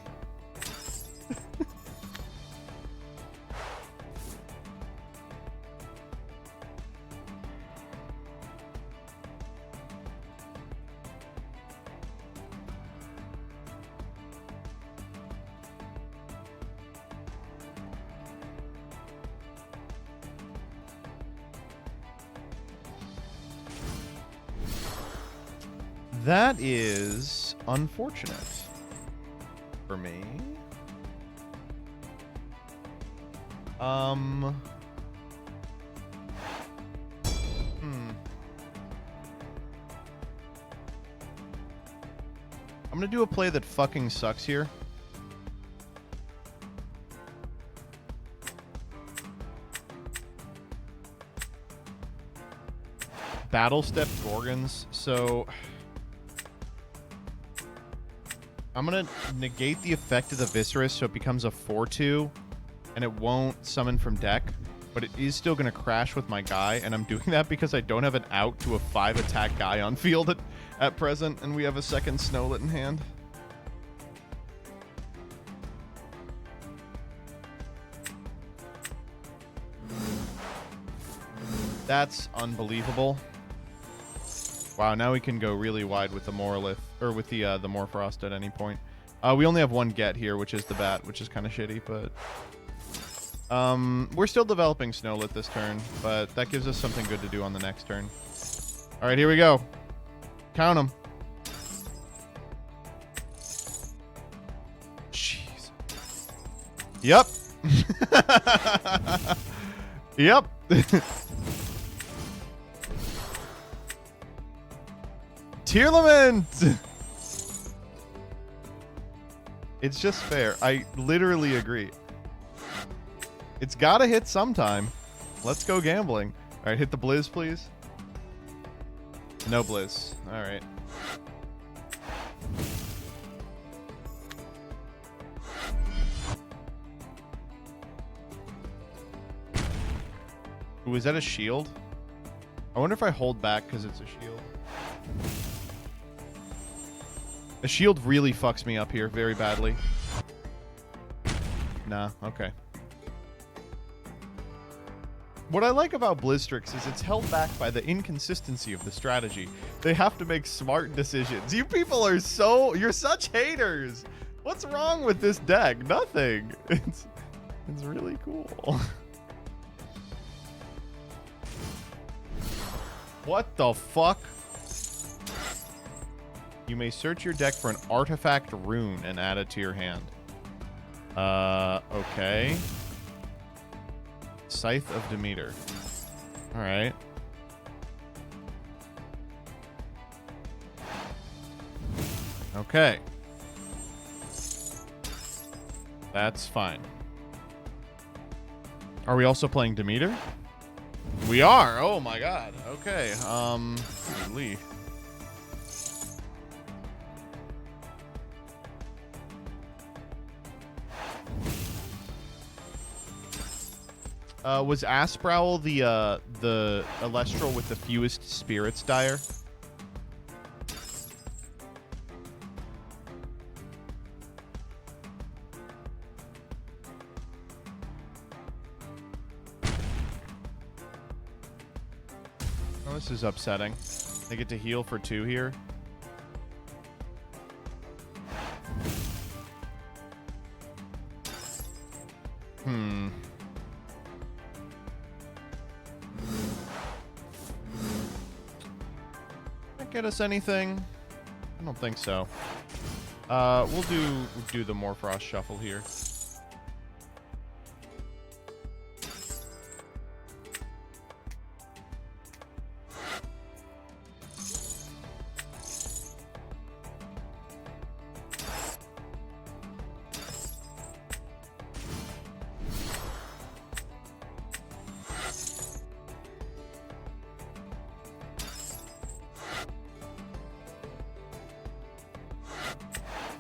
That is unfortunate for me. I'm gonna do a play that fucking sucks here. Battle Step Gorgons, so I'm going to negate the effect of the Viscerus so it becomes a 4-2, and it won't summon from deck, but it is still going to crash with my guy, and I'm doing that because I don't have an out to a 5-attack guy on field at present, and we have a second Snowlet in hand. That's unbelievable. Wow, now we can go really wide with the Morolith, or with the Morfrost at any point. We only have one get here, which is the Bat, which is kind of shitty, but we're still developing Snowlet this turn, but that gives us something good to do on the next turn. All right, here we go. Count them. Jeez. Yep. Yep. Tearlament! It's just fair. I literally agree. It's gotta hit sometime. Let's go gambling. Alright, hit the Blizz, please. No Blizz. Alright. Ooh, is that a shield? I wonder if I hold back because it's a shield. The shield really fucks me up here very badly. Nah, okay. What I like about Blizzstrix is it's held back by the inconsistency of the strategy. They have to make smart decisions. You people are you're such haters. What's wrong with this deck? Nothing. It's really cool. What the fuck? You may search your deck for an artifact rune and add it to your hand. Okay. Scythe of Demeter. Alright. Okay. That's fine. Are we also playing Demeter? We are! Oh my god. Okay. Lee. Was Asprowl the Elestral with the fewest spirits dire? this is upsetting. They get to heal for 2 here. That get us anything? I don't think so. We'll do the Morfrost shuffle here.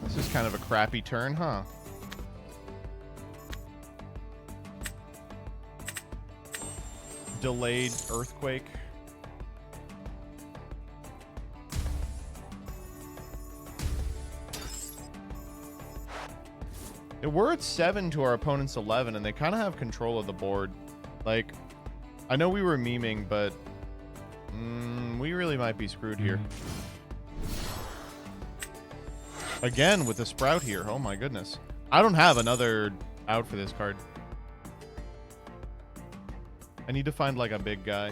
This is kind of a crappy turn, huh? Delayed earthquake. We're at 7 to our opponent's 11, and they kind of have control of the board. Like, I know we were memeing, but we really might be screwed here. Again, with the Sprout here. Oh my goodness. I don't have another out for this card. I need to find like a big guy.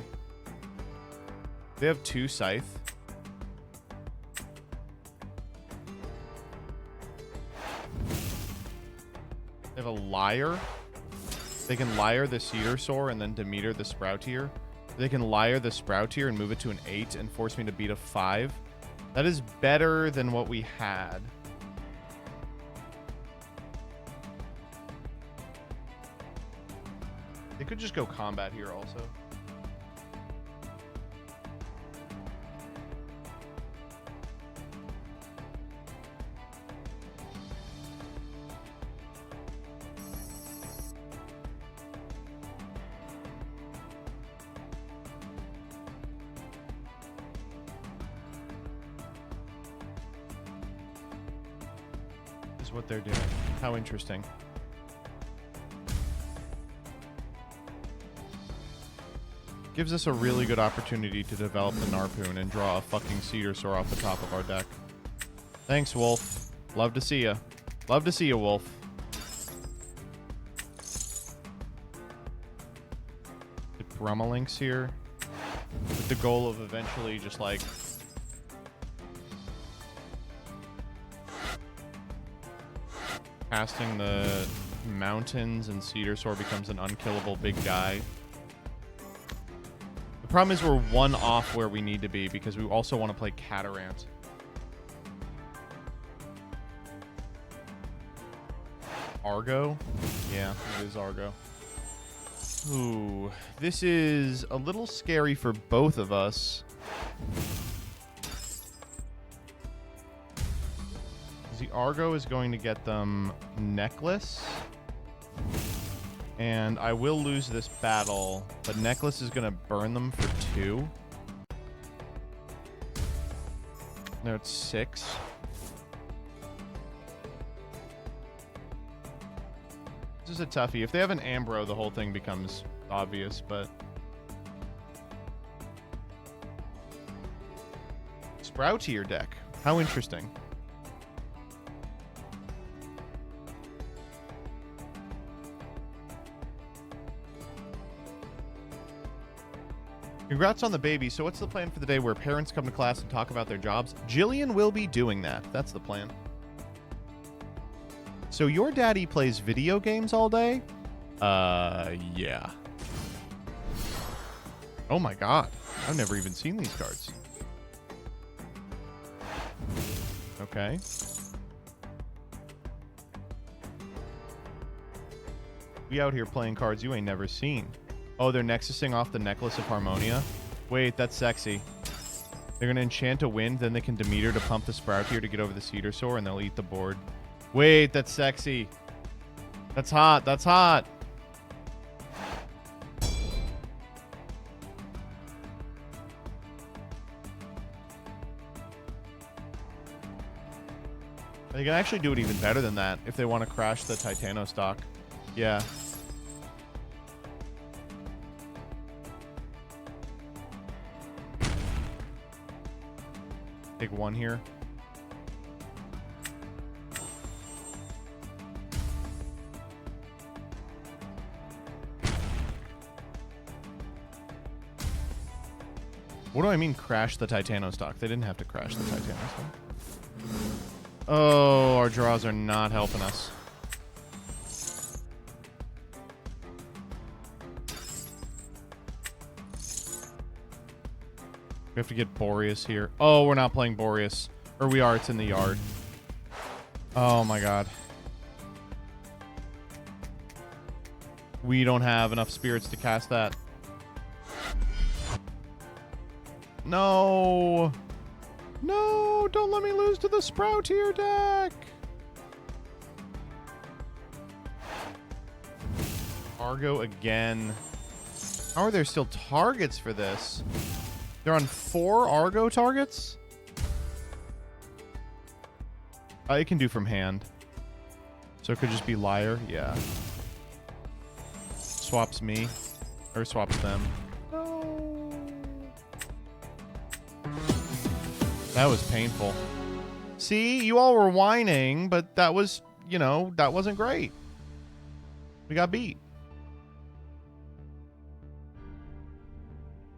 They have 2 Scythe. They have a Liar. They can Liar the Cedar Soar and then Demeter the Sproutier. They can Liar the Sproutier and move it to an 8 and force me to beat a 5. That is better than what we had. They could just go combat here also. This is what they're doing. How interesting. Gives us a really good opportunity to develop the Narpoon and draw a fucking Cedar Soar off the top of our deck. Thanks, Wolf. Love to see ya. Love to see ya, Wolf. The Brummelinks here. With the goal of eventually just like... casting the mountains and Cedar Soar becomes an unkillable big guy. The problem is we're 1 off where we need to be because we also want to play Catarant. Argo? Yeah, it is Argo. Ooh, this is a little scary for both of us. The Argo is going to get them Necklace. And I will lose this battle, but Necklace is going to burn them for 2. No, it's 6. This is a toughie. If they have an Ambro, the whole thing becomes obvious, but... Sproutier deck. How interesting. Congrats on the baby. So what's the plan for the day where parents come to class and talk about their jobs? Jillian will be doing that. That's the plan. So your daddy plays video games all day? Yeah. Oh my god. I've never even seen these cards. Okay. We out here playing cards you ain't never seen. Oh, they're nexusing off the Necklace of Harmonia? Wait, that's sexy. They're going to enchant a wind, then they can Demeter to pump the Sproutier to get over the Cedar Soar, and they'll eat the board. Wait, that's sexy. That's hot. That's hot. They can actually do it even better than that if they want to crash the Titano stock. Yeah. Take one here. What do I mean crash the Titanostock? They didn't have to crash the Titanostock. Oh, our draws are not helping us. We have to get Boreas here. Oh, we're not playing Boreas. Or we are, it's in the yard. Oh my god. We don't have enough spirits to cast that. No! No! Don't let me lose to the Sproutier deck! Argo again. How are there still targets for this? They're on 4 Argo targets? It can do from hand. So it could just be Liar? Yeah. Swaps me. Or swaps them. No. That was painful. See, you all were whining, but that was, you know, that wasn't great. We got beat.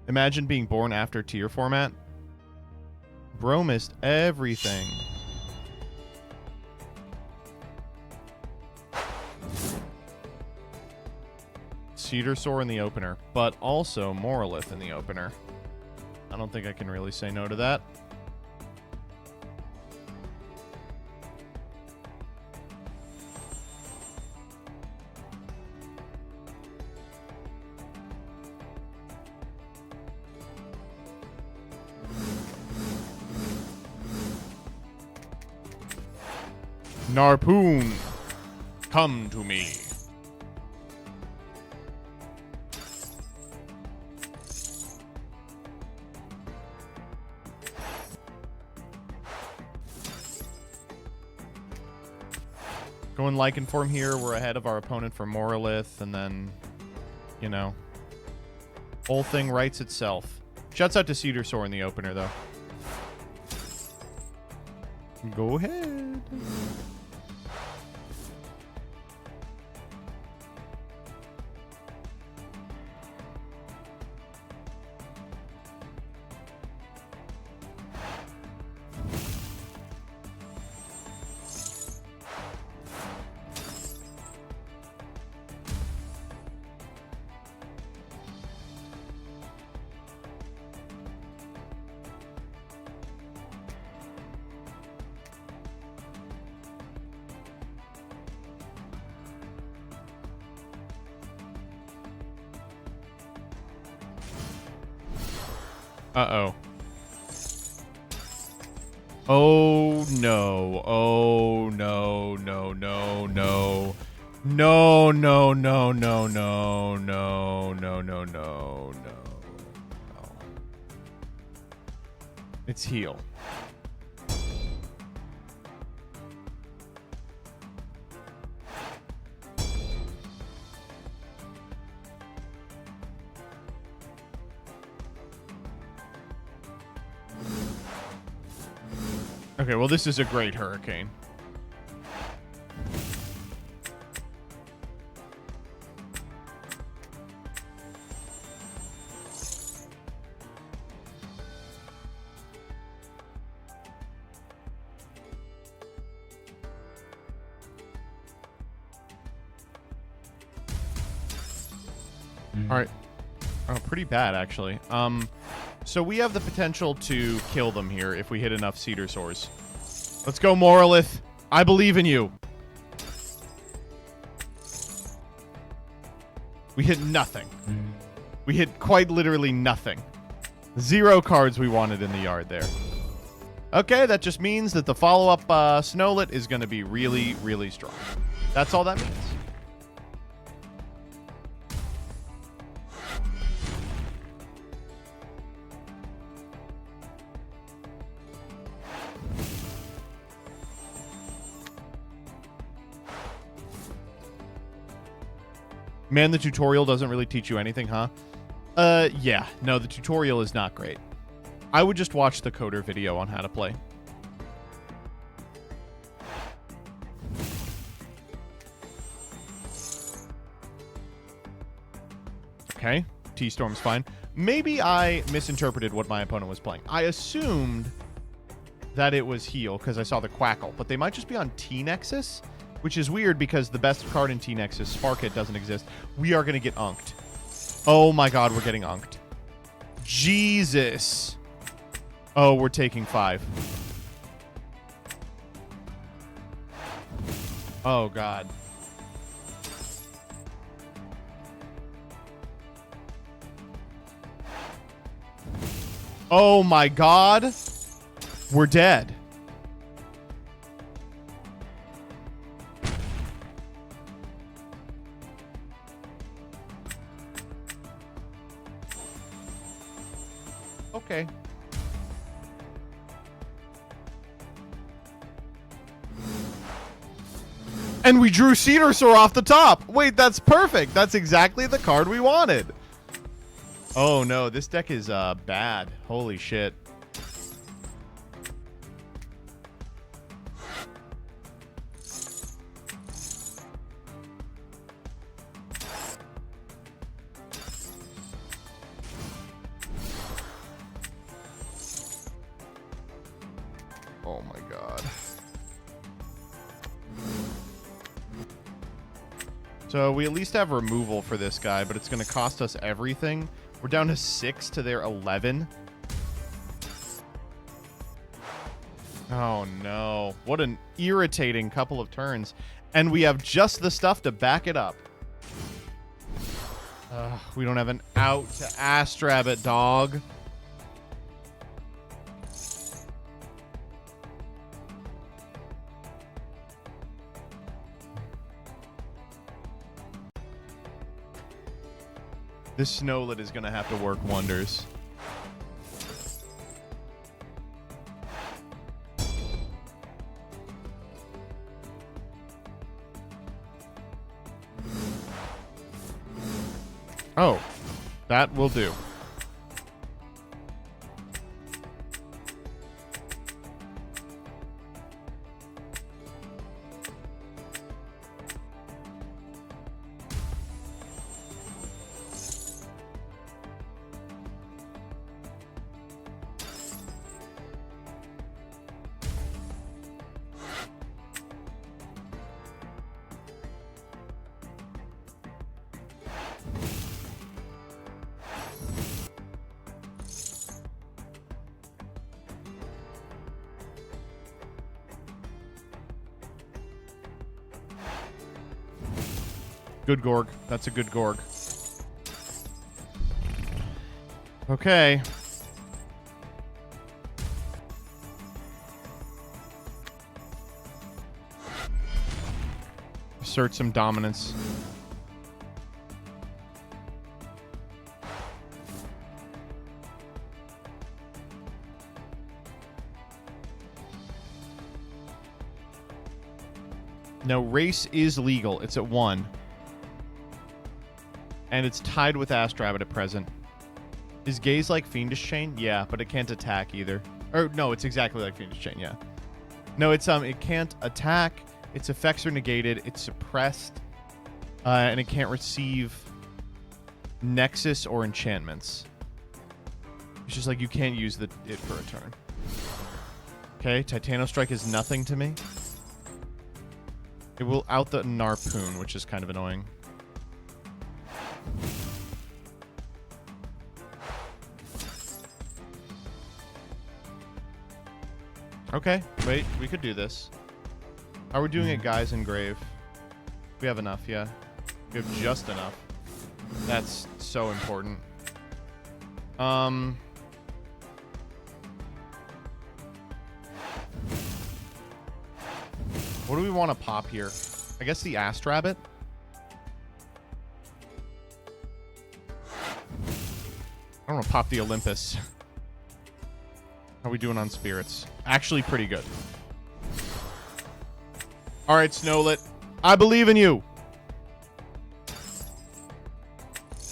Imagine being born after tier format. Bro missed everything. Cedar Soar in the opener, but also Moralith in the opener. I don't think I can really say no to that. Narpoon, come to me. Going Lycan form here, we're ahead of our opponent for Moralith, and then, you know, whole thing writes itself. Shouts out to Cedar Soar in the opener, though. Go ahead. Uh-oh. Oh, no. Oh, no, no, no, no. No, no, no, no, no, no, no, no, no, no. It's heal. Okay, well, this is a great hurricane. All right. Oh, pretty bad, actually. So we have the potential to kill them here if we hit enough Cedar Soars. Let's go, Moralith. I believe in you. We hit nothing. We hit quite literally nothing. 0 cards we wanted in the yard there. Okay, that just means that the follow-up Snowlet is going to be really, really strong. That's all that means. Man, the tutorial doesn't really teach you anything, huh? Yeah. No, the tutorial is not great. I would just watch the coder video on how to play. Okay, T-Storm's fine. Maybe I misinterpreted what my opponent was playing. I assumed that it was heal because I saw the Quackle, but they might just be on T-Nexus, which is weird because the best card in T-Nexus, Spark It, doesn't exist. We are going to get unked. Oh my god, we're getting unked. Jesus. Oh, we're taking 5. Oh god. Oh my god. We're dead. Okay. And we drew Cedarsaur off the top. Wait, that's perfect. That's exactly the card we wanted. Oh no, this deck is bad. Holy shit. Oh my god. So we at least have removal for this guy, but it's going to cost us everything. We're down to 6 to their 11. Oh no. What an irritating couple of turns. And we have just the stuff to back it up. We don't have an out to Astrabbit, dog. This Snowlet is going to have to work wonders. Oh, that will do. Good Gorg. That's a good Gorg. Okay. Assert some dominance. No, race is legal. It's at 1. And it's tied with Astrabbit at present. Is Gaze like Fiendish Chain? Yeah, but it can't attack either. Or no, it's exactly like Fiendish Chain, yeah. No, it's it can't attack, its effects are negated, it's suppressed, and it can't receive Nexus or enchantments. It's just like you can't use it for a turn. Okay, Titano Strike is nothing to me. It will out the Narpoon, which is kind of annoying. Okay, wait, we could do this. Are we doing it, guys, in grave? We have enough, yeah. We have just enough. That's so important. What do we want to pop here? I guess the Astrabbit? I don't want to pop the Olympus. How are we doing on spirits? Actually pretty good. All right, Snowlet. I believe in you.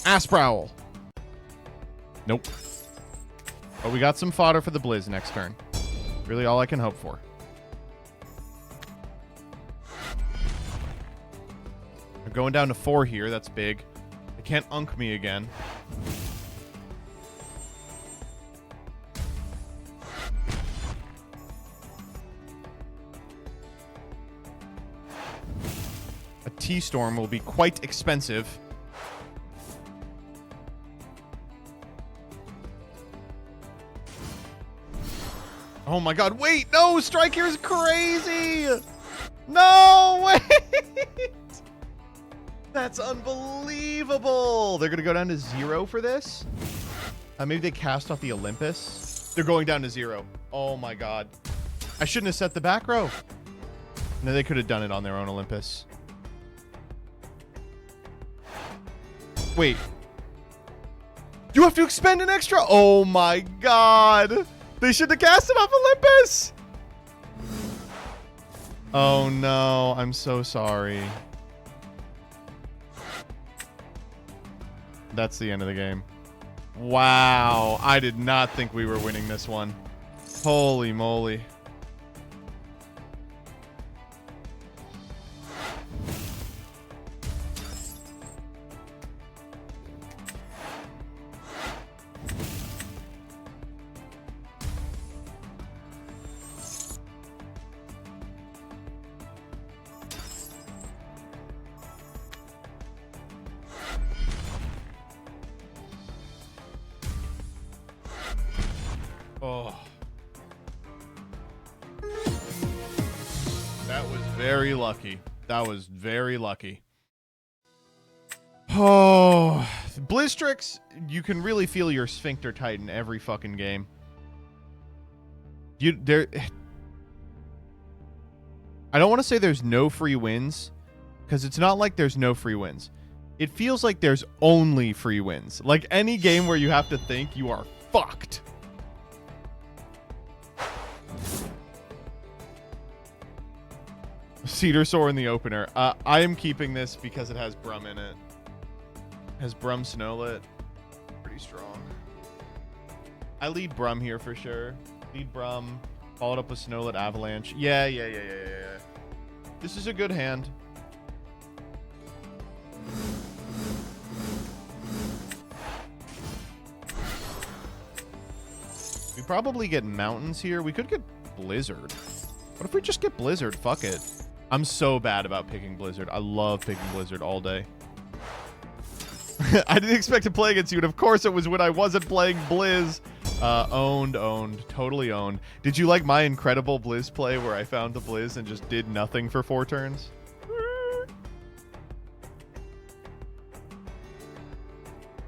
Asprowl. Nope. But we got some fodder for the Blizz next turn. Really all I can hope for. We're going down to 4 here. That's big. They can't unk me again. A T-Storm will be quite expensive. Oh my god, wait! No! Strike here is crazy! No! Wait! That's unbelievable! They're gonna go down to 0 for this? Maybe they cast off the Olympus? They're going down to 0. Oh my god. I shouldn't have set the back row. No, they could have done it on their own Olympus. Wait. You have to expend an extra? Oh my god! They should have cast it off Olympus! Oh no, I'm so sorry. That's the end of the game. Wow, I did not think we were winning this one. Holy moly. Oh. That was very lucky. That was very lucky. Oh. Blistrix, you can really feel your sphincter tighten every fucking game. I don't want to say there's no free wins, because it's not like there's no free wins. It feels like there's only free wins. Like any game where you have to think, you are fucked. Cedar Soar in the opener. I am keeping this because it has Brum in it. Has Brum Snowlit. Pretty strong. I lead Brum here for sure. Lead Brum. Followed up with Snowlit Avalanche. Yeah. This is a good hand. We probably get Mountains here. We could get Blizzard. What if we just get Blizzard? Fuck it. I'm so bad about picking Blizzard. I love picking Blizzard all day. I didn't expect to play against you, and of course it was when I wasn't playing Blizz. Owned. Totally owned. Did you like my incredible Blizz play where I found the Blizz and just did nothing for 4 turns?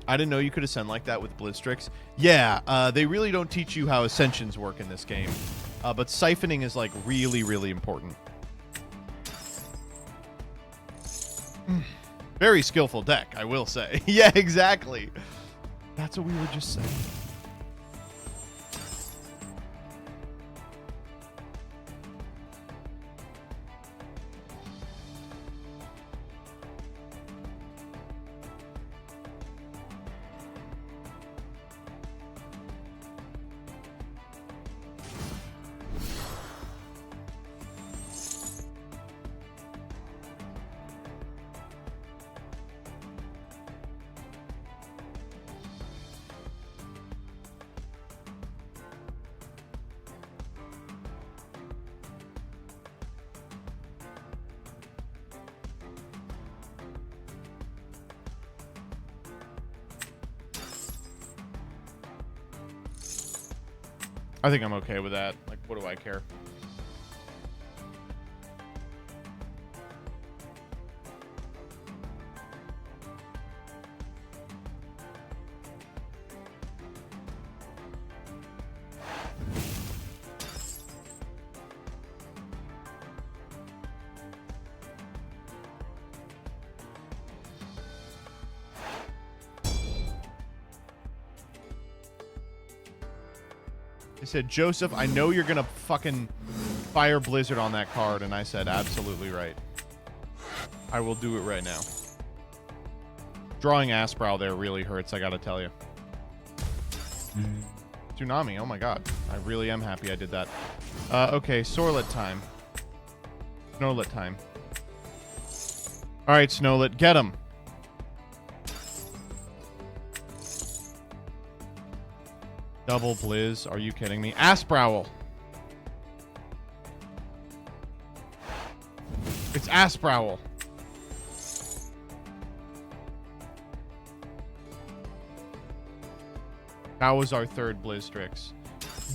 I didn't know you could ascend like that with Blizzstrix. Yeah, they really don't teach you how ascensions work in this game. But siphoning is like really, really important. Very skillful deck, I will say. Yeah, exactly. That's what we were just saying. I think I'm okay with that. Like, what do I care? He said, Joseph, I know you're going to fucking fire Blizzard on that card. And I said, absolutely right. I will do it right now. Drawing Asprow there really hurts, I got to tell you. Tsunami, oh my god. I really am happy I did that. Okay, Sorlet time. Snowlet time. Alright, Snowlet, get him. Double Blizz, are you kidding me? Asprowl. It's Asprowl. That was our third Blizzstrix.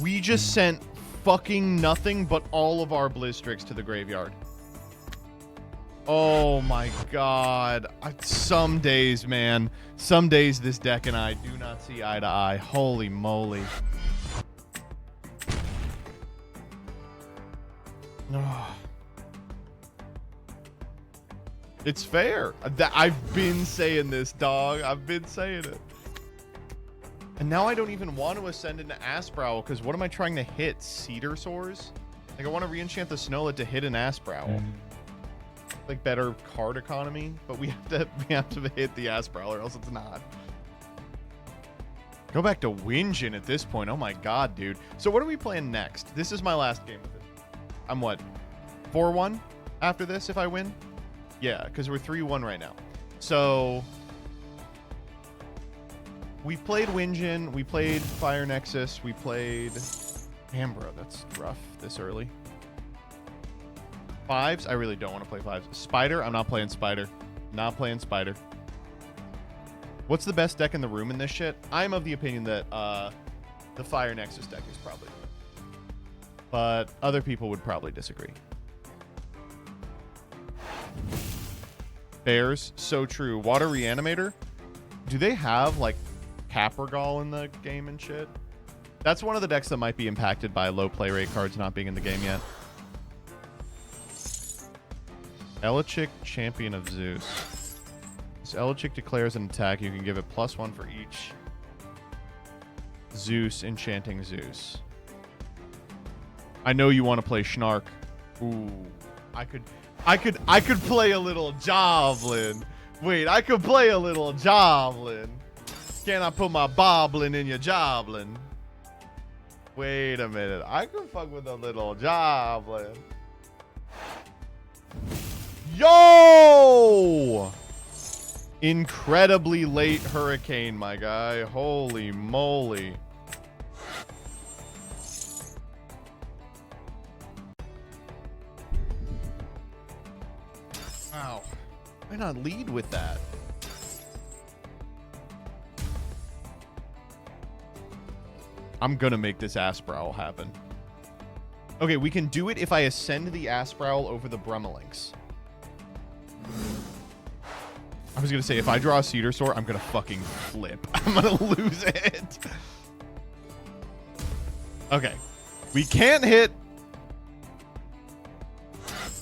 We just sent fucking nothing but all of our Blizzstrix to the graveyard. Oh my god. Some days, man. Some days this deck and I do not see eye to eye. Holy moly. Oh. It's fair. I've been saying this, dog. I've been saying it. And now I don't even want to ascend into Asprowl, because what am I trying to hit? Cedar Sores? Like, I want to re-enchant the Snowlet to hit an Asprowl. Like, better card economy, but we have to hit the Asprowl, or else it's not. Go back to Winjin at this point. Oh my god, dude. So what are we playing next? This is my last game with it. I'm what? 4-1 after this if I win? Yeah, because we're 3-1 right now. So we played Winjin, we played Fire Nexus, we played Ambro. That's rough this early. Fives, I really don't want to play fives. Spider, I'm not playing Spider. Not playing Spider. What's the best deck in the room in this shit? I'm of the opinion that the Fire Nexus deck is probably. But other people would probably disagree. Bears, so true. Water Reanimator? Do they have, like, Caprigal in the game and shit? That's one of the decks that might be impacted by low play rate cards not being in the game yet. Elechic, Champion of Zeus. So Elechic declares an attack. You can give it +1 for each Zeus, enchanting Zeus. I know you want to play Schnark. Ooh, I could play a little Joblin. Wait, I could play a little Joblin. Can I put my Boblin in your Joblin? Wait a minute. I could fuck with a little Joblin. Yo! Incredibly late Hurricane, my guy. Holy moly. Wow. Why not lead with that? I'm gonna make this Asprowl happen. Okay, we can do it if I ascend the Asprowl over the Brummelinks. I was gonna say, if I draw a Cedar Sword, I'm gonna fucking flip. I'm gonna lose it. Okay. We can't hit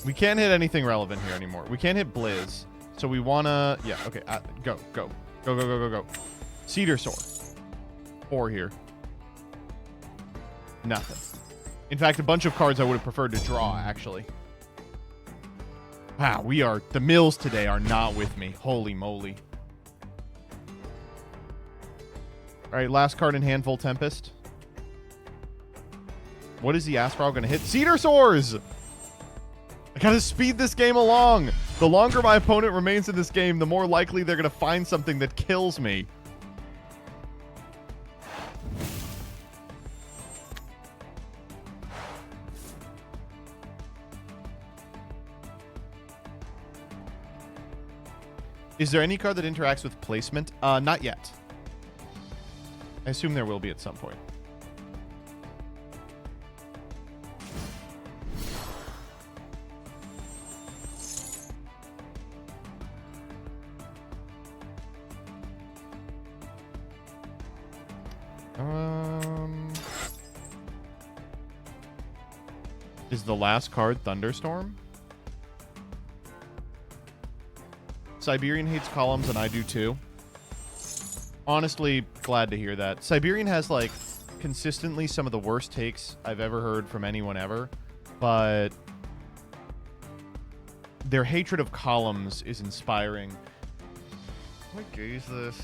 anything relevant here anymore. We can't hit Blizz. So we wanna... Yeah, okay. Go. Cedar Sword. 4 here. Nothing. In fact, a bunch of cards I would have preferred to draw, actually. Wow, the mills today are not with me. Holy moly. Alright, last card in hand, Full Tempest. What is the Asprowl gonna hit? Cedar Sores! I gotta speed this game along. The longer my opponent remains in this game, the more likely they're gonna find something that kills me. Is there any card that interacts with placement? Not yet. I assume there will be at some point. Is the last card Thunderstorm? Siberian hates columns, and I do too. Honestly, glad to hear that. Siberian has, like, consistently some of the worst takes I've ever heard from anyone ever, but their hatred of columns is inspiring. What is this?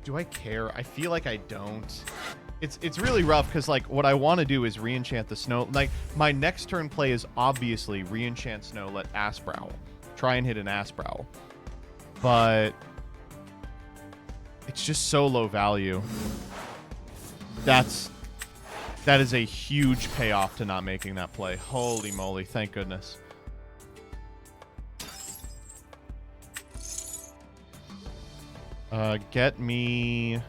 Do I care? I feel like I don't. It's really rough because like what I want to do is re-enchant the snow. Like my next turn play is obviously re-enchant snow, let Asprowl. Try and hit an Asprowl. But it's just so low value. That is a huge payoff to not making that play. Holy moly, thank goodness. Get me...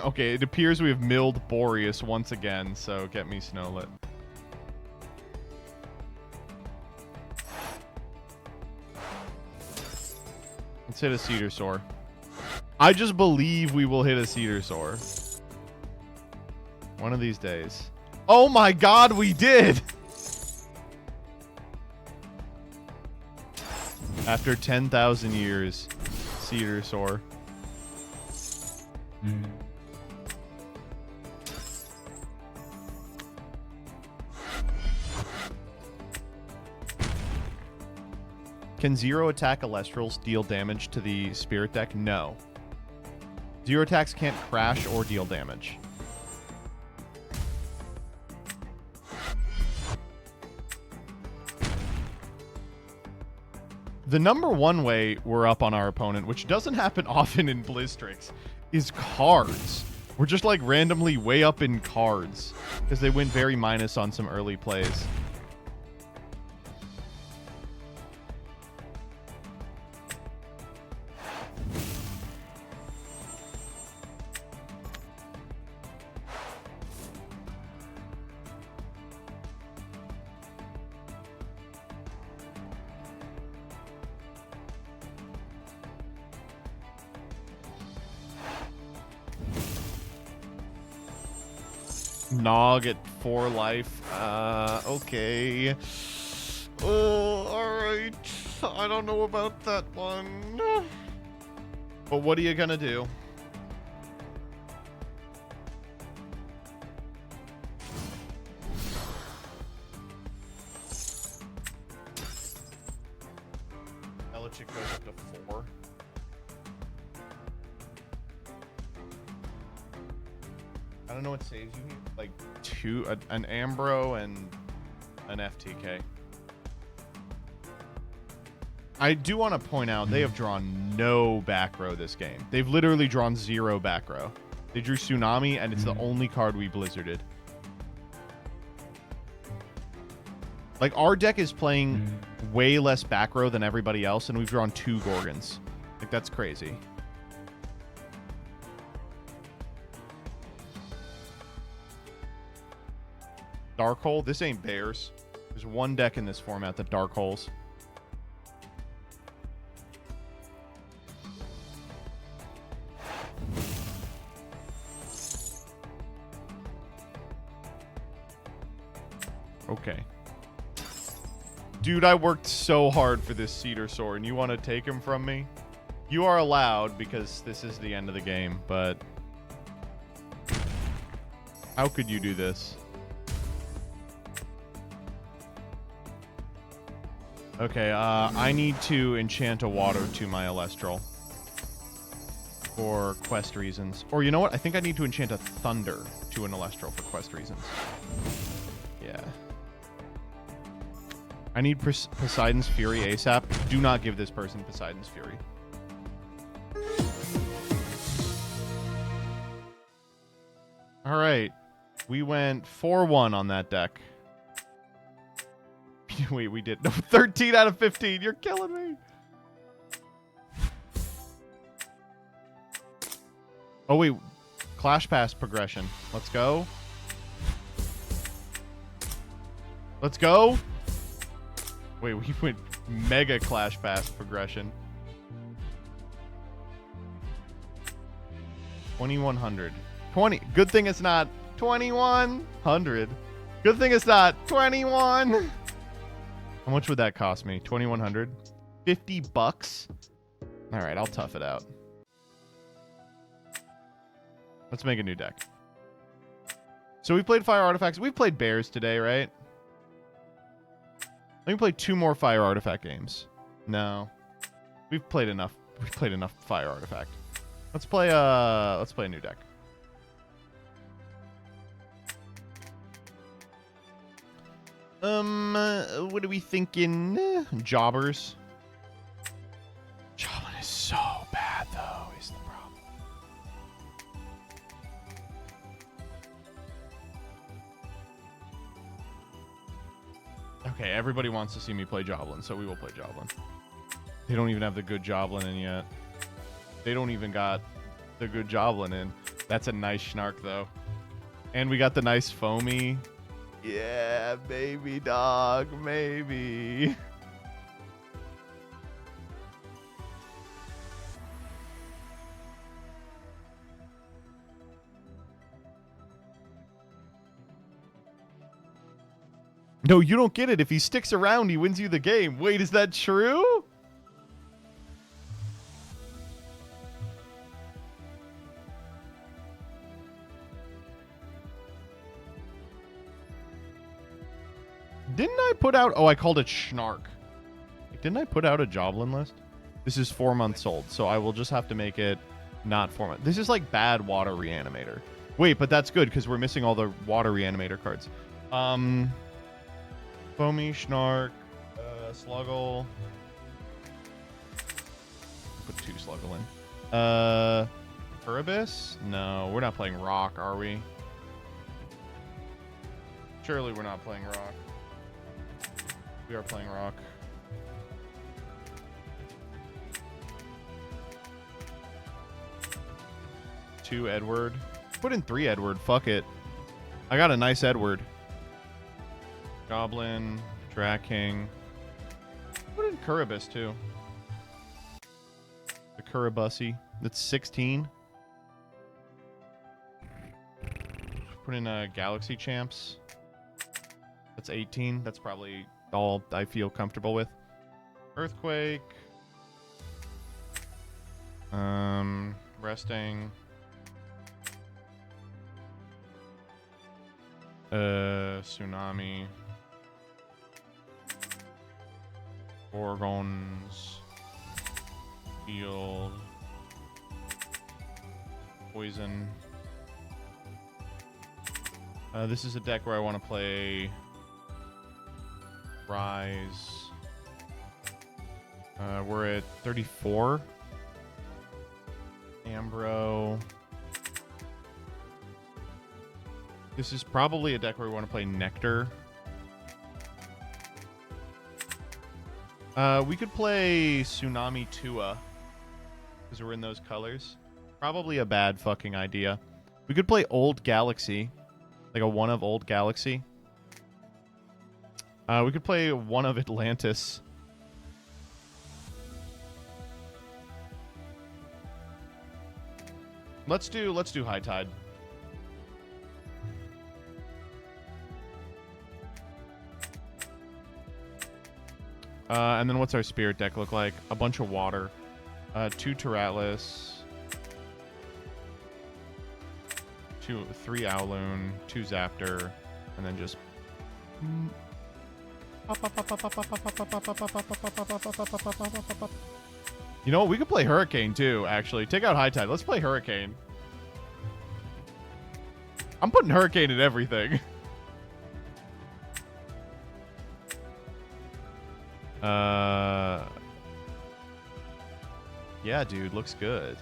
Okay, it appears we have milled Boreas once again, so get me Snowlet. Let's hit a Cedar Soar. I just believe we will hit a Cedar Soar. One of these days. Oh my god, we did! After 10,000 years, Cedar Soar. Can zero attack Elestrals deal damage to the Spirit deck? No. Zero attacks can't crash or deal damage. The number one way we're up on our opponent, which doesn't happen often in Blizztrix, is cards. We're just like randomly way up in cards because they went very minus on some early plays. Nog at 4 life. Okay. Oh, alright. I don't know about that one. But what are you gonna do? Belichick goes up to 4. I don't know what saves you. Like an Ambro and an FTK. I do want to point out they have drawn no back row this game. They've literally drawn 0 back row. They drew Tsunami, and it's the only card we blizzarded. Like, our deck is playing way less back row than everybody else, and we've drawn 2 Gorgons. Like, that's crazy. Dark Hole? This ain't Bears. There's one deck in this format that Dark Holes. Okay. Dude, I worked so hard for this Cedar Soar, and you want to take him from me? You are allowed, because this is the end of the game, but... How could you do this? Okay, I need to enchant a water to my Elestral. For quest reasons. Or you know what? I think I need to enchant a thunder to an Elestral for quest reasons. Yeah. I need Poseidon's Fury ASAP. Do not give this person Poseidon's Fury. Alright. We went 4-1 on that deck. Wait, we did. No, 13 out of 15. You're killing me. Oh, wait. Clash Pass progression. Let's go. Let's go. Wait, we went Mega Clash Pass progression. 2100. 20. Good thing it's not 2100. Good thing it's not 21. How much would that cost me? 2100? 50 bucks? All right, I'll tough it out. Let's make a new deck. So we played Fire Artifacts. We played Bears today, right? Let me play 2 more Fire Artifact games. No. We've played enough. We've played enough Fire Artifact. Let's play a new deck. What are we thinking? Jobbers. Joblin is so bad, though, is the problem. Okay, everybody wants to see me play Joblin, so we will play Joblin. They don't even have the good Joblin in yet. They don't even got the good Joblin in. That's a nice Schnark, though. And we got the nice Foamy. Yeah, maybe, dog. Maybe. No, you don't get it. If he sticks around, he wins you the game. Wait, is that true? Didn't I put out... Oh, I called it Schnark. Didn't I put out a Joblin list? This is 4 months old, so I will just have to make it not 4 months. This is like bad Water Reanimator. Wait, but that's good because we're missing all the Water Reanimator cards. Foamy, Schnark, Sluggle. Put 2 Sluggle in. Erebus? No, we're not playing Rock, are we? Surely we're not playing Rock. We are playing Rock. Two Edward. Put in 3 Edward. Fuck it. I got a nice Edward. Goblin, Draking. Put in Kuribus too. The Kuribussy. That's 16. Put in Galaxy Champs. That's 18. That's probably all I feel comfortable with. Earthquake. Resting. Tsunami. Gorgons. Field. Poison. This is a deck where I want to play Rise. We're at 34. Ambro. This is probably a deck where we want to play Nectar. We could play Tsunami Tua. Because we're in those colors. Probably a bad fucking idea. We could play Old Galaxy. Like a 1 of Old Galaxy. We could play 1 of Atlantis. Let's do High Tide. And then what's our Spirit deck look like? A bunch of water. 2 Teratlus. 3 Owloon. 2 Zaptor. And then just... You know what? We could play Hurricane too, actually. Take out High Tide. Let's play Hurricane. I'm putting Hurricane in everything. Yeah, dude. Looks good.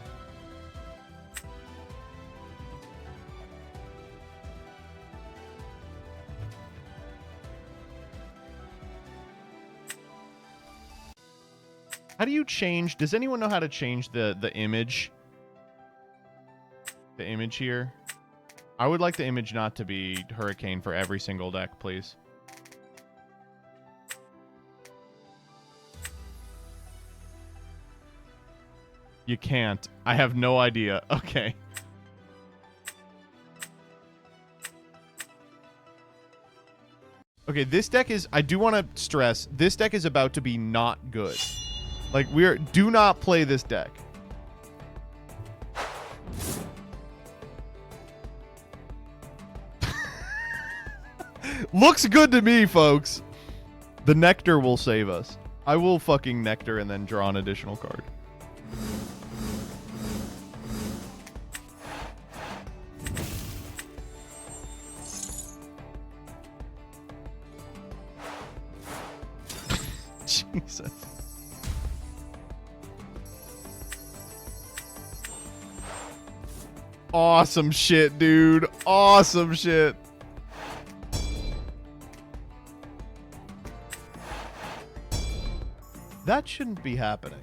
How do you change? Does anyone know how to change the image? The image here? I would like the image not to be Hurricane for every single deck, please. You can't. I have no idea. Okay. Okay, this deck is... I do want to stress, this deck is about to be not good. Like, do not play this deck. Looks good to me, folks. The Nectar will save us. I will fucking Nectar and then draw an additional card. Jesus. Awesome shit, dude. Awesome shit. That shouldn't be happening.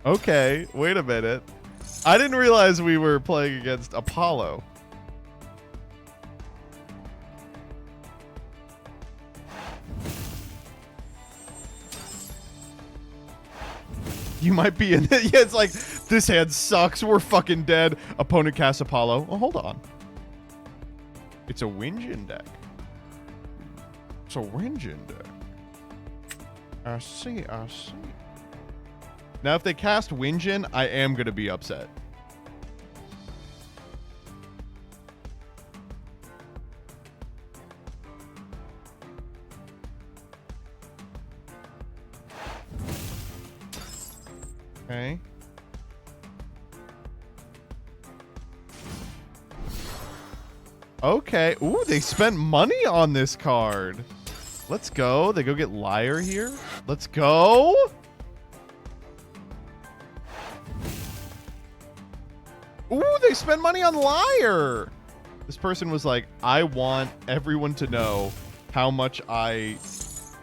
Okay, wait a minute. I didn't realize we were playing against Apollo. You might be in it. Yeah, it's like, this hand sucks. We're fucking dead. Opponent casts Apollo. Oh, hold on. It's a Winjin deck. It's a Winjin deck. I see, I see. Now, if they cast Winjin, I am going to be upset. Okay. Okay. Ooh, they spent money on this card. Let's go. They go get Liar here. Let's go. Ooh, they spend money on Liar. This person was like, I want everyone to know how much I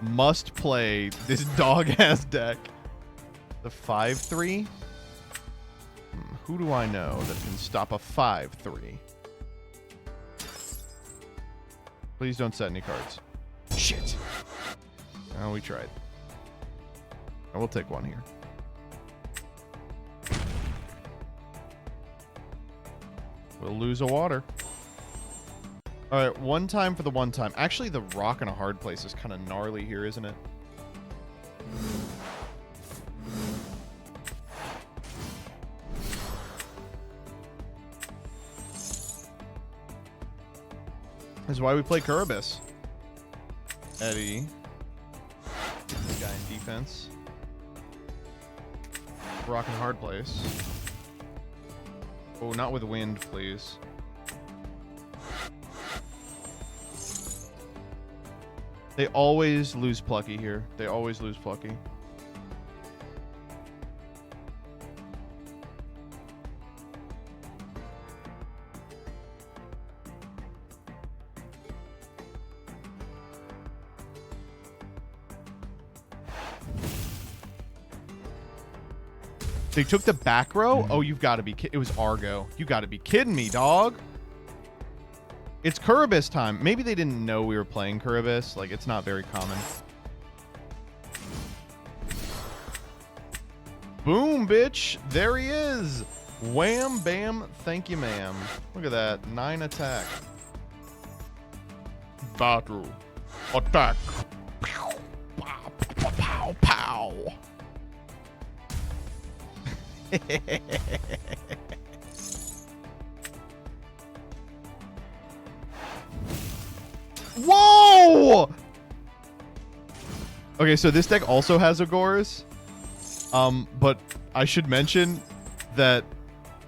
must play this dog-ass deck. The 5-3? Who do I know that can stop a 5-3? Please don't set any cards. Shit. Oh, we tried. I will take one here. We'll lose a water. All right, one time for the one time. Actually, the rock in a hard place is kind of gnarly here, isn't it? This is why we play Kuribus. Eddie. This guy in defense. Rock in a hard place. Oh, not with wind, please. They always lose Plucky here. They always lose Plucky. They took the back row? Oh, you've got to be kidding. It was Argo. You got to be kidding me, dog. It's Kuribus time. Maybe they didn't know we were playing Kuribus. Like, it's not very common. Boom, bitch. There he is. Wham, bam, thank you, ma'am. Look at that. 9 attack. Battle. Attack. Pow, pow, pow, pow, pow. Whoa! Okay, so this deck also has Agores. But I should mention that,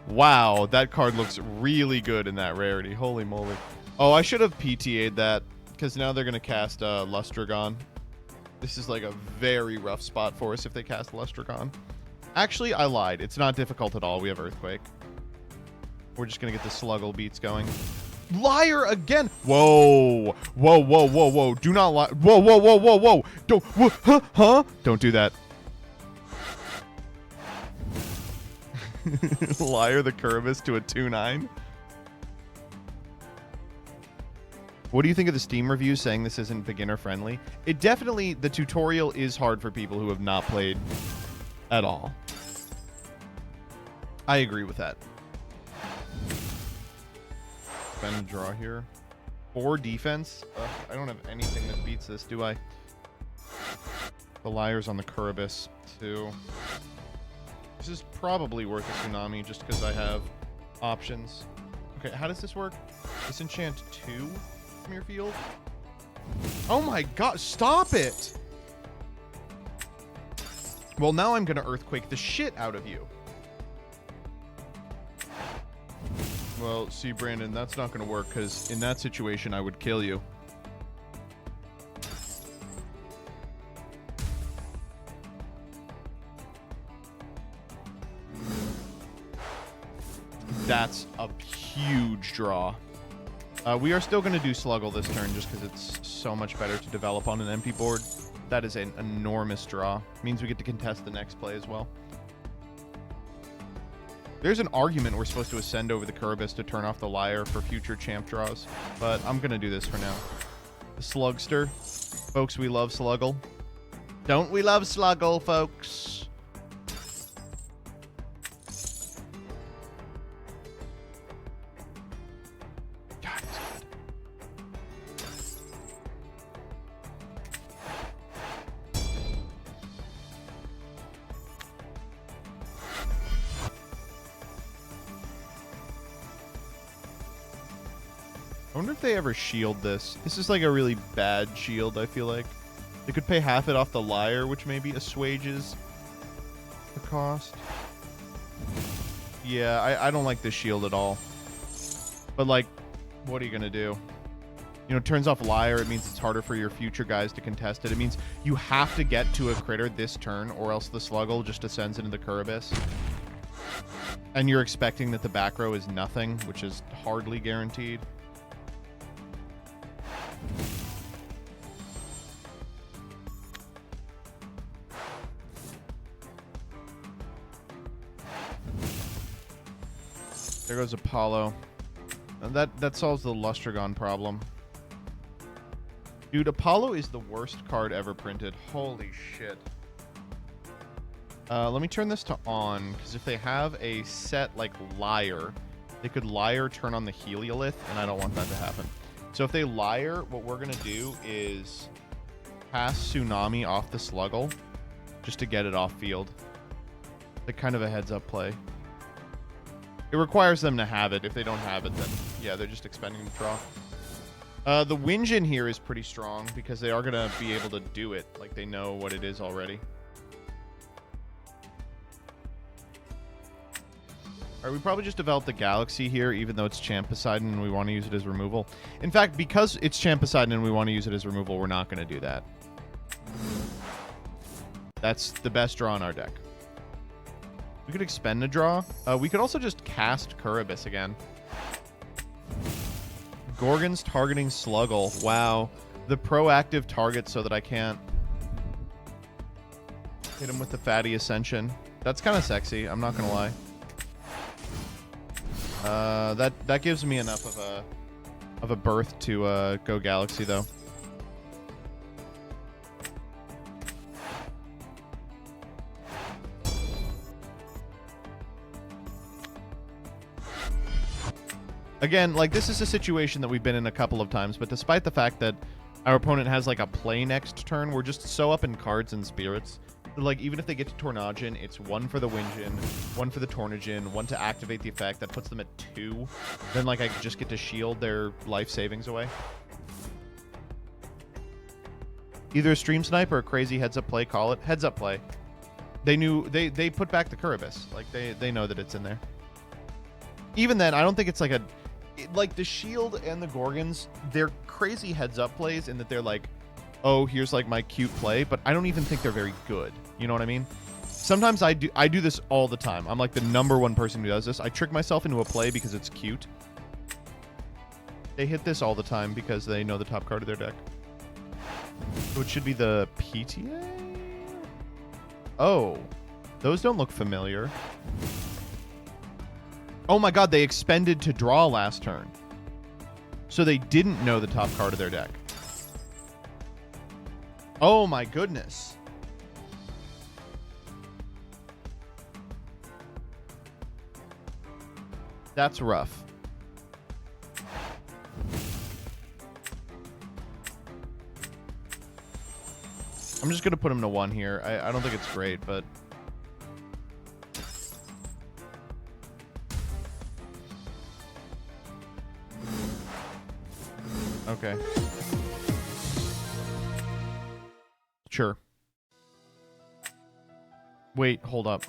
wow, that card looks really good in that rarity. Holy moly. Oh, I should have PTA'd that, because now they're going to cast Lustragon. This is like a very rough spot for us if they cast Lustragon. Actually, I lied. It's not difficult at all. We have Earthquake. We're just going to get the Sluggle beats going. Liar again. Whoa. Whoa, whoa, whoa, whoa. Do not lie. Whoa, whoa, whoa, whoa, whoa. Don't. Huh? Huh? Don't do that. Liar the Kuribus to a 2-9. What do you think of the Steam review saying this isn't beginner friendly? It definitely, the tutorial is hard for people who have not played at all. I agree with that. Spend a draw here. 4 defense. I don't have anything that beats this, do I? The Liar's on the Kuribus, too. This is probably worth a Tsunami just because I have options. Okay, how does this work? Disenchant 2 from your field? Oh my god, stop it! Well, now I'm gonna Earthquake the shit out of you. Well, see, Brandon, that's not gonna work, because in that situation, I would kill you. That's a huge draw. We are still going to do Sluggle this turn just because it's so much better to develop on an empty board. That is an enormous draw. Means we get to contest the next play as well. There's an argument we're supposed to ascend over the Kuribus to turn off the Liar for future champ draws, but I'm going to do this for now. The Slugster. Folks, we love Sluggle. Don't we love Sluggle, folks? I wonder if they ever shield this. This is like a really bad shield, I feel like. They could pay half it off the Liar, which maybe assuages the cost. Yeah, I don't like this shield at all. But, like, what are you going to do? You know, it turns off Liar. It means it's harder for your future guys to contest it. It means you have to get to a critter this turn, or else the Sluggle just ascends into the Kuribus. And you're expecting that the back row is nothing, which is hardly guaranteed. There goes Apollo. And that solves the Lustragon problem. Dude, Apollo is the worst card ever printed. Holy shit. Let me turn this to on, because if they have a set like Liar, they could Liar turn on the Heliolith, and I don't want that to happen. So if they Liar, what we're going to do is pass Tsunami off the Sluggle just to get it off field. Like kind of a heads-up play. It requires them to have it. If they don't have it, then yeah, they're just expending the draw. The Winjin here is pretty strong because they are going to be able to do it. Like, they know what it is already. Alright, we probably just developed the Galaxy here, even though it's Champ Poseidon and we want to use it as removal. In fact, because it's Champ Poseidon and we want to use it as removal, we're not going to do that. That's the best draw in our deck. We could expend a draw. We could also just cast Kuribus again. Gorgon's targeting Sluggle. Wow. The proactive target so that I can't hit him with the Fatty Ascension. That's kind of sexy. I'm not going to lie. That gives me enough of a berth to go Galaxy, though. Again, like, this is a situation that we've been in a couple of times, but despite the fact that our opponent has, like, a play next turn, we're just so up in cards and spirits. Like, even if they get to Tornadin, it's 1 for the Winjin, 1 for the Tornadin, 1 to activate the effect. That puts them at 2. Then, like, I just get to shield their life savings away. Either a Stream Snipe or a crazy heads-up play, call it. Heads-up play. They knew, they put back the Kuribus. Like, they know that it's in there. Even then, I don't think it's like a... Like, the Shield and the Gorgons, they're crazy heads-up plays in that they're like, oh, here's, like, my cute play, but I don't even think they're very good. You know what I mean? Sometimes I do this all the time. I'm, like, the #1 person who does this. I trick myself into a play because it's cute. They hit this all the time because they know the top card of their deck. So it should be the PTA? Oh. Those don't look familiar. Oh my god, they expended to draw last turn. So they didn't know the top card of their deck. Oh my goodness. That's rough. I'm just going to put him to 1 here. I don't think it's great, but... Okay. Sure. Wait, hold up.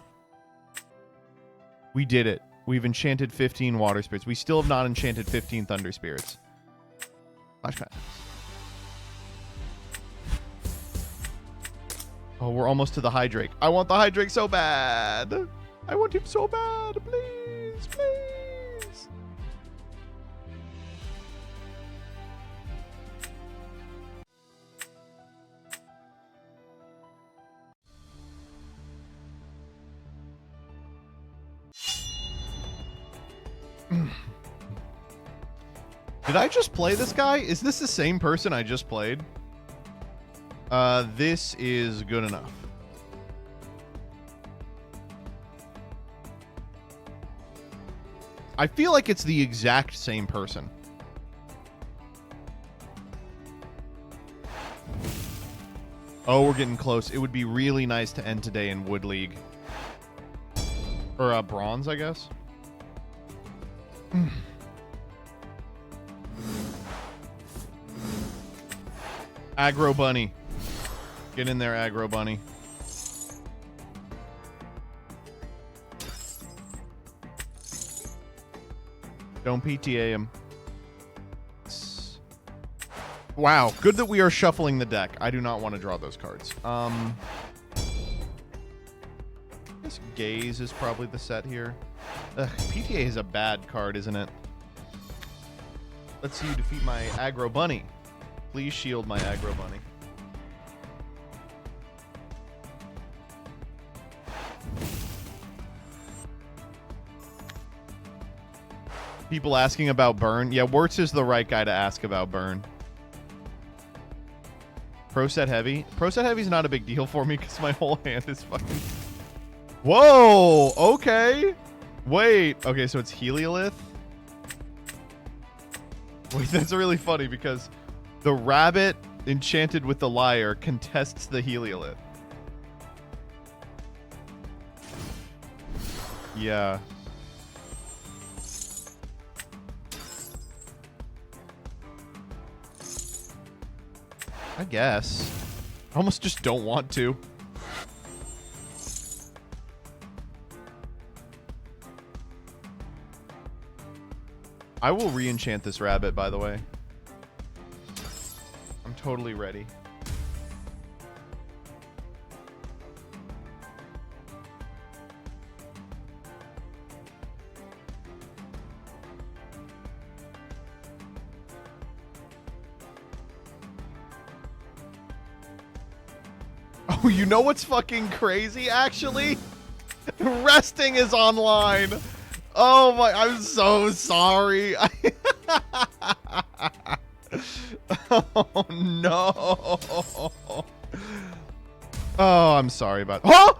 We did it. We've enchanted 15 water spirits. We still have not enchanted 15 thunder spirits. Flashback. Oh, we're almost to the Hydrake. I want the Hydrake so bad. I want him so bad. Please, please. Did I just play this guy? Is this the same person I just played? This is good enough. I feel like it's the exact same person. Oh, we're getting close. It would be really nice to end today in Wood League. Or, Bronze, I guess. Aggro Bunny. Get in there, Aggro Bunny. Don't PTA him. Wow, good that we are shuffling the deck. I do not want to draw those cards. I guess Gaze is probably the set here. Ugh, PTA is a bad card, isn't it? Let's see you defeat my Aggro Bunny. Please shield my Aggro Bunny. People asking about Burn. Yeah, Wirtz is the right guy to ask about Burn. Pro set heavy. Pro set heavy is not a big deal for me because my whole hand is fucking... Whoa! Okay. Wait. Okay, so it's Heliolith? Wait, that's really funny because the rabbit enchanted with the lyre contests the Heliolith. Yeah. I guess. I almost just don't want to. I will re-enchant this rabbit, by the way. I'm totally ready. Oh, you know what's fucking crazy, actually? Resting is online. Oh my, I'm so sorry. Oh no. Oh, I'm sorry about... Huh?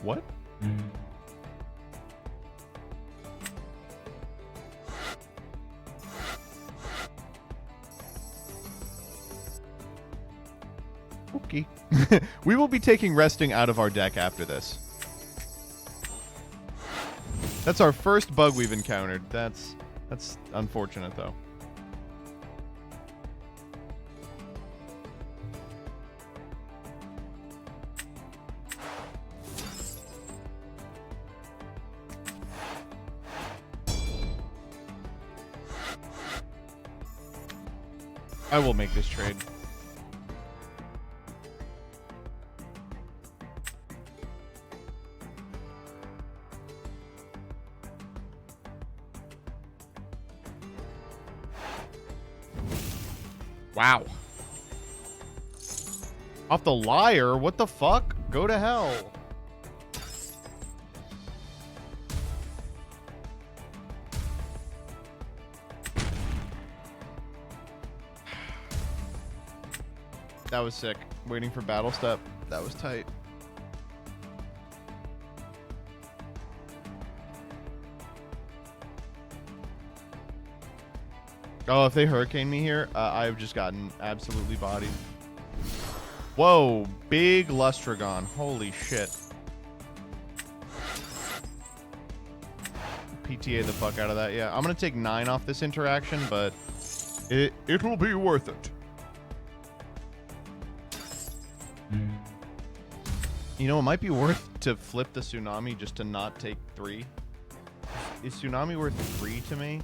What? Okay. We will be taking resting out of our deck after this. That's our first bug we've encountered. That's unfortunate, though. I will make this trade. Wow. Off the lyre? What the fuck? Go to hell. That was sick. Waiting for battle step. That was tight. Oh, if they hurricane me here, I've just gotten absolutely bodied. Whoa, big Lustragon. Holy shit. PTA the fuck out of that. Yeah, I'm going to take 9 off this interaction, but it will be worth it. You know, it might be worth to flip the Tsunami just to not take 3. Is Tsunami worth 3 to me?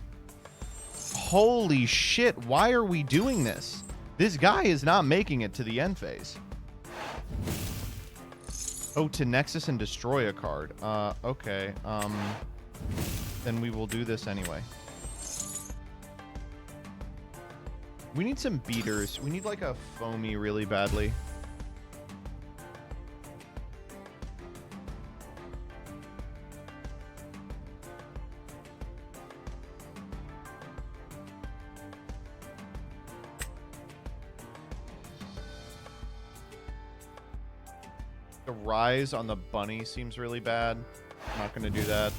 Holy shit, why are we doing this? This guy is not making it to the end phase. Oh, to Nexus and destroy a card. Okay. Then we will do this anyway. We need some beaters. We need like a foamy really badly. The rise on the bunny seems really bad. I'm not going to do that.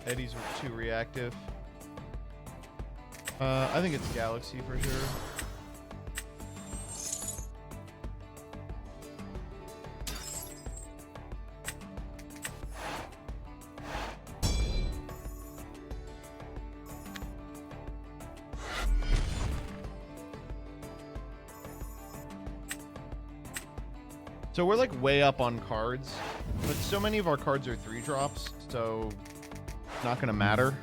Eddie's too reactive. I think it's Galaxy for sure. So we're like way up on cards, but so many of our cards are 3-drops, so it's not gonna matter.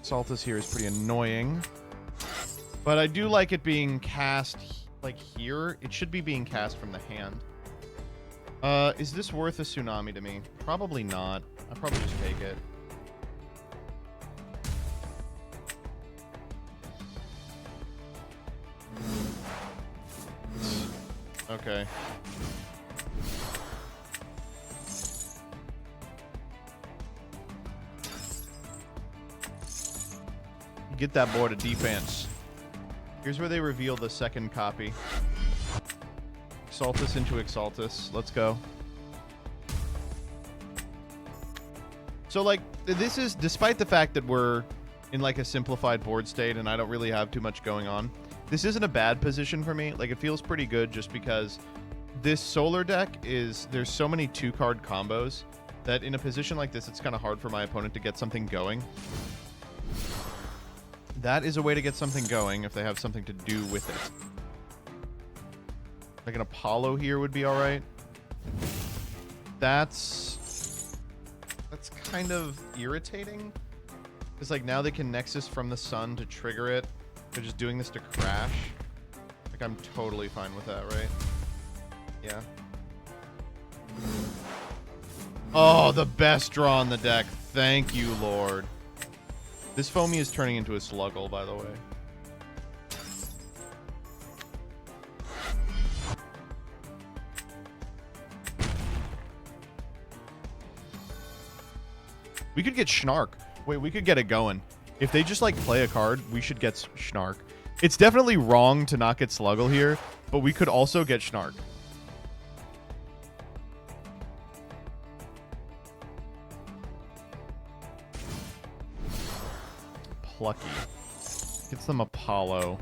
Saltus here is pretty annoying, but I do like it being cast like here. It should be being cast from the hand. Is this worth a Tsunami to me? Probably not. I'll probably just take it. Okay. Get that boy to defense. Here's where they reveal the second copy. Exaltus into Exaltus. Let's go. So, like, this is, despite the fact that we're in, like, a simplified board state and I don't really have too much going on, this isn't a bad position for me. Like, it feels pretty good just because this solar deck is, there's so many 2-card combos that in a position like this, it's kind of hard for my opponent to get something going. That is a way to get something going if they have something to do with it. Like an Apollo here would be all right. That's kind of irritating. Because, like, now they can Nexus from the sun to trigger it. They're just doing this to crash. Like, I'm totally fine with that, right? Yeah. Oh, the best draw on the deck. Thank you, Lord. This Foamy is turning into a Sluggle, by the way. We could get Schnark. Wait, we could get it going. If they just, like, play a card, we should get Schnark. It's definitely wrong to not get Sluggle here, but we could also get Schnark. Plucky. Gets them Apollo.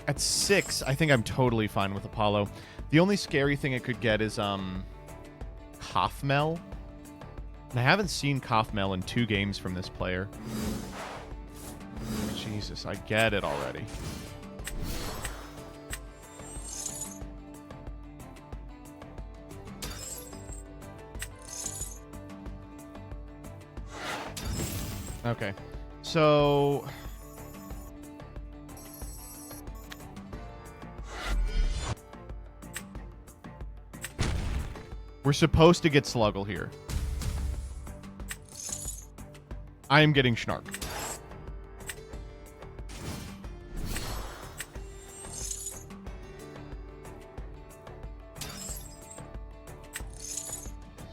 At 6, I think I'm totally fine with Apollo. The only scary thing it could get is Kaufmel. And I haven't seen Kaufmel in 2 games from this player. Jesus, I get it already. Okay, so We're supposed to get Sluggle here. I am getting Schnark.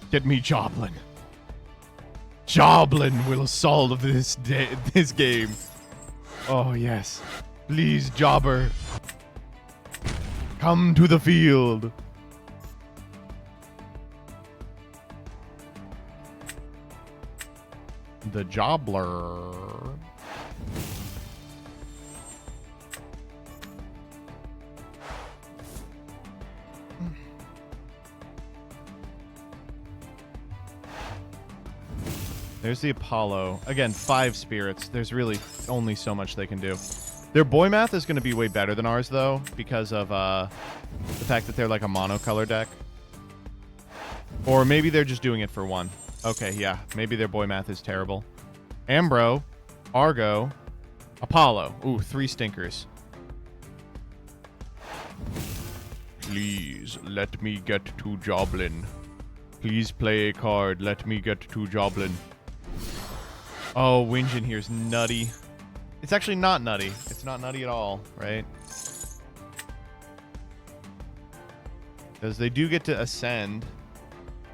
Get me Joblin. Joblin will solve this game. Oh, yes. Please, Jobber. Come to the field. The Jobbler. There's the Apollo. Again, 5 spirits. There's really only so much they can do. Their boy math is going to be way better than ours, though, because of the fact that they're like a monocolor deck. Or maybe they're just doing it for one. Okay, yeah. Maybe their boy math is terrible. Ambro, Argo, Apollo. Ooh, 3 stinkers. Please, let me get to Joblin. Please play a card. Let me get to Joblin. Oh, Winjin here's nutty. It's actually not nutty. It's not nutty at all, right? Because they do get to ascend.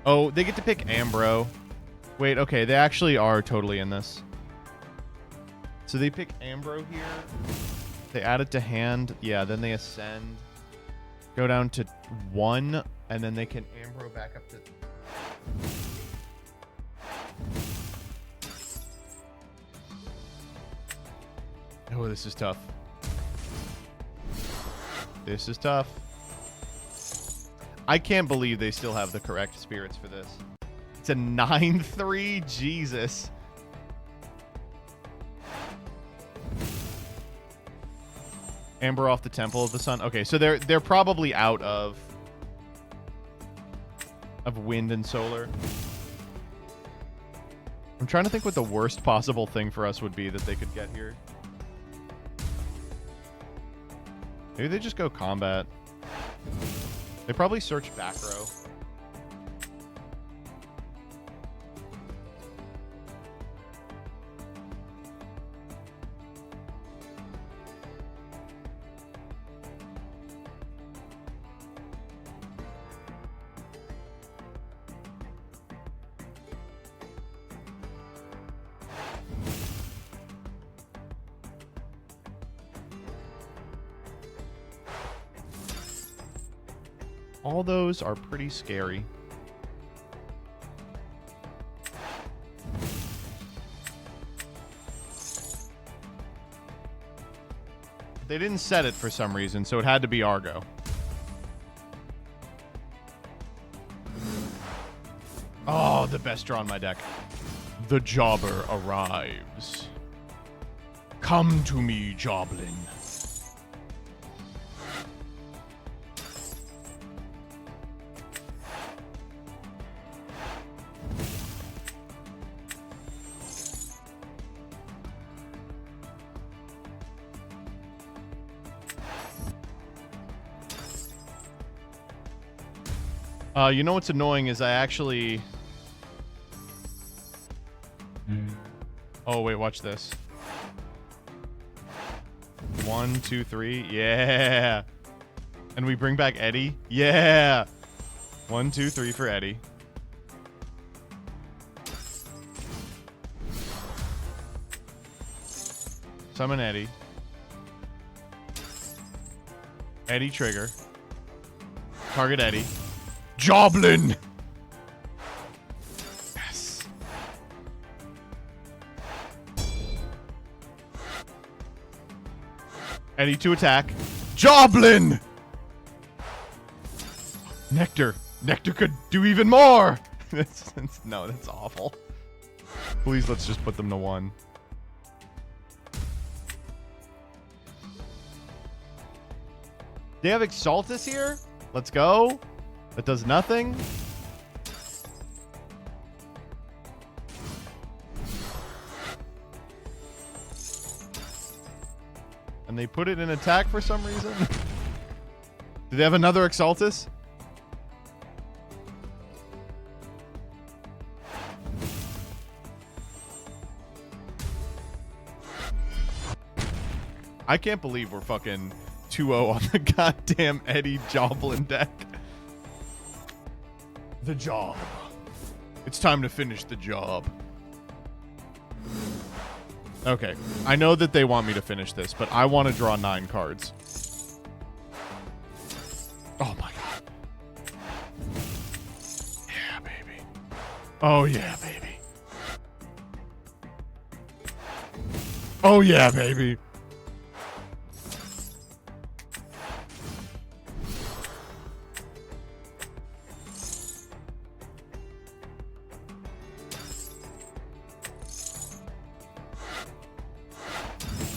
Oh, they get to pick Ambro. Wait, okay, they actually are totally in this. So they pick Ambro here. They add it to hand. Yeah, then they ascend. Go down to 1, and then they can Ambro back up to... Oh, this is tough. This is tough. I can't believe they still have the correct spirits for this. It's a 9-3? Jesus. Amber off the Temple of the Sun. Okay, so they're probably out of wind and solar. I'm trying to think what the worst possible thing for us would be that they could get here. Maybe they just go combat. They probably search back row. All those are pretty scary. They didn't set it for some reason, so it had to be Argo. Oh, the best draw on my deck. The Jobber arrives. Come to me, Joblin. You know what's annoying is I actually... Oh, wait, watch this. 1, 2, 3. Yeah. And we bring back Eddie. Yeah. 1, 2, 3 for Eddie. Summon Eddie. Eddie trigger. Target Eddie. Joblin! Yes. Eddie to attack. Joblin! Nectar. Nectar could do even more! No, that's awful. Please, let's just put them to 1. They have Exaltus here? Let's go. That does nothing. And they put it in attack for some reason. Do they have another Exaltus? I can't believe we're fucking 2-0 on the goddamn Eddie Joblin deck. The job. It's time to finish the job. Okay. I know that they want me to finish this, but I want to draw 9 cards. Oh my god. Yeah, baby. Oh yeah, baby. Oh yeah, baby.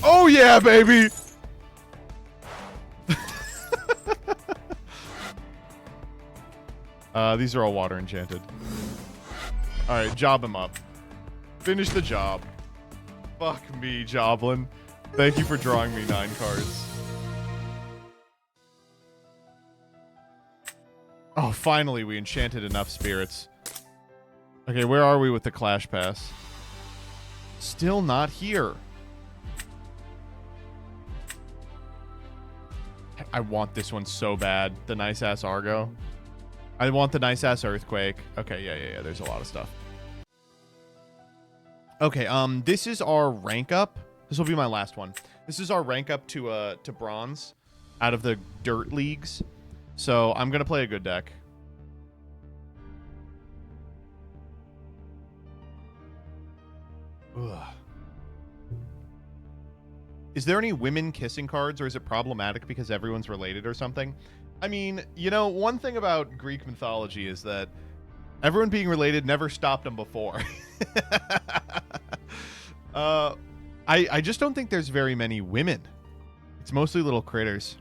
Oh yeah, baby. These are all water enchanted. All right, job him up. Finish the job. Fuck me, Joblin. Thank you for drawing me 9 cards. Oh, finally, we enchanted enough spirits. Okay, where are we with the Clash Pass? Still not here. I want this one so bad. The nice-ass Argo. I want the nice-ass Earthquake. Okay, yeah. There's a lot of stuff. Okay, this is our rank up. This will be my last one. This is our rank up to bronze out of the dirt leagues. So I'm gonna play a good deck. Ugh. Is there any women kissing cards, or is it problematic because everyone's related or something? I mean, you know, one thing about Greek mythology is that everyone being related never stopped them before. I just don't think there's very many women. It's mostly little critters.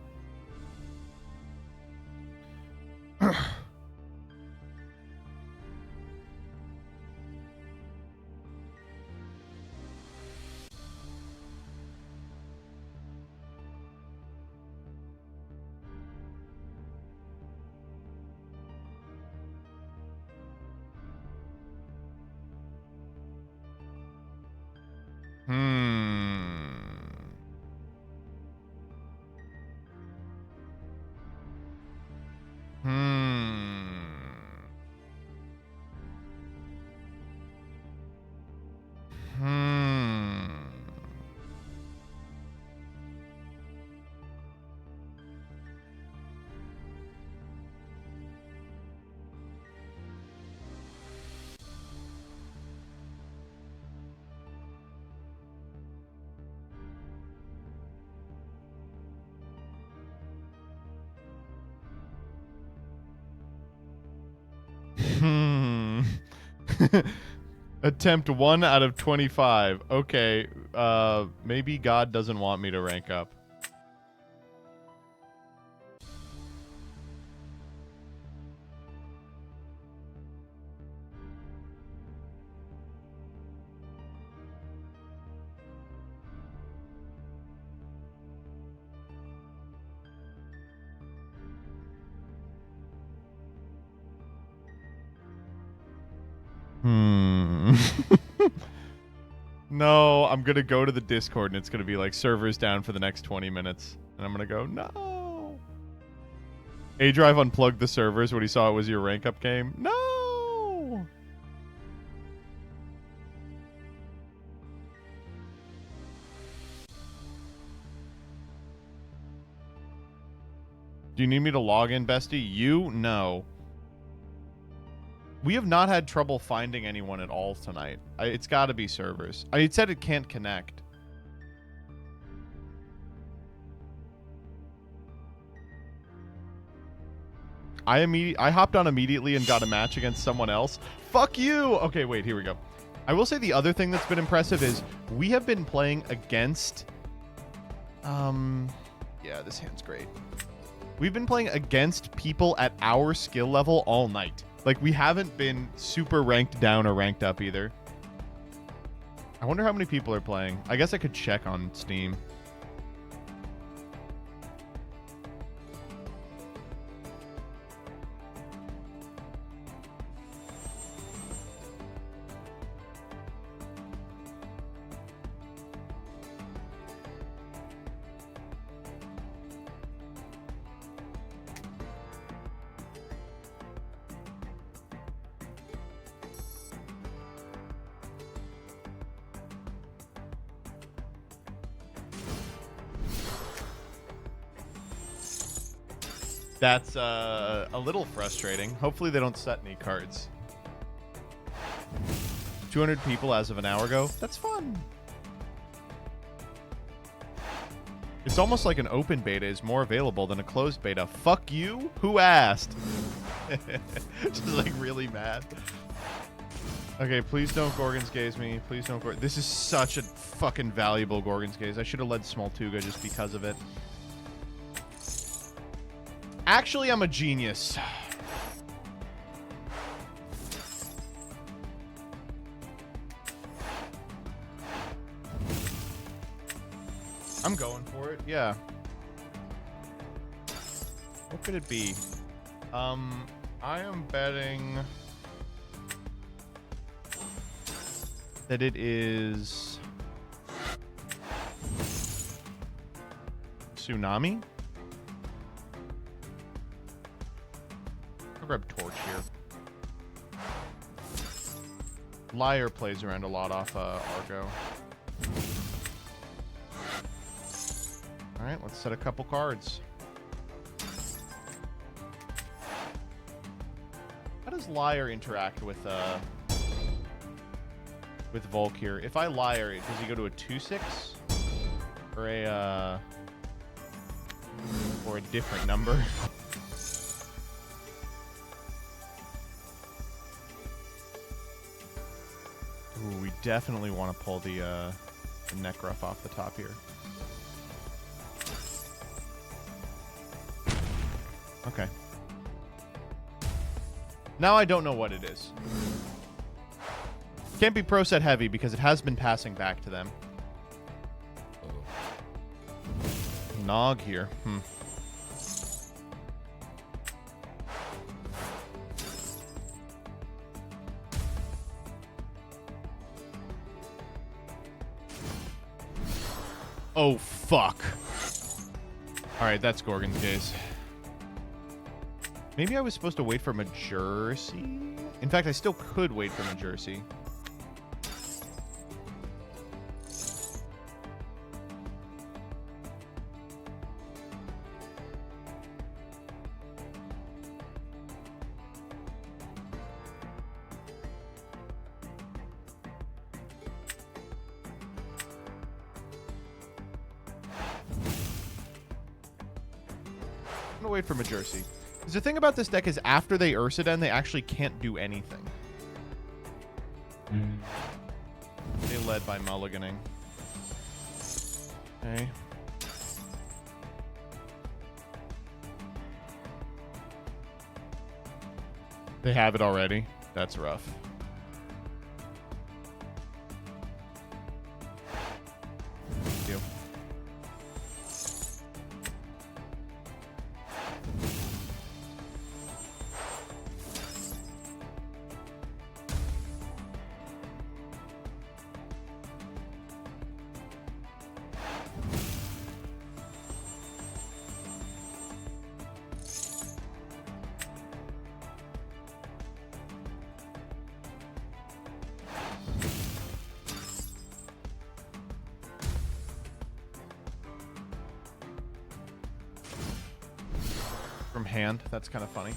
Attempt 1 out of 25. Okay, maybe God doesn't want me to rank up. No, I'm going to go to the Discord and it's going to be like servers down for the next 20 minutes. And I'm going to go, no. A-Drive unplugged the servers when he saw it was your rank up game. No. Do you need me to log in, bestie? You? No. We have not had trouble finding anyone at all tonight. It's got to be servers. It said it can't connect. I hopped on immediately and got a match against someone else. Fuck you! Okay, wait, here we go. I will say the other thing that's been impressive is we have been playing against... Yeah, this hand's great. We've been playing against people at our skill level all night. Like, we haven't been super ranked down or ranked up either. I wonder how many people are playing. I guess I could check on Steam. That's a little frustrating. Hopefully they don't set any cards. 200 people as of an hour ago. That's fun. It's almost like an open beta is more available than a closed beta. Fuck you? Who asked? Just like really mad. Okay, please don't Gorgon's Gaze me. Please don't This is such a fucking valuable Gorgon's Gaze. I should have led Smoltuga just because of it. Actually, I'm a genius. I'm going for it, yeah. What could it be? I am betting that it is Tsunami. I'll grab Torch here. Liar plays around a lot off Argo. Alright, let's set a couple cards. How does Liar interact with Volk here? If I Liar, does he go to a 2/6? Or a different number? Ooh, we definitely want to pull the Necruff off the top here. Okay. Now I don't know what it is. Can't be pro set heavy because it has been passing back to them. Nog here. Oh, fuck. Alright, that's Gorgon's Gaze. Maybe I was supposed to wait for Majercy? In fact, I still could wait for Majercy. I'm gonna wait for Majercy. Because the thing about this deck is after they Ursaden, they actually can't do anything. They led by mulliganing. Okay. They have it already. That's rough. Thank you. From hand, that's kind of funny.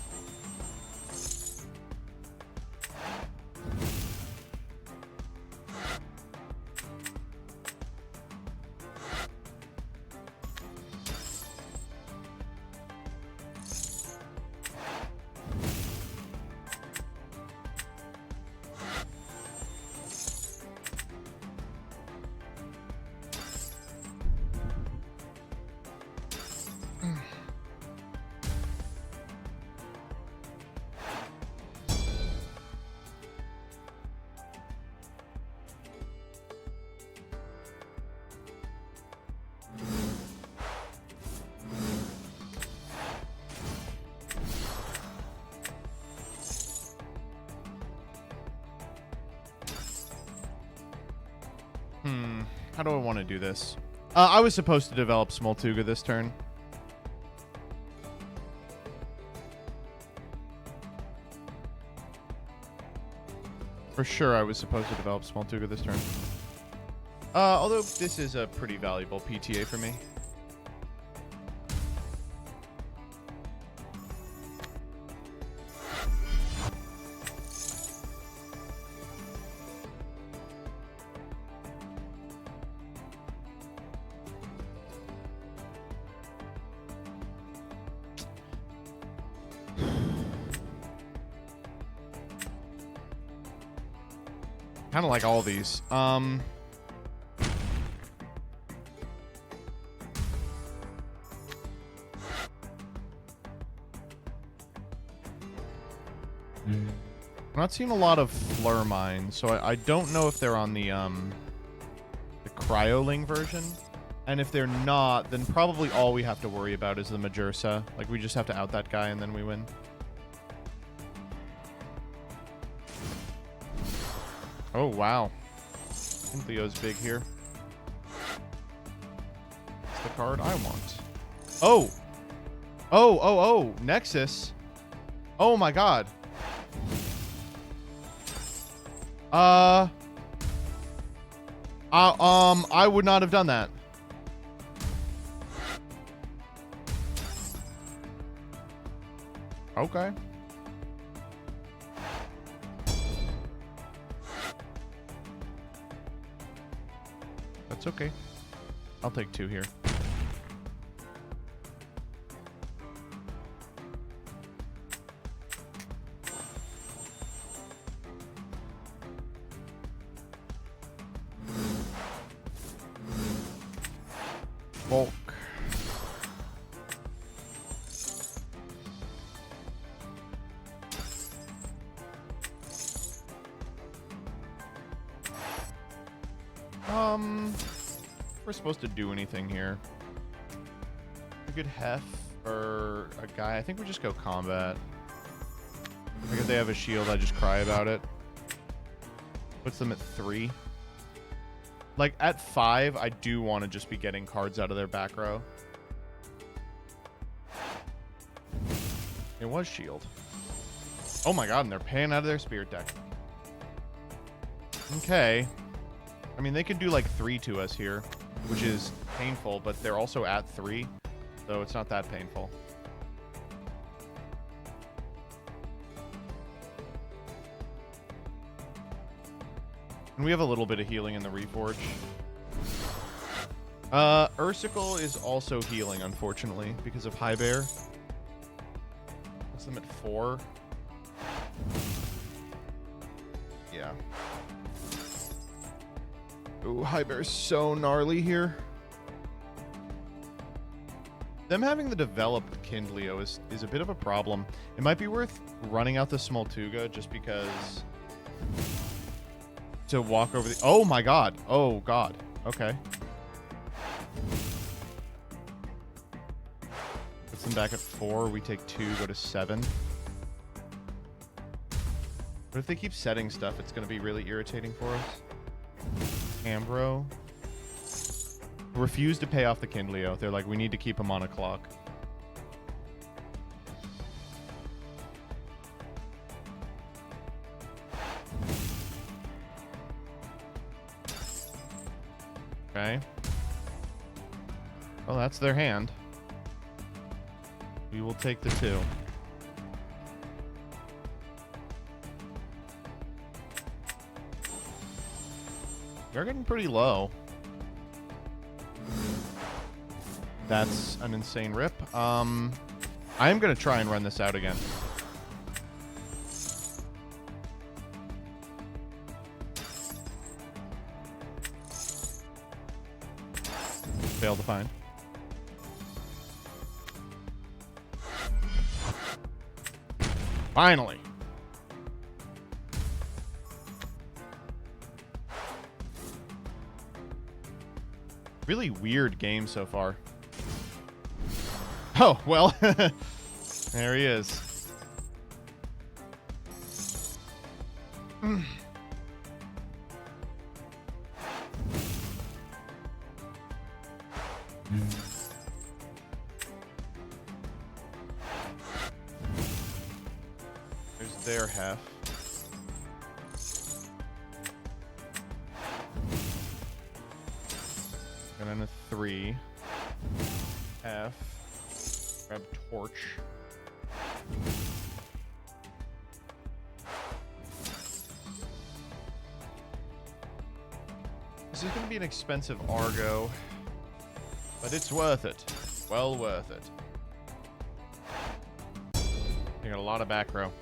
How do I want to do this? I was supposed to develop Smoltuga this turn. For sure, I was supposed to develop Smoltuga this turn. Although this is a pretty valuable PTA for me. kind of like all these. I'm not seeing a lot of Fleur mines, so I don't know if they're on the Cryoling version. And if they're not, then probably all we have to worry about is the Majursa. Like, we just have to out that guy and then we win. Oh, wow. I think Leo's big here. That's the card I want. Oh! Oh, Nexus. Oh my god. I would not have done that. Okay. That's okay. I'll take 2 here. Bulk. We're supposed to do anything here. A good Hef or a guy. I think we just go combat. Like if they have a shield, I just cry about it. Puts them at 3. Like at 5, I do want to just be getting cards out of their back row. It was shield. Oh my god, and they're paying out of their spirit deck. Okay. I mean, they could do like 3 to us here, which is painful, but they're also at 3, so it's not that painful. And we have a little bit of healing in the Reforge. Ursicle is also healing, unfortunately, because of High Bear. Puts them at 4. Yeah. Ooh, High Bear's so gnarly here. Them having the developed Kindleo is a bit of a problem. It might be worth running out the Smoltuga just because... to walk over the... Oh my god. Oh god. Okay. Puts them back at 4. We take 2, go to 7. But if they keep setting stuff, it's going to be really irritating for us. Ambro. Refuse to pay off the Kindleo. They're like, we need to keep him on a clock. Okay. Well, that's their hand. We will take the 2. They're getting pretty low. That's an insane rip. I am going to try and run this out again. Fail to find. Finally. Really weird game so far. Oh, well. There he is. There's their half. And then a 3. F. Grab torch. This is going to be an expensive Argo, but it's worth it. Well worth it. You got a lot of back row.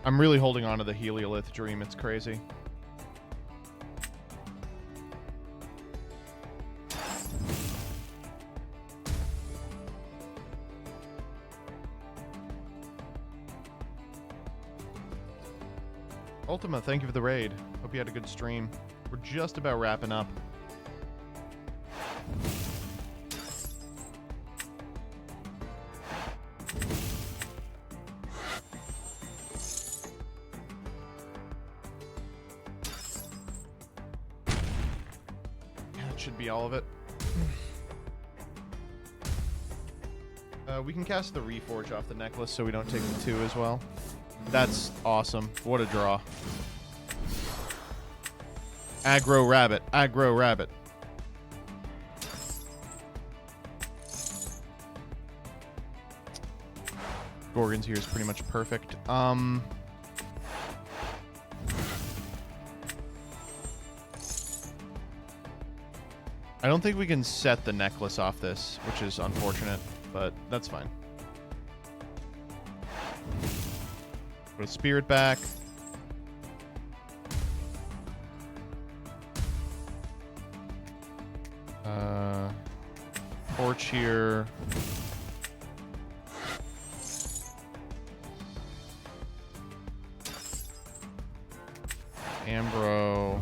I'm really holding on to the Heliolith dream. It's crazy. Ultima, thank you for the raid. Hope you had a good stream. We're just about wrapping up. That should be all of it. We can cast the Reforge off the necklace so we don't take the 2 as well. That's awesome. What a draw. Aggro rabbit. Aggro rabbit. Gorgon's here is pretty much perfect. I don't think we can set the necklace off this, which is unfortunate, but that's fine. Put a spirit back. Torch here. Ambro.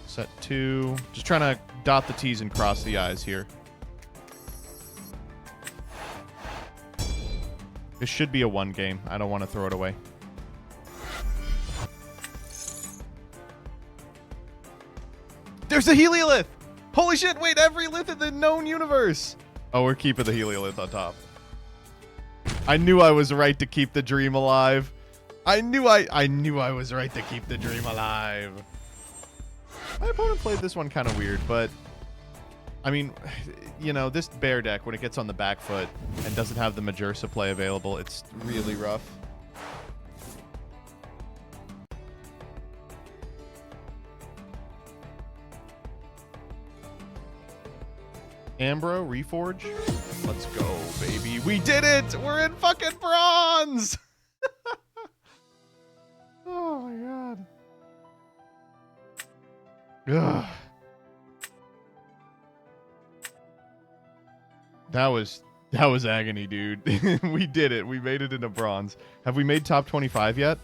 Set 2. Just trying to dot the T's and cross the I's here. This should be a 1 game. I don't want to throw it away. There's a Heliolith! Holy shit, wait, every lith in the known universe! Oh, we're keeping the Heliolith on top. I knew I was right to keep the dream alive. I knew I was right to keep the dream alive. My opponent played this one kind of weird, but I mean, you know, this bear deck, when it gets on the back foot and doesn't have the Majursa play available, it's really rough. Ambro, Reforge. Let's go, baby. We did it! We're in fucking bronze! Oh my god. Ugh. That was agony, dude. We did it. We made it into bronze. Have we made top 25 yet?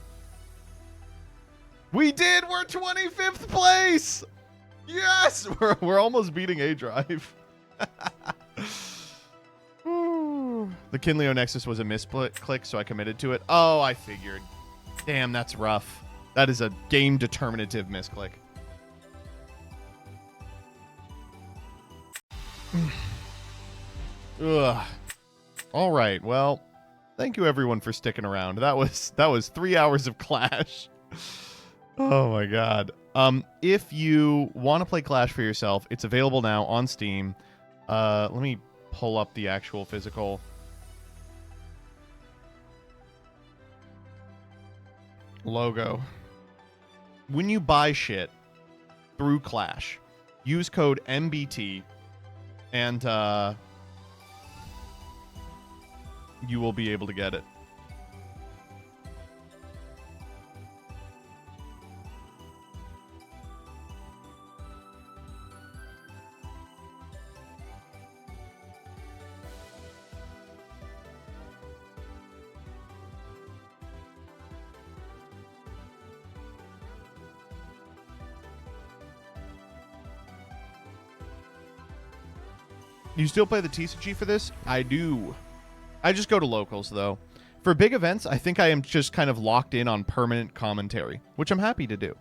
We did! We're 25th place! Yes! We're almost beating A-Drive. The Kinleo Nexus was a misclick, so I committed to it. Oh, I figured. Damn, that's rough. That is a game determinative misclick. Ugh. All right. Well, thank you everyone for sticking around. That was 3 hours of Clash. Oh my god. If you want to play Clash for yourself, it's available now on Steam. Let me pull up the actual physical. Logo. When you buy shit through Clash, use code MBT and you will be able to get it. You still play the TCG for this? I do. I just go to locals, though. For big events, I think I am just kind of locked in on permanent commentary, which I'm happy to do.